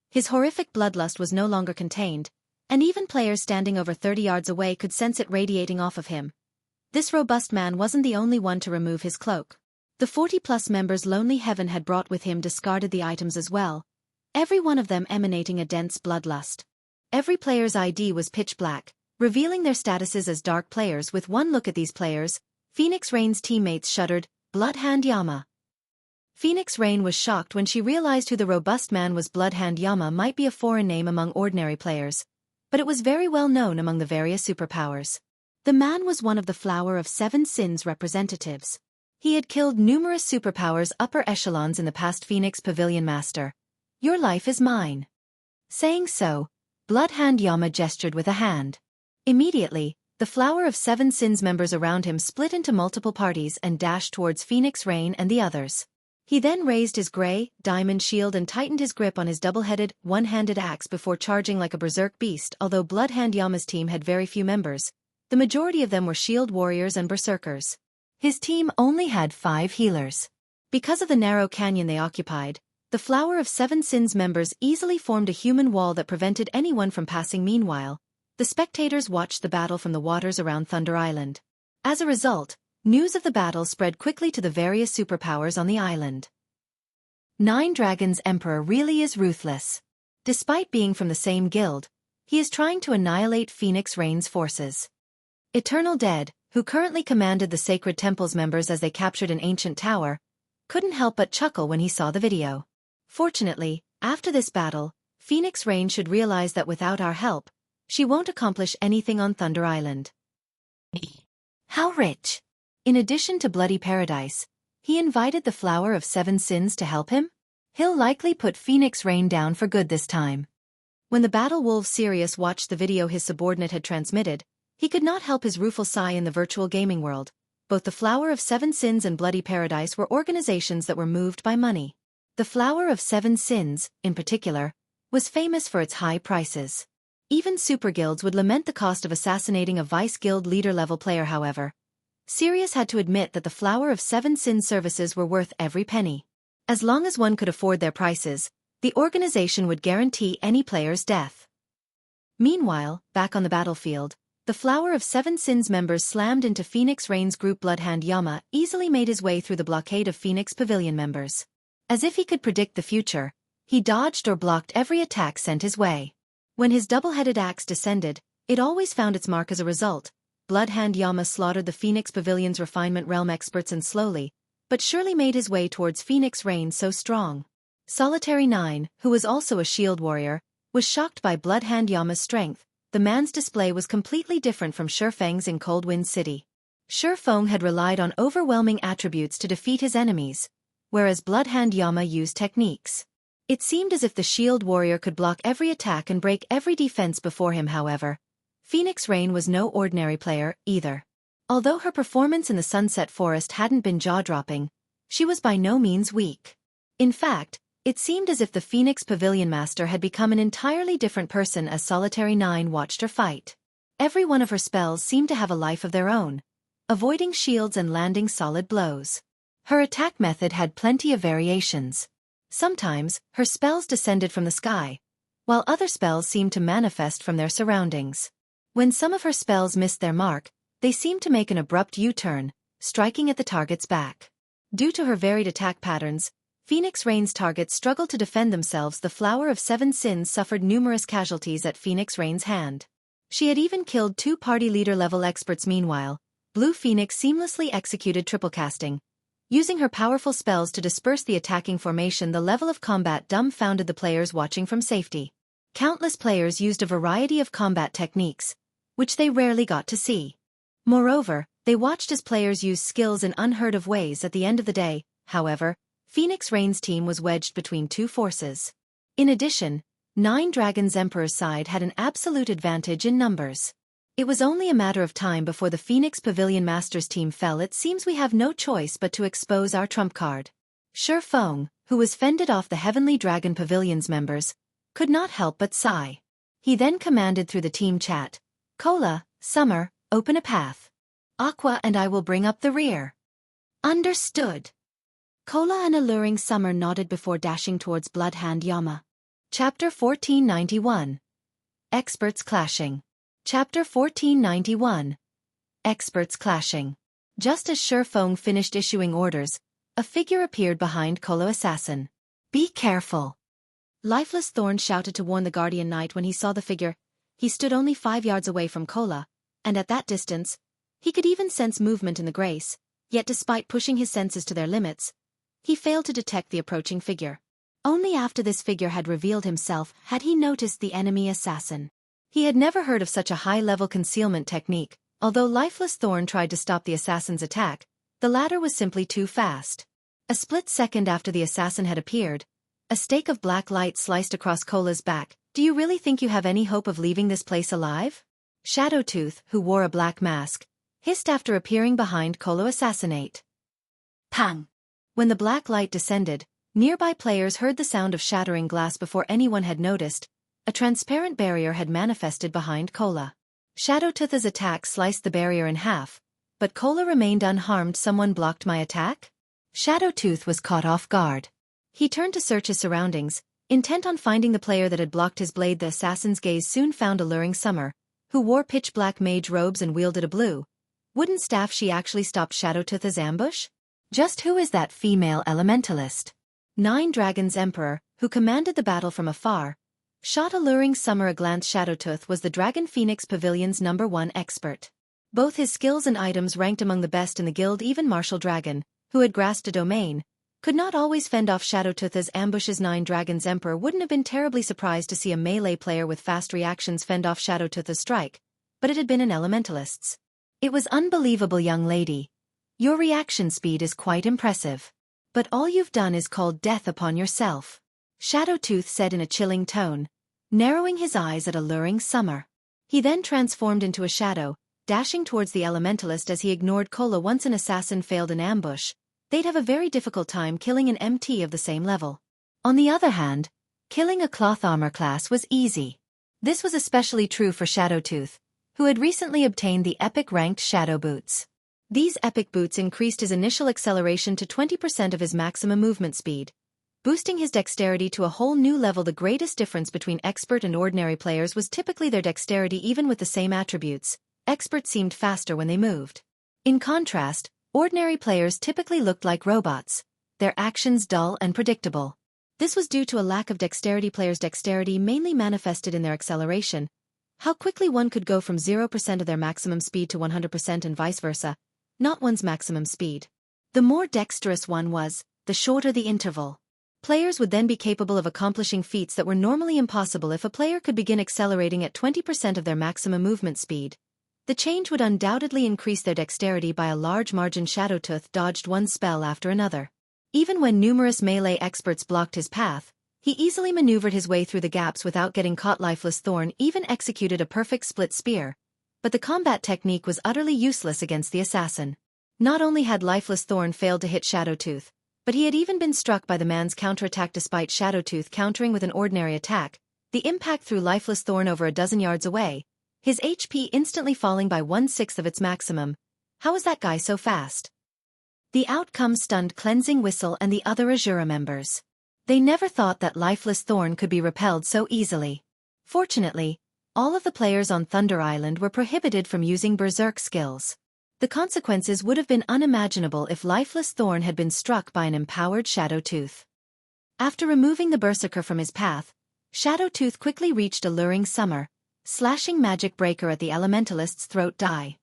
his horrific bloodlust was no longer contained, and even players standing over 30 yards away could sense it radiating off of him. This robust man wasn't the only one to remove his cloak. The 40-plus members Lonely Heaven had brought with him discarded the items as well, every one of them emanating a dense bloodlust. Every player's ID was pitch black, revealing their statuses as dark players. With one look at these players, Phoenix Rain's teammates shuddered. Bloodhand Yama. Phoenix Rain was shocked when she realized who the robust man was. Bloodhand Yama might be a foreign name among ordinary players, but it was very well known among the various superpowers. The man was one of the Flower of Seven Sins representatives. He had killed numerous superpowers upper echelons in the past. Phoenix Pavilion Master, your life is mine. Saying so, Bloodhand Yama gestured with a hand. Immediately, the Flower of Seven Sins members around him split into multiple parties and dashed towards Phoenix Rain and the others. He then raised his gray, diamond shield and tightened his grip on his double-headed, one-handed axe before charging like a berserk beast. Although Bloodhand Yama's team had very few members, the majority of them were shield warriors and berserkers. His team only had 5 healers. Because of the narrow canyon they occupied, the Flower of Seven Sins members easily formed a human wall that prevented anyone from passing. Meanwhile, the spectators watched the battle from the waters around Thunder Island. As a result, news of the battle spread quickly to the various superpowers on the island. Nine Dragons Emperor really is ruthless. Despite being from the same guild, he is trying to annihilate Phoenix Rain's forces. Eternal Dead, who currently commanded the Sacred Temple's members as they captured an ancient tower, couldn't help but chuckle when he saw the video. Fortunately, after this battle, Phoenix Rain should realize that without our help, she won't accomplish anything on Thunder Island. How rich! In addition to Bloody Paradise, he invited the Flower of Seven Sins to help him? He'll likely put Phoenix Rain down for good this time. When the Battle Wolf Sirius watched the video his subordinate had transmitted, he could not help his rueful sigh. In the virtual gaming world, both the Flower of Seven Sins and Bloody Paradise were organizations that were moved by money. The Flower of Seven Sins, in particular, was famous for its high prices. Even super guilds would lament the cost of assassinating a vice guild leader-level player. However, Sirius had to admit that the Flower of Seven Sins services were worth every penny. As long as one could afford their prices, the organization would guarantee any player's death. Meanwhile, back on the battlefield, the Flower of Seven Sins members slammed into Phoenix Rain's group. Bloodhand Yama easily made his way through the blockade of Phoenix Pavilion members. As if he could predict the future, he dodged or blocked every attack sent his way. When his double-headed axe descended, it always found its mark. As a result, Bloodhand Yama slaughtered the Phoenix Pavilion's refinement realm experts and slowly, but surely made his way towards Phoenix Rain. So strong. Solitary 9, who was also a shield warrior, was shocked by Bloodhand Yama's strength. The man's display was completely different from Feng's in Cold Wind City. Feng had relied on overwhelming attributes to defeat his enemies, whereas Bloodhand Yama used techniques. It seemed as if the shield warrior could block every attack and break every defense before him. However, Phoenix Rain was no ordinary player, either. Although her performance in the Sunset Forest hadn't been jaw-dropping, she was by no means weak. In fact, it seemed as if the Phoenix Pavilion Master had become an entirely different person as Solitary 9 watched her fight. Every one of her spells seemed to have a life of their own, avoiding shields and landing solid blows. Her attack method had plenty of variations. Sometimes, her spells descended from the sky, while other spells seemed to manifest from their surroundings. When some of her spells missed their mark, they seemed to make an abrupt U-turn, striking at the target's back. Due to her varied attack patterns, Phoenix Rain's targets struggled to defend themselves. The Flower of Seven Sins suffered numerous casualties at Phoenix Rain's hand. She had even killed 2 party leader-level experts. Meanwhile, Blue Phoenix seamlessly executed triple casting, using her powerful spells to disperse the attacking formation. The level of combat dumbfounded the players watching from safety. Countless players used a variety of combat techniques, which they rarely got to see. Moreover, they watched as players used skills in unheard of ways. At the end of the day, however, Phoenix Rain's team was wedged between 2 forces. In addition, 9 Dragons Emperor's side had an absolute advantage in numbers. It was only a matter of time before the Phoenix Pavilion Master's team fell. It seems we have no choice but to expose our trump card. Feng, who was fended off the Heavenly Dragon Pavilion's members, could not help but sigh. He then commanded through the team chat, "Cola, Summer, open a path. Aqua and I will bring up the rear." "Understood." Cola and alluring Summer nodded before dashing towards Bloodhand Yama. Chapter 1491. Experts Clashing. Chapter 1491. Experts Clashing. Just as Feng finished issuing orders, a figure appeared behind Cola Assassin. "Be careful." Lifeless Thorn shouted to warn the Guardian Knight. When he saw the figure, he stood only 5 yards away from Cola, and at that distance, he could even sense movement in the grace, yet despite pushing his senses to their limits, he failed to detect the approaching figure. Only after this figure had revealed himself had he noticed the enemy assassin. He had never heard of such a high-level concealment technique. Although Lifeless Thorn tried to stop the assassin's attack, the latter was simply too fast. A split second after the assassin had appeared, a stake of black light sliced across Cola's back. "Do you really think you have any hope of leaving this place alive?" Shadowtooth, who wore a black mask, hissed after appearing behind Cola Assassinate. Pang! When the black light descended, nearby players heard the sound of shattering glass. Before anyone had noticed, a transparent barrier had manifested behind Cola. Shadowtooth's attack sliced the barrier in half, but Cola remained unharmed. "Someone blocked my attack?" Shadowtooth was caught off guard. He turned to search his surroundings, intent on finding the player that had blocked his blade. The assassin's gaze soon found alluring Summer, who wore pitch-black mage robes and wielded a blue wooden staff. She actually stopped Shadowtooth's ambush? Just who is that female elementalist? 9 Dragons Emperor, who commanded the battle from afar, shot alluring Summer a glance. Shadowtooth was the Dragon Phoenix Pavilion's #1 expert. Both his skills and items ranked among the best in the guild. Even Martial Dragon, who had grasped a domain, could not always fend off Shadowtooth's ambushes. 9 Dragons Emperor wouldn't have been terribly surprised to see a melee player with fast reactions fend off Shadowtooth's strike, but it had been an elementalist's. "It was unbelievable, young lady. Your reaction speed is quite impressive. But all you've done is called death upon yourself," Shadowtooth said in a chilling tone, narrowing his eyes at alluring Summer. He then transformed into a shadow, dashing towards the elementalist. As he ignored Cola. Once an assassin failed an ambush, they'd have a very difficult time killing an MT of the same level. On the other hand, killing a cloth armor class was easy. This was especially true for Shadowtooth, who had recently obtained the epic ranked Shadow Boots. These epic boots increased his initial acceleration to 20% of his maximum movement speed, boosting his dexterity to a whole new level. The greatest difference between expert and ordinary players was typically their dexterity. Even with the same attributes, experts seemed faster when they moved. In contrast, ordinary players typically looked like robots, their actions dull and predictable. This was due to a lack of dexterity. Players' dexterity mainly manifested in their acceleration, how quickly one could go from 0% of their maximum speed to 100% and vice versa, not one's maximum speed. The more dexterous one was, the shorter the interval. Players would then be capable of accomplishing feats that were normally impossible. If a player could begin accelerating at 20% of their maximum movement speed, the change would undoubtedly increase their dexterity by a large margin. Shadowtooth dodged one spell after another. Even when numerous melee experts blocked his path, he easily maneuvered his way through the gaps without getting caught. Lifeless Thorn even executed a perfect split spear, but the combat technique was utterly useless against the assassin. Not only had Lifeless Thorn failed to hit Shadowtooth, But he had even been struck by the man's counterattack despite Shadowtooth countering with an ordinary attack, the impact threw Lifeless Thorn over a dozen yards away, his HP instantly falling by 1/6 of its maximum. How was that guy so fast? The outcome stunned Cleansing Whistle and the other Asura members. They never thought that Lifeless Thorn could be repelled so easily. Fortunately, all of the players on Thunder Island were prohibited from using Berserk skills. The consequences would have been unimaginable if Lifeless Thorn had been struck by an empowered Shadowtooth. After removing the Berserker from his path, Shadowtooth quickly reached Alluring Summer, slashing Magic Breaker at the Elementalist's throat die.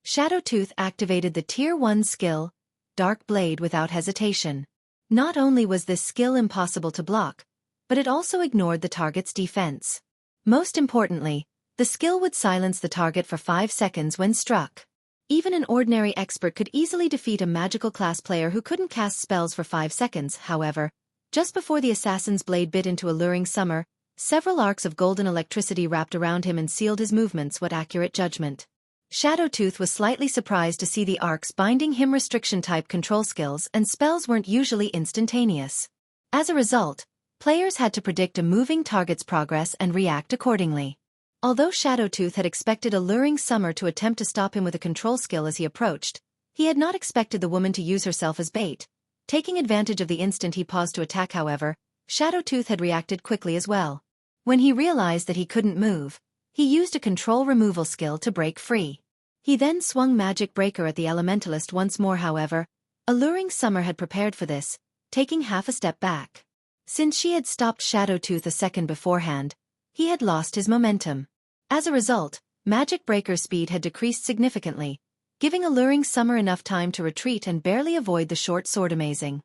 Shadowtooth activated the Tier 1 skill, Dark Blade, without hesitation. Not only was this skill impossible to block, but it also ignored the target's defense. Most importantly, the skill would silence the target for 5 seconds when struck. Even an ordinary expert could easily defeat a magical class player who couldn't cast spells for 5 seconds, however. Just before the assassin's blade bit into Alluring Summer, several arcs of golden electricity wrapped around him and sealed his movements with accurate judgment. Shadowtooth was slightly surprised to see the arcs binding him restriction-type control skills and spells weren't usually instantaneous. As a result, players had to predict a moving target's progress and react accordingly. Although Shadowtooth had expected Alluring Summer to attempt to stop him with a control skill as he approached, he had not expected the woman to use herself as bait. Taking advantage of the instant he paused to attack, however, Shadowtooth had reacted quickly as well. When he realized that he couldn't move, he used a control removal skill to break free. He then swung Magic Breaker at the Elementalist once more, however. Alluring Summer had prepared for this, taking half a step back. Since she had stopped Shadowtooth a second beforehand, he had lost his momentum. As a result, Magic Breaker's speed had decreased significantly, giving Alluring Summer enough time to retreat and barely avoid the short sword amazing.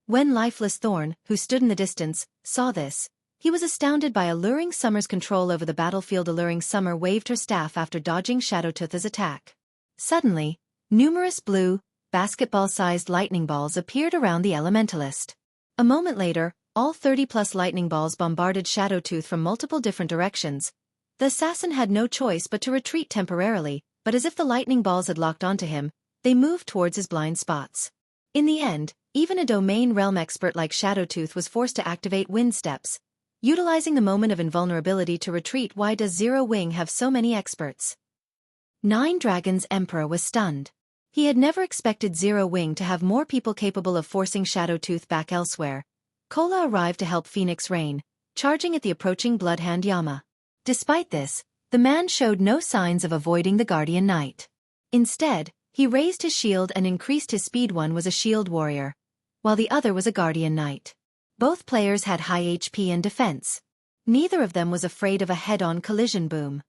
When Lifeless Thorn, who stood in the distance, saw this, he was astounded by Alluring Summer's control over the battlefield. Alluring Summer waved her staff after dodging Shadowtooth's attack. Suddenly, numerous blue, basketball-sized lightning balls appeared around the Elementalist. A moment later, all 30+ lightning balls bombarded Shadowtooth from multiple different directions. The assassin had no choice but to retreat temporarily, but as if the lightning balls had locked onto him, they moved towards his blind spots. In the end, even a domain realm expert like Shadowtooth was forced to activate Wind Steps, utilizing the moment of invulnerability to retreat. Why does Zero Wing have so many experts? Nine Dragons Emperor was stunned. He had never expected Zero Wing to have more people capable of forcing Shadowtooth back elsewhere. Cola arrived to help Phoenix Rain, charging at the approaching Bloodhand Yama. Despite this, the man showed no signs of avoiding the Guardian Knight. Instead, he raised his shield and increased his speed. One was a shield warrior, while the other was a Guardian Knight. Both players had high HP and defense. Neither of them was afraid of a head-on collision boom.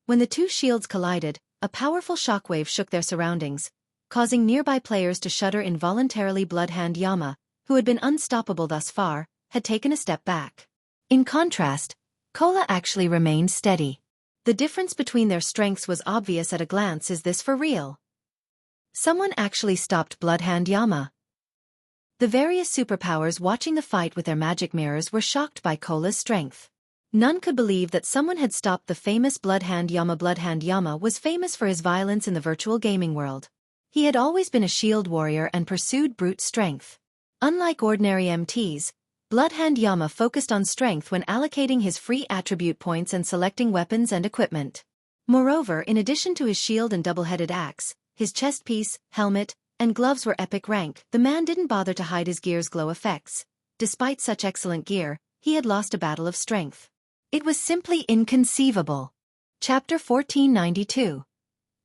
When the two shields collided, a powerful shockwave shook their surroundings, causing nearby players to shudder involuntarily. Bloodhand Yama, who had been unstoppable thus far, had taken a step back. In contrast, Cola actually remained steady. The difference between their strengths was obvious at a glance. Is this for real? Someone actually stopped Bloodhand Yama. The various superpowers watching the fight with their magic mirrors were shocked by Cola's strength. None could believe that someone had stopped the famous Bloodhand Yama. Bloodhand Yama was famous for his violence in the virtual gaming world. He had always been a shield warrior and pursued brute strength. Unlike ordinary MTs, Bloodhand Yama focused on strength when allocating his free attribute points and selecting weapons and equipment. Moreover, in addition to his shield and double-headed axe, his chest piece, helmet, and gloves were epic rank. The man didn't bother to hide his gear's glow effects. Despite such excellent gear, he had lost a battle of strength. It was simply inconceivable. Chapter 1492.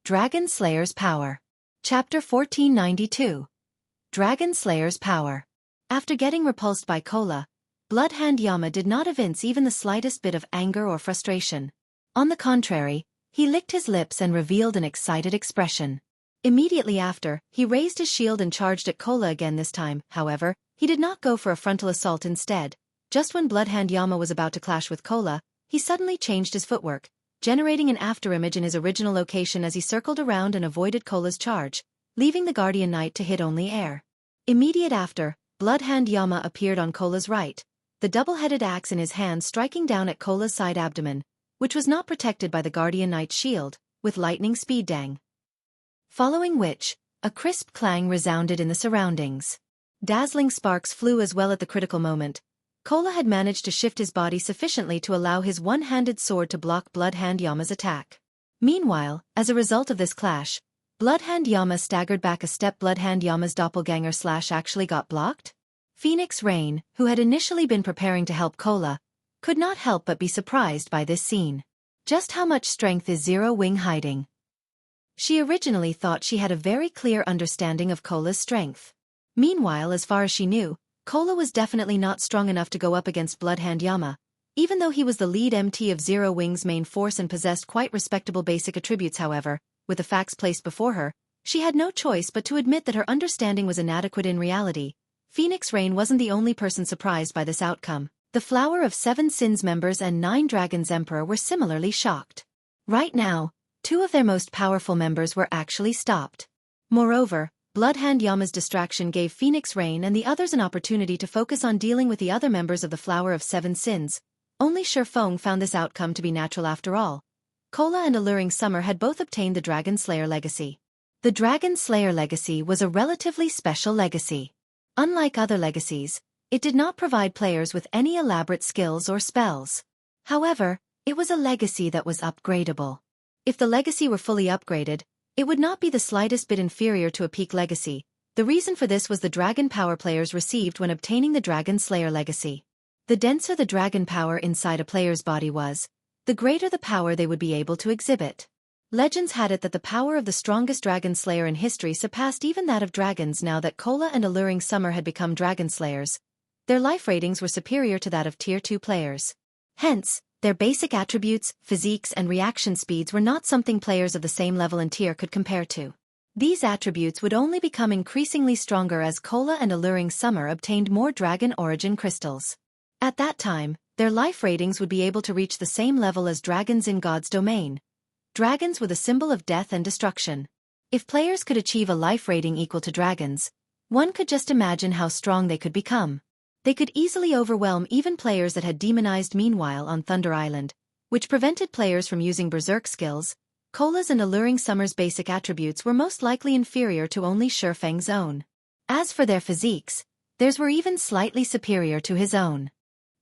Dragon Slayer's Power. Chapter 1492. Dragon Slayer's Power. After getting repulsed by Cola, Bloodhand Yama did not evince even the slightest bit of anger or frustration. On the contrary, he licked his lips and revealed an excited expression. Immediately after, he raised his shield and charged at Cola again. This time, however, he did not go for a frontal assault. Instead, just when Bloodhand Yama was about to clash with Cola, he suddenly changed his footwork, generating an afterimage in his original location as he circled around and avoided Cola's charge, leaving the Guardian Knight to hit only air. Immediate after, Bloodhand Yama appeared on Cola's right, the double-headed axe in his hand striking down at Cola's side abdomen, which was not protected by the Guardian Knight's shield, with lightning speed. Dang. Following which, a crisp clang resounded in the surroundings. Dazzling sparks flew as well at the critical moment. Kola had managed to shift his body sufficiently to allow his one-handed sword to block Bloodhand Yama's attack. Meanwhile, as a result of this clash, Bloodhand Yama staggered back a step. Bloodhand Yama's doppelganger slash actually got blocked? Phoenix Rain, who had initially been preparing to help Kola, could not help but be surprised by this scene. Just how much strength is Zero Wing hiding? She originally thought she had a very clear understanding of Kola's strength. Meanwhile, as far as she knew, Kola was definitely not strong enough to go up against Bloodhand Yama, even though he was the lead MT of Zero Wing's main force and possessed quite respectable basic attributes. However, with the facts placed before her, she had no choice but to admit that her understanding was inadequate. In reality, Phoenix Rain wasn't the only person surprised by this outcome. The Flower of Seven Sins members and 9 Dragons Emperor were similarly shocked. Right now, 2 of their most powerful members were actually stopped. Moreover, Bloodhand Yama's distraction gave Phoenix Rain and the others an opportunity to focus on dealing with the other members of the Flower of Seven Sins. Only Feng found this outcome to be natural after all. Kola and Alluring Summer had both obtained the Dragon Slayer legacy. The Dragon Slayer legacy was a relatively special legacy. Unlike other legacies, it did not provide players with any elaborate skills or spells. However, it was a legacy that was upgradable. If the legacy were fully upgraded, it would not be the slightest bit inferior to a peak legacy. The reason for this was the dragon power players received when obtaining the Dragon Slayer legacy. The denser the dragon power inside a player's body was, the greater the power they would be able to exhibit. Legends had it that the power of the strongest Dragon Slayer in history surpassed even that of dragons. Now that Kola and Alluring Summer had become Dragon Slayers, their life ratings were superior to that of Tier 2 players. Hence, their basic attributes, physiques and reaction speeds were not something players of the same level and tier could compare to. These attributes would only become increasingly stronger as Kola and Alluring Summer obtained more Dragon Origin crystals. At that time, their life ratings would be able to reach the same level as dragons in God's domain. Dragons were the symbol of death and destruction. If players could achieve a life rating equal to dragons, one could just imagine how strong they could become. They could easily overwhelm even players that had demonized. Meanwhile, on Thunder Island, which prevented players from using berserk skills, Kola's and Alluring Summer's basic attributes were most likely inferior to only Feng's own. As for their physiques, theirs were even slightly superior to his own.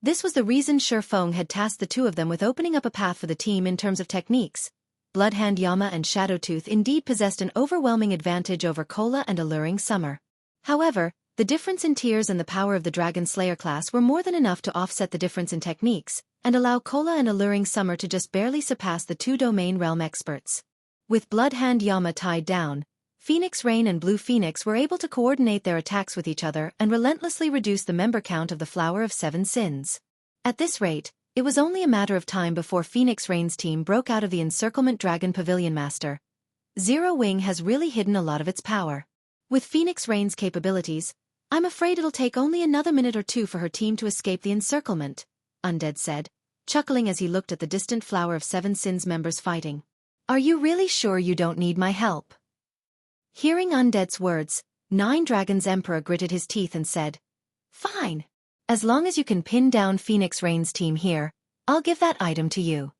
This was the reason Feng had tasked the 2 of them with opening up a path for the team in terms of techniques. Bloodhand Yama and Shadowtooth indeed possessed an overwhelming advantage over Kola and Alluring Summer. However, the difference in tiers and the power of the Dragon Slayer class were more than enough to offset the difference in techniques, and allow Kola and Alluring Summer to just barely surpass the 2 domain realm experts. With Bloodhand Yama tied down, Phoenix Rain and Blue Phoenix were able to coordinate their attacks with each other and relentlessly reduce the member count of the Flower of Seven Sins. At this rate, it was only a matter of time before Phoenix Rain's team broke out of the Encirclement Dragon Pavilion Master. Zero Wing has really hidden a lot of its power. With Phoenix Rain's capabilities, I'm afraid it'll take only another minute or 2 for her team to escape the encirclement, Undead said, chuckling as he looked at the distant Flower of Seven Sins members fighting. Are you really sure you don't need my help? Hearing Undead's words, 9 Dragons Emperor gritted his teeth and said, Fine. As long as you can pin down Phoenix Rain's team here, I'll give that item to you.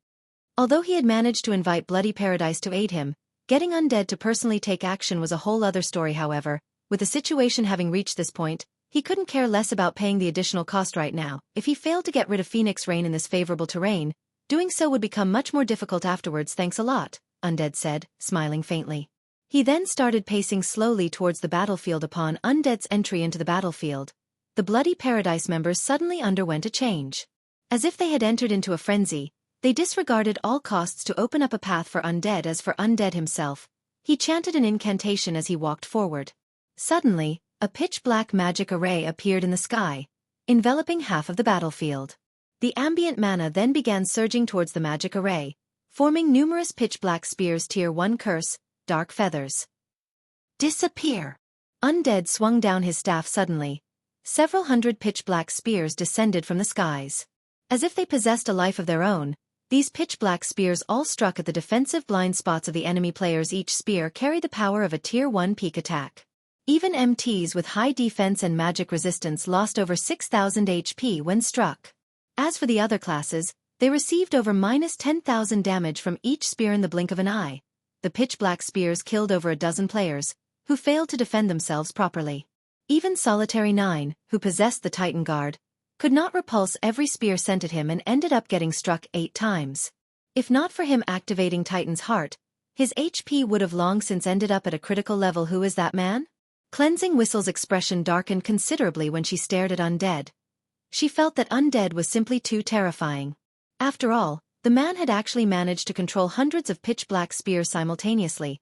Although he had managed to invite Bloody Paradise to aid him, getting Undead to personally take action was a whole other story. However, with the situation having reached this point, he couldn't care less about paying the additional cost right now. If he failed to get rid of Phoenix Rain in this favorable terrain, doing so would become much more difficult afterwards. Thanks a lot, Undead said, smiling faintly. He then started pacing slowly towards the battlefield. Upon Undead's entry into the battlefield, the Bloody Paradise members suddenly underwent a change. As if they had entered into a frenzy, they disregarded all costs to open up a path for Undead. As for Undead himself, he chanted an incantation as he walked forward. Suddenly, a pitch-black magic array appeared in the sky, enveloping half of the battlefield. The ambient mana then began surging towards the magic array, forming numerous pitch-black spears. Tier 1 Curse, Dark Feathers. Disappear! Undead swung down his staff suddenly. Several hundred pitch-black spears descended from the skies. As if they possessed a life of their own, these pitch-black spears all struck at the defensive blind spots of the enemy players. Each spear carried the power of a Tier 1 peak attack. Even MTs with high defense and magic resistance lost over 6,000 HP when struck. As for the other classes, they received over -10,000 damage from each spear in the blink of an eye. The pitch-black spears killed over a dozen players, who failed to defend themselves properly. Even Solitary 9, who possessed the Titan Guard, could not repulse every spear sent at him and ended up getting struck 8 times. If not for him activating Titan's heart, his HP would have long since ended up at a critical level. Who is that man? Cleansing Whistle's expression darkened considerably when she stared at Undead. She felt that Undead was simply too terrifying. After all, the man had actually managed to control hundreds of pitch-black spears simultaneously,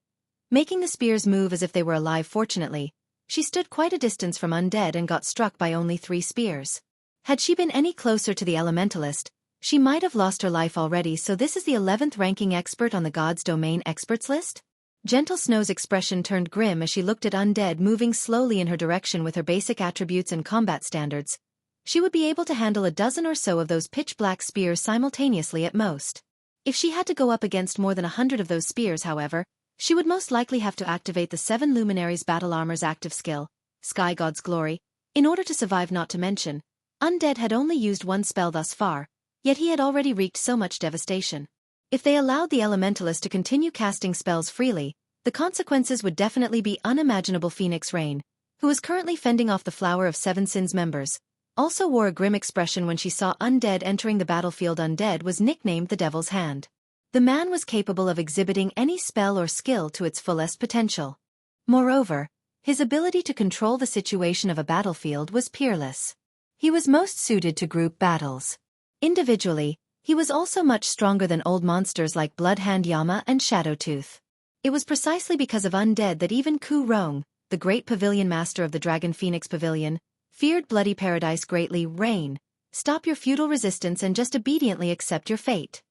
making the spears move as if they were alive. Fortunately, she stood quite a distance from Undead and got struck by only 3 spears. Had she been any closer to the Elementalist, she might have lost her life already. So this is the 11th ranking expert on the God's Domain experts list? Gentle Snow's expression turned grim as she looked at Undead moving slowly in her direction. With her basic attributes and combat standards, she would be able to handle a dozen or so of those pitch-black spears simultaneously at most. If she had to go up against more than 100 of those spears, however, she would most likely have to activate the 7 Luminaries Battle Armor's active skill, Sky God's Glory, in order to survive. Not to mention, Undead had only used 1 spell thus far, yet he had already wreaked so much devastation. If they allowed the Elementalist to continue casting spells freely, the consequences would definitely be unimaginable. Phoenix Rain, who is currently fending off the Flower of 7 Sins members, also wore a grim expression when she saw Undead entering the battlefield. Undead was nicknamed the Devil's Hand. The man was capable of exhibiting any spell or skill to its fullest potential. Moreover, his ability to control the situation of a battlefield was peerless. He was most suited to group battles. Individually, he was also much stronger than old monsters like Bloodhand, Yama, and Shadowtooth. It was precisely because of Undead that even Ku Rong, the great pavilion master of the Dragon Phoenix Pavilion, feared Bloody Paradise greatly. Rain, stop your futile resistance and just obediently accept your fate.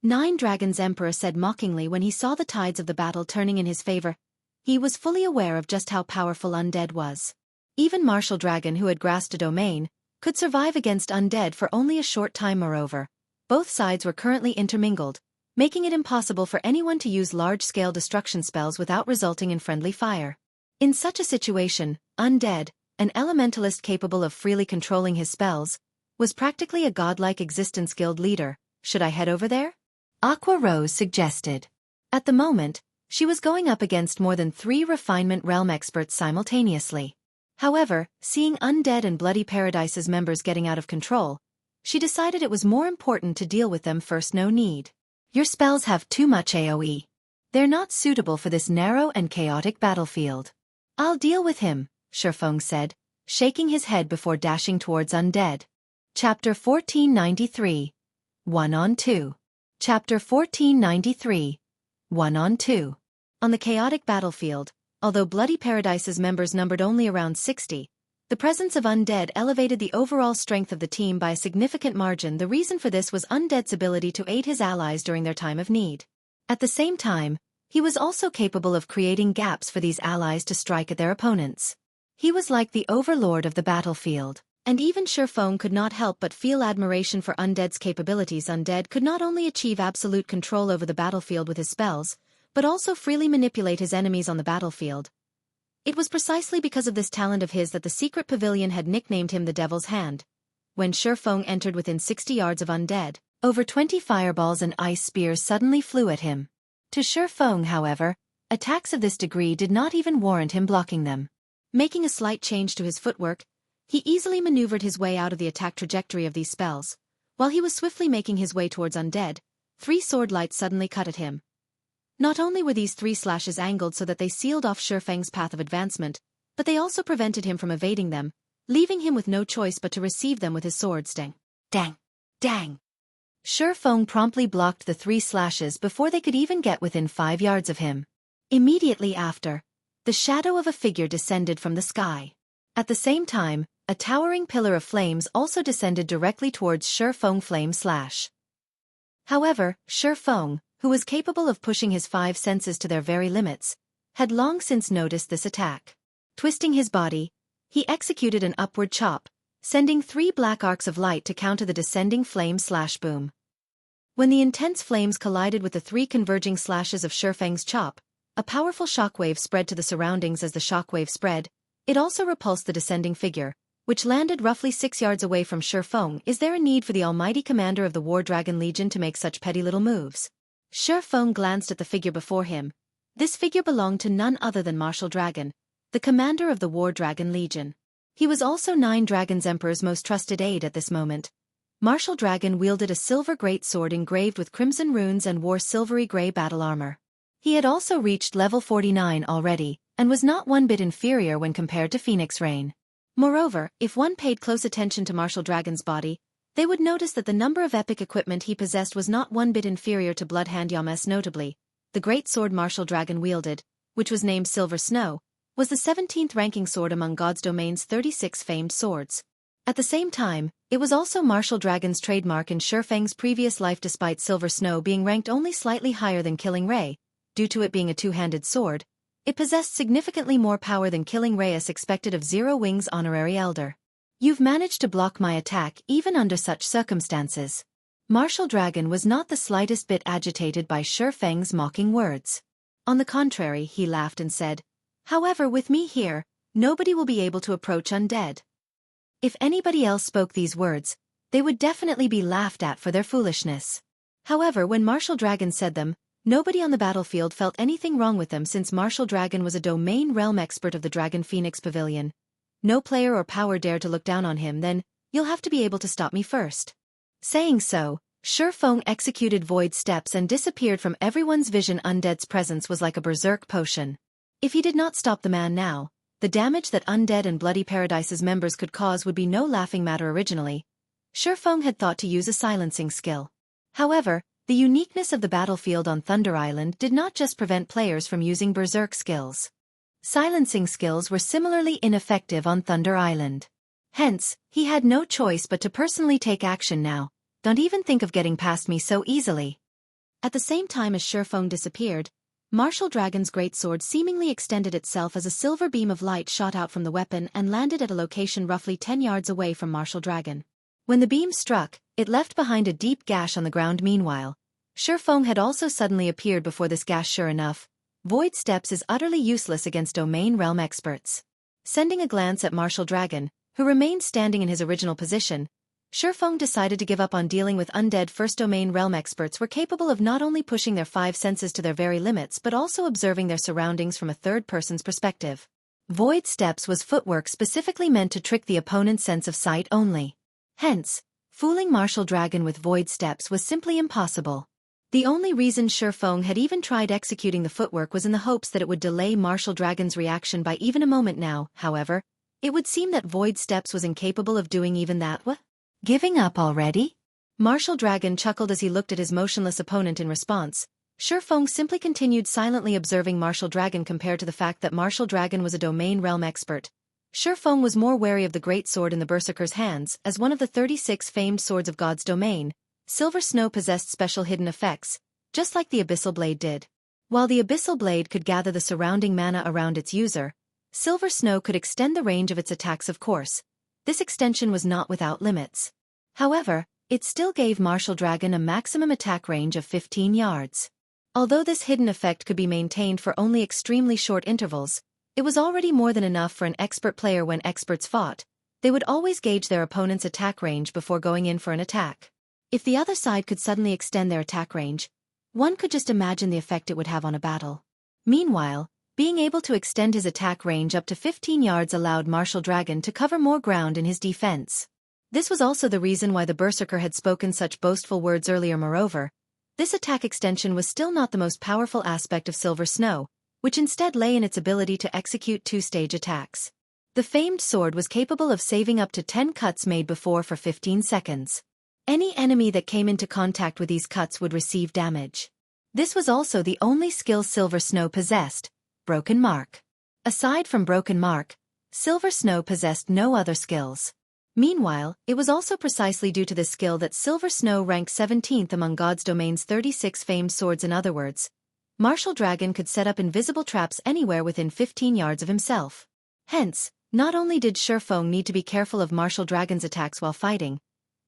9 Dragons Emperor said mockingly when he saw the tides of the battle turning in his favor. He was fully aware of just how powerful Undead was. Even Martial Dragon, who had grasped a domain, could survive against Undead for only a short time. Moreover, both sides were currently intermingled, making it impossible for anyone to use large-scale destruction spells without resulting in friendly fire. In such a situation, Undead, an elementalist capable of freely controlling his spells, was practically a godlike existence. Guild leader, should I head over there? Aqua Rose suggested. At the moment, she was going up against more than 3 Refinement Realm experts simultaneously. However, seeing Undead and Bloody Paradise's members getting out of control, she decided it was more important to deal with them first. No need. Your spells have too much AoE. They're not suitable for this narrow and chaotic battlefield. I'll deal with him, Feng said, shaking his head before dashing towards Undead. Chapter 1493. 1-on-2. Chapter 1493. 1-on-2. On the chaotic battlefield, although Bloody Paradise's members numbered only around 60, the presence of Undead elevated the overall strength of the team by a significant margin. The reason for this was Undead's ability to aid his allies during their time of need. At the same time, he was also capable of creating gaps for these allies to strike at their opponents. He was like the overlord of the battlefield. And even Feng could not help but feel admiration for Undead's capabilities. Undead could not only achieve absolute control over the battlefield with his spells, but also freely manipulate his enemies on the battlefield. It was precisely because of this talent of his that the secret pavilion had nicknamed him the Devil's Hand. When Feng entered within 60 yards of Undead, over 20 fireballs and ice spears suddenly flew at him. To Feng, however, attacks of this degree did not even warrant him blocking them. Making a slight change to his footwork, he easily maneuvered his way out of the attack trajectory of these spells. While he was swiftly making his way towards Undead, 3 sword lights suddenly cut at him. Not only were these 3 slashes angled so that they sealed off Feng's path of advancement, but they also prevented him from evading them, leaving him with no choice but to receive them with his sword sting. Dang! Dang! Feng promptly blocked the 3 slashes before they could even get within 5 yards of him. Immediately after, the shadow of a figure descended from the sky. At the same time, a towering pillar of flames also descended directly towards Feng. Flame slash. However, Feng, who was capable of pushing his 5 senses to their very limits, had long since noticed this attack. Twisting his body, he executed an upward chop, sending 3 black arcs of light to counter the descending flame slash boom. When the intense flames collided with the 3 converging slashes of Feng's chop, a powerful shockwave spread to the surroundings. As the shockwave spread, it also repulsed the descending figure, which landed roughly 6 yards away from Feng. Is there a need for the almighty commander of the War Dragon Legion to make such petty little moves? Feng glanced at the figure before him. This figure belonged to none other than Martial Dragon, the commander of the War Dragon Legion. He was also Nine Dragons' Emperor's most trusted aide at this moment. Martial Dragon wielded a silver greatsword engraved with crimson runes and wore silvery gray battle armor. He had also reached level 49 already, and was not one bit inferior when compared to Phoenix Rain. Moreover, if one paid close attention to Martial Dragon's body, they would notice that the number of epic equipment he possessed was not one bit inferior to Bloodhand Yama's. Notably, the great sword Martial Dragon wielded, which was named Silver Snow, was the 17th ranking sword among God's Domain's 36 famed swords. At the same time, it was also Martial Dragon's trademark in Feng's previous life. Despite Silver Snow being ranked only slightly higher than Killing Ray, due to it being a two-handed sword, it possessed significantly more power than Killing Ray, as expected of Zero Wings Honorary Elder. You've managed to block my attack even under such circumstances. Martial Dragon was not the slightest bit agitated by Feng's mocking words. On the contrary, he laughed and said, "However, with me here, nobody will be able to approach undead." If anybody else spoke these words, they would definitely be laughed at for their foolishness. However, when Martial Dragon said them, nobody on the battlefield felt anything wrong with them, since Martial Dragon was a domain realm expert of the Dragon Phoenix Pavilion. No player or power dared to look down on him. "Then, you'll have to be able to stop me first." Saying so, Feng executed void steps and disappeared from everyone's vision. Undead's presence was like a berserk potion. If he did not stop the man now, the damage that Undead and Bloody Paradise's members could cause would be no laughing matter. Originally, Feng had thought to use a silencing skill. However, the uniqueness of the battlefield on Thunder Island did not just prevent players from using berserk skills. Silencing skills were similarly ineffective on Thunder Island. Hence, he had no choice but to personally take action now. "Don't even think of getting past me so easily." At the same time as Feng disappeared, Martial Dragon's greatsword seemingly extended itself as a silver beam of light shot out from the weapon and landed at a location roughly 10 yards away from Martial Dragon. When the beam struck, it left behind a deep gash on the ground. Meanwhile, Feng had also suddenly appeared before this gash. Sure enough, Void Steps is utterly useless against domain realm experts. Sending a glance at Martial Dragon, who remained standing in his original position, Feng decided to give up on dealing with undead. First domain realm experts were capable of not only pushing their 5 senses to their very limits but also observing their surroundings from a third person's perspective. Void Steps was footwork specifically meant to trick the opponent's sense of sight only. Hence, fooling Martial Dragon with Void Steps was simply impossible. The only reason Feng had even tried executing the footwork was in the hopes that it would delay Martial Dragon's reaction by even a moment. Now, however, it would seem that Void Steps was incapable of doing even that. "What? Giving up already?" Martial Dragon chuckled as he looked at his motionless opponent. In response, Feng simply continued silently observing Martial Dragon. Compared to the fact that Martial Dragon was a domain realm expert, Feng was more wary of the great sword in the Berserker's hands. As one of the 36 famed swords of God's domain, Silver Snow possessed special hidden effects, just like the Abyssal Blade did. While the Abyssal Blade could gather the surrounding mana around its user, Silver Snow could extend the range of its attacks. Of course, this extension was not without limits. However, it still gave Martial Dragon a maximum attack range of 15 yards. Although this hidden effect could be maintained for only extremely short intervals, it was already more than enough for an expert player. When experts fought, they would always gauge their opponent's attack range before going in for an attack. If the other side could suddenly extend their attack range, one could just imagine the effect it would have on a battle. Meanwhile, being able to extend his attack range up to 15 yards allowed Martial Dragon to cover more ground in his defense. This was also the reason why the Berserker had spoken such boastful words earlier. Moreover, this attack extension was still not the most powerful aspect of Silver Snow, which instead lay in its ability to execute 2-stage attacks. The famed sword was capable of saving up to 10 cuts made before for 15 seconds. Any enemy that came into contact with these cuts would receive damage. This was also the only skill Silver Snow possessed, Broken Mark. Aside from Broken Mark, Silver Snow possessed no other skills. Meanwhile, it was also precisely due to this skill that Silver Snow ranked 17th among God's Domain's 36 famed swords. In other words, Martial Dragon could set up invisible traps anywhere within 15 yards of himself. Hence, not only did Feng need to be careful of Martial Dragon's attacks while fighting,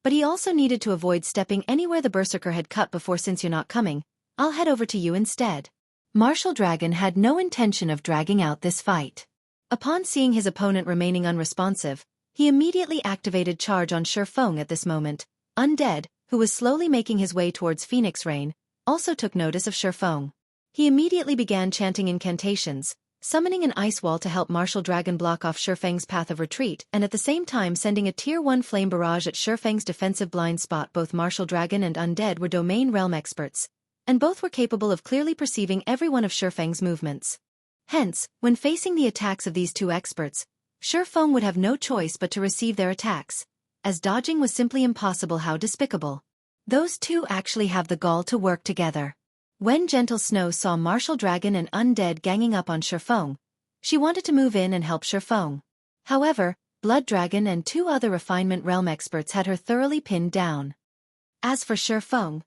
but he also needed to avoid stepping anywhere the Berserker had cut before. "Since you're not coming, I'll head over to you instead." Martial Dragon had no intention of dragging out this fight. Upon seeing his opponent remaining unresponsive, he immediately activated Charge on Feng. At this moment, Undead, who was slowly making his way towards Phoenix Rain, also took notice of Feng. He immediately began chanting incantations, summoning an ice wall to help Martial Dragon block off Feng's path of retreat and at the same time sending a Tier 1 flame barrage at Feng's defensive blind spot. Both Martial Dragon and Undead were domain realm experts, and both were capable of clearly perceiving every one of Feng's movements. Hence, when facing the attacks of these two experts, Feng would have no choice but to receive their attacks, as dodging was simply impossible. How despicable. Those two actually have the gall to work together. When Gentle Snow saw Martial Dragon and Undead ganging up on Feng, she wanted to move in and help Feng. However, Blood Dragon and two other Refinement Realm experts had her thoroughly pinned down. As for Feng,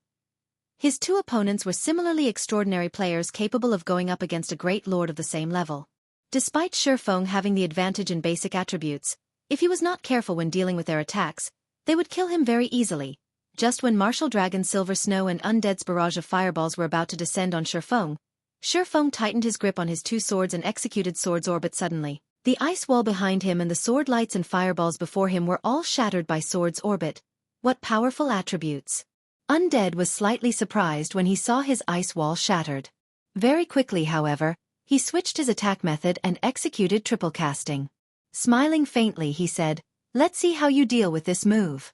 his two opponents were similarly extraordinary players capable of going up against a great lord of the same level. Despite Feng having the advantage in basic attributes, if he was not careful when dealing with their attacks, they would kill him very easily. Just when Martial Dragon Silver Snow and Undead's barrage of fireballs were about to descend on Feng tightened his grip on his two swords and executed Sword's Orbit suddenly. The ice wall behind him and the sword lights and fireballs before him were all shattered by Sword's Orbit. What powerful attributes! Undead was slightly surprised when he saw his ice wall shattered. Very quickly, however, he switched his attack method and executed triple casting. Smiling faintly, he said, "Let's see how you deal with this move."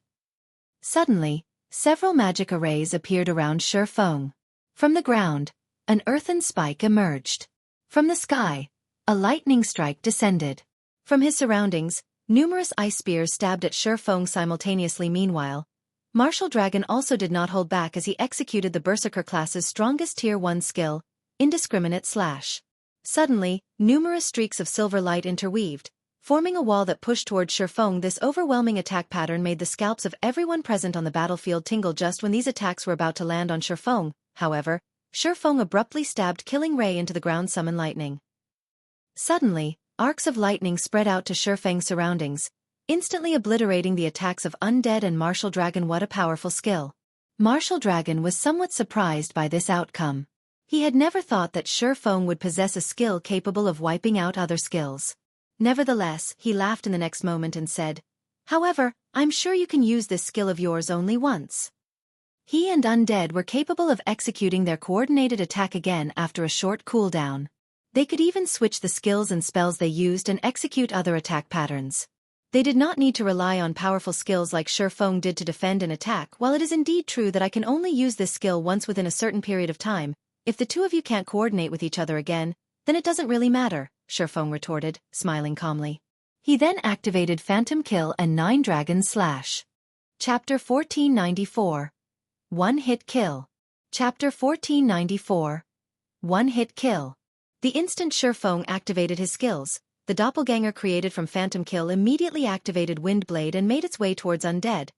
Suddenly, several magic arrays appeared around Feng. From the ground, an earthen spike emerged. From the sky, a lightning strike descended. From his surroundings, numerous ice spears stabbed at Feng simultaneously. Meanwhile, Martial Dragon also did not hold back as he executed the Berserker class's strongest Tier 1 skill, Indiscriminate Slash. Suddenly, numerous streaks of silver light interweaved, forming a wall that pushed toward Feng. This overwhelming attack pattern made the scalps of everyone present on the battlefield tingle just when these attacks were about to land on Feng. However, Feng abruptly stabbed Killing Ray into the ground. Summon lightning. Suddenly, arcs of lightning spread out to Feng's surroundings, instantly obliterating the attacks of Undead and Martial Dragon. What a powerful skill. Martial Dragon was somewhat surprised by this outcome. He had never thought that Feng would possess a skill capable of wiping out other skills. Nevertheless, he laughed in the next moment and said, "However, I'm sure you can use this skill of yours only once." He and Undead were capable of executing their coordinated attack again after a short cooldown. They could even switch the skills and spells they used and execute other attack patterns. They did not need to rely on powerful skills like Feng did to defend and attack. While it is indeed true that I can only use this skill once within a certain period of time, if the two of you can't coordinate with each other again, then it doesn't really matter, Feng retorted, smiling calmly. He then activated Phantom Kill and 9 Dragon Slash. Chapter 1494. One-Hit Kill. Chapter 1494. One-Hit Kill. The instant Feng activated his skills, the doppelganger created from Phantom Kill immediately activated Wind Blade and made its way towards Undead,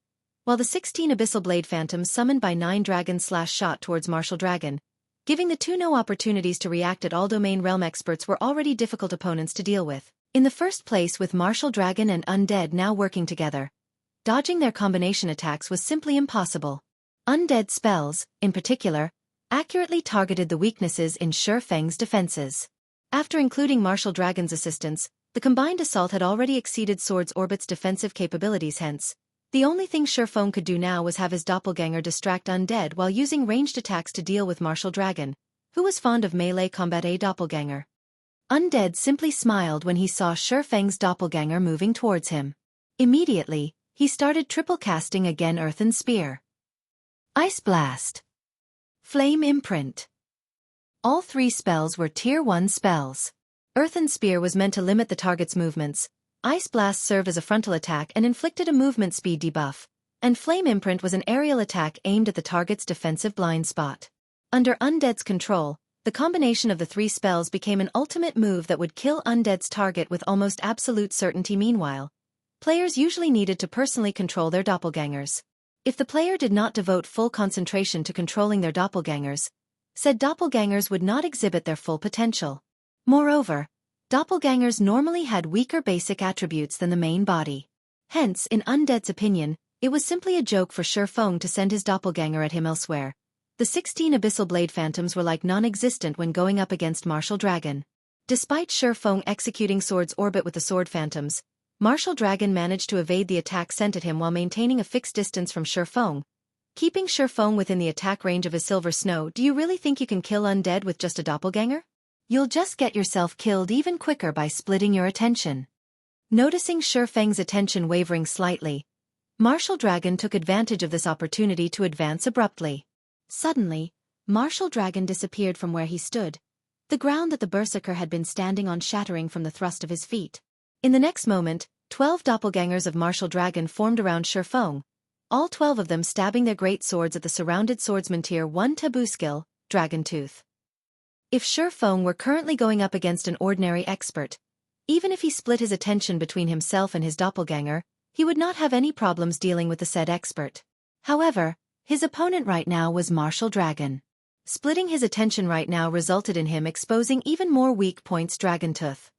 while the 16 Abyssal Blade Phantoms summoned by 9 Dragon Slash shot towards Martial Dragon, giving the two no opportunities to react. At all, domain realm experts were already difficult opponents to deal with. In the first place, with Martial Dragon and Undead now working together, dodging their combination attacks was simply impossible. Undead spells, in particular, accurately targeted the weaknesses in Feng's defenses. After including Martial Dragon's assistance, the combined assault had already exceeded Sword's Orbit's defensive capabilities. Hence, the only thing Feng could do now was have his doppelganger distract Undead while using ranged attacks to deal with Martial Dragon, who was fond of melee combat. A doppelganger. Undead simply smiled when he saw Feng's doppelganger moving towards him. Immediately, he started triple casting again. Earthen Spear, Ice Blast, Flame Imprint. All three spells were Tier 1 spells. Earthen Spear was meant to limit the target's movements, Ice Blast served as a frontal attack and inflicted a movement speed debuff, and Flame Imprint was an aerial attack aimed at the target's defensive blind spot. Under Undead's control, the combination of the three spells became an ultimate move that would kill Undead's target with almost absolute certainty. Meanwhile, players usually needed to personally control their doppelgangers. If the player did not devote full concentration to controlling their doppelgangers, said doppelgangers would not exhibit their full potential. Moreover, doppelgangers normally had weaker basic attributes than the main body. Hence, in Undead's opinion, it was simply a joke for Feng to send his doppelganger at him elsewhere. The 16 Abyssal Blade Phantoms were like non-existent when going up against Martial Dragon. Despite Feng executing Sword's Orbit with the Sword Phantoms, Martial Dragon managed to evade the attack sent at him while maintaining a fixed distance from Feng, keeping Feng within the attack range of his Silver Snow. Do you really think you can kill Undead with just a doppelganger? You'll just get yourself killed even quicker by splitting your attention. Noticing Feng's attention wavering slightly, Martial Dragon took advantage of this opportunity to advance abruptly. Suddenly, Martial Dragon disappeared from where he stood, the ground that the berserker had been standing on shattering from the thrust of his feet. In the next moment, 12 doppelgangers of Martial Dragon formed around Feng, all 12 of them stabbing their great swords at the surrounded swordsman tier 1 taboo skill, Dragon Tooth. If Feng were currently going up against an ordinary expert, even if he split his attention between himself and his doppelganger, he would not have any problems dealing with the said expert. However, his opponent right now was Martial Dragon. Splitting his attention right now resulted in him exposing even more weak points Dragon Tooth.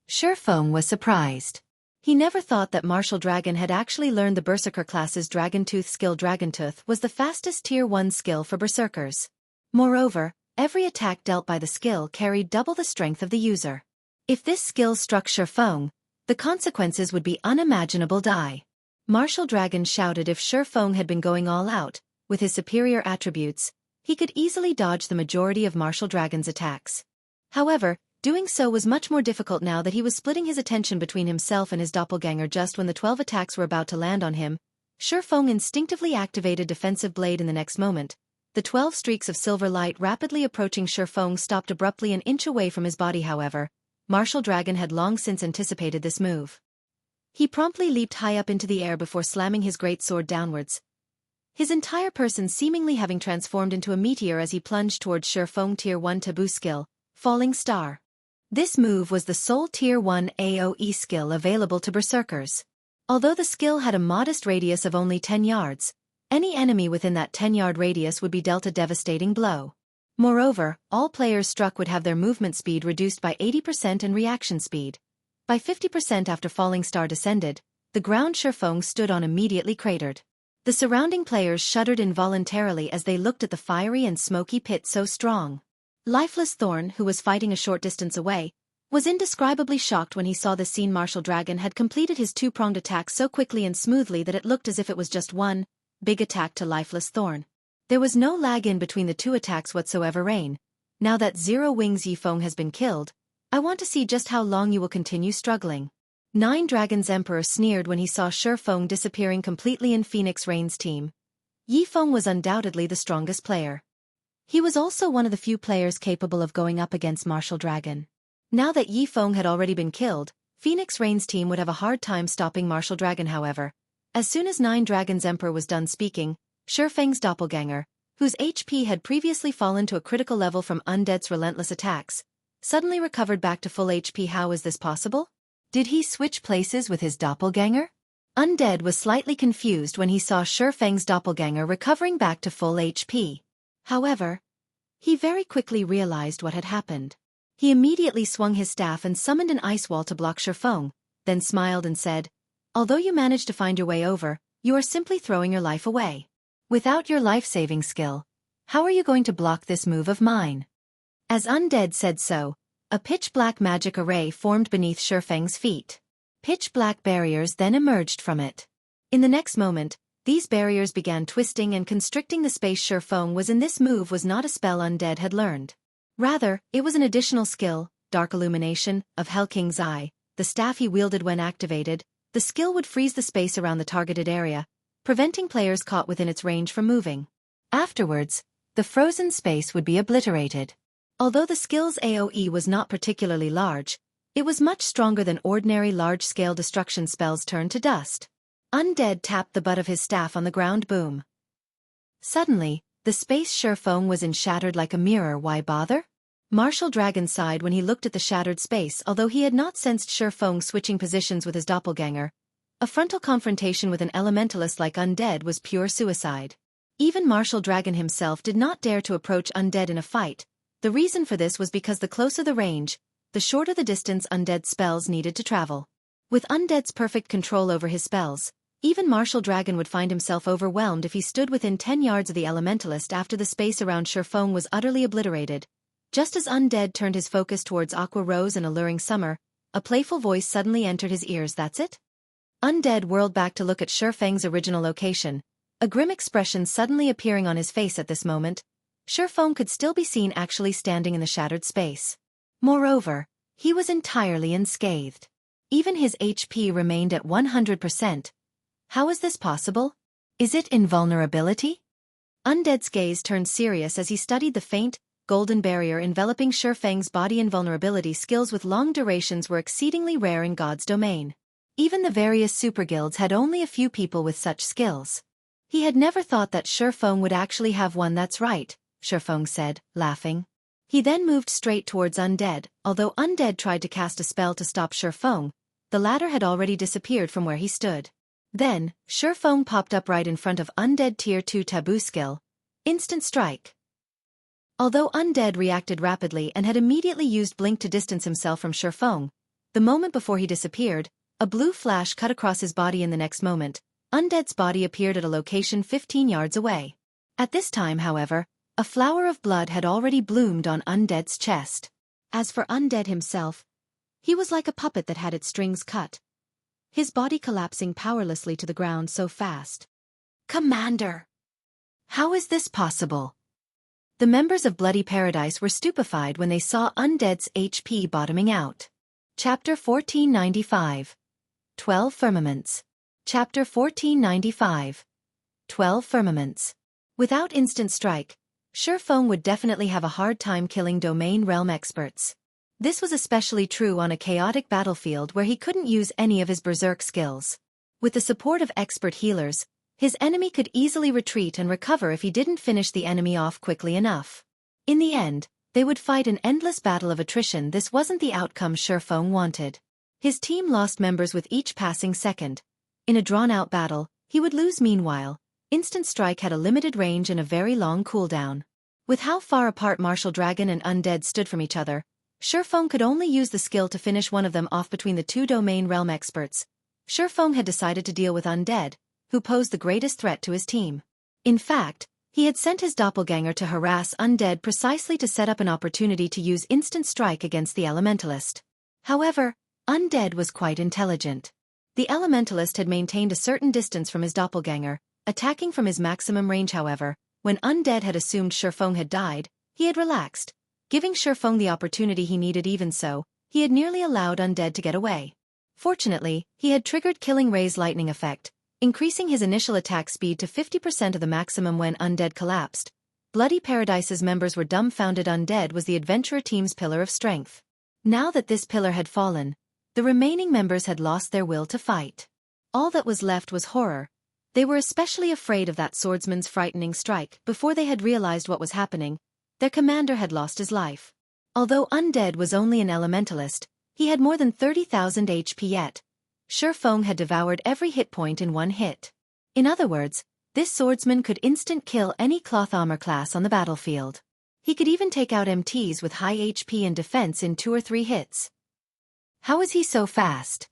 Feng was surprised. He never thought that Martial Dragon had actually learned the Berserker class's Dragon Tooth skill. Dragon Tooth was the fastest tier 1 skill for Berserkers. Moreover, every attack dealt by the skill carried double the strength of the user. If this skill struck Feng, the consequences would be unimaginable. Martial Dragon shouted if Feng had been going all out, with his superior attributes, he could easily dodge the majority of Martial Dragon's attacks. However, doing so was much more difficult now that he was splitting his attention between himself and his doppelganger. Just when the 12 attacks were about to land on him, Feng instinctively activated Defensive Blade. In the next moment, the 12 streaks of silver light rapidly approaching Feng stopped abruptly an inch away from his body. However, Martial Dragon had long since anticipated this move. He promptly leaped high up into the air before slamming his great sword downwards, his entire person seemingly having transformed into a meteor as he plunged towards Feng tier 1 taboo skill, Falling Star. This move was the sole tier 1 AoE skill available to Berserkers. Although the skill had a modest radius of only 10 yards, any enemy within that 10-yard radius would be dealt a devastating blow. Moreover, all players struck would have their movement speed reduced by 80% and reaction speed by 50% after Falling Star descended. The ground Feng stood on immediately cratered. The surrounding players shuddered involuntarily as they looked at the fiery and smoky pit so strong. Lifeless Thorn, who was fighting a short distance away, was indescribably shocked when he saw the scene. Martial Dragon had completed his two-pronged attack so quickly and smoothly that it looked as if it was just one big attack to Lifeless Thorn. There was no lag in between the two attacks whatsoever. Rain, now that Zero Wings Feng has been killed, I want to see just how long you will continue struggling. 9 Dragons Emperor sneered when he saw Feng disappearing completely in Phoenix Rain's team. Feng was undoubtedly the strongest player. He was also one of the few players capable of going up against Martial Dragon. Now that Feng had already been killed, Phoenix Rain's team would have a hard time stopping Martial Dragon. However, as soon as 9 Dragons Emperor was done speaking, Feng's doppelganger, whose HP had previously fallen to a critical level from Undead's relentless attacks, suddenly recovered back to full HP. How is this possible? Did he switch places with his doppelganger? Undead was slightly confused when he saw Feng's doppelganger recovering back to full HP. However, he very quickly realized what had happened. He immediately swung his staff and summoned an ice wall to block Feng, then smiled and said, "Although you managed to find your way over, you are simply throwing your life away. Without your life-saving skill, how are you going to block this move of mine?" As Undead said so, a pitch-black magic array formed beneath Feng's feet. Pitch-black barriers then emerged from it. In the next moment, these barriers began twisting and constricting the space. Feng was in. This move was not a spell Undead had learned. Rather, it was an additional skill, Dark Illumination, of Hell King's Eye. The staff he wielded when activated, the skill would freeze the space around the targeted area, preventing players caught within its range from moving. Afterwards, the frozen space would be obliterated. Although the skill's AoE was not particularly large, it was much stronger than ordinary large-scale destruction spells turned to dust. Undead tapped the butt of his staff on the ground. Boom. Suddenly, the space Feng was in shattered like a mirror. Why bother? Martial Dragon sighed when he looked at the shattered space. Although he had not sensed Feng switching positions with his doppelganger, a frontal confrontation with an elementalist like Undead was pure suicide. Even Martial Dragon himself did not dare to approach Undead in a fight. The reason for this was because the closer the range, the shorter the distance Undead's spells needed to travel. With Undead's perfect control over his spells, even Martial Dragon would find himself overwhelmed if he stood within 10 yards of the elementalist after the space around Feng was utterly obliterated. Just as Undead turned his focus towards Aqua Rose and Alluring Summer, a playful voice suddenly entered his ears. That's it? Undead whirled back to look at Feng's original location, a grim expression suddenly appearing on his face at this moment. Feng could still be seen actually standing in the shattered space. Moreover, he was entirely unscathed. Even his HP remained at 100%. How is this possible? Is it invulnerability? Undead's gaze turned serious as he studied the faint, golden barrier enveloping Feng's body. Invulnerability skills with long durations were exceedingly rare in God's domain. Even the various superguilds had only a few people with such skills. He had never thought that Feng would actually have one. That's right, Feng said, laughing. He then moved straight towards Undead. Although Undead tried to cast a spell to stop Feng, the latter had already disappeared from where he stood. Then, Feng popped up right in front of Undead Tier 2 taboo skill. Instant Strike. Although Undead reacted rapidly and had immediately used Blink to distance himself from Feng, the moment before he disappeared, a blue flash cut across his body. In the next moment, Undead's body appeared at a location 15 yards away. At this time, however, a flower of blood had already bloomed on Undead's chest. As for Undead himself, he was like a puppet that had its strings cut, his body collapsing powerlessly to the ground so fast. Commander! How is this possible? The members of Bloody Paradise were stupefied when they saw Undead's HP bottoming out. Chapter 1495. 12 Firmaments. Chapter 1495. 12 Firmaments. Without Instant Strike, Feng would definitely have a hard time killing Domain Realm experts. This was especially true on a chaotic battlefield where he couldn't use any of his berserk skills. With the support of expert healers, his enemy could easily retreat and recover if he didn't finish the enemy off quickly enough. In the end, they would fight an endless battle of attrition. This wasn't the outcome Feng wanted. His team lost members with each passing second. In a drawn-out battle, he would lose. Meanwhile, Instant Strike had a limited range and a very long cooldown. With how far apart Martial Dragon and Undead stood from each other, Feng could only use the skill to finish one of them off. Between the two Domain Realm experts, Feng had decided to deal with Undead, who posed the greatest threat to his team. In fact, he had sent his doppelganger to harass Undead precisely to set up an opportunity to use Instant Strike against the Elementalist. However, Undead was quite intelligent. The Elementalist had maintained a certain distance from his doppelganger, attacking from his maximum range. However, when Undead had assumed Feng had died, he had relaxed, giving Feng the opportunity he needed. Even so, he had nearly allowed Undead to get away. Fortunately, he had triggered Killing Ray's lightning effect, increasing his initial attack speed to 50% of the maximum. When Undead collapsed, Bloody Paradise's members were dumbfounded. Undead was the adventurer team's pillar of strength. Now that this pillar had fallen, the remaining members had lost their will to fight. All that was left was horror. They were especially afraid of that swordsman's frightening strike. Before they had realized what was happening, their commander had lost his life. Although Undead was only an elementalist, he had more than 30,000 HP yet. Feng had devoured every hit point in one hit. In other words, this swordsman could instant kill any cloth armor class on the battlefield. He could even take out MTs with high HP and defense in 2 or 3 hits. How is he so fast?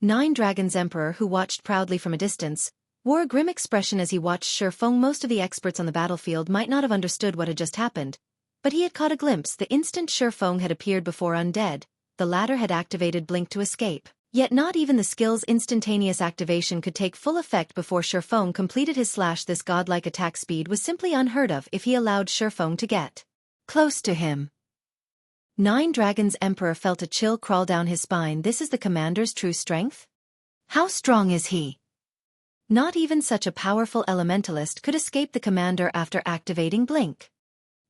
Nine Dragons Emperor, who watched proudly from a distance, wore a grim expression as he watched Feng. Most of the experts on the battlefield might not have understood what had just happened, but he had caught a glimpse. The instant Feng had appeared before Undead, the latter had activated Blink to escape. Yet not even the skill's instantaneous activation could take full effect before Feng completed his slash. This godlike attack speed was simply unheard of if he allowed Feng to get close to him. Nine Dragons Emperor felt a chill crawl down his spine. This is the commander's true strength? How strong is he? Not even such a powerful elementalist could escape the commander after activating Blink.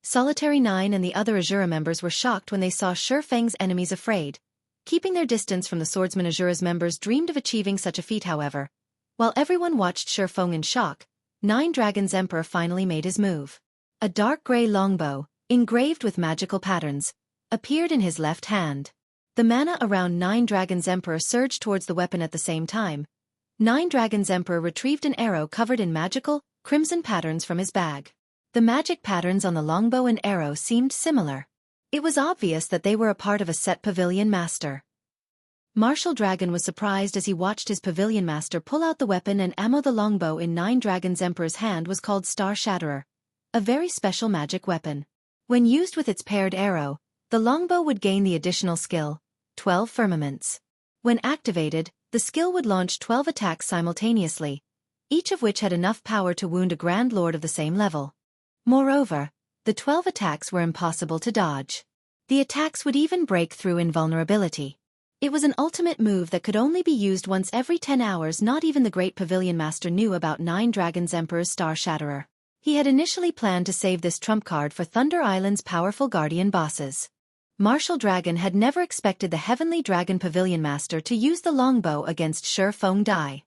Solitary 9 and the other Asura members were shocked when they saw Feng's enemies afraid, keeping their distance from the swordsman. Asura's members dreamed of achieving such a feat. However, while everyone watched Feng in shock, Nine Dragons Emperor finally made his move. A dark gray longbow, engraved with magical patterns, appeared in his left hand. The mana around Nine Dragons Emperor surged towards the weapon at the same time. Nine Dragons Emperor retrieved an arrow covered in magical, crimson patterns from his bag. The magic patterns on the longbow and arrow seemed similar. It was obvious that they were a part of a set Pavilion Master. Martial Dragon was surprised as he watched his Pavilion Master pull out the weapon and ammo. The longbow in Nine Dragons Emperor's hand was called Star Shatterer, a very special magic weapon. When used with its paired arrow, the longbow would gain the additional skill, 12 Firmaments. When activated, the skill would launch 12 attacks simultaneously, each of which had enough power to wound a Grand Lord of the same level. Moreover, the 12 attacks were impossible to dodge. The attacks would even break through invulnerability. It was an ultimate move that could only be used once every 10 hours. Not even the great Pavilion Master knew about Nine Dragons Emperor's Star Shatterer. He had initially planned to save this trump card for Thunder Island's powerful guardian bosses. Martial Dragon had never expected the Heavenly Dragon Pavilion Master to use the longbow against Feng Dai.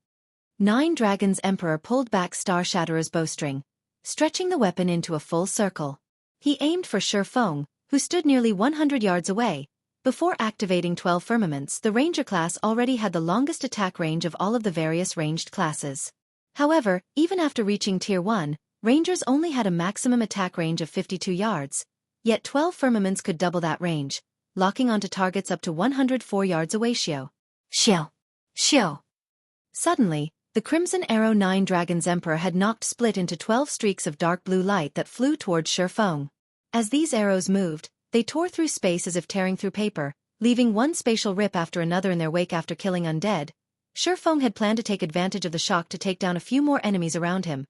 Nine Dragons Emperor pulled back Star Shatterer's bowstring, stretching the weapon into a full circle. He aimed for Feng, who stood nearly 100 yards away. Before activating 12 Firmaments, the Ranger class already had the longest attack range of all of the various ranged classes. However, even after reaching Tier 1, Rangers only had a maximum attack range of 52 yards, yet 12 Firmaments could double that range, locking onto targets up to 104 yards away. Xiao. Suddenly, the Crimson Arrow Nine Dragons Emperor had knocked split into 12 streaks of dark blue light that flew towards Feng. As these arrows moved, they tore through space as if tearing through paper, leaving one spatial rip after another in their wake. After killing undead, Feng had planned to take advantage of the shock to take down a few more enemies around him.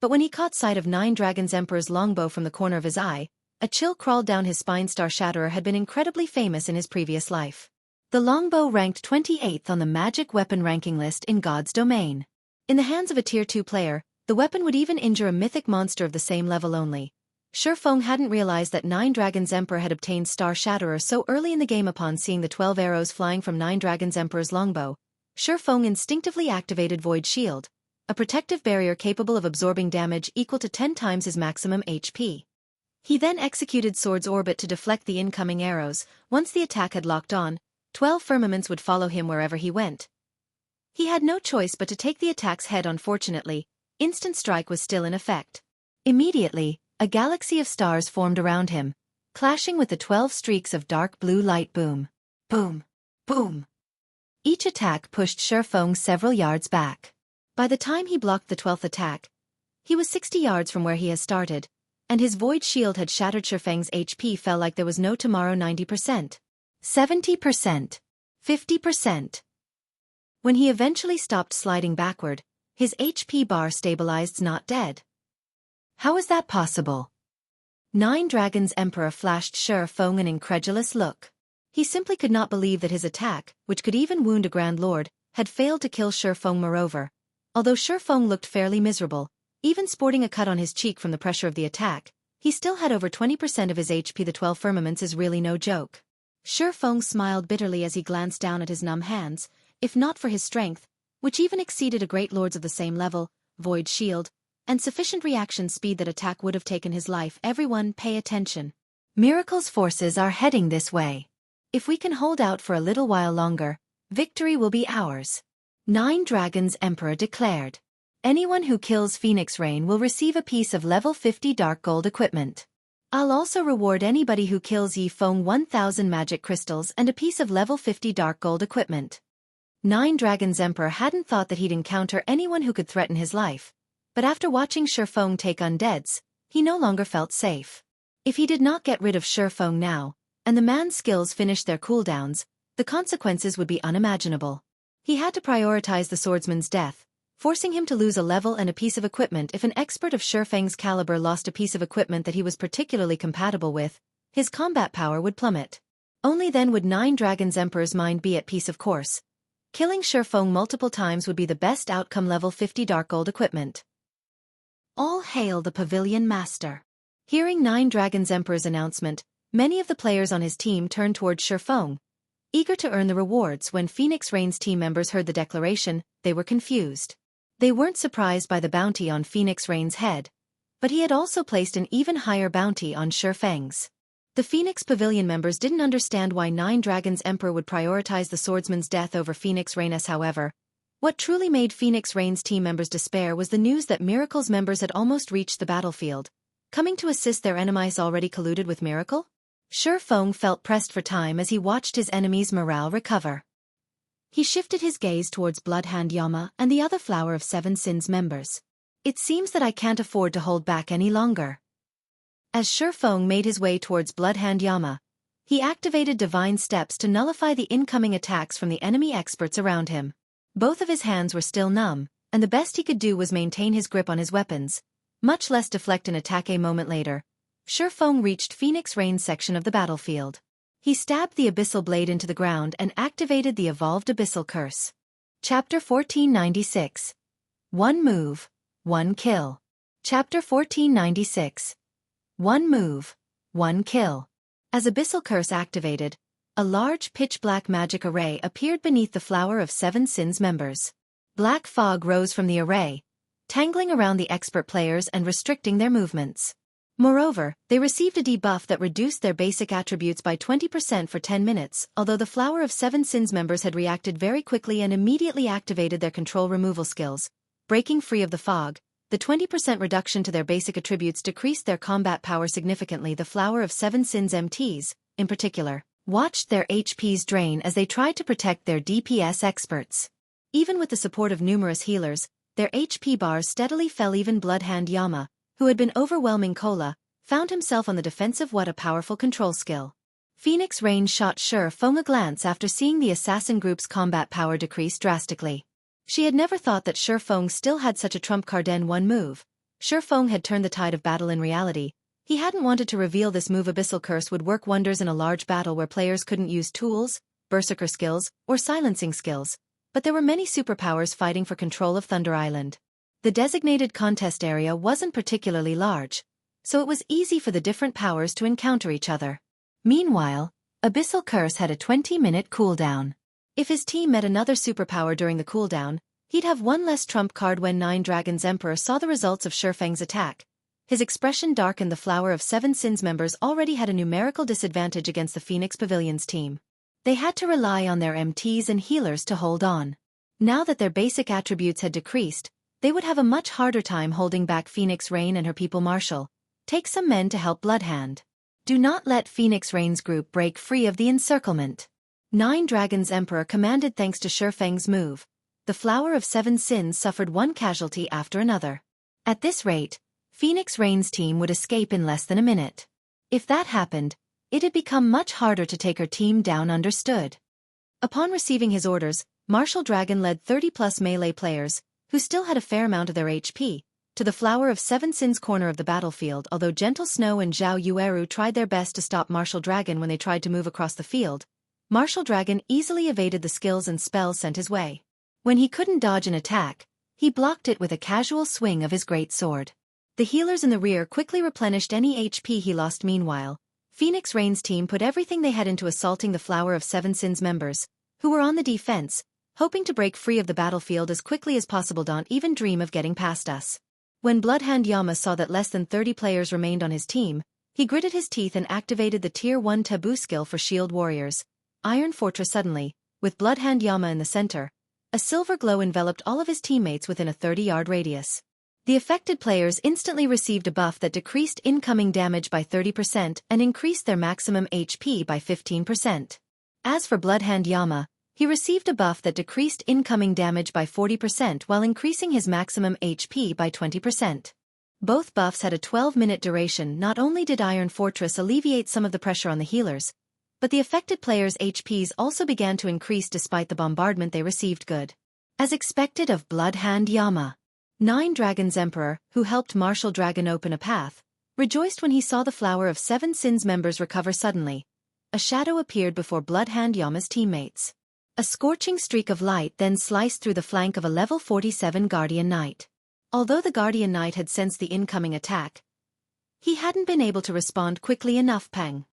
But when he caught sight of Nine Dragons Emperor's longbow from the corner of his eye, a chill crawled down his spine. Star Shatterer had been incredibly famous in his previous life. The longbow ranked 28th on the magic weapon ranking list in God's domain. In the hands of a Tier 2 player, the weapon would even injure a mythic monster of the same level only. Feng hadn't realized that Nine Dragons Emperor had obtained Star Shatterer so early in the game. Upon seeing the 12 arrows flying from Nine Dragons Emperor's longbow, Feng instinctively activated Void Shield, a protective barrier capable of absorbing damage equal to 10 times his maximum HP. He then executed Sword's Orbit to deflect the incoming arrows. Once the attack had locked on, 12 Firmaments would follow him wherever he went. He had no choice but to take the attack's head. Unfortunately, Instant Strike was still in effect. Immediately, a galaxy of stars formed around him, clashing with the 12 streaks of dark blue light. Boom, boom, boom. Each attack pushed Feng several yards back. By the time he blocked the 12th attack, he was 60 yards from where he had started, and his Void Shield had shattered. Feng's HP fell like there was no tomorrow. 90%, 70%, 50%. When he eventually stopped sliding backward, his HP bar stabilized. Not dead. How is that possible? Nine Dragons Emperor flashed Feng an incredulous look. He simply could not believe that his attack, which could even wound a Grand Lord, had failed to kill Feng. Moreover, although Feng looked fairly miserable, even sporting a cut on his cheek from the pressure of the attack, he still had over 20% of his HP. The 12 Firmaments is really no joke. Feng smiled bitterly as he glanced down at his numb hands. If not for his strength, which even exceeded a great lord's of the same level, Void Shield, and sufficient reaction speed, that attack would have taken his life. Everyone pay attention. Miracle's forces are heading this way. If we can hold out for a little while longer, victory will be ours. Nine Dragons Emperor declared. Anyone who kills Phoenix Rain will receive a piece of level 50 dark gold equipment. I'll also reward anybody who kills Feng 1000 magic crystals and a piece of level 50 dark gold equipment. Nine Dragons Emperor hadn't thought that he'd encounter anyone who could threaten his life, but after watching Feng take undeads, he no longer felt safe. If he did not get rid of Feng now, and the man's skills finished their cooldowns, the consequences would be unimaginable. He had to prioritize the swordsman's death, forcing him to lose a level and a piece of equipment. If an expert of Feng's caliber lost a piece of equipment that he was particularly compatible with, his combat power would plummet. Only then would Nine Dragons Emperor's mind be at peace. Of course, killing Feng multiple times would be the best outcome. Level 50 dark gold equipment. All hail the Pavilion Master. Hearing Nine Dragons Emperor's announcement, many of the players on his team turned towards Feng, eager to earn the rewards. When Phoenix Rain's team members heard the declaration, they were confused. They weren't surprised by the bounty on Phoenix Rain's head, but he had also placed an even higher bounty on Feng's. The Phoenix Pavilion members didn't understand why Nine Dragons Emperor would prioritize the swordsman's death over Phoenix Rain's. However, what truly made Phoenix Rain's team members despair was the news that Miracle's members had almost reached the battlefield, coming to assist their enemies already colluded with Miracle. Feng felt pressed for time as he watched his enemies' morale recover. He shifted his gaze towards Bloodhand Yama and the other Flower of Seven Sins members. It seems that I can't afford to hold back any longer. As Feng made his way towards Bloodhand Yama, he activated Divine Steps to nullify the incoming attacks from the enemy experts around him. Both of his hands were still numb, and the best he could do was maintain his grip on his weapons, much less deflect an attack. A moment later, Feng reached Phoenix Rain's section of the battlefield. He stabbed the abyssal blade into the ground and activated the evolved abyssal curse. Chapter 1496. One move, one kill. Chapter 1496. One move, one kill. As abyssal curse activated, a large pitch-black magic array appeared beneath the Flower of Seven Sins members. Black fog rose from the array, tangling around the expert players and restricting their movements. Moreover, they received a debuff that reduced their basic attributes by 20% for 10 minutes, although the Flower of Seven Sins members had reacted very quickly and immediately activated their control removal skills. Breaking free of the fog, the 20% reduction to their basic attributes decreased their combat power significantly. The Flower of Seven Sins MTs, in particular, watched their HPs drain as they tried to protect their DPS experts. Even with the support of numerous healers, their HP bars steadily fell. Even Bloodhand Yama, who had been overwhelming Cola, found himself on the defensive. What a powerful control skill. Phoenix Rain shot Feng a glance after seeing the assassin group's combat power decrease drastically. She had never thought that Feng still had such a trump card. In one move, Feng had turned the tide of battle. In reality, he hadn't wanted to reveal this move. Abyssal Curse would work wonders in a large battle where players couldn't use tools, berserker skills, or silencing skills, but there were many superpowers fighting for control of Thunder Island. The designated contest area wasn't particularly large, so it was easy for the different powers to encounter each other. Meanwhile, Abyssal Curse had a 20-minute cooldown. If his team met another superpower during the cooldown, he'd have one less trump card. When Nine Dragons Emperor saw the results of Feng's attack, his expression darkened. The Flower of Seven Sins members already had a numerical disadvantage against the Phoenix Pavilion's team. They had to rely on their MTs and healers to hold on. Now that their basic attributes had decreased, they would have a much harder time holding back Phoenix Rain and her people. Marshal, take some men to help Bloodhand. Do not let Phoenix Rain's group break free of the encirclement. Nine Dragons Emperor commanded. Thanks to Feng's move, the Flower of Seven Sins suffered one casualty after another. At this rate, Phoenix Rain's team would escape in less than a minute. If that happened, it had become much harder to take her team down. Understood. Upon receiving his orders, Martial Dragon led 30-plus melee players, who still had a fair amount of their HP, to the Flower of Seven Sins corner of the battlefield. Although Gentle Snow and Zhao Yueru tried their best to stop Martial Dragon when they tried to move across the field, Martial Dragon easily evaded the skills and spells sent his way. When he couldn't dodge an attack, he blocked it with a casual swing of his great sword. The healers in the rear quickly replenished any HP he lost. Meanwhile, Phoenix Rain's team put everything they had into assaulting the Flower of Seven Sins members, who were on the defense, hoping to break free of the battlefield as quickly as possible. Don't even dream of getting past us. When Bloodhand Yama saw that less than 30 players remained on his team, he gritted his teeth and activated the Tier 1 taboo skill for Shield Warriors, Iron Fortress. Suddenly, with Bloodhand Yama in the center, a silver glow enveloped all of his teammates within a 30-yard radius. The affected players instantly received a buff that decreased incoming damage by 30% and increased their maximum HP by 15%. As for Bloodhand Yama, he received a buff that decreased incoming damage by 40% while increasing his maximum HP by 20%. Both buffs had a 12-minute duration. Not only did Iron Fortress alleviate some of the pressure on the healers, but the affected players' HPs also began to increase despite the bombardment they received. Good. As expected of Bloodhand Yama, Nine Dragons Emperor, who helped Martial Dragon open a path, rejoiced when he saw the Flower of Seven Sins members recover. Suddenly, a shadow appeared before Bloodhand Yama's teammates. A scorching streak of light then sliced through the flank of a level 47 Guardian Knight. Although the Guardian Knight had sensed the incoming attack, he hadn't been able to respond quickly enough. Pang.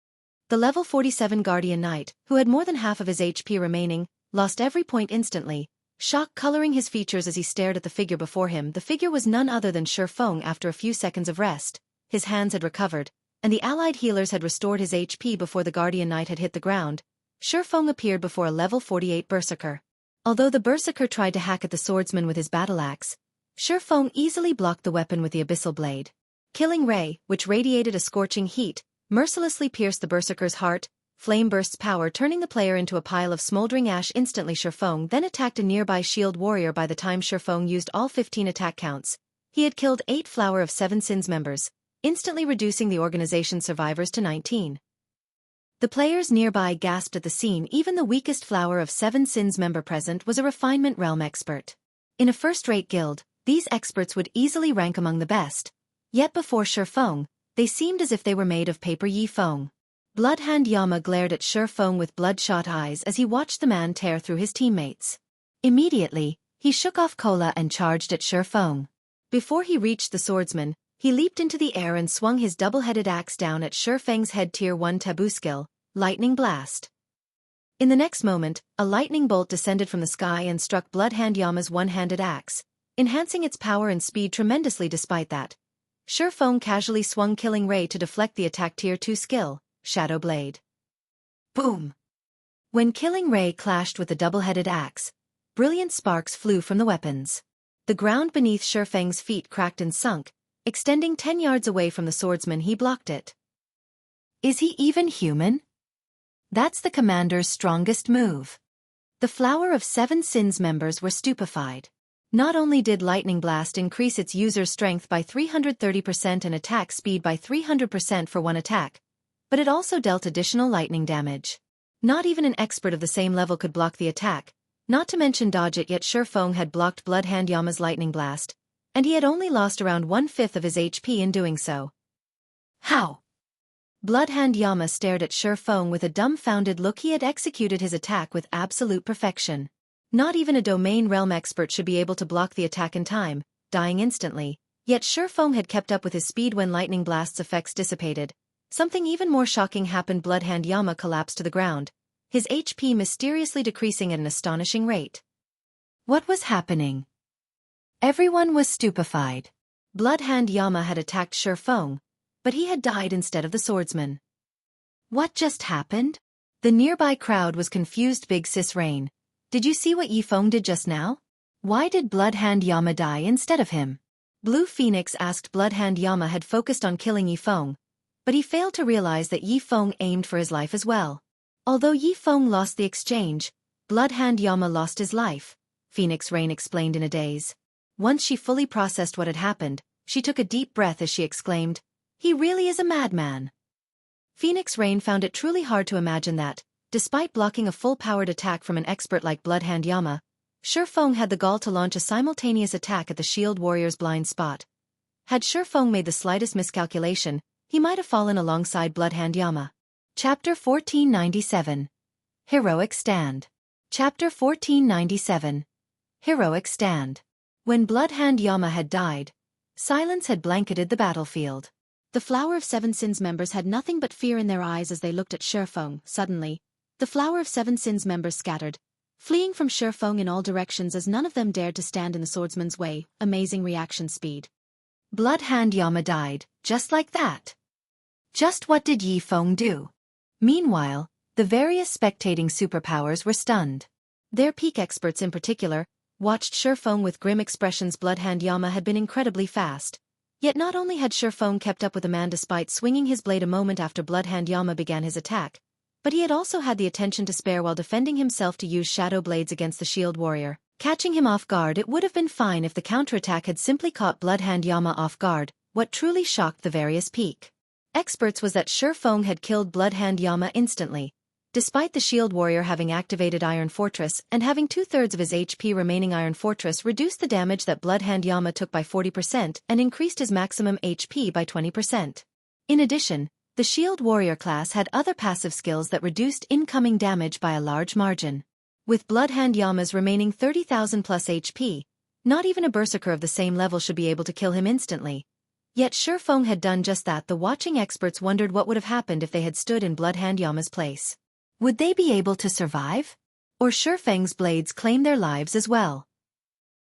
The level 47 Guardian Knight, who had more than half of his HP remaining, lost every point instantly, shock coloring his features as he stared at the figure before him. The figure was none other than Feng. After a few seconds of rest, his hands had recovered, and the allied healers had restored his HP before the Guardian Knight had hit the ground. Feng appeared before a level 48 Berserker. Although the Berserker tried to hack at the swordsman with his battle axe, Feng easily blocked the weapon with the abyssal blade. Killing Ray, which radiated a scorching heat, mercilessly pierced the Berserker's heart. Flame bursts power, turning the player into a pile of smoldering ash instantly. Feng then attacked a nearby shield warrior. By the time Feng used all 15 attack counts, he had killed 8 Flower of Seven Sins members, instantly reducing the organization's survivors to 19. The players nearby gasped at the scene. Even the weakest Flower of Seven Sins member present was a refinement realm expert. In a first-rate guild, these experts would easily rank among the best. Yet before Feng, they seemed as if they were made of paper. Feng. Bloodhand Yama glared at Feng with bloodshot eyes as he watched the man tear through his teammates. Immediately, he shook off Cola and charged at Feng. Before he reached the swordsman, he leaped into the air and swung his double-headed axe down at Feng's head Tier 1 taboo skill, Lightning Blast. In the next moment, a lightning bolt descended from the sky and struck Bloodhand Yama's one-handed axe, enhancing its power and speed tremendously. Despite that, Feng casually swung Killing Ray to deflect the attack Tier 2 skill, Shadow Blade. Boom! When Killing Ray clashed with the double-headed axe, brilliant sparks flew from the weapons. The ground beneath Feng's feet cracked and sunk, extending 10 yards away from the swordsman. He blocked it. Is he even human? That's the commander's strongest move. The Flower of Seven Sins members were stupefied. Not only did Lightning Blast increase its user's strength by 330% and attack speed by 300% for one attack, but it also dealt additional lightning damage. Not even an expert of the same level could block the attack, not to mention dodge it. Yet Feng had blocked Bloodhand Yama's Lightning Blast, and he had only lost around 1/5 of his HP in doing so. How? Bloodhand Yama stared at Feng with a dumbfounded look. He had executed his attack with absolute perfection. Not even a domain realm expert should be able to block the attack in time, dying instantly. Yet Feng had kept up with his speed. When Lightning Blast's effects dissipated, something even more shocking happened. Bloodhand Yama collapsed to the ground, his HP mysteriously decreasing at an astonishing rate. What was happening? Everyone was stupefied. Bloodhand Yama had attacked Feng, but he had died instead of the swordsman. What just happened? The nearby crowd was confused. Big Sis Rain, did you see what Feng did just now? Why did Bloodhand Yama die instead of him? Blue Phoenix asked. Bloodhand Yama had focused on killing Feng, but he failed to realize that Feng aimed for his life as well. Although Feng lost the exchange, Bloodhand Yama lost his life, Phoenix Rain explained in a daze. Once she fully processed what had happened, she took a deep breath as she exclaimed, "He really is a madman." Phoenix Rain found it truly hard to imagine that, despite blocking a full-powered attack from an expert like Bloodhand Yama, Feng had the gall to launch a simultaneous attack at the Shield Warrior's blind spot. Had Feng made the slightest miscalculation, he might have fallen alongside Bloodhand Yama. Chapter 1497. Heroic Stand. Chapter 1497. Heroic Stand. When Bloodhand Yama had died, silence had blanketed the battlefield. The Flower of Seven Sins members had nothing but fear in their eyes as they looked at Feng. Suddenly, the Flower of Seven Sins members scattered, fleeing from Feng in all directions as none of them dared to stand in the swordsman's way. Amazing reaction speed. Bloodhand Yama died, just like that. Just what did Feng do? Meanwhile, the various spectating superpowers were stunned. Their peak experts in particular watched Feng with grim expressions. Bloodhand Yama had been incredibly fast. Yet not only had Feng kept up with the man despite swinging his blade a moment after Bloodhand Yama began his attack, but he had also had the attention to spare while defending himself to use shadow blades against the shield warrior. Catching him off guard, it would have been fine if the counterattack had simply caught Bloodhand Yama off guard. What truly shocked the various peak experts was that Feng had killed Bloodhand Yama instantly, despite the shield warrior having activated Iron Fortress and having 2/3 of his HP remaining. Iron Fortress reduced the damage that Bloodhand Yama took by 40% and increased his maximum HP by 20%. In addition, the shield warrior class had other passive skills that reduced incoming damage by a large margin. With Bloodhand Yama's remaining 30,000 plus HP, not even a berserker of the same level should be able to kill him instantly. Yet Feng had done just that. The watching experts wondered what would have happened if they had stood in Bloodhand Yama's place. Would they be able to survive? Or Feng's blades claim their lives as well?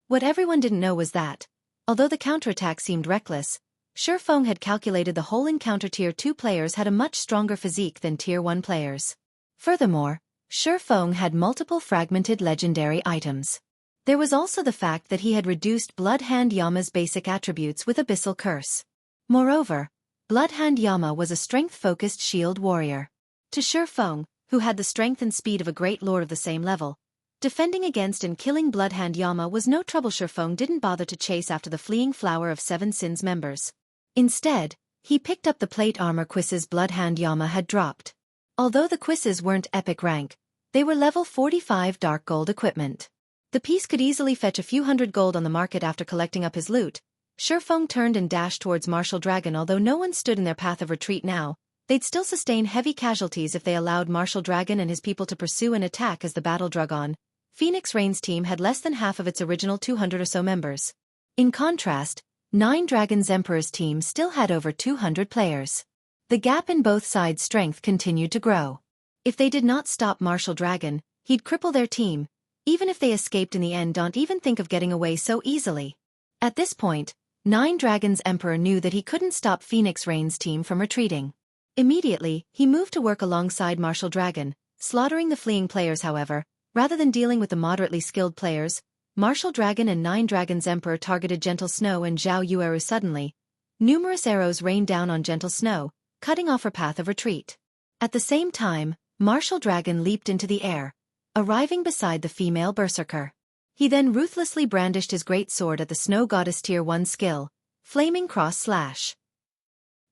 What everyone didn't know was that, although the counterattack seemed reckless, Feng had calculated the whole encounter. Tier 2 players had a much stronger physique than Tier 1 players. Furthermore, Feng had multiple fragmented legendary items. There was also the fact that he had reduced Bloodhand Yama's basic attributes with Abyssal Curse. Moreover, Bloodhand Yama was a strength-focused shield warrior. To Feng, who had the strength and speed of a great lord of the same level, defending against and killing Bloodhand Yama was no trouble. Feng didn't bother to chase after the fleeing Flower of Seven Sins members. Instead, he picked up the plate armor quizzes Bloodhand Yama had dropped. Although the quizzes weren't epic rank, they were level 45 dark gold equipment. The piece could easily fetch a few hundred gold on the market. After collecting up his loot, Feng turned and dashed towards Martial Dragon. Although no one stood in their path of retreat now, They'd still sustain heavy casualties if they allowed Martial Dragon and his people to pursue and attack as the battle drug on. Phoenix Rain's team had less than half of its original 200 or so members. In contrast, Nine Dragons Emperor's team still had over 200 players. The gap in both sides' strength continued to grow. If they did not stop Martial Dragon, he'd cripple their team. Even if they escaped in the end, don't even think of getting away so easily. At this point, Nine Dragons Emperor knew that he couldn't stop Phoenix Rain's team from retreating. Immediately, he moved to work alongside Martial Dragon, slaughtering the fleeing players. However, rather than dealing with the moderately skilled players, Martial Dragon and Nine Dragons Emperor targeted Gentle Snow and Zhao Yueru suddenly. Numerous arrows rained down on Gentle Snow, cutting off her path of retreat. At the same time, Martial Dragon leaped into the air, arriving beside the female berserker. He then ruthlessly brandished his great sword at the Snow Goddess Tier 1 skill, Flaming Cross Slash.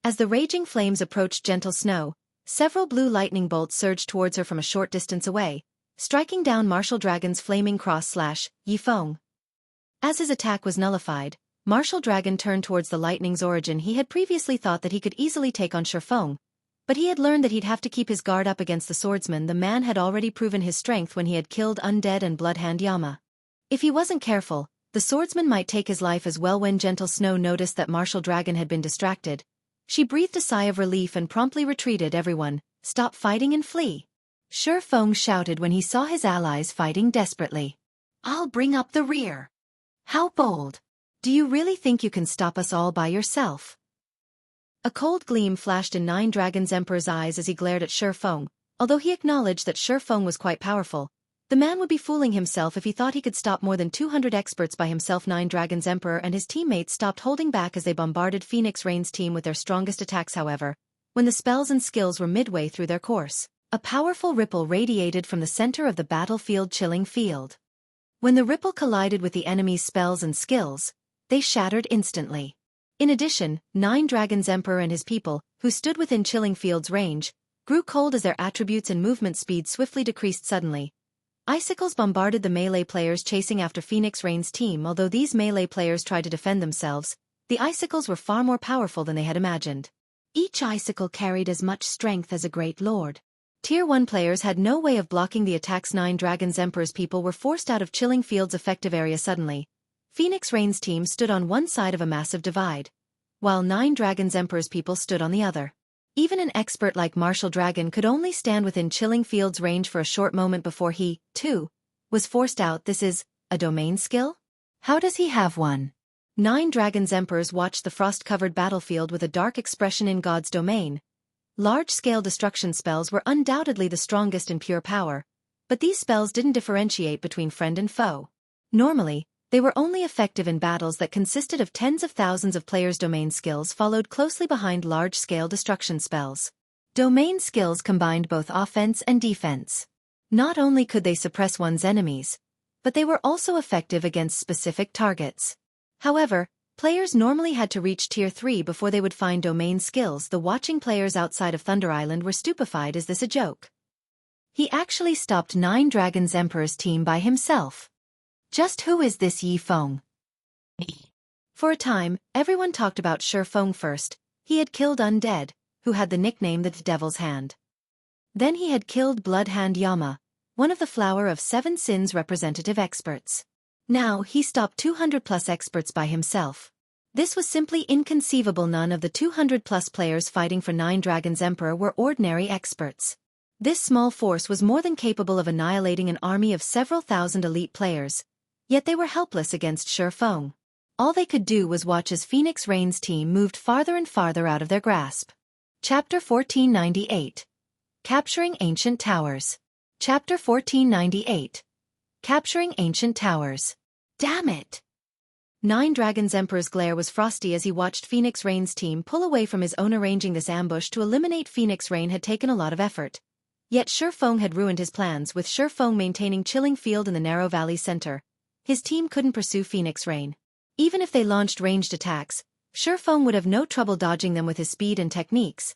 As the raging flames approached Gentle Snow, several blue lightning bolts surged towards her from a short distance away, striking down Martial Dragon's Flaming Cross Slash, Yi Feng. As his attack was nullified, Martial Dragon turned towards the lightning's origin. He had previously thought that he could easily take on Feng, but he had learned that he'd have to keep his guard up against the swordsman. The man had already proven his strength when he had killed Undead and Bloodhand Yama. If he wasn't careful, the swordsman might take his life as well. When Gentle Snow noticed that Martial Dragon had been distracted, she breathed a sigh of relief and promptly retreated. Everyone, stop fighting and flee. Feng shouted when he saw his allies fighting desperately. I'll bring up the rear. How bold. Do you really think you can stop us all by yourself? A cold gleam flashed in Nine Dragons Emperor's eyes as he glared at Feng. Although he acknowledged that Feng was quite powerful, the man would be fooling himself if he thought he could stop more than 200 experts by himself. Nine Dragons Emperor and his teammates stopped holding back as they bombarded Phoenix Rain's team with their strongest attacks. However, when the spells and skills were midway through their course, a powerful ripple radiated from the center of the battlefield, chilling field. When the ripple collided with the enemy's spells and skills, they shattered instantly. In addition, Nine Dragons Emperor and his people, who stood within Chilling Field's range, grew cold as their attributes and movement speed swiftly decreased. Suddenly, icicles bombarded the melee players chasing after Phoenix Rain's team. Although these melee players tried to defend themselves, the icicles were far more powerful than they had imagined. Each icicle carried as much strength as a great lord. Tier 1 players had no way of blocking the attacks. Nine Dragons Emperor's people were forced out of Chilling Field's effective area. Suddenly, Phoenix Rain's team stood on one side of a massive divide, while Nine Dragons Emperor's people stood on the other. Even an expert like Martial Dragon could only stand within Chilling Field's range for a short moment before he, too, was forced out. This is a domain skill? How does he have one? Nine Dragons Emperors watched the frost-covered battlefield with a dark expression. In God's domain, large-scale destruction spells were undoubtedly the strongest in pure power, but these spells didn't differentiate between friend and foe. Normally, they were only effective in battles that consisted of tens of thousands of players. Domain skills followed closely behind large-scale destruction spells. Domain skills combined both offense and defense. Not only could they suppress one's enemies, but they were also effective against specific targets. However, players normally had to reach Tier 3 before they would find domain skills. The watching players outside of Thunder Island were stupefied. Is this a joke? He actually stopped Nine Dragons Emperor's team by himself. Just who is this Yi Feng? For a time, everyone talked about Feng first. He had killed Undead, who had the nickname the Devil's Hand. Then he had killed Bloodhand Yama, one of the Flower of Seven Sins representative experts. Now he stopped 200+ experts by himself. This was simply inconceivable. None of the 200+ players fighting for Nine Dragons Emperor were ordinary experts. This small force was more than capable of annihilating an army of several thousand elite players. Yet they were helpless against Feng. All they could do was watch as Phoenix Rain's team moved farther and farther out of their grasp. Chapter 1498. Capturing Ancient Towers. Chapter 1498. Capturing Ancient Towers. Damn it! Nine Dragons Emperor's glare was frosty as he watched Phoenix Rain's team pull away from his own. Arranging this ambush to eliminate Phoenix Rain had taken a lot of effort. Yet Feng had ruined his plans. With Feng maintaining Chilling Field in the narrow valley center, his team couldn't pursue Phoenix Rain. Even if they launched ranged attacks, Feng would have no trouble dodging them with his speed and techniques.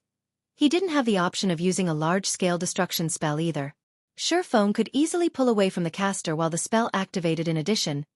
He didn't have the option of using a large-scale destruction spell either. Feng could easily pull away from the caster while the spell activated. In addition,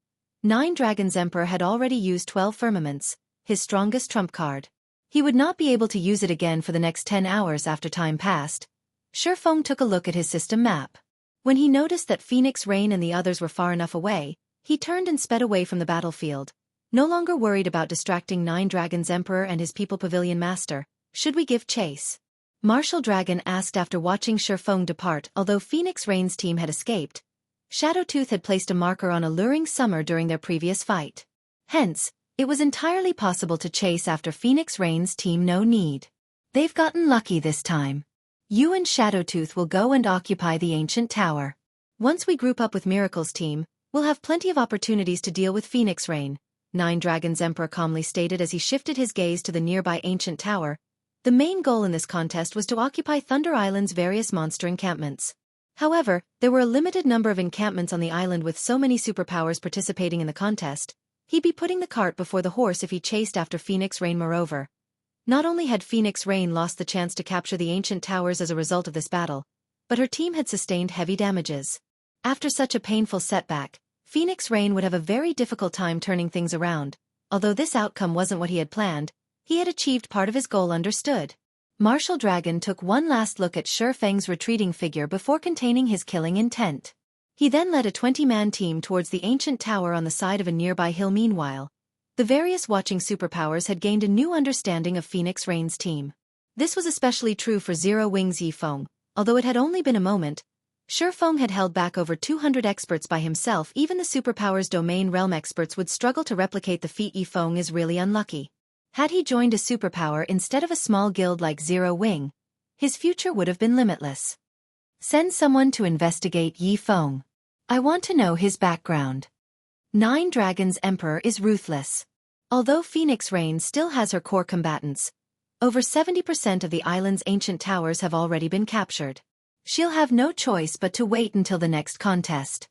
Nine Dragons Emperor had already used 12 Firmaments, his strongest trump card. He would not be able to use it again for the next 10 hours after time passed. Feng took a look at his system map. When he noticed that Phoenix Rain and the others were far enough away, he turned and sped away from the battlefield. No longer worried about distracting Nine Dragons Emperor and his People Pavilion Master. Should we give chase? Martial Dragon asked after watching Feng depart. Although Phoenix Rain's team had escaped, Shadowtooth had placed a marker on Alluring Summer during their previous fight. Hence, it was entirely possible to chase after Phoenix Rain's team. No need. They've gotten lucky this time. You and Shadowtooth will go and occupy the ancient tower. Once we group up with Miracle's team, we'll have plenty of opportunities to deal with Phoenix Rain, Nine Dragons Emperor calmly stated as he shifted his gaze to the nearby ancient tower. The main goal in this contest was to occupy Thunder Island's various monster encampments. However, there were a limited number of encampments on the island. With so many superpowers participating in the contest, he'd be putting the cart before the horse if he chased after Phoenix Rain. Moreover, not only had Phoenix Rain lost the chance to capture the ancient towers as a result of this battle, but her team had sustained heavy damages. After such a painful setback, Phoenix Rain would have a very difficult time turning things around. Although this outcome wasn't what he had planned, he had achieved part of his goal. Understood. Martial Dragon took one last look at Feng's retreating figure before containing his killing intent. He then led a 20-man team towards the ancient tower on the side of a nearby hill. Meanwhile, the various watching superpowers had gained a new understanding of Phoenix Rain's team. This was especially true for Zero Wings Feng. Although it had only been a moment, Feng had held back over 200 experts by himself. Even the superpowers domain realm experts would struggle to replicate the feat. Feng is really unlucky. Had he joined a superpower instead of a small guild like Zero Wing, his future would have been limitless. Send someone to investigate Feng. I want to know his background. Nine Dragons Emperor is ruthless. Although Phoenix Rain still has her core combatants, over 70% of the island's ancient towers have already been captured. She'll have no choice but to wait until the next contest.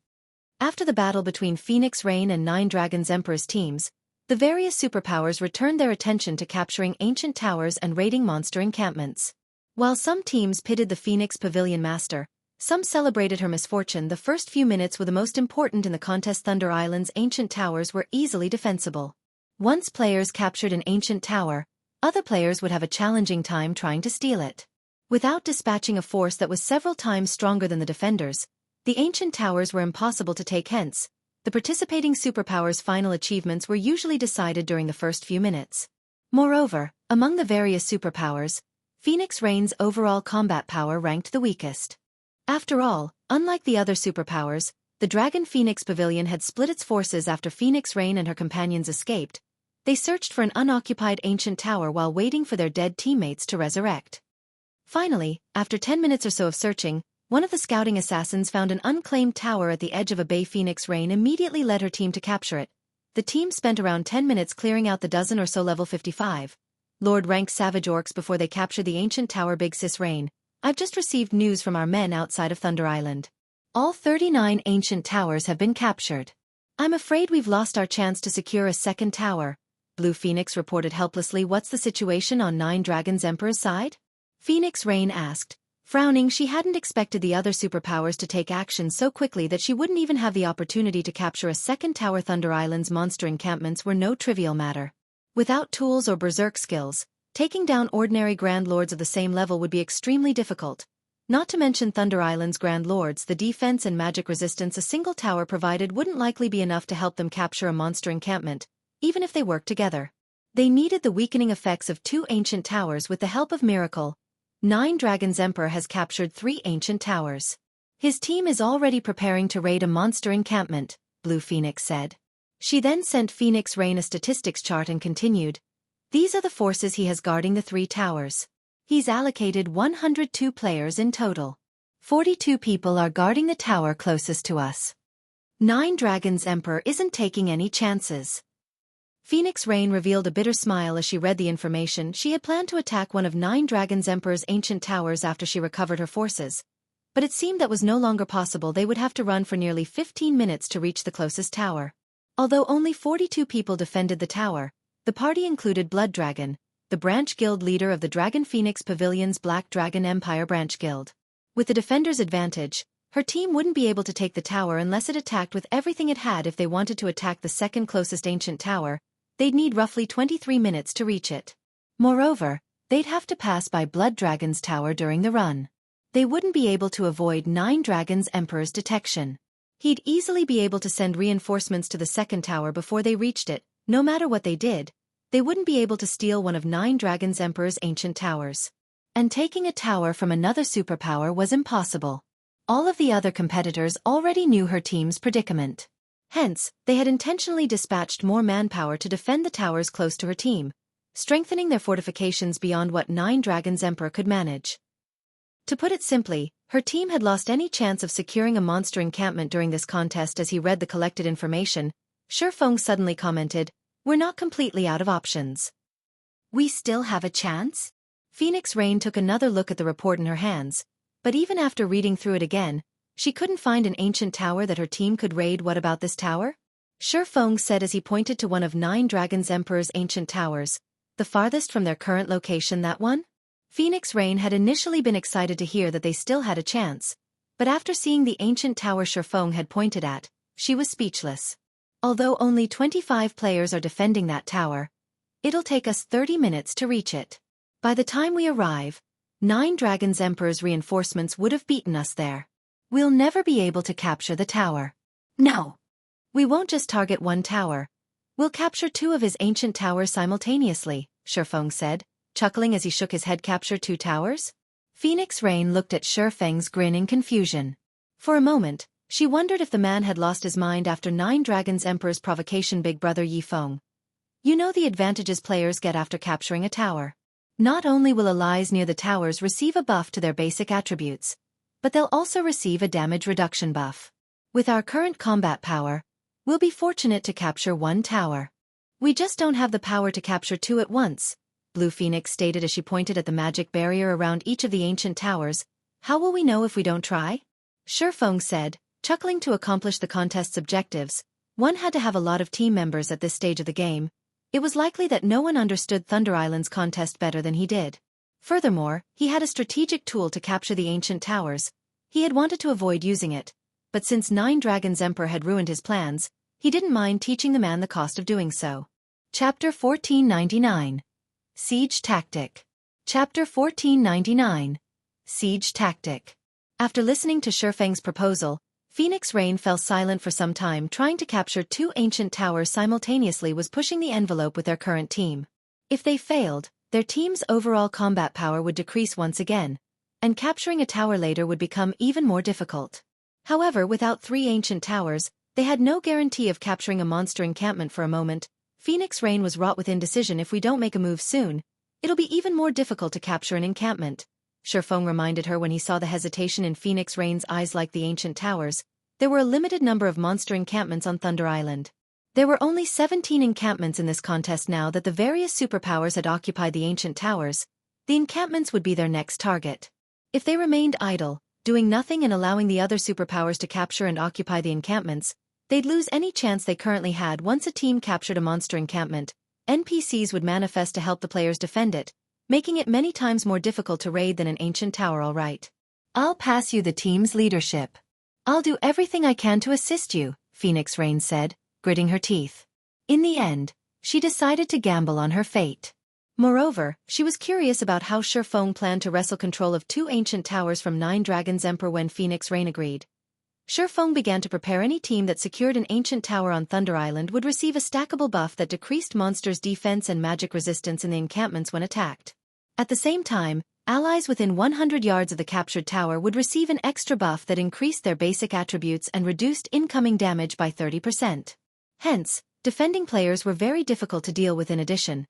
After the battle between Phoenix Rain and Nine Dragons Emperor's teams, the various superpowers returned their attention to capturing ancient towers and raiding monster encampments. While some teams pitted the Phoenix Pavilion Master, some celebrated her misfortune. The first few minutes were the most important in the contest. Thunder Island's ancient towers were easily defensible. Once players captured an ancient tower, other players would have a challenging time trying to steal it. Without dispatching a force that was several times stronger than the defenders, the ancient towers were impossible to take. Hence, the participating superpowers' final achievements were usually decided during the first few minutes. Moreover, among the various superpowers, Phoenix Rain's overall combat power ranked the weakest. After all, unlike the other superpowers, the Dragon Phoenix Pavilion had split its forces after Phoenix Rain and her companions escaped. They searched for an unoccupied ancient tower while waiting for their dead teammates to resurrect. Finally, after 10 minutes or so of searching, one of the scouting assassins found an unclaimed tower at the edge of a bay. Phoenix Rain immediately led her team to capture it. The team spent around 10 minutes clearing out the dozen or so level 55 Lord rank savage orcs before they captured the ancient tower. Big Sis Rain, I've just received news from our men outside of Thunder Island. All 39 ancient towers have been captured. I'm afraid we've lost our chance to secure a second tower, Blue Phoenix reported helplessly. What's the situation on Nine Dragons Emperor's side? Phoenix Rain asked. Frowning, she hadn't expected the other superpowers to take action so quickly that she wouldn't even have the opportunity to capture a second tower. Thunder Island's monster encampments were no trivial matter. Without tools or berserk skills, taking down ordinary Grand Lords of the same level would be extremely difficult. Not to mention Thunder Island's Grand Lords, the defense and magic resistance a single tower provided wouldn't likely be enough to help them capture a monster encampment, even if they worked together. They needed the weakening effects of 2 ancient towers. With the help of Miracle, Nine Dragons Emperor has captured 3 ancient towers. His team is already preparing to raid a monster encampment, Blue Phoenix said. She then sent Phoenix Rain a statistics chart and continued. These are the forces he has guarding the 3 towers. He's allocated 102 players in total. 42 people are guarding the tower closest to us. Nine Dragons Emperor isn't taking any chances. Phoenix Rain revealed a bitter smile as she read the information. She had planned to attack one of Nine Dragons Emperor's ancient towers after she recovered her forces. But it seemed that was no longer possible. They would have to run for nearly 15 minutes to reach the closest tower. Although only 42 people defended the tower, the party included Blood Dragon, the branch guild leader of the Dragon Phoenix Pavilion's Black Dragon Empire branch guild. With the defender's advantage, her team wouldn't be able to take the tower unless it attacked with everything it had. If they wanted to attack the second closest ancient tower, they'd need roughly 23 minutes to reach it. Moreover, they'd have to pass by Blood Dragon's tower during the run. They wouldn't be able to avoid 9 Dragons Emperor's detection. He'd easily be able to send reinforcements to the second tower before they reached it. No matter what they did, they wouldn't be able to steal one of 9 Dragons Emperor's ancient towers. And taking a tower from another superpower was impossible. All of the other competitors already knew her team's predicament. Hence, they had intentionally dispatched more manpower to defend the towers close to her team, strengthening their fortifications beyond what 9 Dragons Emperor could manage. To put it simply, her team had lost any chance of securing a monster encampment during this contest. As he read the collected information, Feng suddenly commented, "We're not completely out of options." "We still have a chance?" Phoenix Rain took another look at the report in her hands, but even after reading through it again, she couldn't find an ancient tower that her team could raid. "What about this tower?" Feng said as he pointed to one of 9 Dragons Emperor's ancient towers, the farthest from their current location. "That one?" Phoenix Rain had initially been excited to hear that they still had a chance, but after seeing the ancient tower Feng had pointed at, she was speechless. "Although only 25 players are defending that tower, it'll take us 30 minutes to reach it. By the time we arrive, 9 Dragons Emperor's reinforcements would have beaten us there. We'll never be able to capture the tower." "No. We won't just target one tower. We'll capture 2 of his ancient towers simultaneously," Feng said, chuckling as he shook his head. "Capture 2 towers?" Phoenix Rain looked at Feng's grin in confusion. For a moment, she wondered if the man had lost his mind after 9 Dragons Emperor's provocation. "Big brother Feng. You know the advantages players get after capturing a tower. Not only will allies near the towers receive a buff to their basic attributes, but they'll also receive a damage reduction buff. With our current combat power, we'll be fortunate to capture 1 tower. We just don't have the power to capture 2 at once," Blue Phoenix stated as she pointed at the magic barrier around each of the ancient towers. "How will we know if we don't try?" Feng said, chuckling. To accomplish the contest's objectives, one had to have a lot of team members at this stage of the game. It was likely that no one understood Thunder Island's contest better than he did. Furthermore, he had a strategic tool to capture the ancient towers. He had wanted to avoid using it, but since 9 Dragons Emperor had ruined his plans, he didn't mind teaching the man the cost of doing so. Chapter 1499. Siege Tactic. Chapter 1499. Siege Tactic. After listening to Feng's proposal, Phoenix Rain fell silent for some time. Trying to capture 2 ancient towers simultaneously was pushing the envelope with their current team. If they failed, their team's overall combat power would decrease once again, and capturing a tower later would become even more difficult. However, without 3 ancient towers, they had no guarantee of capturing a monster encampment. For a moment, Phoenix Rain was wrought with indecision. "If we don't make a move soon, it'll be even more difficult to capture an encampment," Feng reminded her when he saw the hesitation in Phoenix Rain's eyes. Like the ancient towers, there were a limited number of monster encampments on Thunder Island. There were only 17 encampments in this contest. Now that the various superpowers had occupied the ancient towers, the encampments would be their next target. If they remained idle, doing nothing and allowing the other superpowers to capture and occupy the encampments, they'd lose any chance they currently had. Once a team captured a monster encampment, NPCs would manifest to help the players defend it, making it many times more difficult to raid than an ancient tower. "All right. I'll pass you the team's leadership. I'll do everything I can to assist you," Phoenix Rain said, gritting her teeth. In the end, she decided to gamble on her fate. Moreover, she was curious about how Feng planned to wrestle control of 2 ancient towers from 9 Dragons Emperor. When Phoenix Rain agreed, Feng began to prepare. Any team that secured an ancient tower on Thunder Island would receive a stackable buff that decreased monsters' defense and magic resistance in the encampments when attacked. At the same time, allies within 100 yards of the captured tower would receive an extra buff that increased their basic attributes and reduced incoming damage by 30%. Hence, defending players were very difficult to deal with. In addition,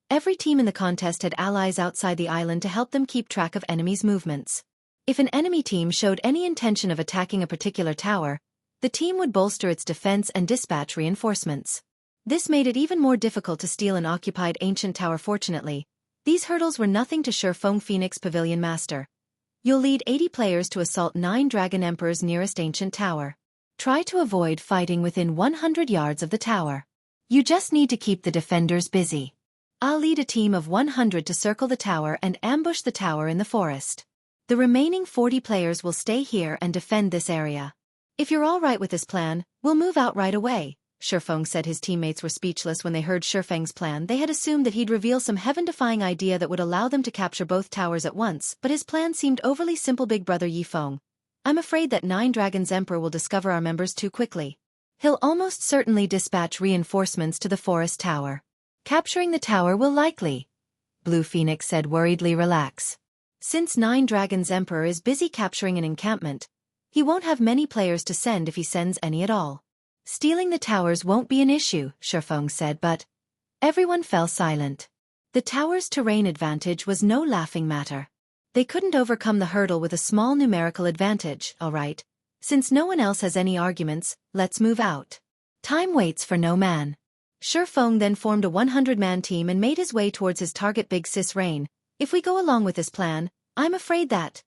every team in the contest had allies outside the island to help them keep track of enemies' movements. If an enemy team showed any intention of attacking a particular tower, the team would bolster its defense and dispatch reinforcements. This made it even more difficult to steal an occupied ancient tower. Fortunately, these hurdles were nothing to Feng. "Phoenix Pavilion Master. You'll lead 80 players to assault 9 Dragon Emperor's nearest ancient tower. Try to avoid fighting within 100 yards of the tower. You just need to keep the defenders busy. I'll lead a team of 100 to circle the tower and ambush the tower in the forest. The remaining 40 players will stay here and defend this area. If you're all right with this plan, we'll move out right away," Feng said. His teammates were speechless when they heard Feng's plan. They had assumed that he'd reveal some heaven-defying idea that would allow them to capture both towers at once, but his plan seemed overly simple. Big brother Feng, I'm afraid that Nine Dragons Emperor will discover our members too quickly. He'll almost certainly dispatch reinforcements to the forest tower. Capturing the tower will likely, Blue Phoenix said worriedly. Relax. Since Nine Dragons Emperor is busy capturing an encampment, he won't have many players to send if he sends any at all. Stealing the towers won't be an issue, Feng said, but everyone fell silent. The tower's terrain advantage was no laughing matter. They couldn't overcome the hurdle with a small numerical advantage. All right. Since no one else has any arguments, let's move out. Time waits for no man. Feng then formed a 100-man team and made his way towards his target. Big Sis Rain, if we go along with this plan, I'm afraid that,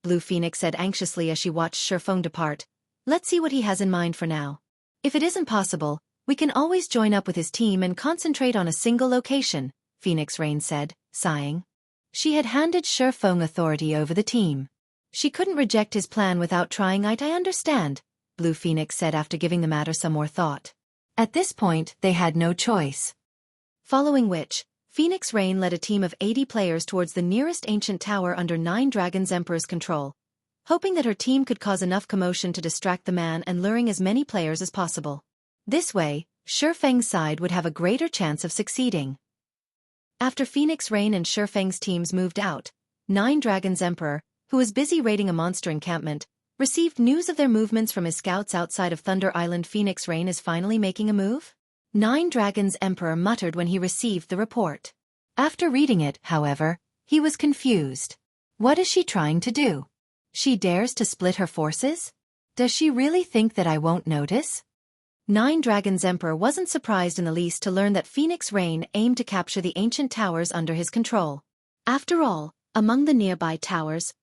Blue Phoenix said anxiously as she watched Feng depart. Let's see what he has in mind for now. If it isn't possible, we can always join up with his team and concentrate on a single location, Phoenix Rain said, sighing. She had handed Feng authority over the team. She couldn't reject his plan without trying. I understand, Blue Phoenix said after giving the matter some more thought. At this point, they had no choice. Following which, Phoenix Rain led a team of 80 players towards the nearest ancient tower under Nine Dragons Emperor's control, hoping that her team could cause enough commotion to distract the man and luring as many players as possible. This way, Feng's side would have a greater chance of succeeding. After Phoenix Rain and Feng's teams moved out, Nine Dragons Emperor, who was busy raiding a monster encampment, received news of their movements from his scouts outside of Thunder Island. Phoenix Rain is finally making a move? Nine Dragons Emperor muttered when he received the report. After reading it, however, he was confused. What is she trying to do? She dares to split her forces? Does she really think that I won't notice? Nine Dragons Emperor wasn't surprised in the least to learn that Phoenix Rain aimed to capture the ancient towers under his control. After all, among the nearby towers,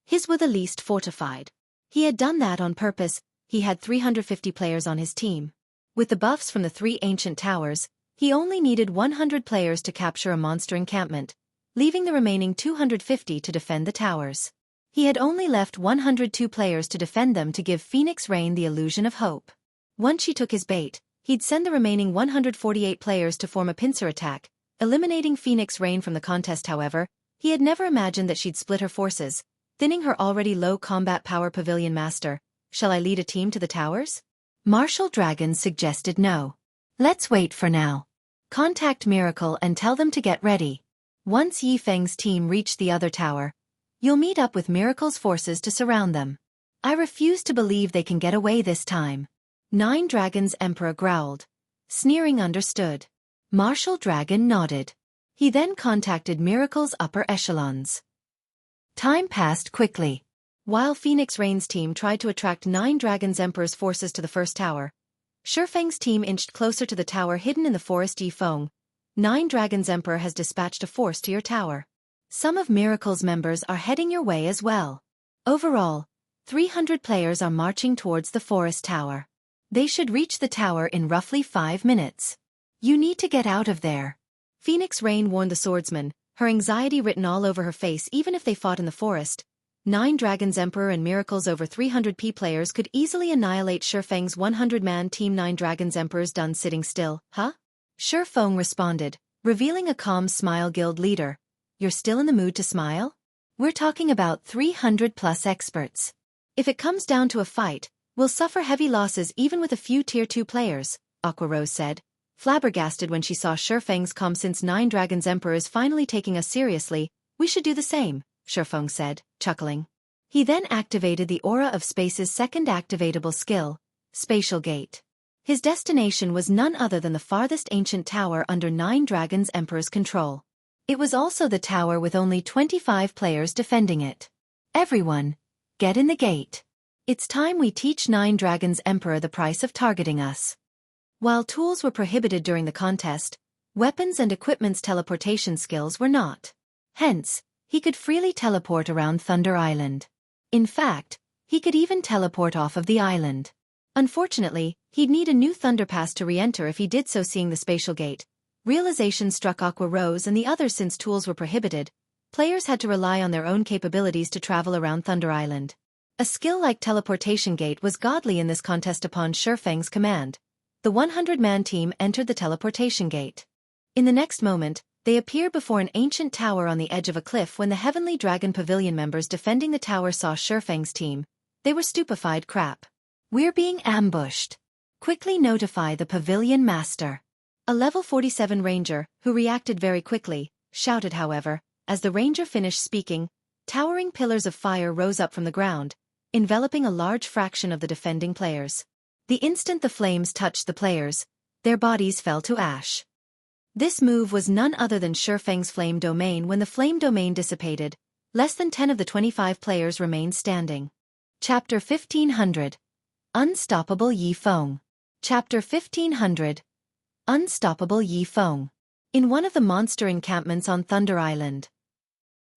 his were the least fortified. He had done that on purpose. He had 350 players on his team. With the buffs from the 3 ancient towers, he only needed 100 players to capture a monster encampment, leaving the remaining 250 to defend the towers. He had only left 102 players to defend them to give Phoenix Rain the illusion of hope. Once she took his bait, he'd send the remaining 148 players to form a pincer attack, eliminating Phoenix Rain from the contest. However, he had never imagined that she'd split her forces, thinning her already low combat power. Pavilion Master, shall I lead a team to the towers? Martial Dragon suggested no. Let's wait for now. Contact Miracle and tell them to get ready. Once Feng's team reached the other tower, you'll meet up with Miracle's forces to surround them. I refuse to believe they can get away this time. Nine Dragons Emperor growled. Sneering understood. Martial Dragon nodded. He then contacted Miracle's upper echelons. Time passed quickly. While Phoenix Rain's team tried to attract Nine Dragons Emperor's forces to the first tower, Feng's team inched closer to the tower hidden in the forest. Feng, Nine Dragons Emperor has dispatched a force to your tower. Some of Miracle's members are heading your way as well. Overall, 300 players are marching towards the forest tower. They should reach the tower in roughly 5 minutes. You need to get out of there. Phoenix Rain warned the swordsman, her anxiety written all over her face. Even if they fought in the forest, Nine Dragons Emperor and Miracle's over 300 players could easily annihilate Feng's 100-man team. Nine Dragons Emperor's done sitting still, huh? Feng responded, revealing a calm smile. Guild leader, you're still in the mood to smile? We're talking about 300+ experts. If it comes down to a fight, we'll suffer heavy losses even with a few Tier 2 players, Aqua Rose said, flabbergasted when she saw Feng's calm. Since Nine Dragons Emperor is finally taking us seriously, we should do the same, Feng said, chuckling. He then activated the Aura of Space's second activatable skill, Spatial Gate. His destination was none other than the farthest ancient tower under Nine Dragons Emperor's control. It was also the tower with only 25 players defending it. Everyone, get in the gate. It's time we teach Nine Dragons Emperor the price of targeting us. While tools were prohibited during the contest, weapons and equipment's teleportation skills were not. Hence, he could freely teleport around Thunder Island. In fact, he could even teleport off of the island. Unfortunately, he'd need a new Thunder Pass to re-enter if he did so. Seeing the spatial gate, realization struck Aqua Rose and the others. Since tools were prohibited, players had to rely on their own capabilities to travel around Thunder Island. A skill like teleportation gate was godly in this contest. Upon Feng's command, the 100-man team entered the teleportation gate. In the next moment, they appeared before an ancient tower on the edge of a cliff. When the Heavenly Dragon Pavilion members defending the tower saw Feng's team, they were stupefied. Crap. We're being ambushed. Quickly notify the pavilion master. A level 47 ranger, who reacted very quickly, shouted. However, as the ranger finished speaking, towering pillars of fire rose up from the ground, enveloping a large fraction of the defending players. The instant the flames touched the players, their bodies fell to ash. This move was none other than Feng's flame domain. When the flame domain dissipated, less than 10 of the 25 players remained standing. Chapter 1500. Unstoppable Yi Feng. Chapter 1500. Unstoppable Yi Feng. In one of the monster encampments on Thunder Island,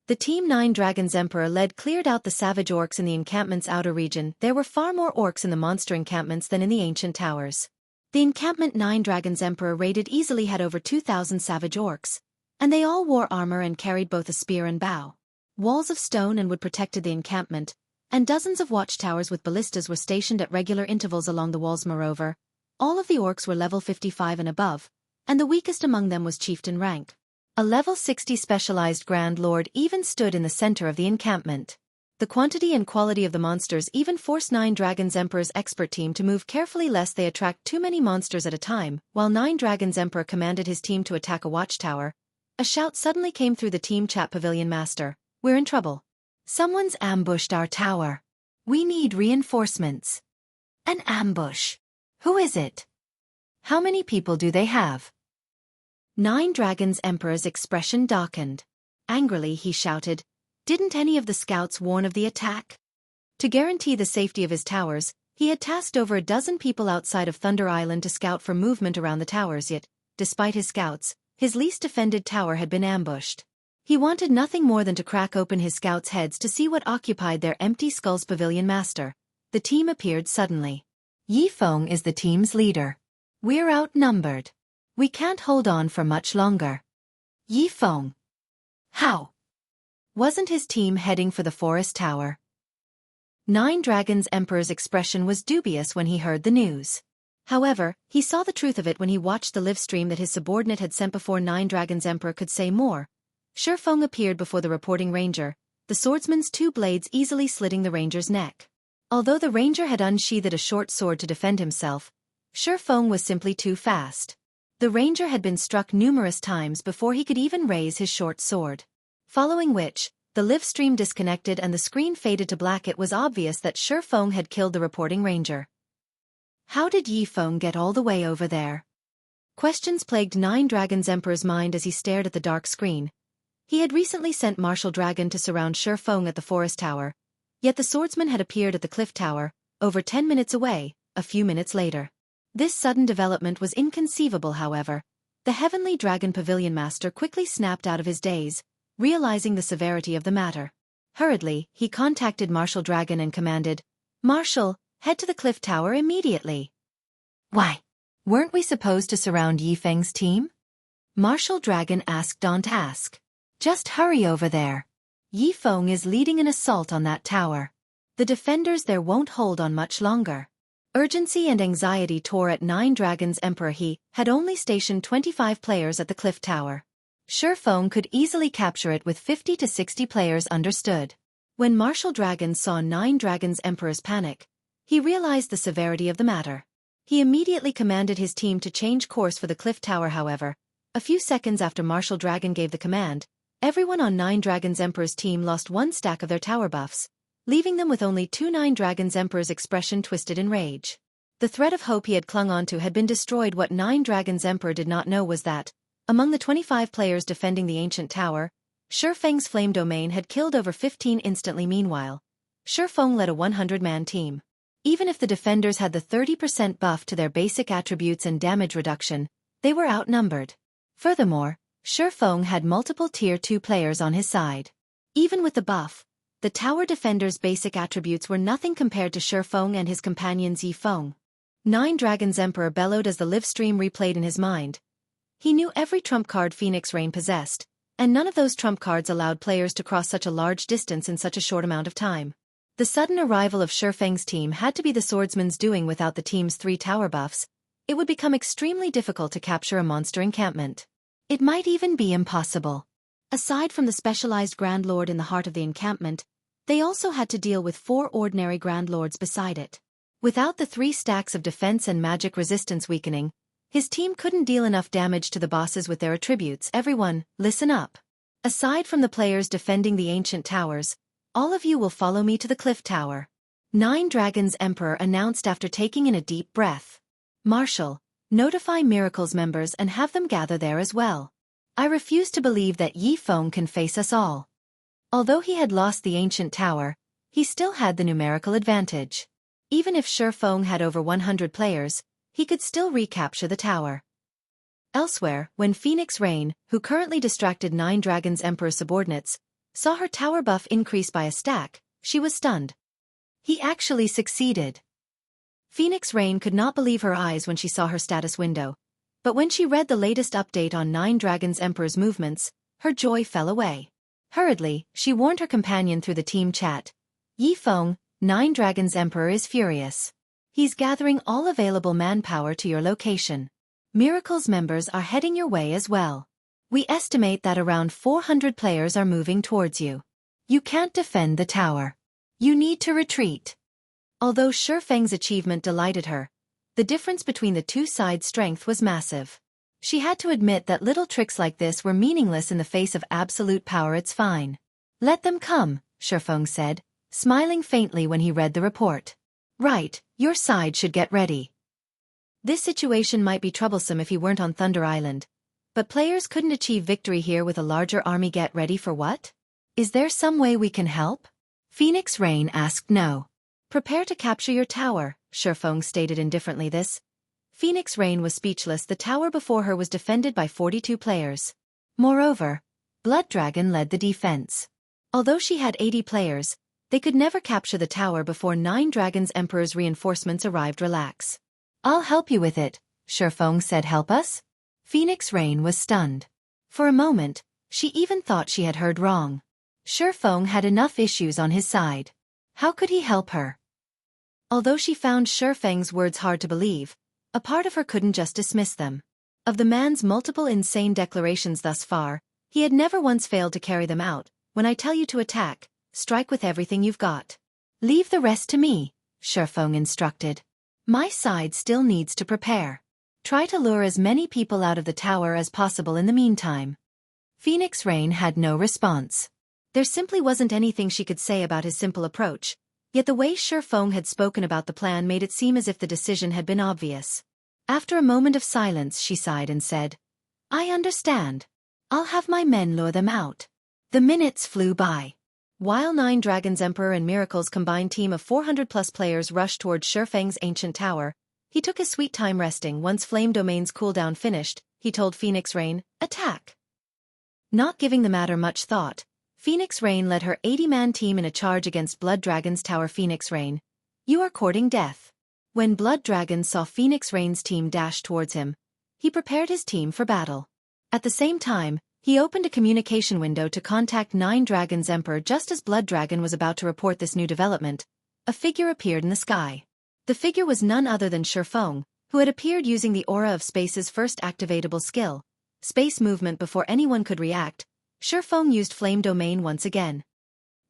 the Team 9 Dragons Emperor led cleared out the savage orcs in the encampment's outer region. There were far more orcs in the monster encampments than in the ancient towers. The encampment 9 Dragons Emperor raided easily had over 2,000 savage orcs, and they all wore armor and carried both a spear and bow. Walls of stone and wood protected the encampment, and dozens of watchtowers with ballistas were stationed at regular intervals along the walls. Moreover, all of the orcs were level 55 and above, and the weakest among them was chieftain rank. A level 60 specialized Grand Lord even stood in the center of the encampment. The quantity and quality of the monsters even forced 9 Dragons Emperor's expert team to move carefully lest they attract too many monsters at a time. While 9 Dragons Emperor commanded his team to attack a watchtower, a shout suddenly came through the team chat. Pavilion Master, we're in trouble. Someone's ambushed our tower. We need reinforcements. An ambush. Who is it? How many people do they have? 9 Dragons Emperor's expression darkened. Angrily he shouted, didn't any of the scouts warn of the attack? To guarantee the safety of his towers, he had tasked over a dozen people outside of Thunder Island to scout for movement around the towers. Yet, despite his scouts, his least defended tower had been ambushed. He wanted nothing more than to crack open his scouts' heads to see what occupied their empty skulls. Pavilion Master. The team appeared suddenly. Yi Feng is the team's leader. We're outnumbered. We can't hold on for much longer. Yi Feng. How? Wasn't his team heading for the forest tower? 9 Dragons Emperor's expression was dubious when he heard the news. However, he saw the truth of it when he watched the live stream that his subordinate had sent. Before 9 Dragons Emperor could say more, Feng appeared before the reporting ranger, the swordsman's 2 blades easily slitting the ranger's neck. Although the ranger had unsheathed a short sword to defend himself, Feng was simply too fast. The ranger had been struck numerous times before he could even raise his short sword. Following which, the live stream disconnected and the screen faded to black. It was obvious that Feng had killed the reporting ranger. How did Yi Feng get all the way over there? Questions plagued 9 Dragons Emperor's mind as he stared at the dark screen. He had recently sent Martial Dragon to surround Feng at the forest tower, yet the swordsman had appeared at the cliff tower, over 10 minutes away, a few minutes later. This sudden development was inconceivable. However, the Heavenly Dragon Pavilion Master quickly snapped out of his daze, realizing the severity of the matter. Hurriedly, he contacted Martial Dragon and commanded, Martial, head to the cliff tower immediately. Why? Weren't we supposed to surround Yi Feng's team? Martial Dragon asked. Don't ask. Just hurry over there. Yi Feng is leading an assault on that tower. The defenders there won't hold on much longer. Urgency and anxiety tore at 9 Dragons Emperor. He had only stationed 25 players at the cliff tower. Feng could easily capture it with 50 to 60 players. Understood. When Martial Dragon saw 9 Dragons Emperor's panic, he realized the severity of the matter. He immediately commanded his team to change course for the cliff tower. However, a few seconds after Martial Dragon gave the command, everyone on 9 Dragons Emperor's team lost 1 stack of their tower buffs, leaving them with only 2. 9 Dragons Emperor's expression twisted in rage. The thread of hope he had clung onto had been destroyed. What 9 Dragons Emperor did not know was that, among the 25 players defending the ancient tower, Feng's flame domain had killed over 15 instantly. Meanwhile, Feng led a 100-man team. Even if the defenders had the 30% buff to their basic attributes and damage reduction, they were outnumbered. Furthermore, Feng had multiple Tier 2 players on his side. Even with the buff, the tower defender's basic attributes were nothing compared to Feng and his companions. Yi Feng. 9 Dragons Emperor bellowed as the live stream replayed in his mind. He knew every trump card Phoenix Rain possessed, and none of those trump cards allowed players to cross such a large distance in such a short amount of time. The sudden arrival of Feng's team had to be the swordsman's doing. Without the team's 3 tower buffs, it would become extremely difficult to capture a monster encampment. It might even be impossible. Aside from the specialized Grand Lord in the heart of the encampment, they also had to deal with 4 ordinary Grand Lords beside it. Without the 3 stacks of defense and magic resistance weakening, his team couldn't deal enough damage to the bosses with their attributes. Everyone, listen up. Aside from the players defending the ancient towers, all of you will follow me to the cliff tower. 9 Dragons Emperor announced after taking in a deep breath. Marshal, notify Miracles members and have them gather there as well. I refuse to believe that Feng can face us all. Although he had lost the ancient tower, he still had the numerical advantage. Even if Feng had over 100 players, he could still recapture the tower. Elsewhere, when Phoenix Rain, who currently distracted 9 Dragons Emperor subordinates, saw her tower buff increase by a stack, she was stunned. He actually succeeded. Phoenix Rain could not believe her eyes when she saw her status window, but when she read the latest update on 9 Dragons Emperor's movements, her joy fell away. Hurriedly, she warned her companion through the team chat. Feng, 9 Dragons Emperor is furious. He's gathering all available manpower to your location. Miracles members are heading your way as well. We estimate that around 400 players are moving towards you. You can't defend the tower. You need to retreat. Although Feng's achievement delighted her, the difference between the 2 sides' strength was massive. She had to admit that little tricks like this were meaningless in the face of absolute power. It's fine. Let them come, Feng said, smiling faintly when he read the report. Right, your side should get ready. This situation might be troublesome if he weren't on Thunder Island, but players couldn't achieve victory here with a larger army. Get ready for what? Is there some way we can help? Phoenix Rain asked. No. Prepare to capture your tower, Feng stated indifferently. This. Phoenix Rain was speechless. The tower before her was defended by 42 players. Moreover, Blood Dragon led the defense. Although she had 80 players, they could never capture the tower before 9 Dragons Emperor's reinforcements arrived. Relax. I'll help you with it, Feng said. Help us? Phoenix Rain was stunned. For a moment, she even thought she had heard wrong. Feng had enough issues on his side. How could he help her? Although she found Feng's words hard to believe, a part of her couldn't just dismiss them. Of the man's multiple insane declarations thus far, he had never once failed to carry them out. When I tell you to attack, strike with everything you've got. Leave the rest to me, Feng instructed. My side still needs to prepare. Try to lure as many people out of the tower as possible in the meantime. Phoenix Rain had no response. There simply wasn't anything she could say about his simple approach, yet the way Feng had spoken about the plan made it seem as if the decision had been obvious. After a moment of silence, she sighed and said, I understand. I'll have my men lure them out. The minutes flew by. While 9 Dragons Emperor and Miracles' combined team of 400+ players rushed toward Feng's ancient tower, he took his sweet time resting. Once Flame Domain's cooldown finished, he told Phoenix Rain, attack. Not giving the matter much thought, Phoenix Rain led her 80-man team in a charge against Blood Dragon's tower. Phoenix Rain, you are courting death. When Blood Dragon saw Phoenix Rain's team dash towards him, he prepared his team for battle. At the same time, he opened a communication window to contact 9 Dragons Emperor. Just as Blood Dragon was about to report this new development, a figure appeared in the sky. The figure was none other than Feng, who had appeared using the aura of space's first activatable skill, space movement. Before anyone could react, Feng used Flame Domain once again.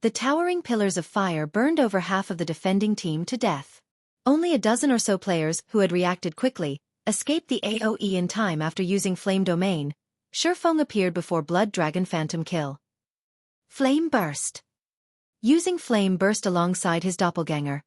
The towering pillars of fire burned over half of the defending team to death. Only a dozen or so players, who had reacted quickly, escaped the AoE in time. After using Flame Domain, Feng appeared before Blood Dragon. Phantom Kill. Flame Burst. Using Flame Burst alongside his doppelganger,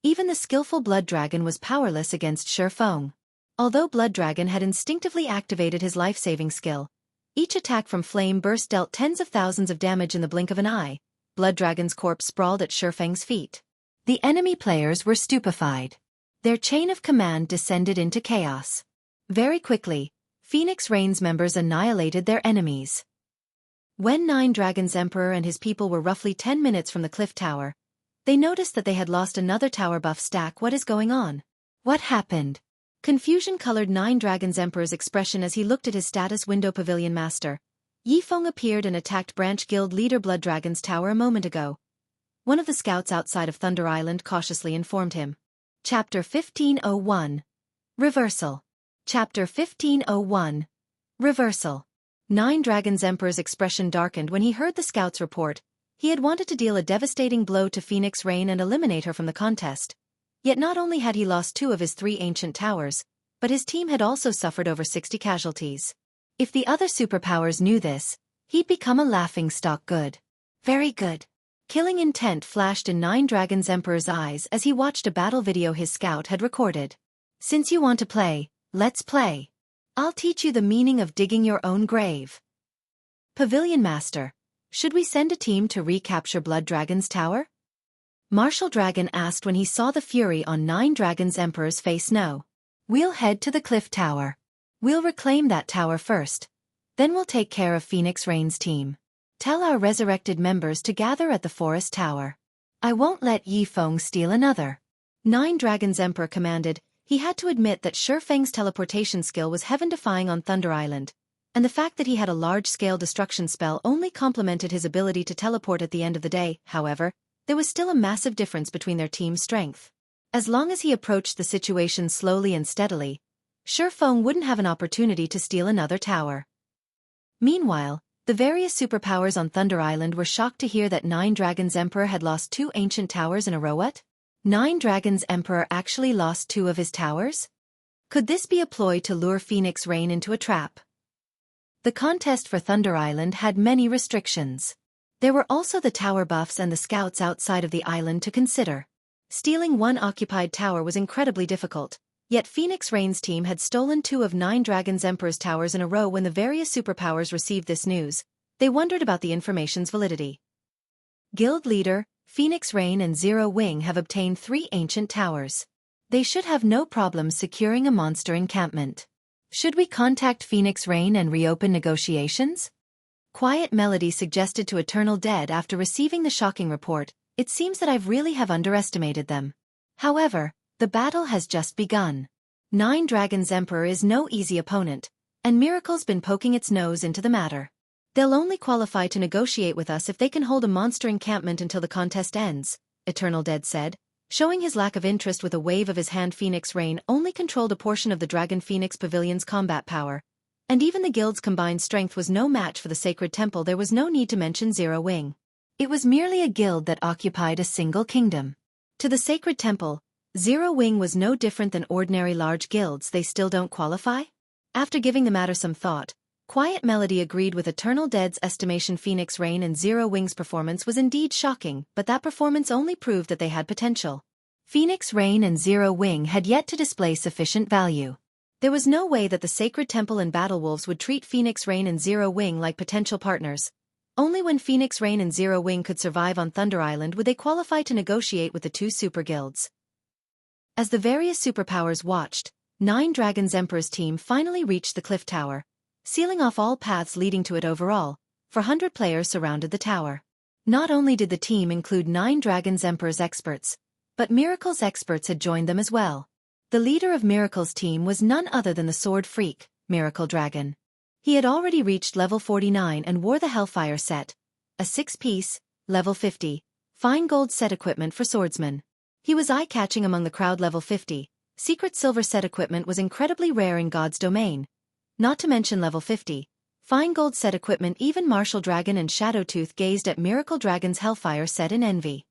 even the skillful Blood Dragon was powerless against Feng. Although Blood Dragon had instinctively activated his life-saving skill, each attack from Flame Burst dealt tens of thousands of damage. In the blink of an eye, Blood Dragon's corpse sprawled at Feng's feet. The enemy players were stupefied. Their chain of command descended into chaos. Very quickly, Phoenix Rain's members annihilated their enemies. When 9 Dragons Emperor and his people were roughly 10 minutes from the cliff tower, they noticed that they had lost another tower buff stack. What is going on? What happened? Confusion colored 9 Dragons Emperor's expression as he looked at his status window. Pavilion Master Feng appeared and attacked Branch Guild leader Blood Dragon's tower a moment ago. One of the scouts outside of Thunder Island cautiously informed him. Chapter 1501. Reversal. Chapter 1501. Reversal. Nine Dragons Emperor's expression darkened when he heard the scout's report. He had wanted to deal a devastating blow to Phoenix Rain and eliminate her from the contest. Yet not only had he lost 2 of his 3 ancient towers, but his team had also suffered over 60 casualties. If the other superpowers knew this, he'd become a laughingstock. Good. Very good. Killing intent flashed in Nine Dragons Emperor's eyes as he watched a battle video his scout had recorded. Since you want to play, let's play. I'll teach you the meaning of digging your own grave. Pavilion Master, should we send a team to recapture Blood Dragon's tower? Martial Dragon asked when he saw the fury on Nine Dragons Emperor's face. No. We'll head to the cliff tower. We'll reclaim that tower first. Then we'll take care of Phoenix Rain's team. Tell our resurrected members to gather at the forest tower. I won't let Yi Feng steal another. Nine Dragons Emperor commanded. He had to admit that Feng's teleportation skill was heaven-defying on Thunder Island, and the fact that he had a large-scale destruction spell only complemented his ability to teleport at the end of the day. However, there was still a massive difference between their team's strength. As long as he approached the situation slowly and steadily, Feng wouldn't have an opportunity to steal another tower. Meanwhile, the various superpowers on Thunder Island were shocked to hear that Nine Dragons Emperor had lost 2 ancient towers in a row. What? Nine Dragons Emperor actually lost 2 of his towers? Could this be a ploy to lure Phoenix Rain into a trap? The contest for Thunder Island had many restrictions. There were also the tower buffs and the scouts outside of the island to consider. Stealing 1 occupied tower was incredibly difficult, yet Phoenix Rain's team had stolen 2 of Nine Dragons Emperor's towers in a row. When the various superpowers received this news, they wondered about the information's validity. Guild Leader, Phoenix Rain and Zero Wing have obtained 3 ancient towers. They should have no problems securing a monster encampment. Should we contact Phoenix Rain and reopen negotiations? Quiet Melody suggested to Eternal Dead after receiving the shocking report. It seems that I really have underestimated them. However, the battle has just begun. Nine Dragons Emperor is no easy opponent, and Miracle's been poking its nose into the matter. They'll only qualify to negotiate with us if they can hold a monster encampment until the contest ends, Eternal Dead said, showing his lack of interest with a wave of his hand. Phoenix Rain only controlled a portion of the Dragon Phoenix Pavilion's combat power, and even the guild's combined strength was no match for the Sacred Temple. There was no need to mention Zero Wing. It was merely a guild that occupied a single kingdom. To the Sacred Temple, Zero Wing was no different than ordinary large guilds. They still don't qualify? After giving the matter some thought, Quiet Melody agreed with Eternal Dead's estimation. Phoenix Rain and Zero Wing's performance was indeed shocking, but that performance only proved that they had potential. Phoenix Rain and Zero Wing had yet to display sufficient value. There was no way that the Sacred Temple and Battlewolves would treat Phoenix Rain and Zero Wing like potential partners. Only when Phoenix Rain and Zero Wing could survive on Thunder Island would they qualify to negotiate with the 2 super guilds. As the various superpowers watched, Nine Dragons Emperor's team finally reached the cliff tower, sealing off all paths leading to it. Overall, 400 players surrounded the tower. Not only did the team include Nine Dragons Emperor's experts, but Miracle's experts had joined them as well. The leader of Miracle's team was none other than the sword freak, Miracle Dragon. He had already reached level 49 and wore the Hellfire set, a 6-piece, level 50, fine gold set equipment for swordsmen. He was eye-catching among the crowd. Level 50, secret silver set equipment was incredibly rare in God's domain. Not to mention level 50, fine gold set equipment. Even Martial Dragon and Shadowtooth gazed at Miracle Dragon's Hellfire set in envy.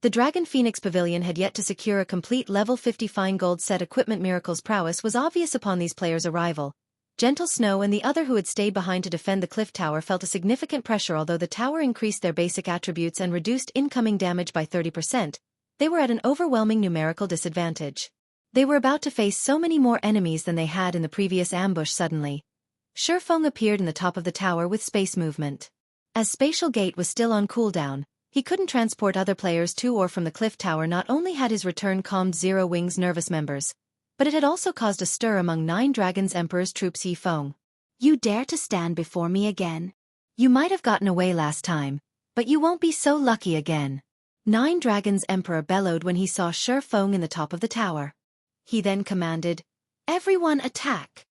The Dragon Phoenix Pavilion had yet to secure a complete level 50 fine gold set equipment. Miracle's prowess was obvious upon these players' arrival. Gentle Snow and the other who had stayed behind to defend the cliff tower felt a significant pressure. Although the tower increased their basic attributes and reduced incoming damage by 30%, they were at an overwhelming numerical disadvantage. They were about to face so many more enemies than they had in the previous ambush. Suddenly, Feng appeared in the top of the tower with space movement. As Spatial Gate was still on cooldown, he couldn't transport other players to or from the cliff tower. Not only had his return calmed Zero Wing's nervous members, but it had also caused a stir among Nine Dragons Emperor's troops. Yi Feng, you dare to stand before me again? You might have gotten away last time, but you won't be so lucky again. Nine Dragons Emperor bellowed when he saw Feng in the top of the tower. He then commanded, "Everyone attack!"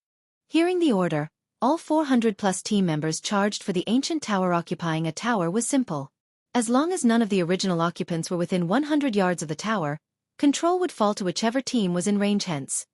Hearing the order, all 400-plus team members charged for the ancient tower. Occupying a tower was simple. As long as none of the original occupants were within 100 yards of the tower, control would fall to whichever team was in range. Hence,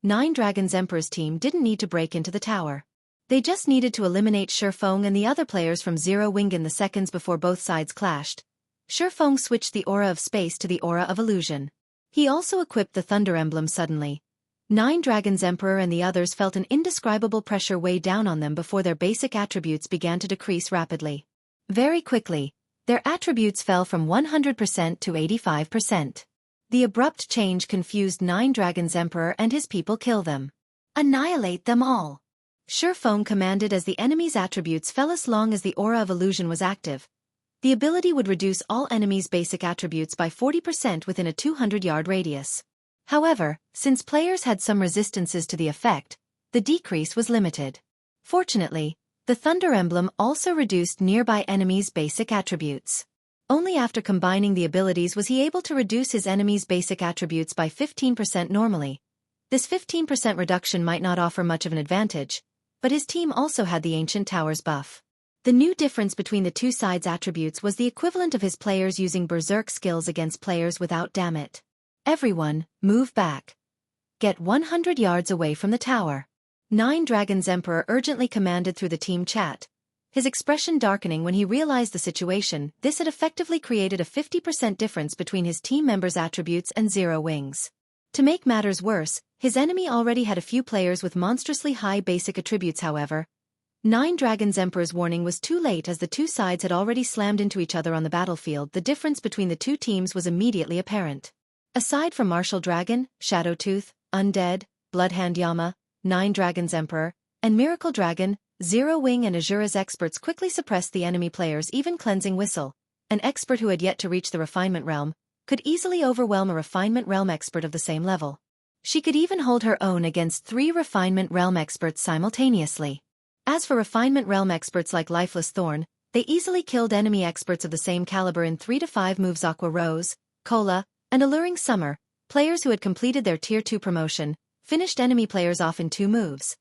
Nine Dragons Emperor's team didn't need to break into the tower. They just needed to eliminate Feng and the other players from 0 wing in the seconds before both sides clashed. Feng switched the aura of space to the aura of illusion. He also equipped the thunder emblem suddenly. Nine Dragons Emperor and the others felt an indescribable pressure weigh down on them before their basic attributes began to decrease rapidly. Very quickly, their attributes fell from 100% to 85%. The abrupt change confused Nine Dragons Emperor and his people. Kill them. Annihilate them all. Feng commanded as the enemy's attributes fell as long as the aura of illusion was active. The ability would reduce all enemies' basic attributes by 40% within a 200-yard radius. However, since players had some resistances to the effect, the decrease was limited. Fortunately, the Thunder Emblem also reduced nearby enemies' basic attributes. Only after combining the abilities was he able to reduce his enemies' basic attributes by 15% normally. This 15% reduction might not offer much of an advantage, but his team also had the Ancient Towers buff. The new difference between the two sides' attributes was the equivalent of his players using berserk skills against players without Dammit. Everyone, move back. Get 100 yards away from the tower. Nine Dragons Emperor urgently commanded through the team chat. His expression darkening when he realized the situation. This had effectively created a 50% difference between his team members' attributes and 0 wings. To make matters worse, his enemy already had a few players with monstrously high basic attributes. However, Nine Dragons Emperor's warning was too late as the two sides had already slammed into each other on the battlefield. The difference between the two teams was immediately apparent. Aside from Martial Dragon, Shadowtooth, Undead, Bloodhand Yama, Nine Dragons Emperor, and Miracle Dragon, 0 Wing and Asura's experts quickly suppressed the enemy players. Even Cleansing Whistle, an expert who had yet to reach the Refinement Realm, could easily overwhelm a Refinement Realm expert of the same level. She could even hold her own against 3 Refinement Realm experts simultaneously. As for Refinement Realm experts like Lifeless Thorn, they easily killed enemy experts of the same caliber in 3 to 5 moves. Aqua Rose, Cola, and Alluring Summer, players who had completed their Tier 2 promotion, finished enemy players off in 2 moves.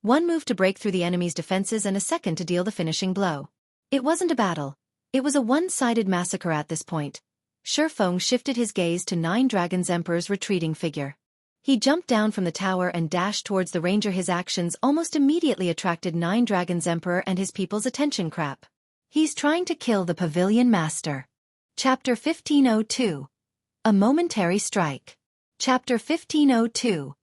1 move to break through the enemy's defenses and a second to deal the finishing blow. It wasn't a battle. It was a one-sided massacre at this point. Feng shifted his gaze to Nine Dragons Emperor's retreating figure. He jumped down from the tower and dashed towards the ranger. His actions almost immediately attracted Nine Dragons Emperor and his people's attention. Crap. He's trying to kill the Pavilion Master. Chapter 1502. A Momentary Strike. Chapter 1502.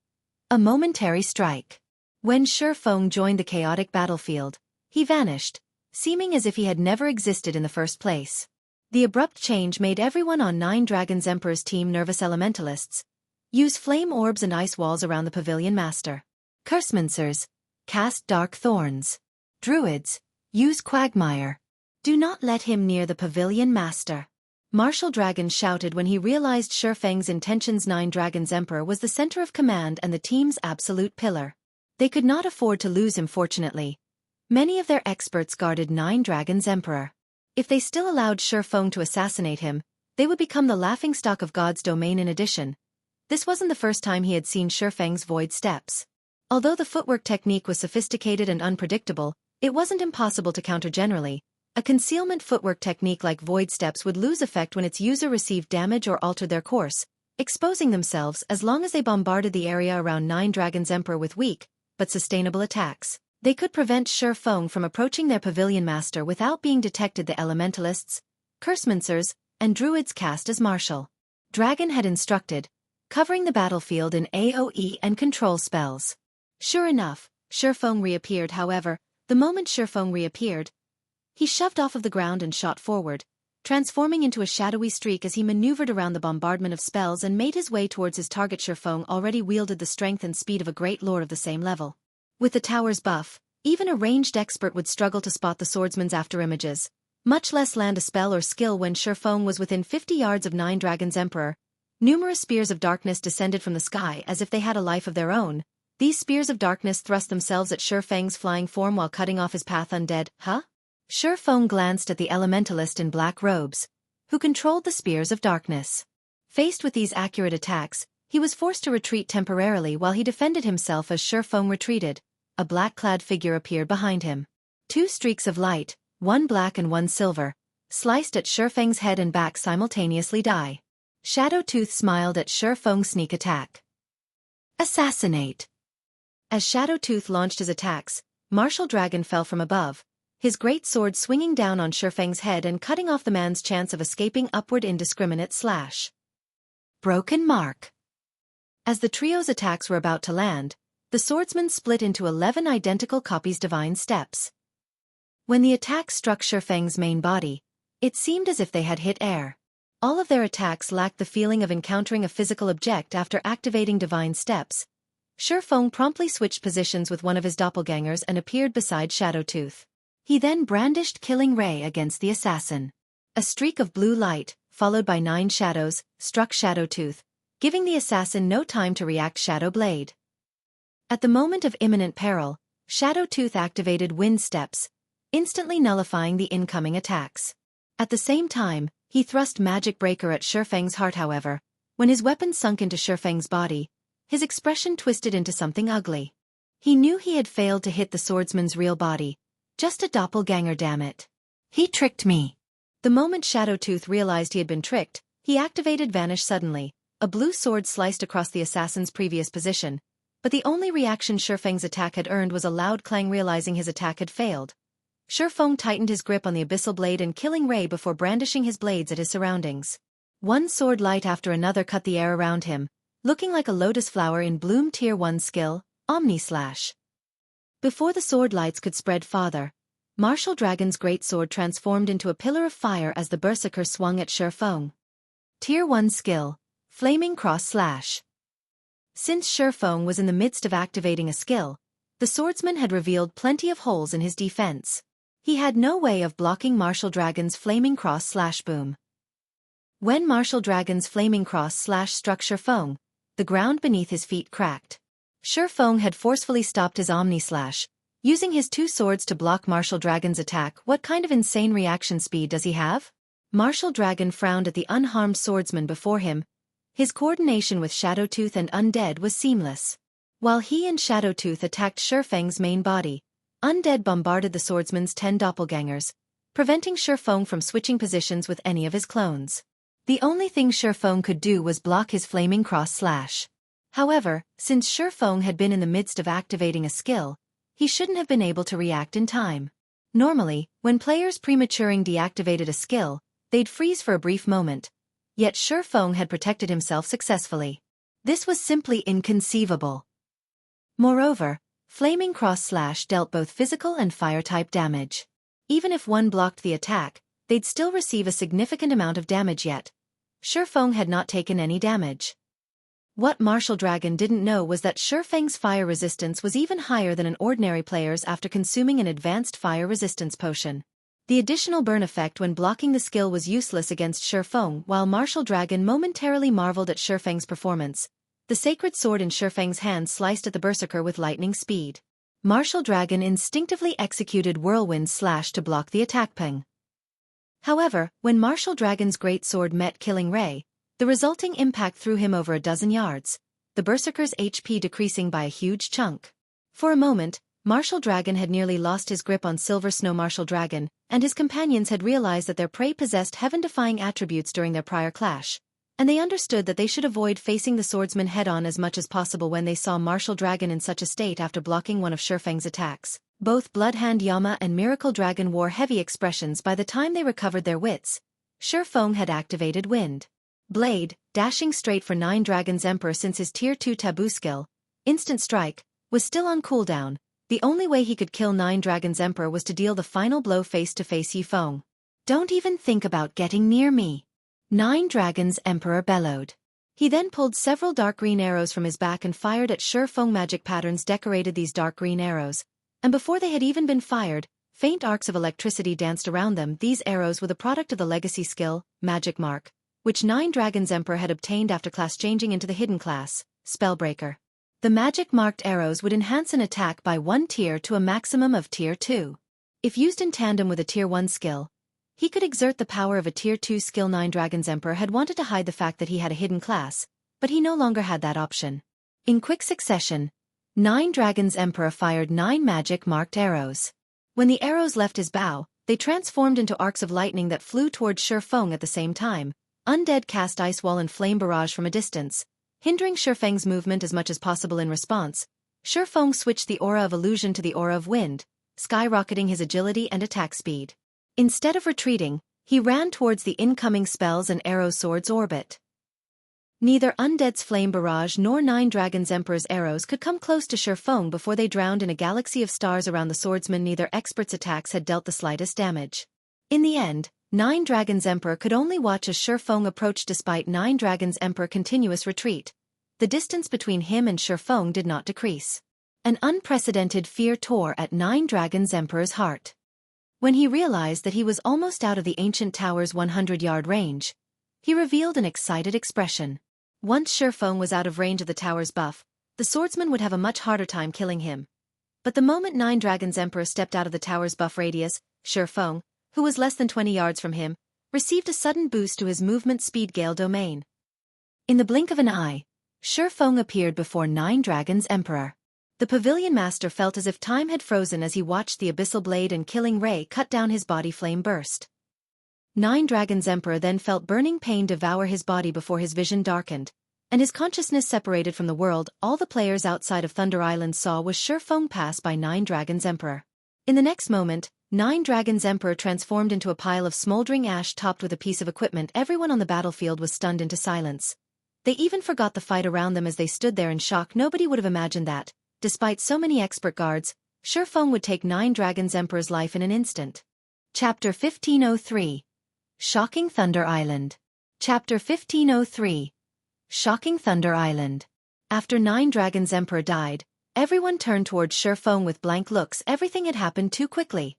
A Momentary Strike. When Feng joined the chaotic battlefield, he vanished, seeming as if he had never existed in the first place. The abrupt change made everyone on Nine Dragons Emperor's team nervous. Elementalists use flame orbs and ice walls around the Pavilion Master. Cursemancers cast dark thorns. Druids use quagmire. Do not let him near the Pavilion Master. Martial Dragon shouted when he realized Feng's intentions. Nine Dragons Emperor was the center of command and the team's absolute pillar. They could not afford to lose him. Fortunately, many of their experts guarded Nine Dragons Emperor. If they still allowed Feng to assassinate him, they would become the laughingstock of God's domain. In addition, this wasn't the first time he had seen Feng's void steps. Although the footwork technique was sophisticated and unpredictable, it wasn't impossible to counter. Generally, a concealment footwork technique like void steps would lose effect when its user received damage or altered their course, exposing themselves. As long as they bombarded the area around Nine Dragons Emperor with weak but sustainable attacks, they could prevent Feng from approaching their Pavilion Master without being detected. The Elementalists, Cursemancers, and Druids cast as Martial Dragon had instructed, covering the battlefield in AoE and control spells. Sure enough, Feng reappeared. However, the moment Feng reappeared, he shoved off of the ground and shot forward, transforming into a shadowy streak as he maneuvered around the bombardment of spells and made his way towards his target. Feng already wielded the strength and speed of a great lord of the same level. With the tower's buff, even a ranged expert would struggle to spot the swordsman's afterimages, much less land a spell or skill. When Feng was within 50 yards of Nine Dragons Emperor, numerous spears of darkness descended from the sky as if they had a life of their own. These spears of darkness thrust themselves at Feng's flying form while cutting off his path. Undead, huh? Feng glanced at the elementalist in black robes, who controlled the spears of darkness. Faced with these accurate attacks, he was forced to retreat temporarily. While he defended himself as Feng retreated, a black-clad figure appeared behind him. 2 streaks of light, one black and one silver, sliced at Feng's head and back simultaneously. Die. Shadowtooth smiled at Feng's sneak attack. Assassinate. As Shadowtooth launched his attacks, Martial Dragon fell from above, his great sword swinging down on Feng's head and cutting off the man's chance of escaping upward indiscriminate slash. Broken mark. As the trio's attacks were about to land, the swordsman split into 11 identical copies divine steps. When the attacks struck Feng's main body, it seemed as if they had hit air. All of their attacks lacked the feeling of encountering a physical object after activating divine steps. Feng promptly switched positions with one of his doppelgangers and appeared beside Shadowtooth. He then brandished Killing Ray against the assassin. A streak of blue light, followed by 9 shadows, struck Shadowtooth, giving the assassin no time to react. Shadow Blade. At the moment of imminent peril, Shadowtooth activated Wind Steps, instantly nullifying the incoming attacks. At the same time, he thrust Magic Breaker at Feng's heart. However, when his weapon sunk into Feng's body, his expression twisted into something ugly. He knew he had failed to hit the swordsman's real body. Just a doppelganger, damn it. He tricked me. The moment Shadowtooth realized he had been tricked, he activated Vanish suddenly. A blue sword sliced across the assassin's previous position, but the only reaction Feng's attack had earned was a loud clang. Realizing his attack had failed, Feng tightened his grip on the abyssal blade and Killing Ray before brandishing his blades at his surroundings. One sword light after another cut the air around him, looking like a lotus flower in bloom. Tier 1 skill, Omni Slash. Before the sword lights could spread farther, Martial Dragon's greatsword transformed into a pillar of fire as the berserker swung at Feng. Tier 1 skill, Flaming Cross Slash. Since Feng was in the midst of activating a skill, the swordsman had revealed plenty of holes in his defense. He had no way of blocking Martial Dragon's Flaming Cross Slash boom. When Martial Dragon's Flaming Cross Slash struck Feng, the ground beneath his feet cracked. Feng had forcefully stopped his Omni Slash, using his 2 swords to block Martial Dragon's attack. What kind of insane reaction speed does he have? Martial Dragon frowned at the unharmed swordsman before him. His coordination with Shadowtooth and Undead was seamless. While he and Shadowtooth attacked Feng's main body, Undead bombarded the swordsman's 10 doppelgangers, preventing Feng from switching positions with any of his clones. The only thing Feng could do was block his Flaming Cross Slash. However, since Feng had been in the midst of activating a skill, he shouldn't have been able to react in time. Normally, when players prematuring deactivated a skill, they'd freeze for a brief moment. Yet Feng had protected himself successfully. This was simply inconceivable. Moreover, Flaming Cross Slash dealt both physical and fire-type damage. Even if one blocked the attack, they'd still receive a significant amount of damage. Yet Feng had not taken any damage. What Martial Dragon didn't know was that Feng's fire resistance was even higher than an ordinary player's after consuming an advanced fire resistance potion. The additional burn effect when blocking the skill was useless against Feng. While Martial Dragon momentarily marveled at Feng's performance, the sacred sword in Feng's hand sliced at the berserker with lightning speed. Martial Dragon instinctively executed Whirlwind Slash to block the attack ping. However, when Martial Dragon's greatsword met Killing Ray, the resulting impact threw him over a dozen yards, the berserker's HP decreasing by a huge chunk. For a moment, Martial Dragon had nearly lost his grip on Silver Snow. Martial Dragon and his companions had realized that their prey possessed heaven-defying attributes during their prior clash, and they understood that they should avoid facing the swordsman head-on as much as possible. When they saw Martial Dragon in such a state after blocking one of Feng's attacks, both Bloodhand Yama and Miracle Dragon wore heavy expressions. By the time they recovered their wits, Feng had activated Wind Blade, dashing straight for 9 Dragon's Emperor. Since his Tier 2 taboo skill, Instant Strike, was still on cooldown, the only way he could kill 9 Dragon's Emperor was to deal the final blow face-to-face. Feng, don't even think about getting near me. 9 Dragon's Emperor bellowed. He then pulled several dark green arrows from his back and fired at Feng. Magic patterns decorated these dark green arrows, and before they had even been fired, faint arcs of electricity danced around them. These arrows were the product of the legacy skill, Magic Mark, which 9 Dragon's Emperor had obtained after class changing into the hidden class, Spellbreaker. The magic-marked arrows would enhance an attack by 1 tier to a maximum of Tier 2. If used in tandem with a Tier 1 skill, he could exert the power of a Tier 2 skill. 9 Dragon's Emperor had wanted to hide the fact that he had a hidden class, but he no longer had that option. In quick succession, 9 Dragon's Emperor fired 9 magic-marked arrows. When the arrows left his bow, they transformed into arcs of lightning that flew towards Feng at the same time. Undead cast Ice Wall and Flame Barrage from a distance, hindering Feng's movement as much as possible. In response, Feng switched the aura of illusion to the aura of wind, skyrocketing his agility and attack speed. Instead of retreating, he ran towards the incoming spells and arrow sword's orbit. Neither Undead's flame barrage nor Nine Dragons Emperor's arrows could come close to Feng before they drowned in a galaxy of stars around the swordsman. Neither expert's attacks had dealt the slightest damage. In the end, Nine Dragons Emperor could only watch as Feng approached. Despite Nine Dragons Emperor's continuous retreat, the distance between him and Feng did not decrease. An unprecedented fear tore at Nine Dragons Emperor's heart. When he realized that he was almost out of the ancient tower's 100-yard range, he revealed an excited expression. Once Feng was out of range of the tower's buff, the swordsman would have a much harder time killing him. But the moment Nine Dragons Emperor stepped out of the tower's buff radius, Feng, who was less than 20 yards from him, received a sudden boost to his movement speed gale domain. In the blink of an eye, Feng appeared before Nine Dragons Emperor. The Pavilion Master felt as if time had frozen as he watched the abyssal blade and killing ray cut down his body. Flame burst. Nine Dragons Emperor then felt burning pain devour his body before his vision darkened, and his consciousness separated from the world. All the players outside of Thunder Island saw was Feng pass by Nine Dragons Emperor. In the next moment, Nine Dragons Emperor transformed into a pile of smoldering ash topped with a piece of equipment. Everyone on the battlefield was stunned into silence. They even forgot the fight around them as they stood there in shock. Nobody would have imagined that, despite so many expert guards, Feng would take Nine Dragons Emperor's life in an instant. Chapter 1503. Shocking Thunder Island. Chapter 1503. Shocking Thunder Island. After Nine Dragons Emperor died, everyone turned towards Feng with blank looks. Everything had happened too quickly.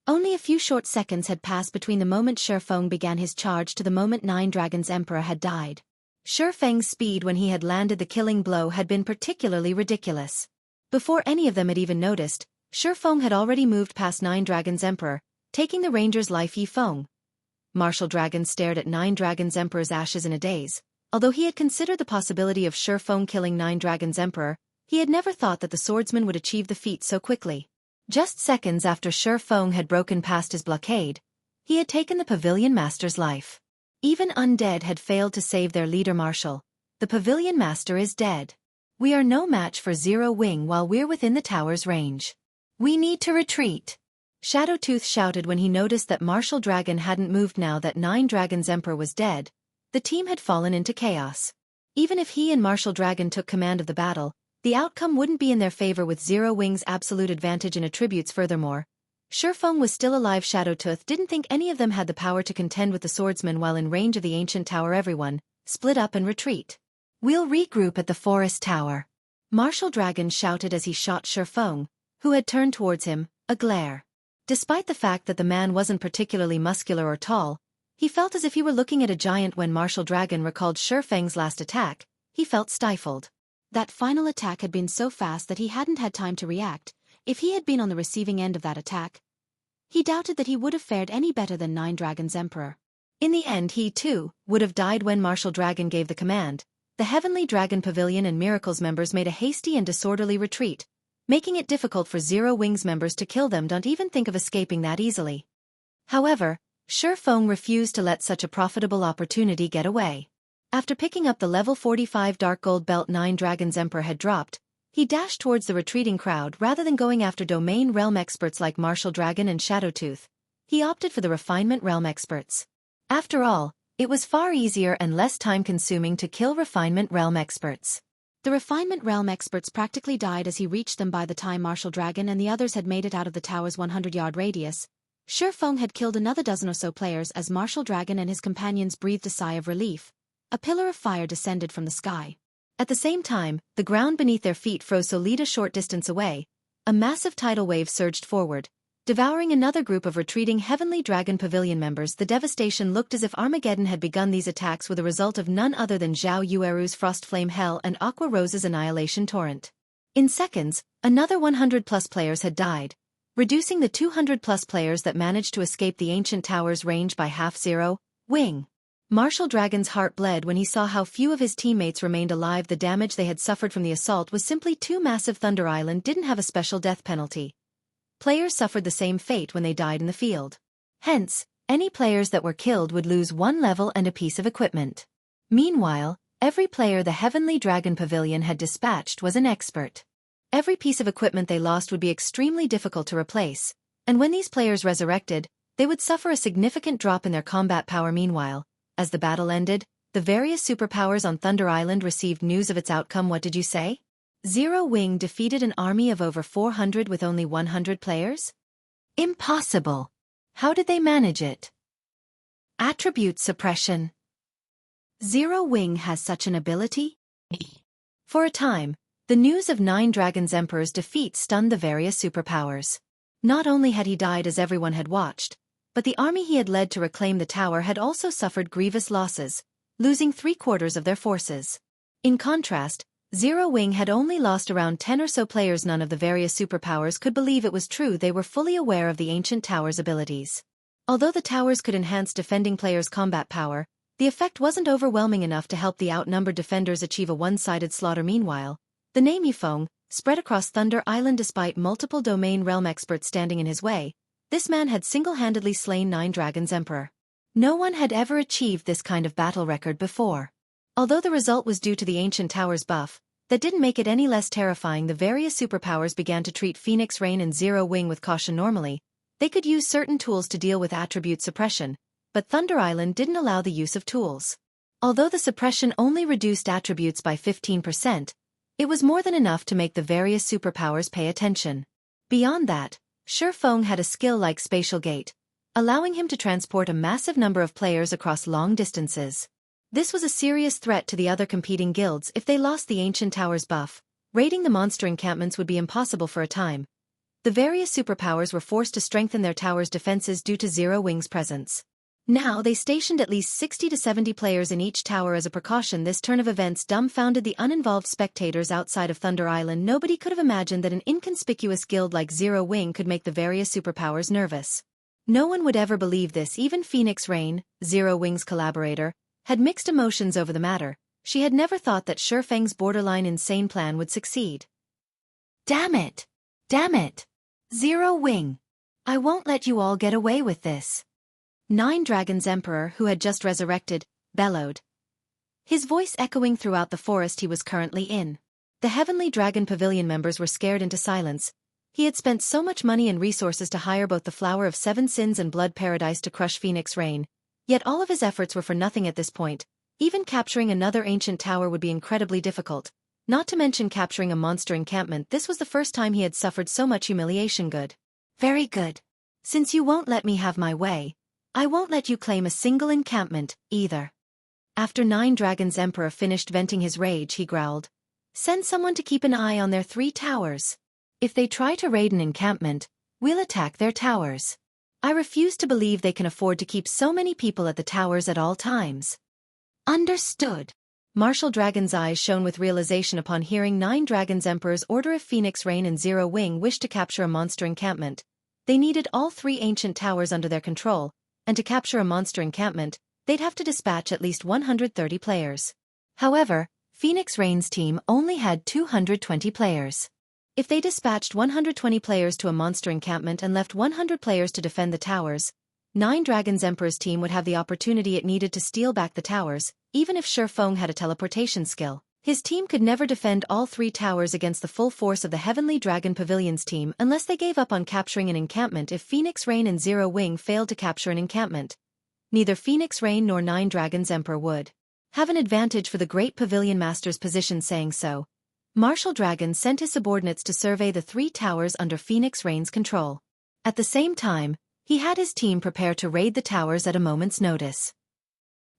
Only a few short seconds had passed between the moment Feng began his charge to the moment Nine Dragons Emperor had died. Feng's speed when he had landed the killing blow had been particularly ridiculous. Before any of them had even noticed, Feng had already moved past Nine Dragons Emperor, taking the ranger's life. Feng. Martial Dragon stared at Nine Dragons Emperor's ashes in a daze. Although he had considered the possibility of Feng killing Nine Dragons Emperor, he had never thought that the swordsman would achieve the feat so quickly. Just seconds after Feng had broken past his blockade, he had taken the Pavilion Master's life. Even Undead had failed to save their leader Martial. The Pavilion Master is dead. We are no match for Zero Wing while we're within the tower's range. We need to retreat. Shadowtooth shouted when he noticed that Martial Dragon hadn't moved. Now that Nine Dragons Emperor was dead, the team had fallen into chaos. Even if he and Martial Dragon took command of the battle, the outcome wouldn't be in their favor with Zero Wing's absolute advantage in attributes. Furthermore, Feng was still alive. Shadowtooth didn't think any of them had the power to contend with the swordsman while in range of the ancient tower. Everyone, split up and retreat. We'll regroup at the forest tower. Martial Dragon shouted as he shot Feng, who had turned towards him, a glare. Despite the fact that the man wasn't particularly muscular or tall, he felt as if he were looking at a giant. When Martial Dragon recalled Feng's last attack, he felt stifled. That final attack had been so fast that he hadn't had time to react. If he had been on the receiving end of that attack, he doubted that he would have fared any better than Nine Dragons Emperor. In the end he, too, would have died when Martial Dragon gave the command. The Heavenly Dragon Pavilion and Miracles members made a hasty and disorderly retreat, making it difficult for Zero Wing's members to kill them. Don't even think of escaping that easily. However, Feng refused to let such a profitable opportunity get away. After picking up the level 45 Dark Gold belt Nine Dragons Emperor had dropped, he dashed towards the retreating crowd. Rather than going after Domain Realm experts like Martial Dragon and Shadowtooth, he opted for the Refinement Realm experts. After all, it was far easier and less time-consuming to kill Refinement Realm experts. The Refinement Realm experts practically died as he reached them by the time Martial Dragon and the others had made it out of the tower's 100-yard radius. Feng had killed another dozen or so players as Martial Dragon and his companions breathed a sigh of relief. A pillar of fire descended from the sky. At the same time, the ground beneath their feet froze solid. A short distance away, a massive tidal wave surged forward, devouring another group of retreating Heavenly Dragon Pavilion members. The devastation looked as if Armageddon had begun. These attacks were the result of none other than Zhao Yueru's Frost Flame Hell and Aqua Rose's Annihilation Torrent. In seconds, another 100+ players had died, reducing the 200+ players that managed to escape the ancient tower's range by half. Zero Wing. Martial Dragon's heart bled when he saw how few of his teammates remained alive. The damage they had suffered from the assault was simply too massive. Thunder Island didn't have a special death penalty. Players suffered the same fate when they died in the field. Hence, any players that were killed would lose one level and a piece of equipment. Meanwhile, Every player the Heavenly Dragon Pavilion had dispatched was an expert. Every piece of equipment they lost would be extremely difficult to replace, and when these players resurrected, they would suffer a significant drop in their combat power. Meanwhile, as the battle ended, the various superpowers on Thunder Island received news of its outcome. What did you say? Zero Wing defeated an army of over 400 with only 100 players? Impossible. How did they manage it? Attribute suppression. Zero Wing has such an ability? For a time, the news of Nine Dragons Emperor's defeat stunned the various superpowers. Not only had he died as everyone had watched, but the army he had led to reclaim the tower had also suffered grievous losses, losing 3/4 of their forces. In contrast, Zero Wing had only lost around 10 or so players. None of the various superpowers could believe it was true. They were fully aware of the ancient tower's abilities. Although the towers could enhance defending players' combat power, the effect wasn't overwhelming enough to help the outnumbered defenders achieve a one-sided slaughter. Meanwhile, the name Feng spread across Thunder Island. Despite multiple domain realm experts standing in his way, this man had single-handedly slain Nine Dragons Emperor. No one had ever achieved this kind of battle record before. Although the result was due to the ancient tower's buff, that didn't make it any less terrifying. The various superpowers began to treat Phoenix Rain and Zero Wing with caution. Normally, they could use certain tools to deal with attribute suppression, but Thunder Island didn't allow the use of tools. Although the suppression only reduced attributes by 15%, it was more than enough to make the various superpowers pay attention. Beyond that, Feng had a skill like Spatial Gate, allowing him to transport a massive number of players across long distances. This was a serious threat to the other competing guilds. If they lost the ancient tower's buff, raiding the monster encampments would be impossible for a time. The various superpowers were forced to strengthen their tower's defenses due to Zero Wing's presence. Now they stationed at least 60 to 70 players in each tower as a precaution. This turn of events dumbfounded the uninvolved spectators outside of Thunder Island. Nobody could have imagined that an inconspicuous guild like Zero Wing could make the various superpowers nervous. No one would ever believe this. Even Phoenix Rain, Zero Wing's collaborator, had mixed emotions over the matter. She had never thought that Feng's borderline insane plan would succeed. Damn it! Damn it! Zero Wing! I won't let you all get away with this. Nine Dragons Emperor, who had just resurrected, bellowed, his voice echoing throughout the forest he was currently in. The Heavenly Dragon Pavilion members were scared into silence. He had spent so much money and resources to hire both the Flower of Seven Sins and Blood Paradise to crush Phoenix Rain, yet all of his efforts were for nothing at this point. Even capturing another ancient tower would be incredibly difficult, not to mention capturing a monster encampment. This was the first time he had suffered so much humiliation. Good. Very good. Since you won't let me have my way, I won't let you claim a single encampment, either. After Nine Dragons Emperor finished venting his rage, he growled, send someone to keep an eye on their 3 towers. If they try to raid an encampment, we'll attack their towers. I refuse to believe they can afford to keep so many people at the towers at all times. Understood. Martial Dragon's eyes shone with realization upon hearing Nine Dragons Emperor's order. If Phoenix Rain and Zero Wing wished to capture a monster encampment, they needed all 3 ancient towers under their control, and to capture a monster encampment, they'd have to dispatch at least 130 players. However, Phoenix Rain's team only had 220 players. If they dispatched 120 players to a monster encampment and left 100 players to defend the towers, Nine Dragons Emperor's team would have the opportunity it needed to steal back the towers. Even if Feng had a teleportation skill, his team could never defend all 3 towers against the full force of the Heavenly Dragon Pavilion's team unless they gave up on capturing an encampment. If Phoenix Rain and Zero Wing failed to capture an encampment, neither Phoenix Rain nor Nine Dragons Emperor would have an advantage for the Great Pavilion Master's position. Saying so, Martial Dragon sent his subordinates to survey the 3 towers under Phoenix Rain's control. At the same time, he had his team prepare to raid the towers at a moment's notice.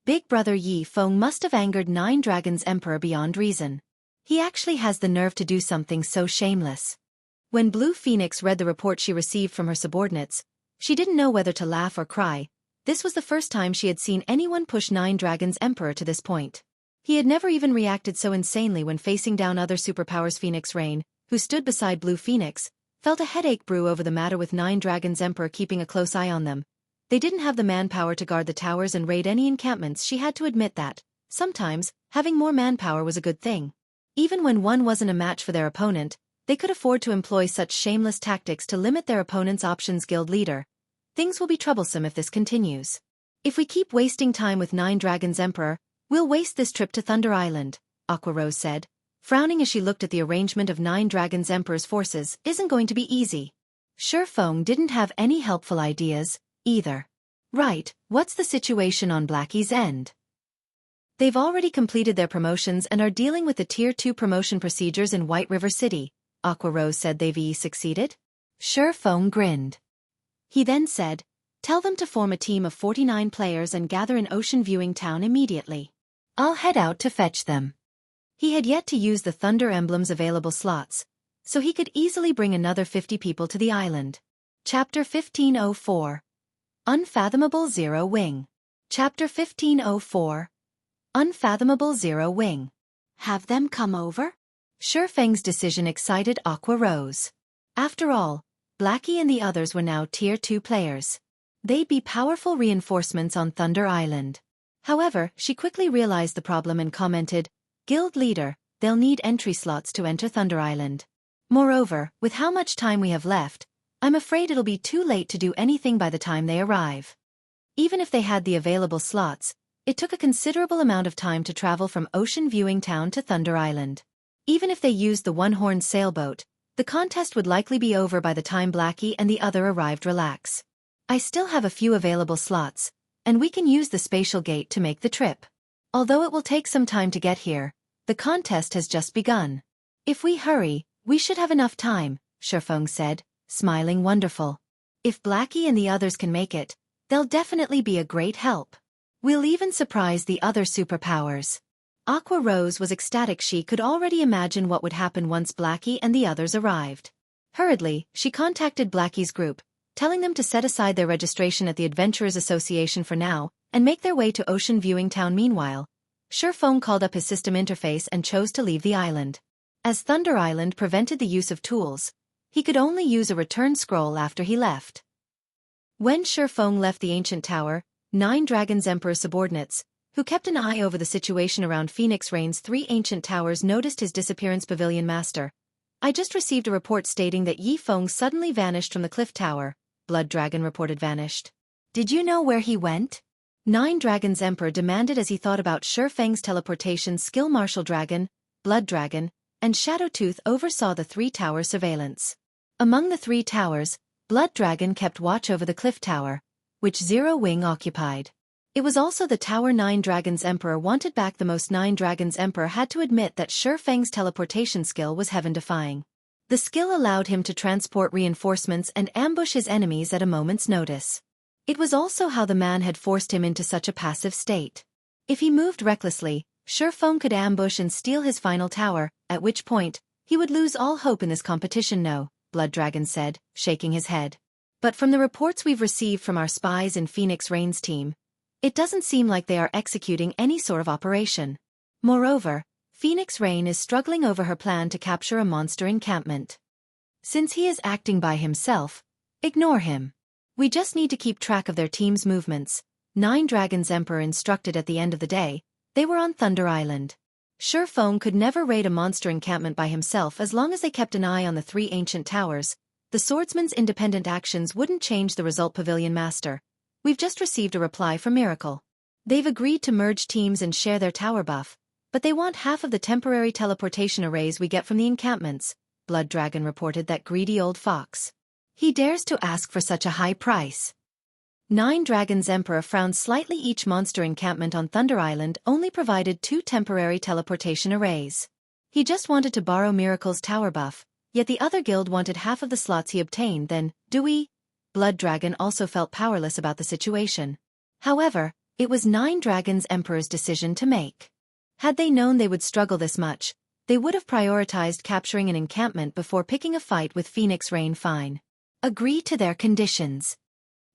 Big Brother Feng must have angered Nine Dragons Emperor beyond reason. He actually has the nerve to do something so shameless. When Blue Phoenix read the report she received from her subordinates, she didn't know whether to laugh or cry. This was the first time she had seen anyone push Nine Dragons Emperor to this point. He had never even reacted so insanely when facing down other superpowers. Phoenix Rain, who stood beside Blue Phoenix, felt a headache brew over the matter. With Nine Dragons Emperor keeping a close eye on them, they didn't have the manpower to guard the towers and raid any encampments. She had to admit that, sometimes, having more manpower was a good thing. Even when one wasn't a match for their opponent, they could afford to employ such shameless tactics to limit their opponent's options. Guild leader, things will be troublesome if this continues. If we keep wasting time with Nine Dragons Emperor, We'll waste this trip to Thunder Island, Aqua Rose said, frowning as she looked at the arrangement of 9 Dragons Emperor's forces. Isn't going to be easy. Sure, Feng didn't have any helpful ideas, either. Right, what's the situation on Blackie's end? They've already completed their promotions and are dealing with the Tier 2 promotion procedures in White River City, Aqua Rose said. They've succeeded? Sure, Feng grinned. He then said, tell them to form a team of 49 players and gather in Ocean Viewing Town immediately. I'll head out to fetch them. He had yet to use the Thunder Emblem's available slots, so he could easily bring another 50 people to the island. Chapter 1504. Unfathomable Zero Wing. Chapter 1504. Unfathomable Zero Wing. Have them come over? Sure, Feng's decision excited Aqua Rose. After all, Blackie and the others were now Tier 2 players. They'd be powerful reinforcements on Thunder Island. However, she quickly realized the problem and commented, Guild leader, they'll need entry slots to enter Thunder Island. Moreover, with how much time we have left, I'm afraid it'll be too late to do anything by the time they arrive. Even if they had the available slots, it took a considerable amount of time to travel from Ocean Viewing Town to Thunder Island. Even if they used the one-horned sailboat, the contest would likely be over by the time Blackie and the other arrived. Relax. I still have a few available slots, and we can use the spatial gate to make the trip. Although it will take some time to get here, the contest has just begun. If we hurry, we should have enough time, Feng said, smiling wonderful. If Blackie and the others can make it, they'll definitely be a great help. We'll even surprise the other superpowers. Aqua Rose was ecstatic. She could already imagine what would happen once Blackie and the others arrived. Hurriedly, she contacted Blackie's group, telling them to set aside their registration at the Adventurers Association for now, and make their way to Ocean Viewing Town. Meanwhile, Feng called up his system interface and chose to leave the island. As Thunder Island prevented the use of tools, he could only use a return scroll after he left. When Feng left the ancient tower, 9 Dragons Emperor subordinates, who kept an eye over the situation around Phoenix Rain's 3 ancient towers, noticed his disappearance. Pavilion Master. I just received a report stating that Yi Feng suddenly vanished from the cliff tower, Blood Dragon reported. Vanished? Did you know where he went? 9 Dragons Emperor demanded as he thought about Feng's teleportation skill. Martial Dragon, Blood Dragon, and Shadowtooth oversaw the 3 tower surveillance. Among the 3 towers, Blood Dragon kept watch over the cliff tower, which Zero Wing occupied. It was also the tower 9 Dragons Emperor wanted back the most. 9 Dragons Emperor had to admit that Feng's teleportation skill was heaven-defying. The skill allowed him to transport reinforcements and ambush his enemies at a moment's notice. It was also how the man had forced him into such a passive state. If he moved recklessly, Feng could ambush and steal his final tower, at which point, he would lose all hope in this competition. No, Blood Dragon said, shaking his head. But from the reports we've received from our spies in Phoenix Rain's team, it doesn't seem like they are executing any sort of operation. Moreover, Phoenix Rain is struggling over her plan to capture a monster encampment. Since he is acting by himself, ignore him. We just need to keep track of their team's movements. 9 Dragons Emperor instructed. At the end of the day, they were on Thunder Island. Feng could never raid a monster encampment by himself as long as they kept an eye on the 3 ancient towers. The swordsman's independent actions wouldn't change the result. Pavilion Master. We've just received a reply from Miracle. They've agreed to merge teams and share their tower buff, but they want half of the temporary teleportation arrays we get from the encampments, Blood Dragon reported. That greedy old fox. He dares to ask for such a high price. 9 Dragons Emperor frowned slightly. Each monster encampment on Thunder Island only provided 2 temporary teleportation arrays. He just wanted to borrow Miracle's tower buff, yet the other guild wanted half of the slots he obtained. Then, do we? Blood Dragon also felt powerless about the situation. However, it was 9 Dragons Emperor's decision to make. Had they known they would struggle this much, they would have prioritized capturing an encampment before picking a fight with Phoenix Rain. Fine. Agree to their conditions.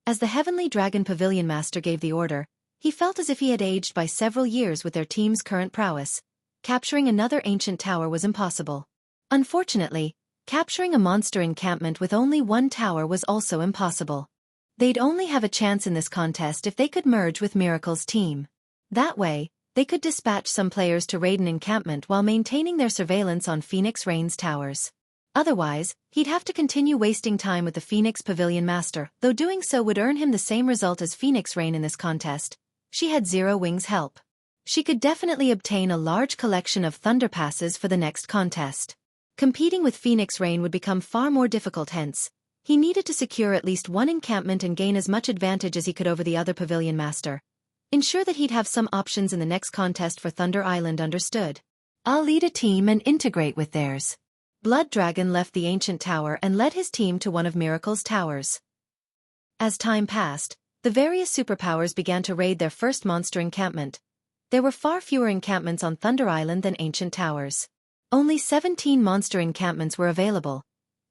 As the Heavenly Dragon Pavilion Master gave the order, he felt as if he had aged by several years with their team's current prowess. Capturing another ancient tower was impossible. Unfortunately, capturing a monster encampment with only 1 tower was also impossible. They'd only have a chance in this contest if they could merge with Miracle's team. That way, they could dispatch some players to raid an encampment while maintaining their surveillance on Phoenix Rain's towers. Otherwise, he'd have to continue wasting time with the Phoenix Pavilion Master, though doing so would earn him the same result as Phoenix Rain in this contest. She had Zero Wing's help. She could definitely obtain a large collection of Thunder Passes for the next contest. Competing with Phoenix Rain would become far more difficult, hence, he needed to secure at least one encampment and gain as much advantage as he could over the other pavilion master. Ensure that he'd have some options in the next contest for Thunder Island. Understood. I'll lead a team and integrate with theirs. Blood Dragon left the ancient tower and led his team to one of Miracle's towers. As time passed, the various superpowers began to raid their first monster encampment. There were far fewer encampments on Thunder Island than ancient towers. Only 17 monster encampments were available.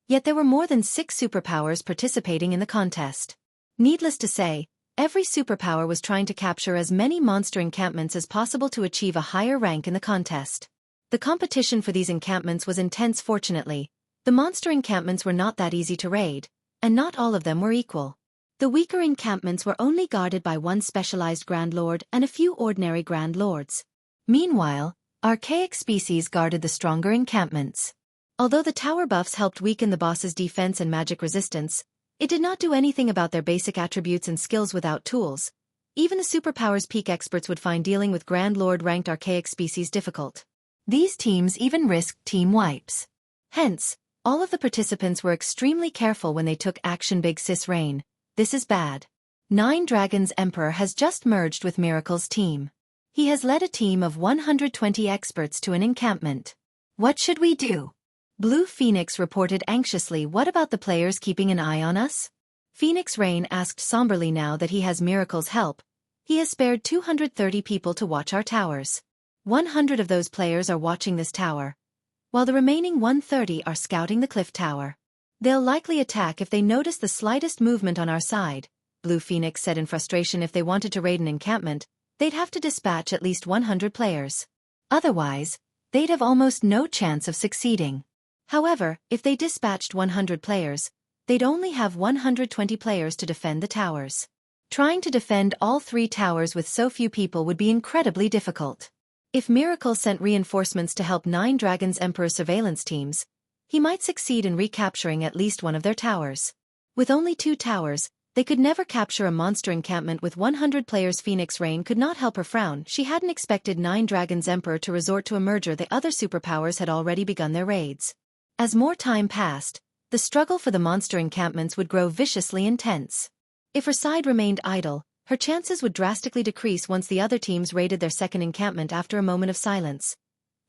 Yet there were more than 6 superpowers participating in the contest. Needless to say, every superpower was trying to capture as many monster encampments as possible to achieve a higher rank in the contest. The competition for these encampments was intense. Fortunately, the monster encampments were not that easy to raid, and not all of them were equal. The weaker encampments were only guarded by one specialized Grand Lord and a few ordinary Grand Lords. Meanwhile, archaic species guarded the stronger encampments. Although the tower buffs helped weaken the boss's defense and magic resistance, it did not do anything about their basic attributes and skills without tools. Even the superpower's peak experts would find dealing with Grand Lord-ranked archaic species difficult. These teams even risked team wipes. Hence, all of the participants were extremely careful when they took action. Big Sis Rain, this is bad. 9 Dragons Emperor has just merged with Miracle's team. He has led a team of 120 experts to an encampment. What should we do? Blue Phoenix reported anxiously. What about the players keeping an eye on us? Phoenix Rain asked somberly. Now that he has Miracle's help, he has spared 230 people to watch our towers. 100 of those players are watching this tower, while the remaining 130 are scouting the cliff tower. They'll likely attack if they notice the slightest movement on our side, Blue Phoenix said in frustration. If they wanted to raid an encampment, they'd have to dispatch at least 100 players. Otherwise, they'd have almost no chance of succeeding. However, if they dispatched 100 players, they'd only have 120 players to defend the towers. Trying to defend all 3 towers with so few people would be incredibly difficult. If Miracle sent reinforcements to help 9 Dragons Emperor surveillance teams, he might succeed in recapturing at least one of their towers. With only 2 towers, they could never capture a monster encampment with 100 players. Phoenix Rain could not help her frown. She hadn't expected 9 Dragons Emperor to resort to a merger. The other superpowers had already begun their raids. As more time passed, the struggle for the monster encampments would grow viciously intense. If her side remained idle, her chances would drastically decrease once the other teams raided their second encampment. After a moment of silence,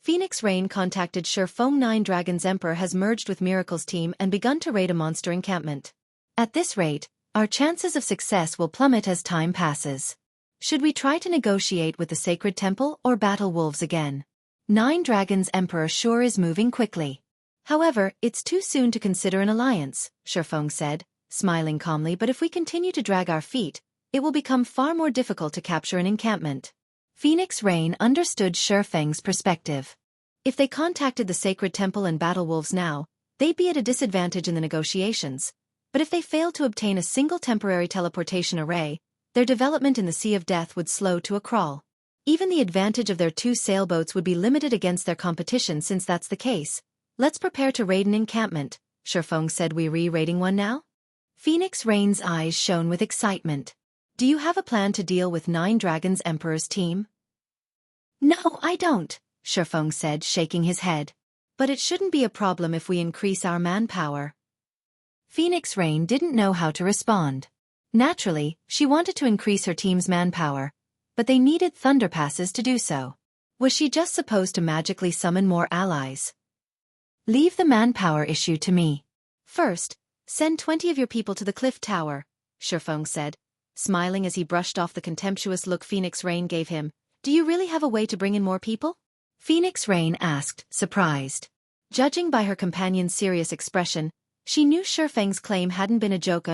Phoenix Rain contacted Feng. 9 Dragons Emperor has merged with Miracle's team and begun to raid a monster encampment. At this rate, our chances of success will plummet as time passes. Should we try to negotiate with the Sacred Temple or battle wolves again? 9 Dragons Emperor sure is moving quickly. However, it's too soon to consider an alliance, Feng said, smiling calmly. But if we continue to drag our feet, it will become far more difficult to capture an encampment. Phoenix Rain understood Feng's perspective. If they contacted the Sacred Temple and battle wolves now, they'd be at a disadvantage in the negotiations. But if they failed to obtain a single temporary teleportation array, their development in the Sea of Death would slow to a crawl. Even the advantage of their 2 sailboats would be limited against their competition. Since that's the case, let's prepare to raid an encampment, Feng said. We raiding one now? Phoenix Rain's eyes shone with excitement. Do you have a plan to deal with 9 Dragons Emperor's team? No, I don't, Feng said, shaking his head. But it shouldn't be a problem if we increase our manpower. Phoenix Rain didn't know how to respond. Naturally, she wanted to increase her team's manpower, but they needed Thunder Passes to do so. Was she just supposed to magically summon more allies? Leave the manpower issue to me. First, send 20 of your people to the cliff tower, Feng said, smiling as he brushed off the contemptuous look Phoenix Rain gave him. Do you really have a way to bring in more people? Phoenix Rain asked, surprised. Judging by her companion's serious expression, she knew Feng's claim hadn't been a joke.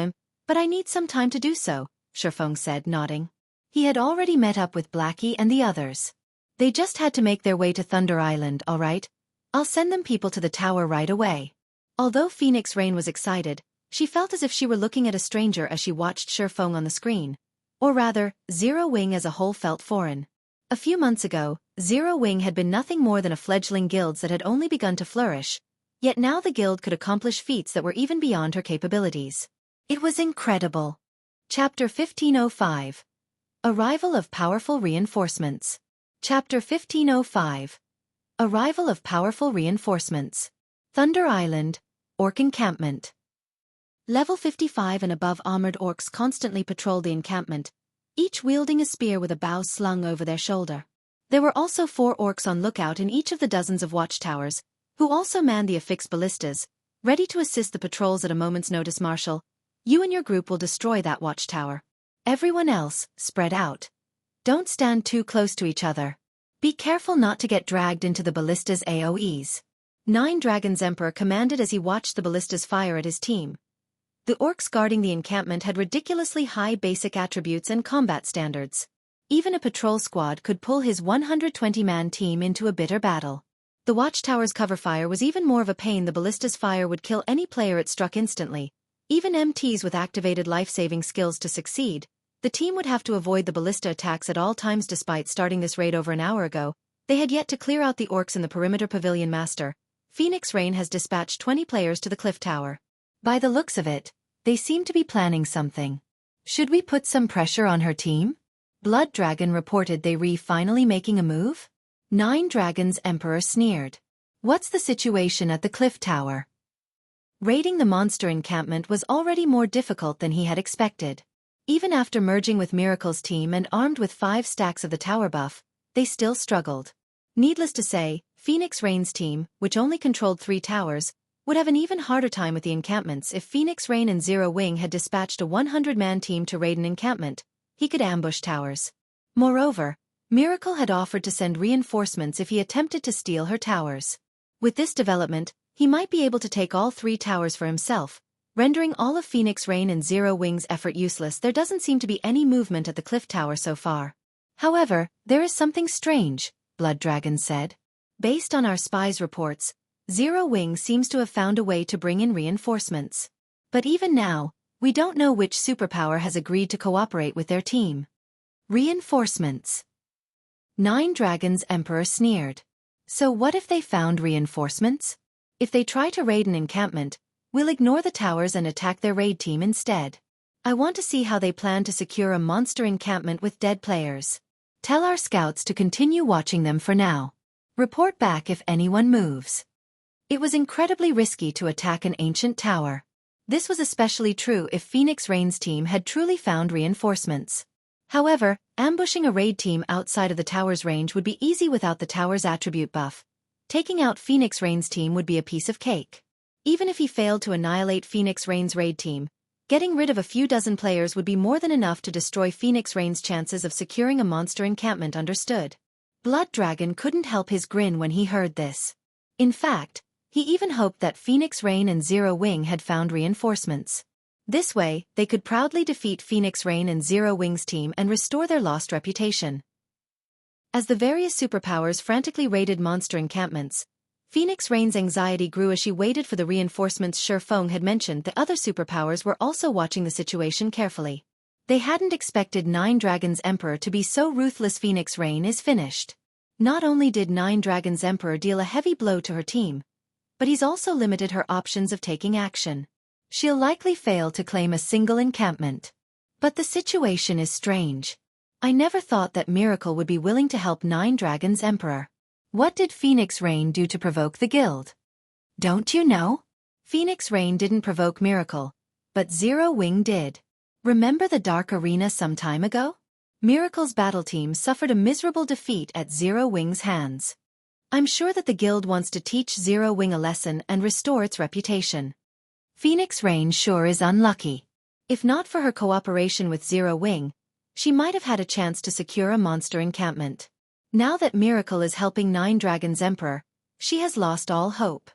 But I need some time to do so, Feng said, nodding. He had already met up with Blackie and the others. They just had to make their way to Thunder Island. All right, I'll send them people to the tower right away. Although Phoenix Rain was excited, she felt as if she were looking at a stranger as she watched Feng on the screen. Or rather, Zero Wing as a whole felt foreign. A few months ago, Zero Wing had been nothing more than a fledgling guild that had only begun to flourish, yet now the guild could accomplish feats that were even beyond her capabilities. It was incredible. Chapter 1505. Arrival of Powerful Reinforcements. Chapter 1505. Arrival of Powerful Reinforcements. Thunder Island, Orc Encampment. Level 55 and above armored orcs constantly patrolled the encampment, each wielding a spear with a bow slung over their shoulder. There were also 4 orcs on lookout in each of the dozens of watchtowers, who also manned the affixed ballistas, ready to assist the patrols at a moment's notice. Marshal, you and your group will destroy that watchtower. Everyone else, spread out. Don't stand too close to each other. Be careful not to get dragged into the ballista's AoEs. 9 Dragons Emperor commanded as he watched the ballistas fire at his team. The orcs guarding the encampment had ridiculously high basic attributes and combat standards. Even a patrol squad could pull his 120-man team into a bitter battle. The watchtower's cover fire was even more of a pain. The ballista's fire would kill any player it struck instantly. Even MTs with activated life-saving skills to succeed, the team would have to avoid the ballista attacks at all times. Despite starting this raid over an hour ago, they had yet to clear out the orcs in the perimeter. Pavilion Master, Phoenix Rain has dispatched 20 players to the cliff tower. By the looks of it, they seem to be planning something. Should we put some pressure on her team? Blood Dragon reported they were finally making a move. 9 Dragons Emperor sneered. What's the situation at the cliff tower? Raiding the monster encampment was already more difficult than he had expected. Even after merging with Miracle's team and armed with 5 stacks of the tower buff, they still struggled. Needless to say, Phoenix Rain's team, which only controlled 3 towers, would have an even harder time with the encampments. If Phoenix Rain and Zero Wing had dispatched a 100-man team to raid an encampment, he could ambush towers. Moreover, Miracle had offered to send reinforcements if he attempted to steal her towers. With this development, he might be able to take all 3 towers for himself, rendering all of Phoenix Rain and Zero Wing's effort useless. There doesn't seem to be any movement at the cliff tower so far. However, there is something strange, Blood Dragon said. Based on our spies' reports, Zero Wing seems to have found a way to bring in reinforcements. But even now, we don't know which superpower has agreed to cooperate with their team. Reinforcements. 9 Dragons Emperor sneered. So what if they found reinforcements? If they try to raid an encampment, we'll ignore the towers and attack their raid team instead. I want to see how they plan to secure a monster encampment with dead players. Tell our scouts to continue watching them for now. Report back if anyone moves. It was incredibly risky to attack an ancient tower. This was especially true if Phoenix Rain's team had truly found reinforcements. However, ambushing a raid team outside of the tower's range would be easy without the tower's attribute buff. Taking out Phoenix Rain's team would be a piece of cake. Even if he failed to annihilate Phoenix Rain's raid team, getting rid of a few dozen players would be more than enough to destroy Phoenix Rain's chances of securing a monster encampment. Understood. Blood Dragon couldn't help his grin when he heard this. In fact, he even hoped that Phoenix Rain and Zero Wing had found reinforcements. This way, they could proudly defeat Phoenix Rain and Zero Wing's team and restore their lost reputation. As the various superpowers frantically raided monster encampments, Phoenix Rain's anxiety grew as she waited for the reinforcements. Feng had mentioned the other superpowers were also watching the situation carefully. They hadn't expected 9 Dragons Emperor to be so ruthless. Phoenix Rain is finished. Not only did 9 Dragons Emperor deal a heavy blow to her team, but he's also limited her options of taking action. She'll likely fail to claim a single encampment. But the situation is strange. I never thought that Miracle would be willing to help 9 Dragons Emperor. What did Phoenix Rain do to provoke the guild? Don't you know? Phoenix Rain didn't provoke Miracle, but Zero Wing did. Remember the Dark Arena some time ago? Miracle's battle team suffered a miserable defeat at Zero Wing's hands. I'm sure that the guild wants to teach Zero Wing a lesson and restore its reputation. Phoenix Rain sure is unlucky. If not for her cooperation with Zero Wing, she might have had a chance to secure a monster encampment. Now that Miracle is helping 9 Dragons Emperor, she has lost all hope.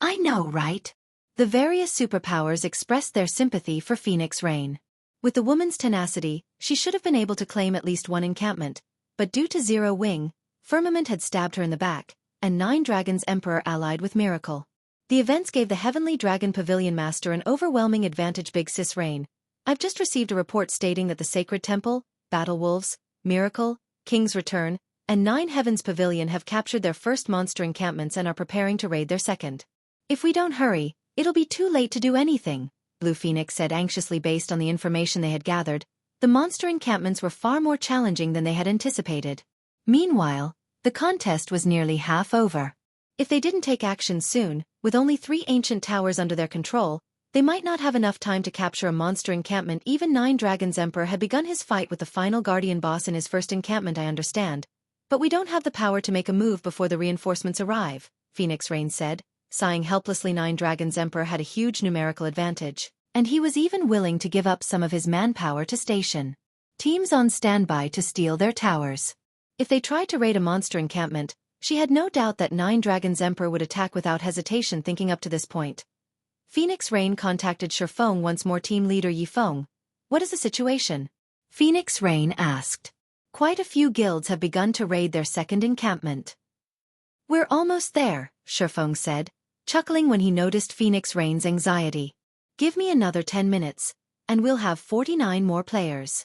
I know, right? The various superpowers expressed their sympathy for Phoenix Rain. With the woman's tenacity, she should have been able to claim at least one encampment, but due to Zero Wing, Firmament had stabbed her in the back, and 9 Dragons Emperor allied with Miracle. The events gave the Heavenly Dragon Pavilion Master an overwhelming advantage. Big Sis Rain, I've just received a report stating that the Sacred Temple, Battle Wolves, Miracle, King's Return, and 9 Heavens Pavilion have captured their first monster encampments and are preparing to raid their second. If we don't hurry, it'll be too late to do anything, Blue Phoenix said anxiously. Based on the information they had gathered, the monster encampments were far more challenging than they had anticipated. Meanwhile, the contest was nearly half over. If they didn't take action soon, with only 3 ancient towers under their control, they might not have enough time to capture a monster encampment. Even Nine Dragons Emperor had begun his fight with the final guardian boss in his first encampment, I understand. But we don't have the power to make a move before the reinforcements arrive, Phoenix Rain said, sighing helplessly. Nine Dragons Emperor had a huge numerical advantage, and he was even willing to give up some of his manpower to station teams on standby to steal their towers. If they tried to raid a monster encampment, she had no doubt that Nine Dragons Emperor would attack without hesitation. Thinking up to this point, Phoenix Rain contacted Feng once more. Team leader Yi Feng, what is the situation? Phoenix Rain asked. Quite a few guilds have begun to raid their second encampment. We're almost there, Feng said, chuckling when he noticed Phoenix Rain's anxiety. Give me another 10 minutes, and we'll have 49 more players.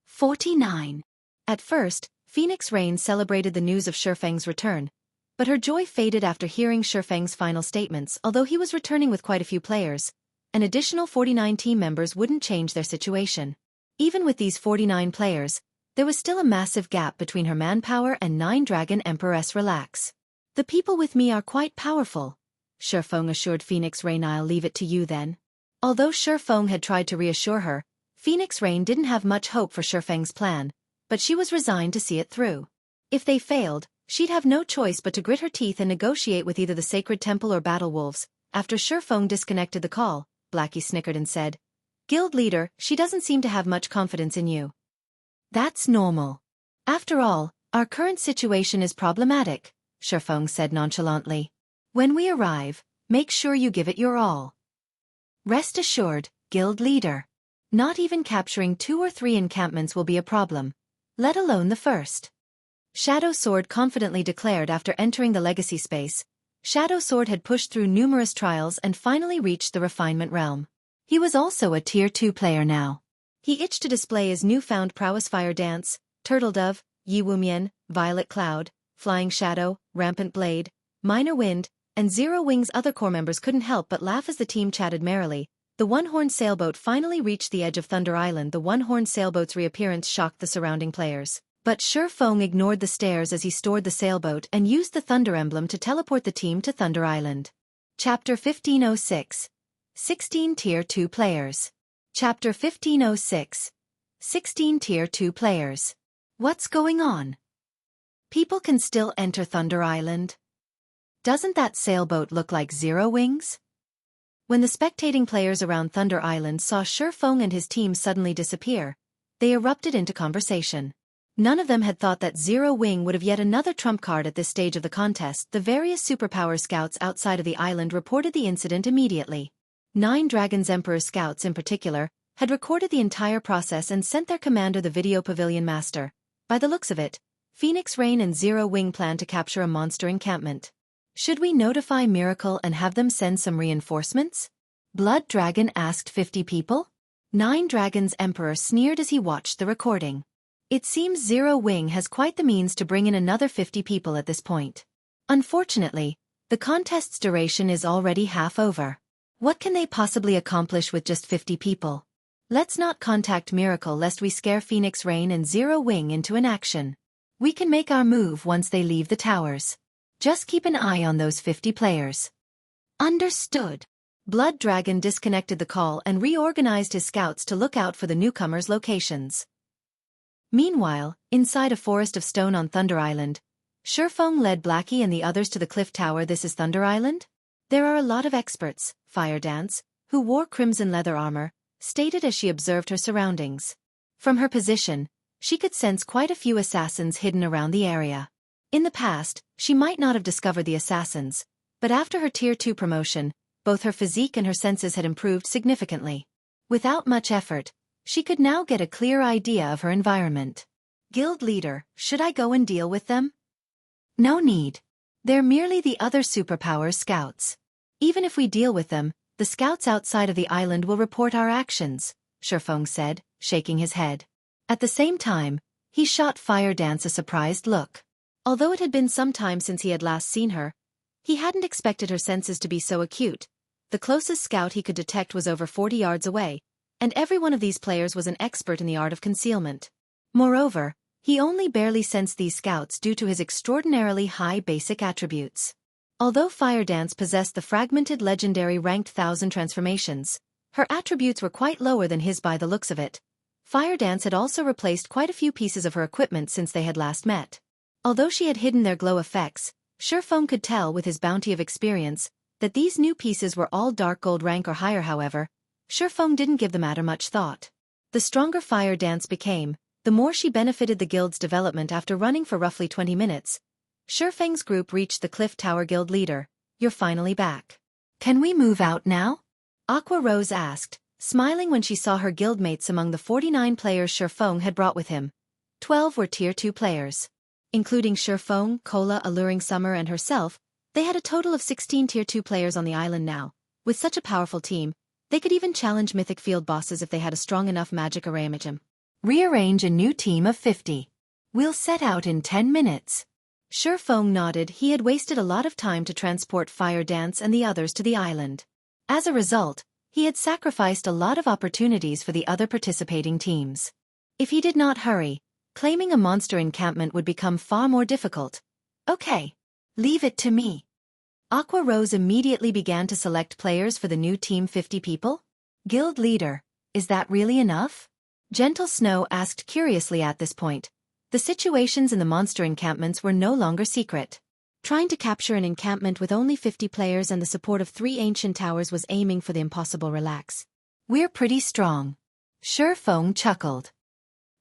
49. At first, Phoenix Rain celebrated the news of Feng's return, but her joy faded after hearing Feng's final statements. Although he was returning with quite a few players, an additional 49 team members wouldn't change their situation. Even with these 49 players, there was still a massive gap between her manpower and Nine Dragon Empress. Relax. The people with me are quite powerful, Feng assured Phoenix Rain. I'll leave it to you then. Although Feng had tried to reassure her, Phoenix Rain didn't have much hope for Feng's plan, but she was resigned to see it through. If they failed, she'd have no choice but to grit her teeth and negotiate with either the Sacred Temple or Battle Wolves. After Feng disconnected the call, Blackie snickered and said, Guild leader, she doesn't seem to have much confidence in you. That's normal. After all, our current situation is problematic, Feng said nonchalantly. When we arrive, make sure you give it your all. Rest assured, guild leader. Not even capturing 2 or 3 encampments will be a problem, let alone the first. Shadow Sword confidently declared after entering the legacy space. Shadow Sword had pushed through numerous trials and finally reached the refinement realm. He was also a tier 2 player now. He itched to display his newfound prowess. Fire Dance, Turtle Dove, Yi Wumian, Violet Cloud, Flying Shadow, Rampant Blade, Minor Wind, and Zero Wings. Other core members couldn't help but laugh as the team chatted merrily. The one-horned sailboat finally reached the edge of Thunder Island. The one-horned sailboat's reappearance shocked the surrounding players. But Feng ignored the stares as he stored the sailboat and used the Thunder Emblem to teleport the team to Thunder Island. Chapter 1506. 16 Tier 2 Players. Chapter 1506. 16 Tier 2 Players. What's going on? People can still enter Thunder Island? Doesn't that sailboat look like Zero Wings? When the spectating players around Thunder Island saw Feng and his team suddenly disappear, they erupted into conversation. None of them had thought that Zero Wing would have yet another trump card at this stage of the contest. The various superpower scouts outside of the island reported the incident immediately. Nine Dragons Emperor scouts in particular had recorded the entire process and sent their commander the video pavilion master. By the looks of it, Phoenix Rain and Zero Wing plan to capture a monster encampment. Should we notify Miracle and have them send some reinforcements? Blood Dragon asked 50 people. Nine Dragons Emperor sneered as he watched the recording. It seems Zero Wing has quite the means to bring in another 50 people at this point. Unfortunately, the contest's duration is already half over. What can they possibly accomplish with just 50 people? Let's not contact Miracle lest we scare Phoenix Rain and Zero Wing into inaction. We can make our move once they leave the towers. Just keep an eye on those 50 players. Understood. Blood Dragon disconnected the call and reorganized his scouts to look out for the newcomers' locations. Meanwhile, inside a forest of stone on Thunder Island, Feng led Blackie and the others to the cliff tower. This is Thunder Island? There are a lot of experts, Fire Dance, who wore crimson leather armor, stated as she observed her surroundings. From her position, she could sense quite a few assassins hidden around the area. In the past, she might not have discovered the assassins, but after her Tier 2 promotion, both her physique and her senses had improved significantly. Without much effort, she could now get a clear idea of her environment. Guild leader, should I go and deal with them? No need. They're merely the other superpower scouts. Even if we deal with them, the scouts outside of the island will report our actions, Feng said, shaking his head. At the same time, he shot Fire Dance a surprised look. Although it had been some time since he had last seen her, he hadn't expected her senses to be so acute. The closest scout he could detect was over 40 yards away, and every one of these players was an expert in the art of concealment. Moreover, He only barely sensed these scouts due to his extraordinarily high basic attributes. Although Fire Dance possessed the fragmented legendary ranked 1000 transformations, her attributes were quite lower than his by the looks of it. Fire Dance had also replaced quite a few pieces of her equipment since they had last met. Although she had hidden their glow effects, Feng could tell with his bounty of experience that these new pieces were all dark gold rank or higher. However, Feng didn't give the matter much thought. The stronger Fire Dance became, the more she benefited the guild's development. After running for roughly 20 minutes, Feng's group reached the Cliff Tower guild leader. "You're finally back. Can we move out now?" Aqua Rose asked, smiling when she saw her guildmates. Among the 49 players Feng had brought with him, 12 were Tier 2 players. Including Feng, Cola, Alluring Summer and herself, they had a total of 16 Tier 2 players on the island now. With such a powerful team, they could even challenge Mythic field bosses if they had a strong enough magic array. "Rearrange a new team of 50. We'll set out in 10 minutes. Feng nodded. He had wasted a lot of time to transport Fire Dance and the others to the island. As a result, he had sacrificed a lot of opportunities for the other participating teams. If he did not hurry, claiming a monster encampment would become far more difficult. "Okay. Leave it to me." Aqua Rose immediately began to select players for the new team. 50 people? Guild leader, is that really enough? Gentle Snow asked curiously. At this point, the situations in the monster encampments were no longer secret. Trying to capture an encampment with only 50 players and the support of 3 ancient towers was aiming for the impossible. "Relax. We're pretty strong." Feng chuckled.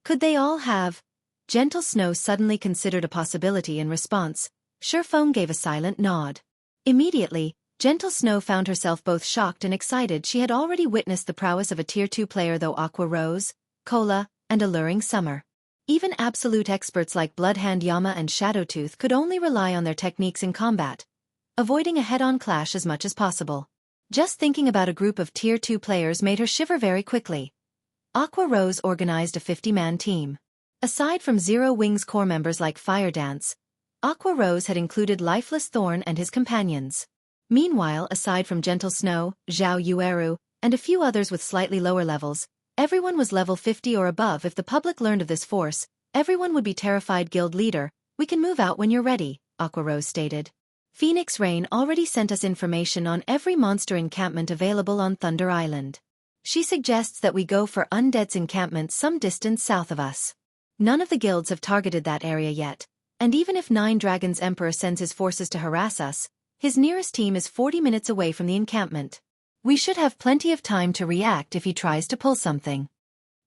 Could they all have? Gentle Snow suddenly considered a possibility. In response, Feng gave a silent nod. Immediately, Gentle Snow found herself both shocked and excited. She had already witnessed the prowess of a Tier 2 player, though Aqua Rose, Cola, and Alluring Summer. Even absolute experts like Bloodhand, Yama and Shadowtooth could only rely on their techniques in combat, avoiding a head-on clash as much as possible. Just thinking about a group of Tier 2 players made her shiver very quickly. Aqua Rose organized a 50-man team. Aside from Zero Wing's core members like Fire Dance, Aqua Rose had included Lifeless Thorn and his companions. Meanwhile, aside from Gentle Snow, Zhao Yueru, and a few others with slightly lower levels, everyone was level 50 or above. If the public learned of this force, everyone would be terrified. "Guild leader, we can move out when you're ready," Aqua Rose stated. "Phoenix Rain already sent us information on every monster encampment available on Thunder Island. She suggests that we go for Undead's encampment some distance south of us. None of the guilds have targeted that area yet, and even if 9 Dragons Emperor sends his forces to harass us, his nearest team is 40 minutes away from the encampment. We should have plenty of time to react if he tries to pull something."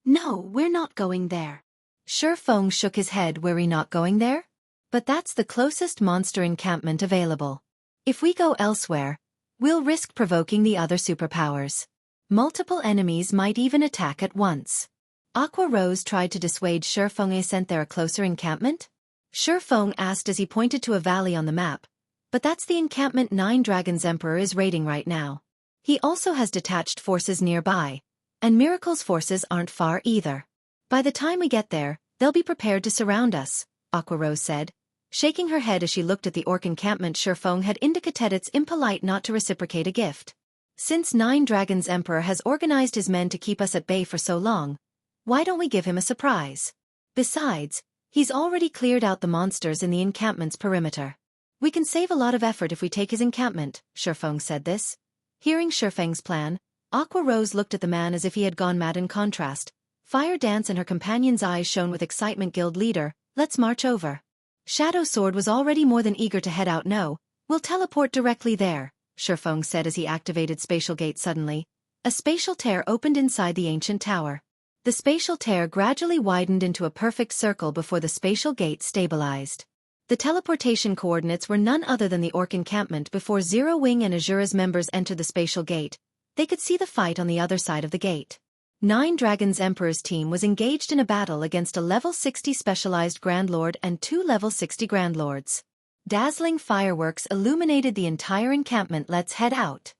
"No, we're not going there." Feng shook his head. "We're not going there? But that's the closest monster encampment available. If we go elsewhere, we'll risk provoking the other superpowers. Multiple enemies might even attack at once." Aqua Rose tried to dissuade Feng. "Isn't there a closer encampment?" Feng asked as he pointed to a valley on the map. "But that's the encampment 9 Dragons Emperor is raiding right now. He also has detached forces nearby, and Miracle's forces aren't far either. By the time we get there, they'll be prepared to surround us," Aqua Rose said, shaking her head as she looked at the orc encampment. Feng had indicated it's impolite not to reciprocate a gift. Since 9 Dragons Emperor has organized his men to keep us at bay for so long, why don't we give him a surprise? Besides, he's already cleared out the monsters in the encampment's perimeter. "We can save a lot of effort if we take his encampment," Feng said this. Hearing Feng's plan, Aqua Rose looked at the man as if he had gone mad. In contrast, Fire Dance and her companion's eyes shone with excitement. "Guild leader, let's march over." Shadow Sword was already more than eager to head out. "No, we'll teleport directly there," Feng said as he activated Spatial Gate. Suddenly, a spatial tear opened inside the ancient tower. The spatial tear gradually widened into a perfect circle before the spatial gate stabilized. The teleportation coordinates were none other than the orc encampment. Before Zero Wing and Asura's members entered the spatial gate, they could see the fight on the other side of the gate. 9 Dragons Emperor's team was engaged in a battle against a level 60 specialized Grand Lord and 2 level 60 Grand Lords. Dazzling fireworks illuminated the entire encampment. "Let's head out."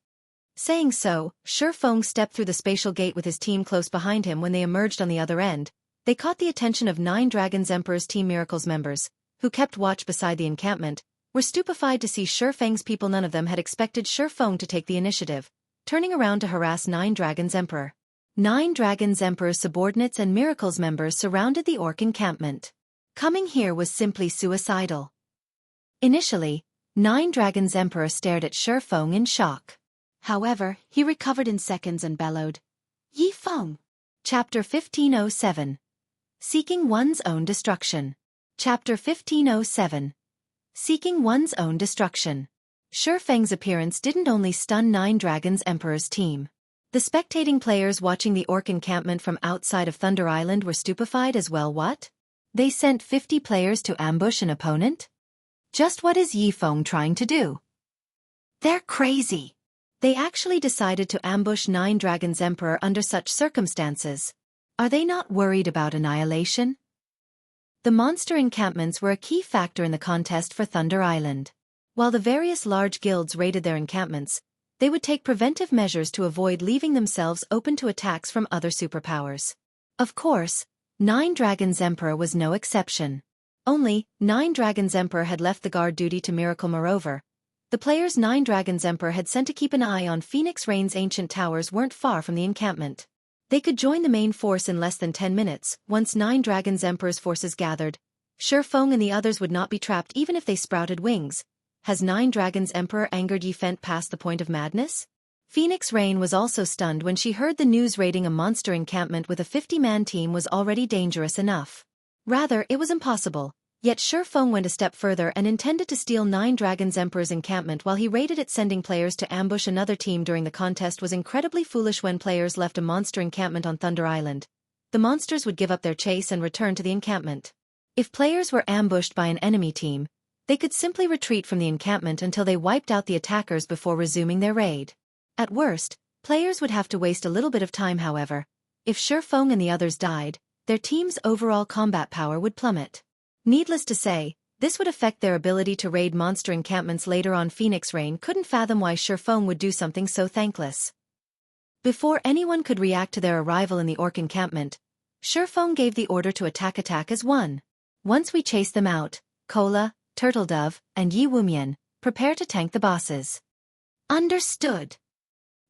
Saying so, Feng stepped through the spatial gate with his team close behind him. When they emerged on the other end, they caught the attention of 9 Dragons Emperor's Team Miracles members, who kept watch beside the encampment, were stupefied to see Feng's people. None of them had expected Feng to take the initiative, turning around to harass 9 Dragons Emperor. 9 Dragons Emperor's subordinates and Miracles members surrounded the orc encampment. Coming here was simply suicidal. Initially, Nine Dragons Emperor stared at Feng in shock. However, he recovered in seconds and bellowed, "Yi Feng!" Chapter 1507. Seeking One's Own Destruction. Chapter 1507. Seeking One's Own Destruction. Feng's appearance didn't only stun Nine Dragons Emperor's team. The spectating players watching the orc encampment from outside of Thunder Island were stupefied as well. What? They sent 50 players to ambush an opponent? Just what is Yi Feng trying to do? They're crazy. They actually decided to ambush Nine Dragons Emperor under such circumstances. Are they not worried about annihilation? The monster encampments were a key factor in the contest for Thunder Island. While the various large guilds raided their encampments, they would take preventive measures to avoid leaving themselves open to attacks from other superpowers. Of course, Nine Dragons Emperor was no exception. Only, Nine Dragons Emperor had left the guard duty to Miracle. Moreover, the players Nine Dragons Emperor had sent to keep an eye on Phoenix Rain's ancient towers weren't far from the encampment. They could join the main force in less than 10 minutes, once Nine Dragons Emperor's forces gathered. Feng and the others would not be trapped even if they sprouted wings. Has Nine Dragons Emperor angered Yi Feng past the point of madness? Phoenix Rain was also stunned when she heard the news raiding a monster encampment with a 50-man team was already dangerous enough. Rather, it was impossible. Yet Feng went a step further and intended to steal Nine Dragons Emperor's encampment while he raided it. Sending players to ambush another team during the contest was incredibly foolish. When players left a monster encampment on Thunder Island, the monsters would give up their chase and return to the encampment. If players were ambushed by an enemy team, they could simply retreat from the encampment until they wiped out the attackers before resuming their raid. At worst, players would have to waste a little bit of time. However, if Feng and the others died, their team's overall combat power would plummet. Needless to say, this would affect their ability to raid monster encampments later on. Phoenix Rain couldn't fathom why Feng would do something so thankless. Before anyone could react to their arrival in the orc encampment, Feng gave the order to attack as one. Once we chase them out, Cola, Turtledove, and Yi Wumian, prepare to tank the bosses. Understood.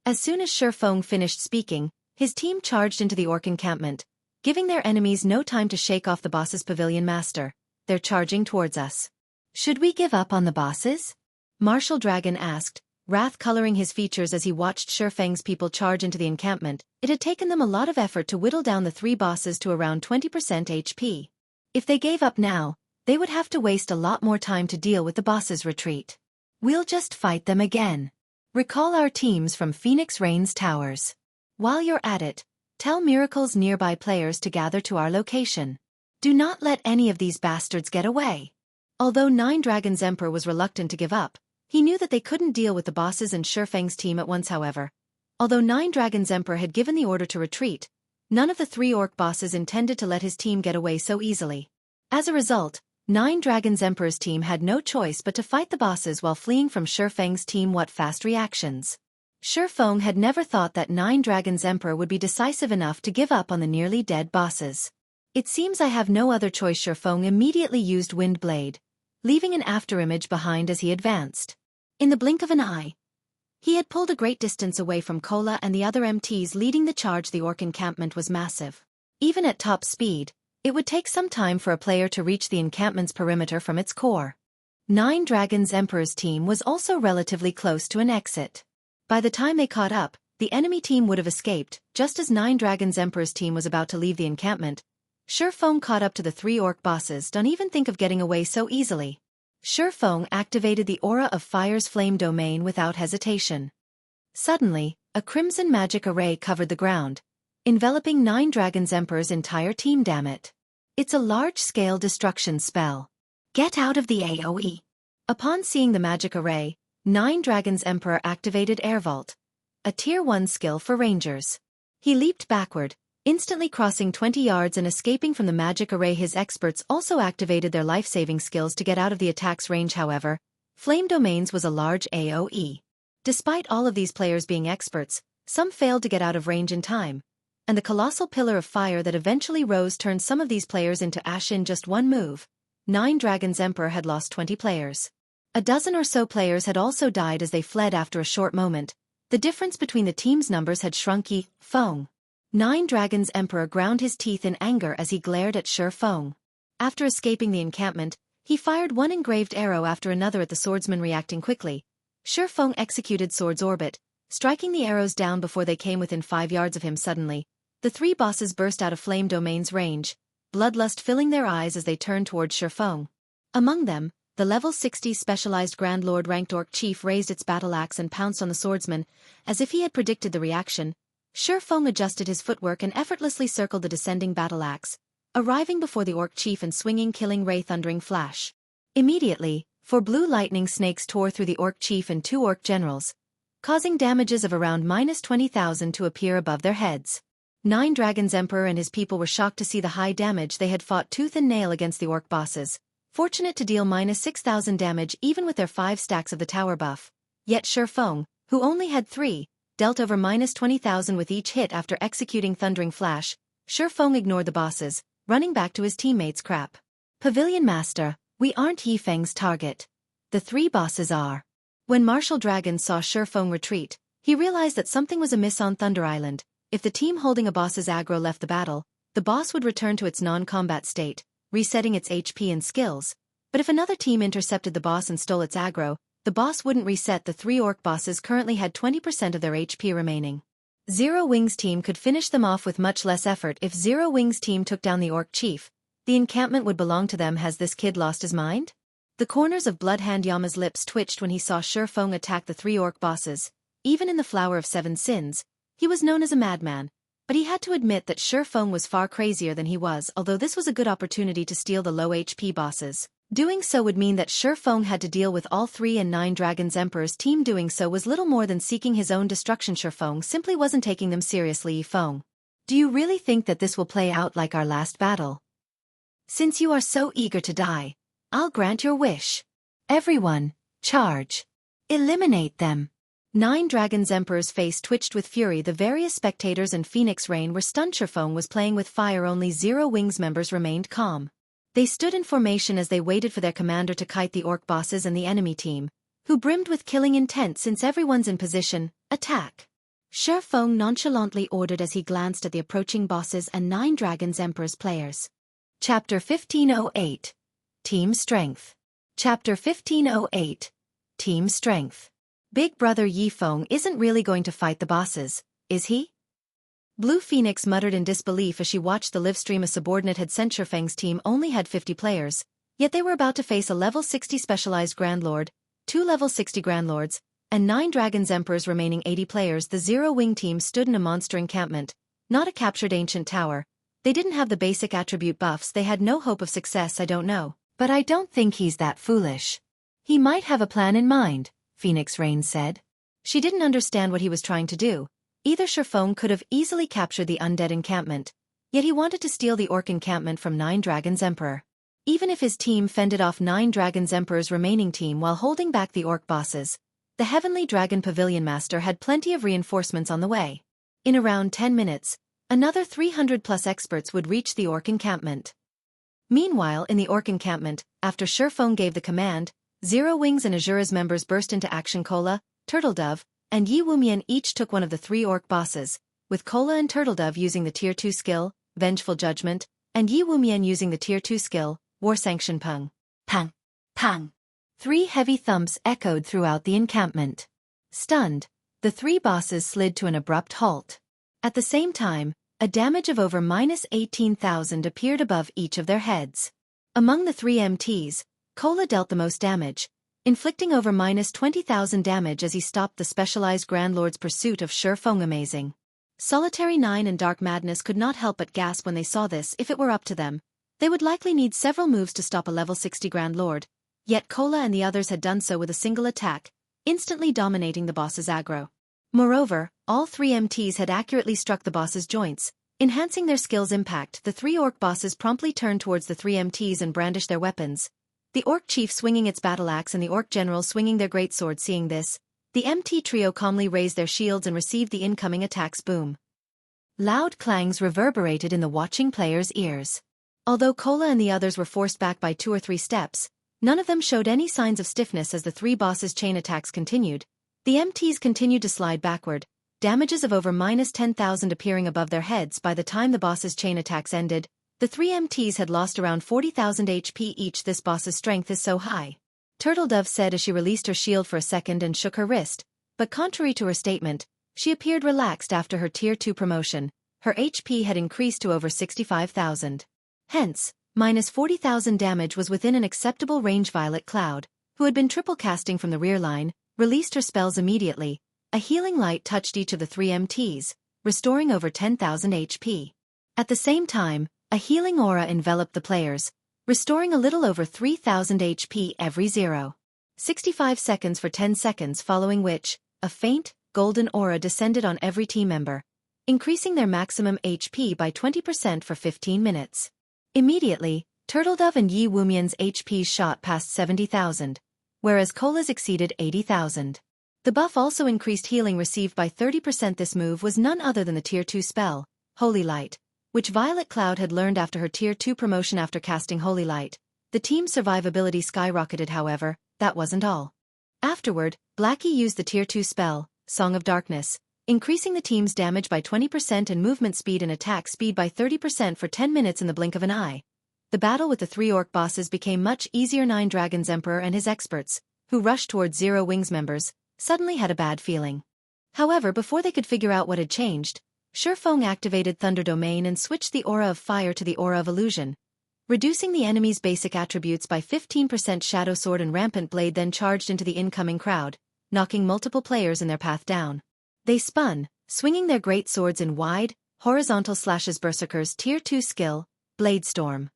As soon as Feng finished speaking, his team charged into the orc encampment, giving their enemies no time to shake off the boss's pavilion. Master, they're charging towards us. Should we give up on the bosses? Martial Dragon asked, wrath coloring his features as he watched Feng's people charge into the encampment. It had taken them a lot of effort to whittle down the 3 bosses to around 20% HP. If they gave up now, they would have to waste a lot more time to deal with the boss's retreat. We'll just fight them again. Recall our teams from Phoenix Rain's towers. While you're at it, tell Miracle's nearby players to gather to our location. Do not let any of these bastards get away. Although Nine Dragons Emperor was reluctant to give up, he knew that they couldn't deal with the bosses and Feng's team at once. However, although Nine Dragons Emperor had given the order to retreat, none of the 3 orc bosses intended to let his team get away so easily. As a result, Nine Dragons Emperor's team had no choice but to fight the bosses while fleeing from Feng's team. What fast reactions! Feng had never thought that Nine Dragons Emperor would be decisive enough to give up on the nearly dead bosses. It seems I have no other choice. Feng immediately used Wind Blade, leaving an afterimage behind as he advanced. In the blink of an eye, he had pulled a great distance away from Cola and the other MTs leading the charge. The orc encampment was massive. Even at top speed, it would take some time for a player to reach the encampment's perimeter from its core. Nine Dragons Emperor's team was also relatively close to an exit. By the time they caught up, the enemy team would have escaped. Just as Nine Dragons Emperor's team was about to leave the encampment, Feng caught up to the 3 orc bosses. Don't even think of getting away so easily. Feng activated the Aura of Fire's Flame Domain without hesitation. Suddenly, a crimson magic array covered the ground, enveloping Nine Dragons Emperor's entire team. Damn it. It's a large-scale destruction spell. Get out of the AoE. Upon seeing the magic array, Nine Dragons Emperor activated Air Vault, a Tier 1 skill for rangers. He leaped backward, instantly crossing 20 yards and escaping from the magic array. His experts also activated their life-saving skills to get out of the attack's range. However, Flame Domains was a large AoE. Despite all of these players being experts, some failed to get out of range in time, and the colossal pillar of fire that eventually rose turned some of these players into ash in just one move. Nine Dragons Emperor had lost 20 players. A dozen or so players had also died as they fled after a short moment. The difference between the team's numbers had shrunk. Feng. Nine Dragons Emperor ground his teeth in anger as he glared at Feng. After escaping the encampment, he fired one engraved arrow after another at the swordsman, reacting quickly. Feng executed Sword's Orbit, striking the arrows down before they came within 5 yards of him. Suddenly, the three bosses burst out of Flame Domain's range, bloodlust filling their eyes as they turned towards Feng. Among them, the level 60 specialized Grand Lord ranked Orc Chief raised its battle axe and pounced on the swordsman, as if he had predicted the reaction. Feng adjusted his footwork and effortlessly circled the descending battle axe, arriving before the Orc Chief and swinging Killing Ray thundering flash. Immediately, 4 blue lightning snakes tore through the Orc Chief and 2 Orc generals, causing damages of around -20,000 to appear above their heads. 9 Dragons Emperor and his people were shocked to see the high damage they had fought tooth and nail against the Orc bosses, fortunate to deal -6,000 damage even with their 5 stacks of the tower buff. Yet Feng, who only had 3, dealt over -20,000 with each hit after executing Thundering Flash. Feng ignored the bosses, running back to his teammates' crap. Pavilion Master, we aren't Feng's target. The 3 bosses are. When Martial Dragon saw Feng retreat, he realized that something was amiss on Thunder Island. If the team holding a boss's aggro left the battle, the boss would return to its non-combat state, resetting its HP and skills. But if another team intercepted the boss and stole its aggro, the boss wouldn't reset. The 3 Orc bosses currently had 20% of their HP remaining. Zero Wings team could finish them off with much less effort. If Zero Wings team took down the Orc Chief, the encampment would belong to them. Has this kid lost his mind? The corners of Bloodhand Yama's lips twitched when he saw Feng attack the 3 Orc bosses. Even in the Flower of 7 Sins, he was known as a madman, but he had to admit that Feng was far crazier than he was. Although this was a good opportunity to steal the low HP bosses, doing so would mean that Feng had to deal with all 3 and 9 Dragons Emperor's team. Doing so was little more than seeking his own destruction. Feng simply wasn't taking them seriously. Feng, do you really think that this will play out like our last battle? Since you are so eager to die, I'll grant your wish. Everyone, charge. Eliminate them. 9 Dragons Emperor's face twitched with fury. The various spectators and Phoenix Rain were stunned. Feng was playing with fire. Only Zero Wings members remained calm. They stood in formation as they waited for their commander to kite the Orc bosses and the enemy team, who brimmed with killing intent. Since everyone's in position, attack. Feng nonchalantly ordered as he glanced at the approaching bosses and 9 Dragons Emperor's players. Chapter 1508. Team Strength. Chapter 1508. Team Strength. Big Brother Feng isn't really going to fight the bosses, is he? Blue Phoenix muttered in disbelief as she watched the livestream. A subordinate had sent Feng's team only had 50 players, yet they were about to face a level 60 specialized Grand Lord, 2 level 60 Grand Lords, and 9 Dragons Emperors remaining 80 players. The Zero Wing team stood in a monster encampment, not a captured ancient tower. They didn't have the basic attribute buffs. They had no hope of success. I don't know, but I don't think he's that foolish. He might have a plan in mind, Phoenix Rain said. She didn't understand what he was trying to do. Either Feng could have easily captured the undead encampment, yet he wanted to steal the Orc encampment from 9 Dragons Emperor. Even if his team fended off 9 Dragons Emperor's remaining team while holding back the Orc bosses, the Heavenly Dragon Pavilion Master had plenty of reinforcements on the way. In around 10 minutes, another 300+ experts would reach the Orc encampment. Meanwhile, in the Orc encampment, after Feng gave the command, Zero Wings and Asura's members burst into action. Cola, Turtledove, and Yi Wumian each took one of the 3 Orc bosses, with Cola and Turtledove using the Tier 2 skill, Vengeful Judgment, and Yi Wumian using the Tier 2 skill, War Sanction. Pang. Pang. Pang. 3 heavy thumps echoed throughout the encampment. Stunned, the 3 bosses slid to an abrupt halt. At the same time, a damage of over -18,000 appeared above each of their heads. Among the 3 MTs, Cola dealt the most damage, inflicting over -20,000 damage as he stopped the specialized Grand Lord's pursuit of Feng. Amazing. Solitary 9 and Dark Madness could not help but gasp when they saw this. If it were up to them, they would likely need several moves to stop a level 60 Grand Lord, yet Cola and the others had done so with a single attack, instantly dominating the boss's aggro. Moreover, all 3 MTs had accurately struck the boss's joints, enhancing their skill's impact. The 3 Orc bosses promptly turned towards the 3 MTs and brandished their weapons, the Orc Chief swinging its battle axe and the Orc Generals swinging their greatsword. Seeing this, the MT trio calmly raised their shields and received the incoming attacks. Boom. Loud clangs reverberated in the watching players' ears. Although Cola and the others were forced back by 2 or 3 steps, none of them showed any signs of stiffness as the 3 bosses' chain attacks continued. The MTs continued to slide backward, damages of over -10,000 appearing above their heads. By the time the boss's chain attacks ended, The three MTs had lost around 40,000 HP each. This boss's strength is so high. Turtledove said as she released her shield for a second and shook her wrist, but contrary to her statement, she appeared relaxed after her Tier 2 promotion. Her HP had increased to over 65,000. Hence, minus 40,000 damage was within an acceptable range. Violet Cloud, who had been triple casting from the rear line, released her spells immediately. A healing light touched each of the three MTs, restoring over 10,000 HP. At the same time, a healing aura enveloped the players, restoring a little over 3,000 HP every 0.65 seconds for 10 seconds, following which, a faint, golden aura descended on every team member, increasing their maximum HP by 20% for 15 minutes. Immediately, Turtledove and Yi Wumian's HPs shot past 70,000, whereas Cola's exceeded 80,000. The buff also increased healing received by 30%. This move was none other than the Tier 2 spell, Holy Light, which Violet Cloud had learned after her Tier 2 promotion. After casting Holy Light, the team's survivability skyrocketed. However, that wasn't all. Afterward, Blackie used the Tier 2 spell, Song of Darkness, increasing the team's damage by 20% and movement speed and attack speed by 30% for 10 minutes in the blink of an eye. The battle with the three orc bosses became much easier. Nine Dragons Emperor and his experts, who rushed towards Zero Wings members, suddenly had a bad feeling. However, before they could figure out what had changed, Feng activated Thunder Domain and switched the aura of fire to the aura of illusion, reducing the enemy's basic attributes by 15%. Shadow Sword and Rampant Blade then charged into the incoming crowd, knocking multiple players in their path down. They spun, swinging their great swords in wide, horizontal slashes. Berserker's Tier 2 skill, Blade Storm.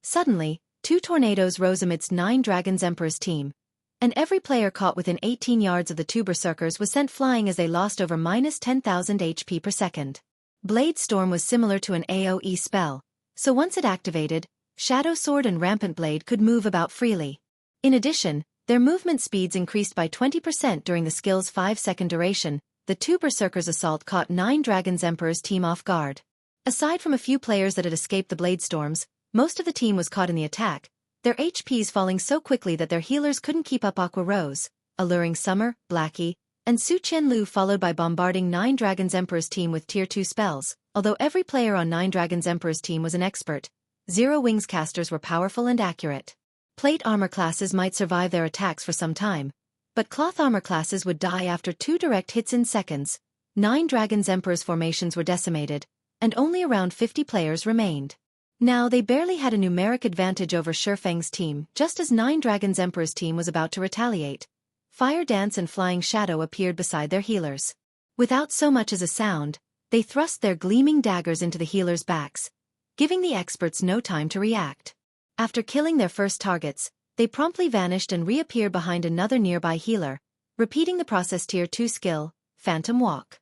Suddenly, two tornadoes rose amidst Nine Dragons Emperor's team, and every player caught within 18 yards of the two berserkers was sent flying as they lost over minus 10,000 HP per second. Blade Storm was similar to an AoE spell, so once it activated, Shadow Sword and Rampant Blade could move about freely. In addition, their movement speeds increased by 20% during the skill's 5-second duration. The two berserkers' assault caught Nine Dragons Emperor's team off guard. Aside from a few players that had escaped the blade storms, most of the team was caught in the attack, their HPs falling so quickly that their healers couldn't keep up. Aqua Rose, Alluring Summer, Blackie, and Su Qianlu followed by bombarding Nine Dragons Emperor's team with Tier 2 spells. Although every player on Nine Dragons Emperor's team was an expert, Zero Wings casters were powerful and accurate. Plate armor classes might survive their attacks for some time, but cloth armor classes would die after 2 direct hits in seconds. Nine Dragons Emperor's formations were decimated, and only around 50 players remained. Now they barely had a numeric advantage over Feng's team. Just as Nine Dragons Emperor's team was about to retaliate, Fire Dance and Flying Shadow appeared beside their healers. Without so much as a sound, they thrust their gleaming daggers into the healers' backs, giving the experts no time to react. After killing their first targets, they promptly vanished and reappeared behind another nearby healer, repeating the process. Tier 2 skill, Phantom Walk.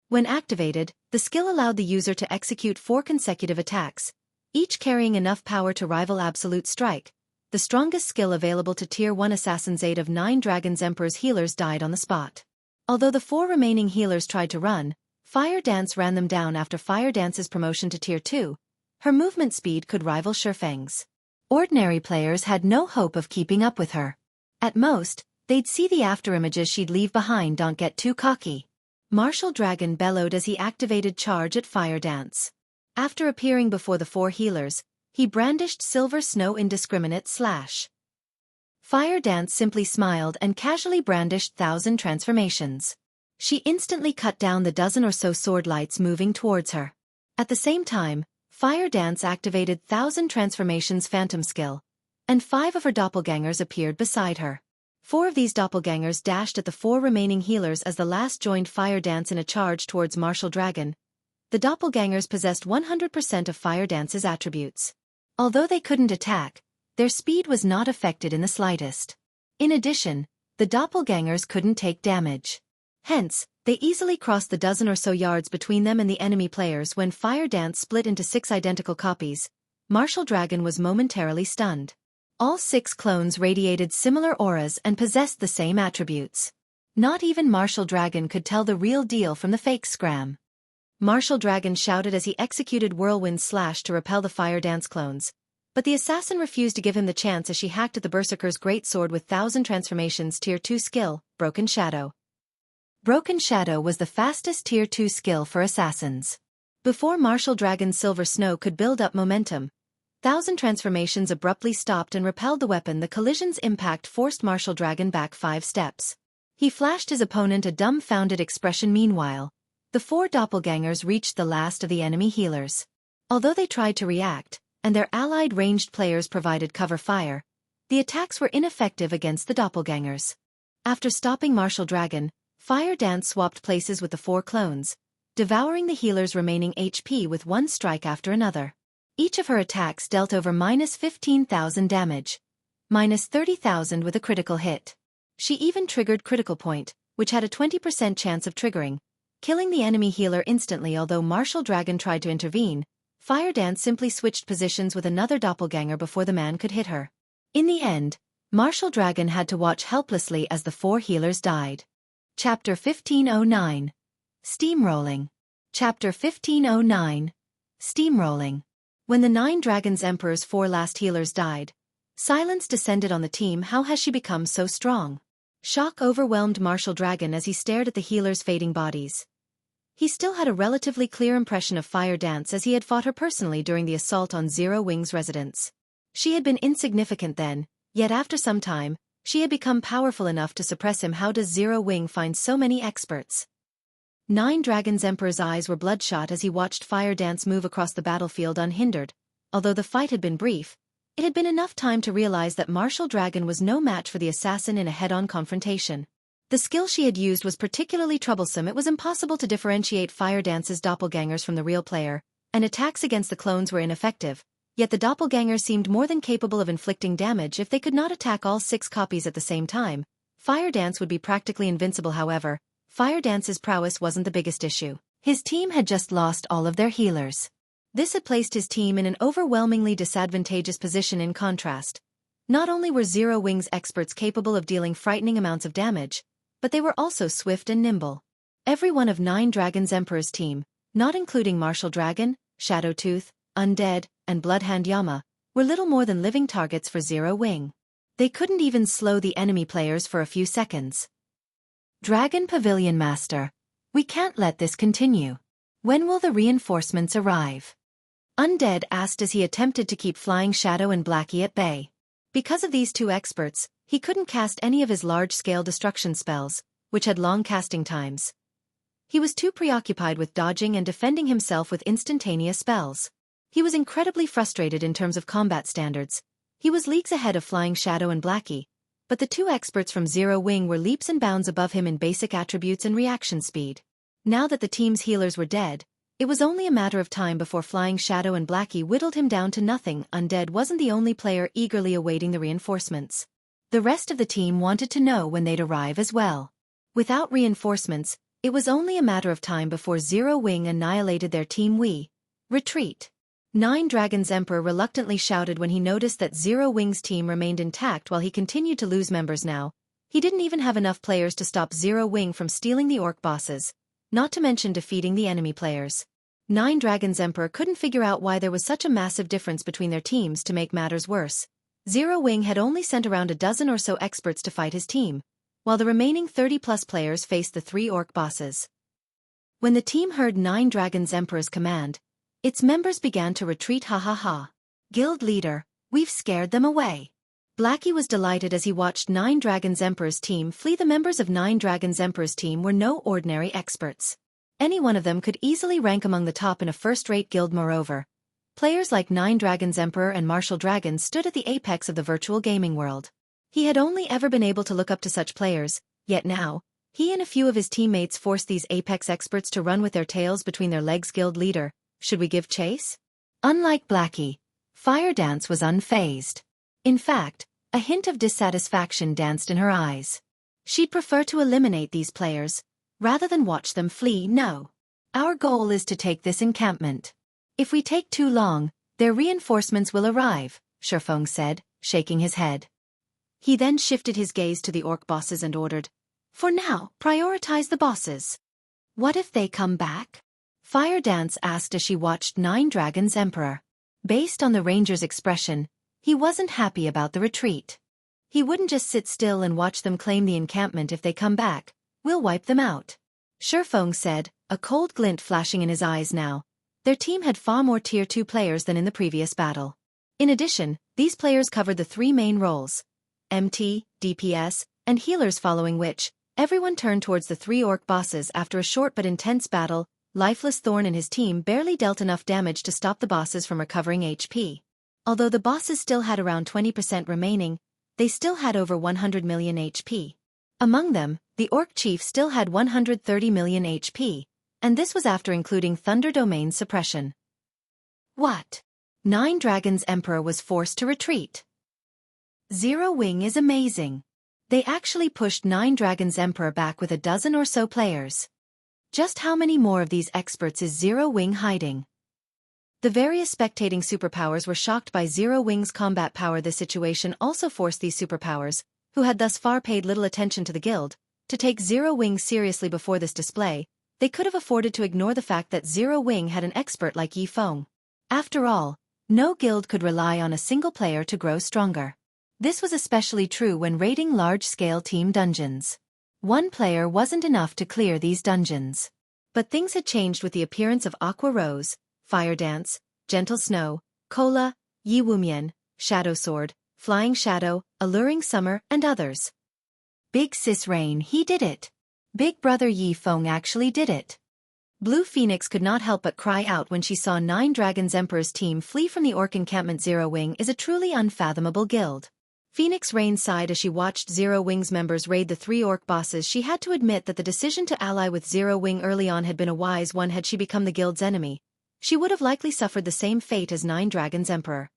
When activated, the skill allowed the user to execute 4 consecutive attacks, each carrying enough power to rival Absolute Strike, the strongest skill available to Tier 1 assassins. 8 of Nine Dragons Emperor's healers died on the spot. Although the 4 remaining healers tried to run, Fire Dance ran them down. After Fire Dance's promotion to Tier 2, her movement speed could rival Feng's. Ordinary players had no hope of keeping up with her. At most, they'd see the afterimages she'd leave behind. Don't get too cocky. Martial Dragon bellowed as he activated Charge at Fire Dance. After appearing before the 4 healers, he brandished Silver Snow Indiscriminate Slash. Fire Dance simply smiled and casually brandished 1,000 transformations. She instantly cut down the dozen or so sword lights moving towards her. At the same time, Fire Dance activated 1,000 transformations Phantom skill, and 5 of her doppelgangers appeared beside her. 4 of these doppelgangers dashed at the 4 remaining healers as the last joined Fire Dance in a charge towards Martial Dragon. The doppelgangers possessed 100% of Fire Dance's attributes. Although they couldn't attack, their speed was not affected in the slightest. In addition, the doppelgangers couldn't take damage. Hence, they easily crossed the dozen or so yards between them and the enemy players. When Fire Dance split into 6 identical copies, Martial Dragon was momentarily stunned. All 6 clones radiated similar auras and possessed the same attributes. Not even Martial Dragon could tell the real deal from the fake scram. Martial Dragon shouted as he executed Whirlwind Slash to repel the Fire Dance clones, but the assassin refused to give him the chance as she hacked at the Berserker's great sword with 1,000 transformations. Tier 2 skill, Broken Shadow. Broken Shadow was the fastest Tier 2 skill for assassins. Before Martial Dragon's silver snow could build up momentum, thousand transformations abruptly stopped and repelled the weapon. The collision's impact forced Martial Dragon back 5 steps. He flashed his opponent a dumbfounded expression. Meanwhile, the 4 doppelgangers reached the last of the enemy healers. Although they tried to react, and their allied ranged players provided cover fire, the attacks were ineffective against the doppelgangers. After stopping Martial Dragon, Fire Dance swapped places with the 4 clones, devouring the healer's remaining HP with one strike after another. Each of her attacks dealt over -15,000 damage, -30,000 with a critical hit. She even triggered Critical Point, which had a 20% chance of triggering, killing the enemy healer instantly. Although Martial Dragon tried to intervene, Fire Dance simply switched positions with another doppelganger before the man could hit her. In the end, Martial Dragon had to watch helplessly as the 4 healers died. Chapter 1509. Steamrolling. Chapter 1509. Steamrolling. When the 9 Dragons Emperor's 4 last healers died, silence descended on the team. How has she become so strong? Shock overwhelmed Martial Dragon as he stared at the healers' fading bodies. He still had a relatively clear impression of Fire Dance as he had fought her personally during the assault on Zero Wing's residence. She had been insignificant then, yet after some time, she had become powerful enough to suppress him. How does Zero Wing find so many experts? 9 Dragons Emperor's eyes were bloodshot as he watched Fire Dance move across the battlefield unhindered. Although the fight had been brief, it had been enough time to realize that Martial Dragon was no match for the assassin in a head-on confrontation. The skill she had used was particularly troublesome. It was impossible to differentiate Fire Dance's doppelgangers from the real player, and attacks against the clones were ineffective. Yet the doppelganger seemed more than capable of inflicting damage. If they could not attack all 6 copies at the same time, Fire Dance would be practically invincible. However, Fire Dance's prowess wasn't the biggest issue. His team had just lost all of their healers. This had placed his team in an overwhelmingly disadvantageous position. In contrast, not only were Zero Wing's experts capable of dealing frightening amounts of damage, but they were also swift and nimble. Every one of 9 Dragons Emperor's team, not including Martial Dragon, Shadowtooth, Undead, and Bloodhand Yama, were little more than living targets for Zero Wing. They couldn't even slow the enemy players for a few seconds. Dragon Pavilion Master, we can't let this continue. When will the reinforcements arrive? Undead asked as he attempted to keep Flying Shadow and Blackie at bay. Because of these 2 experts, he couldn't cast any of his large-scale destruction spells, which had long casting times. He was too preoccupied with dodging and defending himself with instantaneous spells. He was incredibly frustrated in terms of combat standards. He was leagues ahead of Flying Shadow and Blackie, but the 2 experts from Zero Wing were leaps and bounds above him in basic attributes and reaction speed. Now that the team's healers were dead, it was only a matter of time before Flying Shadow and Blackie whittled him down to nothing. Undead wasn't the only player eagerly awaiting the reinforcements. The rest of the team wanted to know when they'd arrive as well. Without reinforcements, it was only a matter of time before Zero Wing annihilated their team. We retreat. 9 Dragons Emperor reluctantly shouted when he noticed that Zero Wing's team remained intact while he continued to lose members. Now, he didn't even have enough players to stop Zero Wing from stealing the orc bosses, not to mention defeating the enemy players. 9 Dragons Emperor couldn't figure out why there was such a massive difference between their teams. To make matters worse, Zero Wing had only sent around a dozen or so experts to fight his team, while the remaining 30+ players faced the 3 orc bosses. When the team heard 9 Dragons Emperor's command, its members began to retreat. Ha ha ha. Guild leader, we've scared them away. Blackie was delighted as he watched 9 Dragons Emperor's team flee. The members of 9 Dragons Emperor's team were no ordinary experts. Any one of them could easily rank among the top in a first-rate guild. Moreover, players like 9 Dragons Emperor and Martial Dragon stood at the apex of the virtual gaming world. He had only ever been able to look up to such players, yet now, he and a few of his teammates forced these apex experts to run with their tails between their legs. Guild leader, should we give chase? Unlike Blackie, Fire Dance was unfazed. In fact, a hint of dissatisfaction danced in her eyes. She'd prefer to eliminate these players, rather than watch them flee. No. Our goal is to take this encampment. If we take too long, their reinforcements will arrive, Feng said, shaking his head. He then shifted his gaze to the orc bosses and ordered, "For now, prioritize the bosses." "What if they come back?" Fire Dance asked as she watched 9 Dragons Emperor. Based on the ranger's expression, he wasn't happy about the retreat. He wouldn't just sit still and watch them claim the encampment. "If they come back, we'll wipe them out," Feng said, a cold glint flashing in his eyes now. Their team had far more Tier 2 players than in the previous battle. In addition, these players covered the three main roles: MT, DPS, and healers, following which, everyone turned towards the three orc bosses after a short but intense battle. Lifeless Thorn and his team barely dealt enough damage to stop the bosses from recovering HP. Although the bosses still had around 20% remaining, they still had over 100 million HP. Among them, the orc chief still had 130 million HP, and this was after including Thunder Domain suppression. What? Nine Dragons Emperor was forced to retreat. Zero Wing is amazing. They actually pushed Nine Dragons Emperor back with a dozen or so players. Just how many more of these experts is Zero Wing hiding? The various spectating superpowers were shocked by Zero Wing's combat power. This situation also forced these superpowers, who had thus far paid little attention to the guild, to take Zero Wing seriously. Before this display, they could have afforded to ignore the fact that Zero Wing had an expert like Feng. After all, no guild could rely on a single player to grow stronger. This was especially true when raiding large-scale team dungeons. One player wasn't enough to clear these dungeons. But things had changed with the appearance of Aqua Rose, Fire Dance, Gentle Snow, Cola, Yi Wumian, Shadow Sword, Flying Shadow, Alluring Summer, and others. Big Sis Rain, he did it. Big Brother Feng actually did it. Blue Phoenix could not help but cry out when she saw Nine Dragons Emperor's team flee from the orc encampment. Zero Wing is a truly unfathomable guild. Phoenix Rain sighed as she watched Zero Wing's members raid the three orc bosses. She had to admit that the decision to ally with Zero Wing early on had been a wise one. Had she become the guild's enemy, she would have likely suffered the same fate as Nine Dragons Emperor.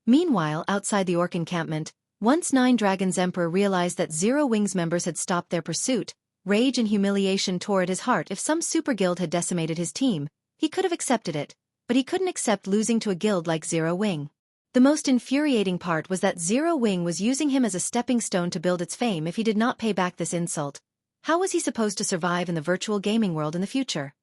Meanwhile, outside the orc encampment, once Nine Dragons Emperor realized that Zero Wing's members had stopped their pursuit, rage and humiliation tore at his heart. If some super guild had decimated his team, he could have accepted it, but he couldn't accept losing to a guild like Zero Wing. The most infuriating part was that Zero Wing was using him as a stepping stone to build its fame. If he did not pay back this insult, how was he supposed to survive in the virtual gaming world in the future?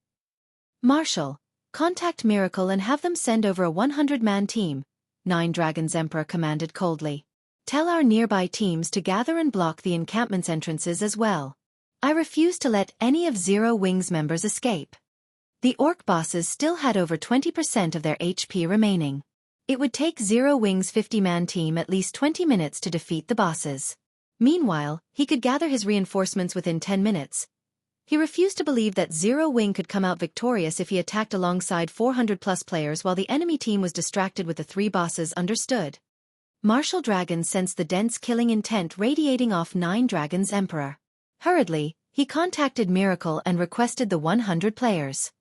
Marshal, contact Miracle and have them send over a 100-man team, Nine Dragons Emperor commanded coldly. Tell our nearby teams to gather and block the encampment's entrances as well. I refuse to let any of Zero Wing's members escape. The orc bosses still had over 20% of their HP remaining. It would take Zero Wing's 50-man team at least 20 minutes to defeat the bosses. Meanwhile, he could gather his reinforcements within 10 minutes. He refused to believe that Zero Wing could come out victorious if he attacked alongside 400+ players while the enemy team was distracted with the three bosses. Understood. Martial Dragon sensed the dense killing intent radiating off Nine Dragons Emperor. Hurriedly, he contacted Miracle and requested the 100 players.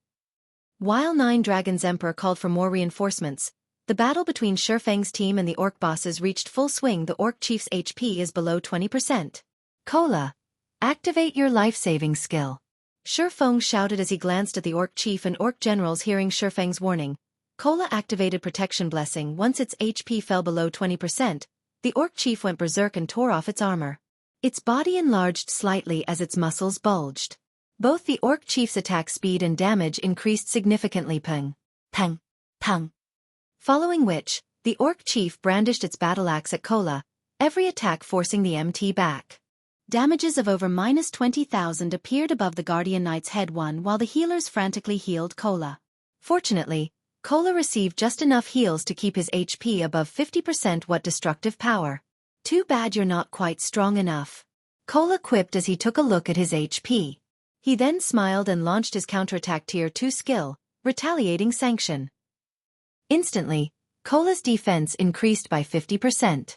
While Nine Dragons Emperor called for more reinforcements, the battle between Feng's team and the orc bosses reached full swing. The orc chief's HP is below 20%. Cola, activate your life-saving skill. Feng shouted as he glanced at the orc chief and orc generals. Hearing Feng's warning, Cola activated Protection Blessing. Once its HP fell below 20%, the orc chief went berserk and tore off its armor. Its body enlarged slightly as its muscles bulged. Both the orc chief's attack speed and damage increased significantly. Peng, peng, peng. Following which, the orc chief brandished its battle axe at Cola, every attack forcing the MT back. Damages of over -20,000 appeared above the Guardian Knight's head while the healers frantically healed Cola. Fortunately, Cola received just enough heals to keep his HP above 50%. What destructive power. Too bad you're not quite strong enough. Cola quipped as he took a look at his HP. He then smiled and launched his counterattack Tier 2 skill, Retaliating Sanction. Instantly, Cola's defense increased by 50%.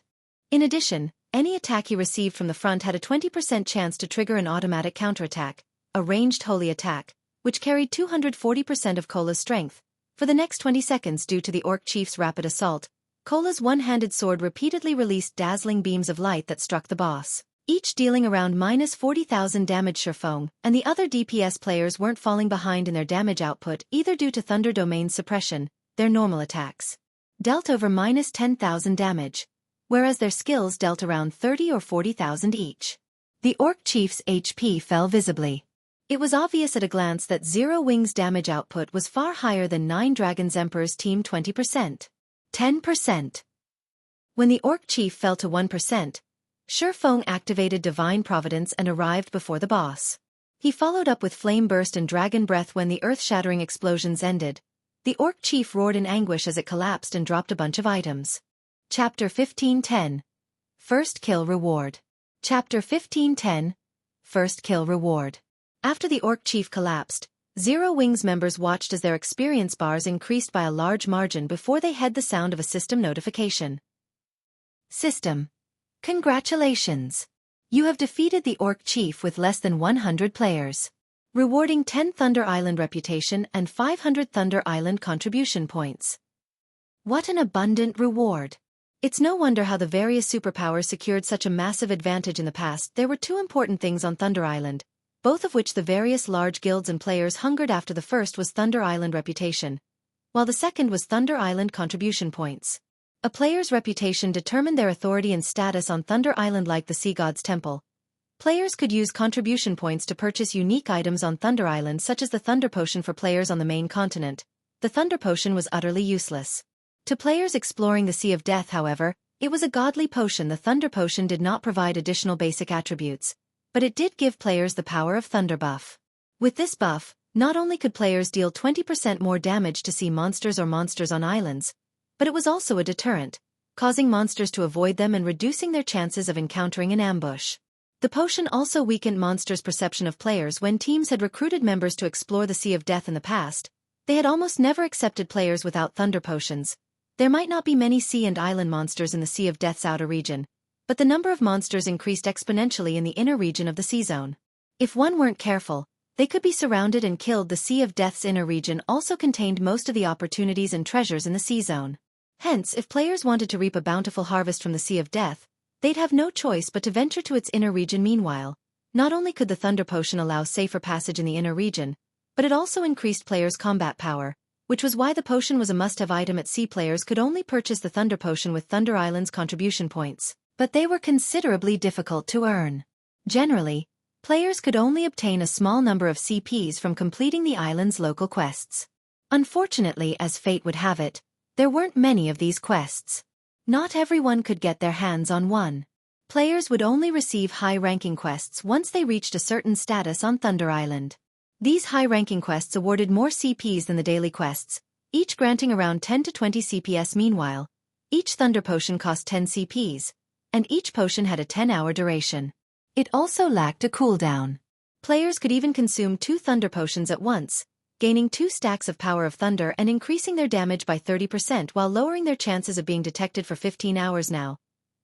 In addition, any attack he received from the front had a 20% chance to trigger an automatic counterattack, a ranged holy attack, which carried 240% of Cola's strength. For the next 20 seconds, due to the orc chief's rapid assault, Cola's one-handed sword repeatedly released dazzling beams of light that struck the boss, each dealing around -40,000 damage. Feng and the other DPS players weren't falling behind in their damage output either due to Thunder Domain suppression. Their normal attacks dealt over -10,000 damage, whereas their skills dealt around 30 or 40,000 each. The orc chief's HP fell visibly. It was obvious at a glance that Zero Wing's damage output was far higher than Nine Dragons Emperor's team. 20%. 10%. When the orc chief fell to 1%, Feng activated Divine Providence and arrived before the boss. He followed up with Flame Burst and Dragon Breath. When the earth-shattering explosions ended, The orc chief roared in anguish as it collapsed and dropped a bunch of items. Chapter 1510. First Kill Reward. Chapter 1510. First Kill Reward. After the orc chief collapsed, Zero Wings members watched as their experience bars increased by a large margin before they heard the sound of a system notification. System. Congratulations! You have defeated the orc chief with less than 100 players. Rewarding 10 Thunder Island reputation and 500 Thunder Island contribution points. What an abundant reward! It's no wonder how the various superpowers secured such a massive advantage in the past. There were two important things on Thunder Island, both of which the various large guilds and players hungered after. The first was Thunder Island reputation, while the second was Thunder Island contribution points. A player's reputation determined their authority and status on Thunder Island. Like the Sea God's Temple, players could use contribution points to purchase unique items on Thunder Island, such as the Thunder Potion for players on the main continent. The Thunder Potion was utterly useless to players exploring the Sea of Death. However, it was a godly potion. The Thunder Potion did not provide additional basic attributes, but it did give players the power of Thunder buff. With this buff, not only could players deal 20% more damage to sea monsters or monsters on islands, but it was also a deterrent, causing monsters to avoid them and reducing their chances of encountering an ambush. The potion also weakened monsters' perception of players. When teams had recruited members to explore the Sea of Death in the past, they had almost never accepted players without Thunder Potions. There might not be many sea and island monsters in the Sea of Death's outer region, but the number of monsters increased exponentially in the inner region of the sea zone. If one weren't careful, they could be surrounded and killed. The Sea of Death's inner region also contained most of the opportunities and treasures in the sea zone. Hence, if players wanted to reap a bountiful harvest from the Sea of Death, they'd have no choice but to venture to its inner region. Meanwhile, not only could the Thunder Potion allow safer passage in the inner region, but it also increased players' combat power, which was why the potion was a must-have item at sea. Players could only purchase the Thunder Potion with Thunder Island's contribution points, but they were considerably difficult to earn. Generally, players could only obtain a small number of CPs from completing the island's local quests. Unfortunately, as fate would have it, there weren't many of these quests. Not everyone could get their hands on one. Players would only receive high-ranking quests once they reached a certain status on Thunder Island. These high-ranking quests awarded more CPs than the daily quests, each granting around 10 to 20 CPS. Meanwhile, each Thunder Potion cost 10 CPs, and each potion had a 10-hour duration. It also lacked a cooldown. Players could even consume 2 Thunder Potions at once, gaining 2 stacks of Power of Thunder and increasing their damage by 30% while lowering their chances of being detected for 15 hours. Now,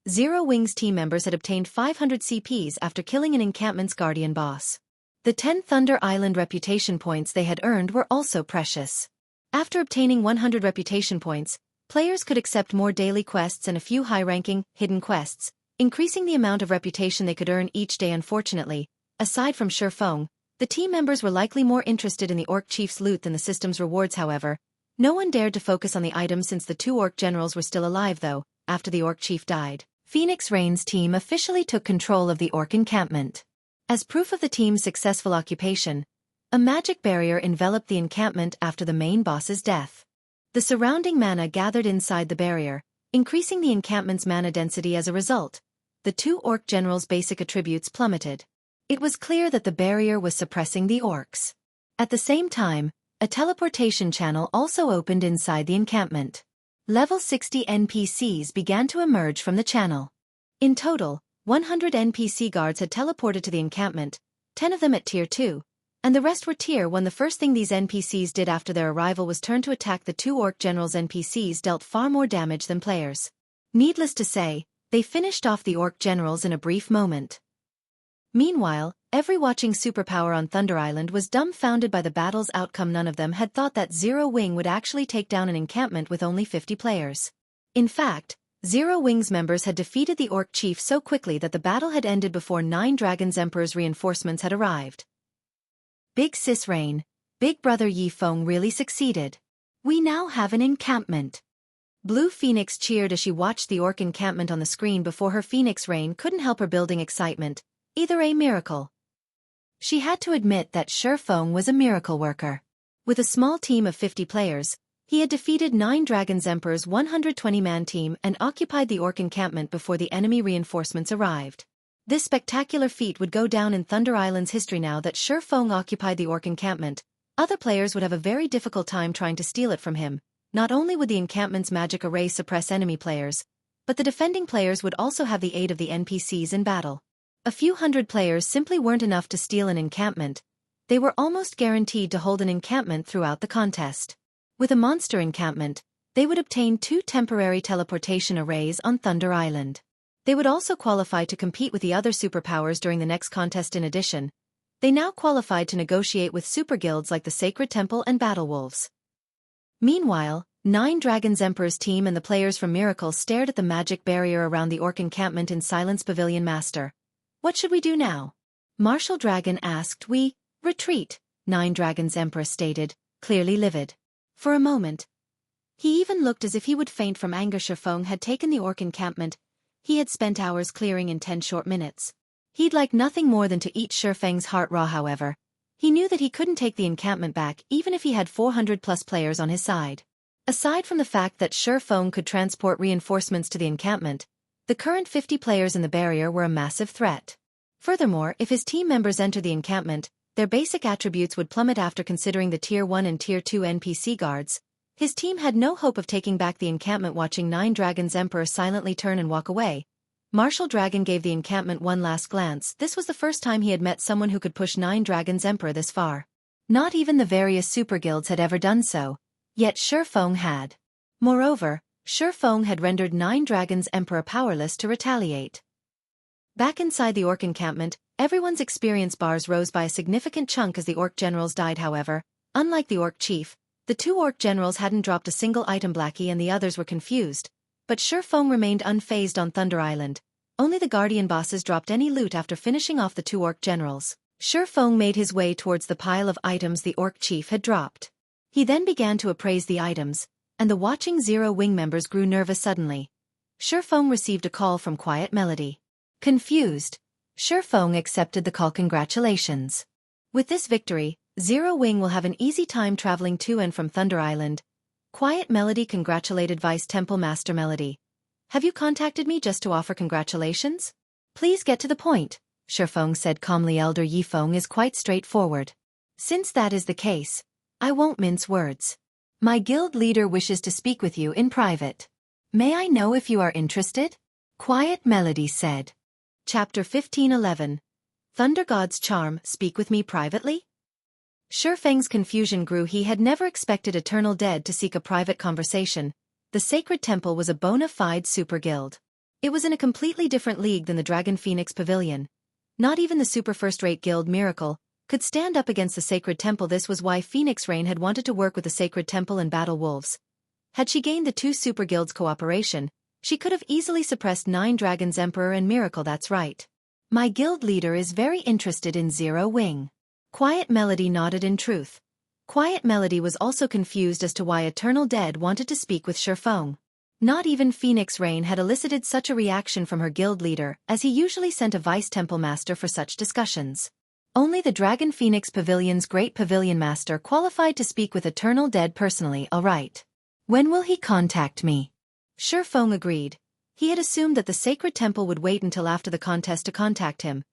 Zero Wings team members had obtained 500 CPs after killing an encampment's guardian boss. The 10 Thunder Island reputation points they had earned were also precious. After obtaining 100 reputation points, players could accept more daily quests and a few high-ranking, hidden quests, increasing the amount of reputation they could earn each day. Unfortunately, aside from Feng, the team members were likely more interested in the orc chief's loot than the system's rewards. However, no one dared to focus on the items since the 2 orc generals were still alive. Though, after the orc chief died, Phoenix Rain's team officially took control of the orc encampment. As proof of the team's successful occupation, a magic barrier enveloped the encampment after the main boss's death. The surrounding mana gathered inside the barrier, increasing the encampment's mana density. As a result, the 2 orc generals' basic attributes plummeted. It was clear that the barrier was suppressing the orcs. At the same time, a teleportation channel also opened inside the encampment. Level 60 NPCs began to emerge from the channel. In total, 100 NPC guards had teleported to the encampment, 10 of them at Tier 2, and the rest were Tier 1. The first thing these NPCs did after their arrival was turn to attack the 2 orc generals. NPCs dealt far more damage than players. Needless to say, they finished off the orc generals in a brief moment. Meanwhile, every watching superpower on Thunder Island was dumbfounded by the battle's outcome. None of them had thought that Zero Wing would actually take down an encampment with only 50 players. In fact, Zero Wings members had defeated the orc chief so quickly that the battle had ended before 9 Dragons Emperor's reinforcements had arrived. Big Sis Rain, Big Brother Yi Feng really succeeded. We now have an encampment. Blue Phoenix cheered as she watched the orc encampment on the screen before her. Phoenix Rain couldn't help her building excitement, either a miracle. She had to admit that Feng was a miracle worker. With a small team of 50 players, he had defeated 9 Dragons Emperor's 120-man team and occupied the orc encampment before the enemy reinforcements arrived. This spectacular feat would go down in Thunder Island's history. Now that Feng occupied the orc encampment, Other players would have a very difficult time trying to steal it from him. Not only would the encampment's magic array suppress enemy players, but the defending players would also have the aid of the NPCs in battle. A few hundred players simply weren't enough to steal an encampment. They were almost guaranteed to hold an encampment throughout the contest. With a monster encampment, they would obtain 2 temporary teleportation arrays on Thunder Island. They would also qualify to compete with the other superpowers during the next contest. In addition, they now qualified to negotiate with super guilds like the Sacred Temple and Battle Wolves. Meanwhile, Nine Dragons Emperor's team and the players from Miracle stared at the magic barrier around the orc encampment in silence. Pavilion Master, what should we do now? Martial Dragon asked. We retreat, Nine Dragons Emperor stated, clearly livid. For a moment, he even looked as if he would faint from anger. Feng had taken the orc encampment. He had spent hours clearing in 10 short minutes. He'd like nothing more than to eat Feng's heart raw. However, he knew that he couldn't take the encampment back even if he had 400+ players on his side. Aside from the fact that Feng could transport reinforcements to the encampment, the current 50 players in the barrier were a massive threat. Furthermore, if his team members enter the encampment, their basic attributes would plummet. After considering the Tier 1 and Tier 2 NPC guards, his team had no hope of taking back the encampment. Watching Nine Dragons Emperor silently turn and walk away, Martial Dragon gave the encampment one last glance. This was the first time he had met someone who could push Nine Dragons Emperor this far. Not even the various super guilds had ever done so, yet Feng had. Moreover, Feng had rendered Nine Dragons Emperor powerless to retaliate. Back inside the orc encampment, everyone's experience bars rose by a significant chunk as the orc generals died. However, unlike the orc chief, the 2 orc generals hadn't dropped a single item. Blackie and the others were confused, but Feng remained unfazed on Thunder Island. Only the guardian bosses dropped any loot after finishing off the 2 orc generals. Feng made his way towards the pile of items the orc chief had dropped. He then began to appraise the items, and the watching Zero Wing members grew nervous. Suddenly, Feng received a call from Quiet Melody. Confused, Feng accepted the call. Congratulations. With this victory, Zero Wing will have an easy time traveling to and from Thunder Island. Quiet Melody congratulated Vice Temple Master Melody. Have you contacted me just to offer congratulations? Please get to the point, Feng said calmly. Elder Yi Feng is quite straightforward. Since that is the case, I won't mince words. My guild leader wishes to speak with you in private. May I know if you are interested? Quiet Melody said. Chapter 15:11. Thunder God's Charm. Speak with me privately? Feng's confusion grew. He had never expected Eternal Dead to seek a private conversation. The Sacred Temple was a bona fide super guild. It was in a completely different league than the Dragon Phoenix Pavilion. Not even the super first-rate guild Miracle could stand up against the Sacred Temple. This was why Phoenix Rain had wanted to work with the Sacred Temple and Battle Wolves. Had she gained the 2 super guilds' cooperation, she could have easily suppressed Nine Dragons Emperor and Miracle. That's right. My guild leader is very interested in Zero Wing. Quiet Melody nodded. In truth, Quiet Melody was also confused as to why Eternal Dead wanted to speak with Feng. Not even Phoenix Rain had elicited such a reaction from her guild leader, as he usually sent a vice temple master for such discussions. Only the Dragon Phoenix Pavilion's great pavilion master qualified to speak with Eternal Dead personally. All right. When will he contact me? Feng agreed. He had assumed that the Sacred Temple would wait until after the contest to contact him.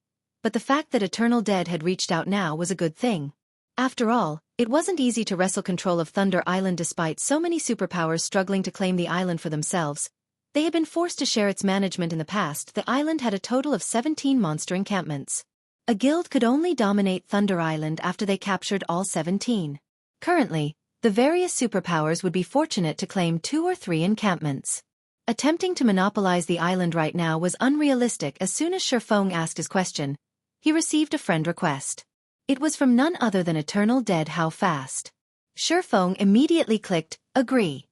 But the fact that Eternal Dead had reached out now was a good thing. After all, it wasn't easy to wrestle control of Thunder Island despite so many superpowers struggling to claim the island for themselves. They had been forced to share its management in the past. The island had a total of 17 monster encampments. A guild could only dominate Thunder Island after they captured all 17. Currently, the various superpowers would be fortunate to claim 2 or 3 encampments. Attempting to monopolize the island right now was unrealistic. As soon as Feng asked his question, he received a friend request. It was from none other than Eternal Dead. How fast? Feng immediately clicked, agree.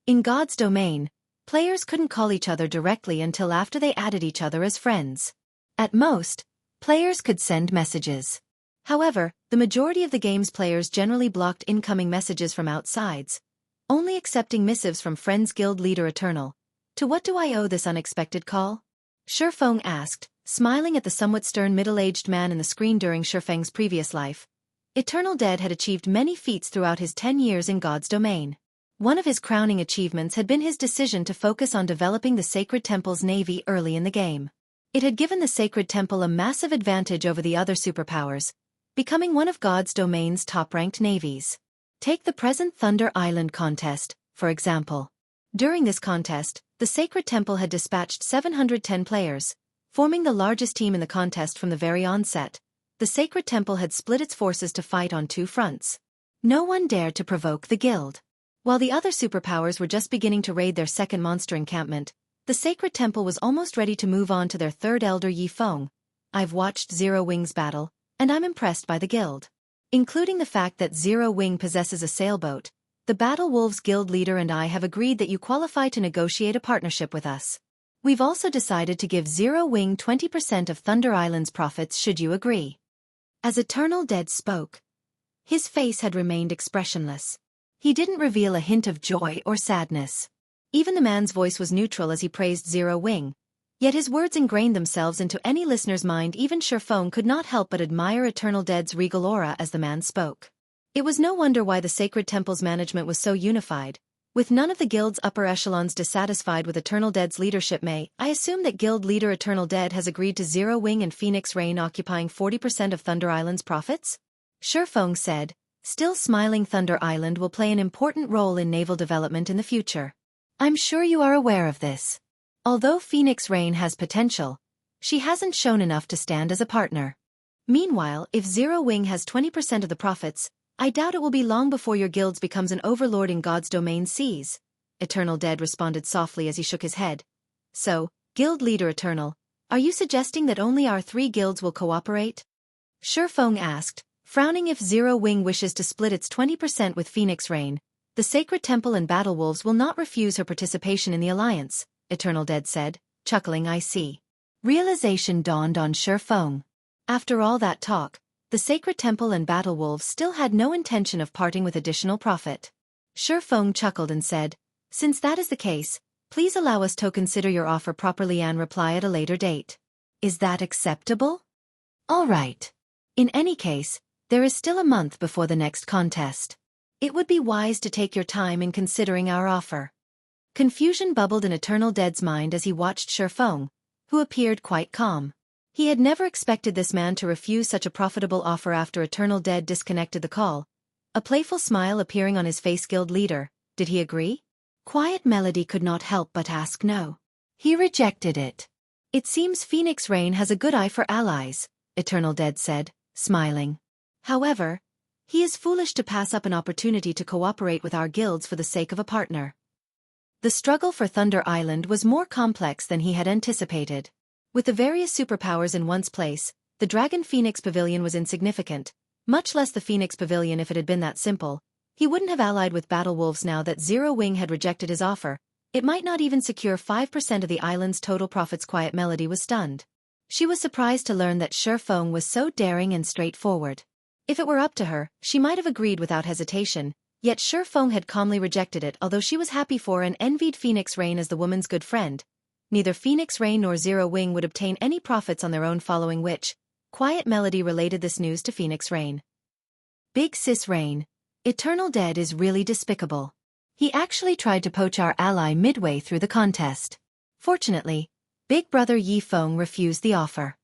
In God's domain, players couldn't call each other directly until after they added each other as friends. At most, players could send messages. However, the majority of the game's players generally blocked incoming messages from outsides, only accepting missives from friends. Guild leader Eternal, to what do I owe this unexpected call? Feng asked, smiling at the somewhat stern middle-aged man in the screen. During Feng's previous life, Eternal Dead had achieved many feats throughout his 10 years in God's domain. One of his crowning achievements had been his decision to focus on developing the Sacred Temple's navy early in the game. It had given the Sacred Temple a massive advantage over the other superpowers, becoming one of God's domain's top-ranked navies. Take the present Thunder Island contest, for example. During this contest, the Sacred Temple had dispatched 710 players, forming the largest team in the contest from the very onset. The Sacred Temple had split its forces to fight on two fronts. No one dared to provoke the guild. While the other superpowers were just beginning to raid their second monster encampment, the Sacred Temple was almost ready to move on to their third elder Feng. I've watched Zero Wing's battle, and I'm impressed by the guild. Including the fact that Zero Wing possesses a sailboat, the Battle Wolves Guild leader and I have agreed that you qualify to negotiate a partnership with us. We've also decided to give Zero Wing 20% of Thunder Island's profits should you agree. As Eternal Dead spoke, his face had remained expressionless. He didn't reveal a hint of joy or sadness. Even the man's voice was neutral as he praised Zero Wing. Yet his words ingrained themselves into any listener's mind. Even Feng could not help but admire Eternal Dead's regal aura as the man spoke. It was no wonder why the Sacred Temple's management was so unified. With none of the guild's upper echelons dissatisfied with Eternal Dead's leadership, I assume that guild leader Eternal Dead has agreed to Zero Wing and Phoenix Rain occupying 40% of Thunder Island's profits? Feng said, still smiling. Thunder Island will play an important role in naval development in the future. I'm sure you are aware of this. Although Phoenix Rain has potential, she hasn't shown enough to stand as a partner. Meanwhile, if Zero Wing has 20% of the profits, I doubt it will be long before your guild becomes an overlord in God's domain seas. Eternal Dead responded softly as he shook his head. So, guild leader Eternal, are you suggesting that only our three guilds will cooperate? Feng asked, frowning. If Zero Wing wishes to split its 20% with Phoenix Rain, the Sacred Temple and Battle Wolves will not refuse her participation in the alliance, Eternal Dead said, chuckling. I see. Realization dawned on Feng. After all that talk, the Sacred Temple and Battle Wolves still had no intention of parting with additional profit. Feng chuckled and said, since that is the case, please allow us to consider your offer properly and reply at a later date. Is that acceptable? All right. In any case, there is still a month before the next contest. It would be wise to take your time in considering our offer. Confusion bubbled in Eternal Dead's mind as he watched Feng, who appeared quite calm. He had never expected this man to refuse such a profitable offer. After Eternal Dead disconnected the call, a playful smile appearing on his face. Guild leader, did he agree? Quiet Melody could not help but ask. No. He rejected it. It seems Phoenix Rain has a good eye for allies, Eternal Dead said, smiling. However, he is foolish to pass up an opportunity to cooperate with our guilds for the sake of a partner. The struggle for Thunder Island was more complex than he had anticipated. With the various superpowers in one's place, the Dragon Phoenix Pavilion was insignificant, much less the Phoenix Pavilion. If it had been that simple, he wouldn't have allied with Battle Wolves. Now that Zero Wing had rejected his offer, it might not even secure 5% of the island's total profits. Quiet Melody was stunned. She was surprised to learn that Feng was so daring and straightforward. If it were up to her, she might have agreed without hesitation, yet Feng had calmly rejected it. Although she was happy for and envied Phoenix Rain as the woman's good friend, neither Phoenix Rain nor Zero Wing would obtain any profits on their own. Following which, Quiet Melody related this news to Phoenix Rain. Big Sis Rain, Eternal Dead is really despicable. He actually tried to poach our ally midway through the contest. Fortunately, Big Brother Feng refused the offer.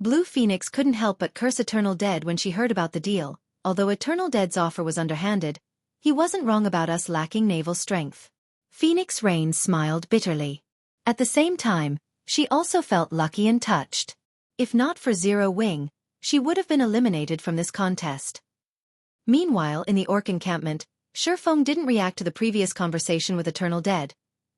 Blue Phoenix couldn't help but curse Eternal Dead when she heard about the deal. Although Eternal Dead's offer was underhanded, he wasn't wrong about us lacking naval strength. Phoenix Rain smiled bitterly. At the same time, she also felt lucky and touched. If not for Zero Wing, she would have been eliminated from this contest. Meanwhile, in the Orc encampment, Feng didn't react to the previous conversation with Eternal Dead.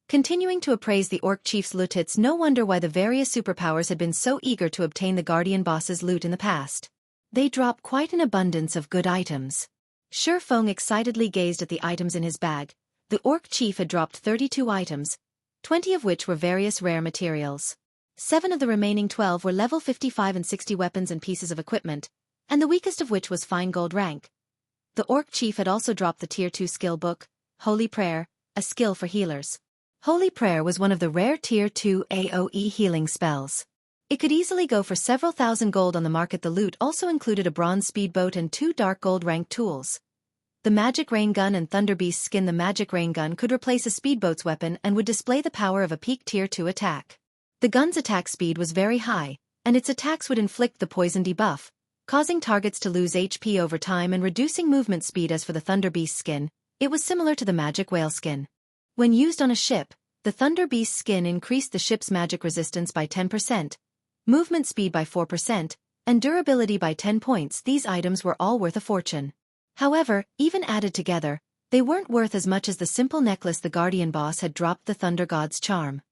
Continuing to appraise the Orc chief's loot. It's no wonder why the various superpowers had been so eager to obtain the Guardian boss's loot in the past. They drop quite an abundance of good items. Feng excitedly gazed at the items in his bag. The Orc chief had dropped 32 items, 20 of which were various rare materials. 7 of the remaining 12 were level 55 and 60 weapons and pieces of equipment, and the weakest of which was fine gold rank. The Orc chief had also dropped the Tier 2 skill book, Holy Prayer, a skill for healers. Holy Prayer was one of the rare Tier 2 AoE healing spells. It could easily go for several thousand gold on the market. The loot also included a bronze speedboat and 2 dark gold ranked tools. The Magic Rain Gun and Thunder Beast skin. The Magic Rain Gun could replace a speedboat's weapon and would display the power of a peak Tier 2 attack. The gun's attack speed was very high, and its attacks would inflict the poison debuff, causing targets to lose HP over time and reducing movement speed. As for the Thunder Beast skin, it was similar to the magic whale skin. When used on a ship, the Thunder Beast skin increased the ship's magic resistance by 10%, movement speed by 4%, and durability by 10 points. These items were all worth a fortune. However, even added together, they weren't worth as much as the simple necklace the Guardian boss had dropped. The Thunder God's charm.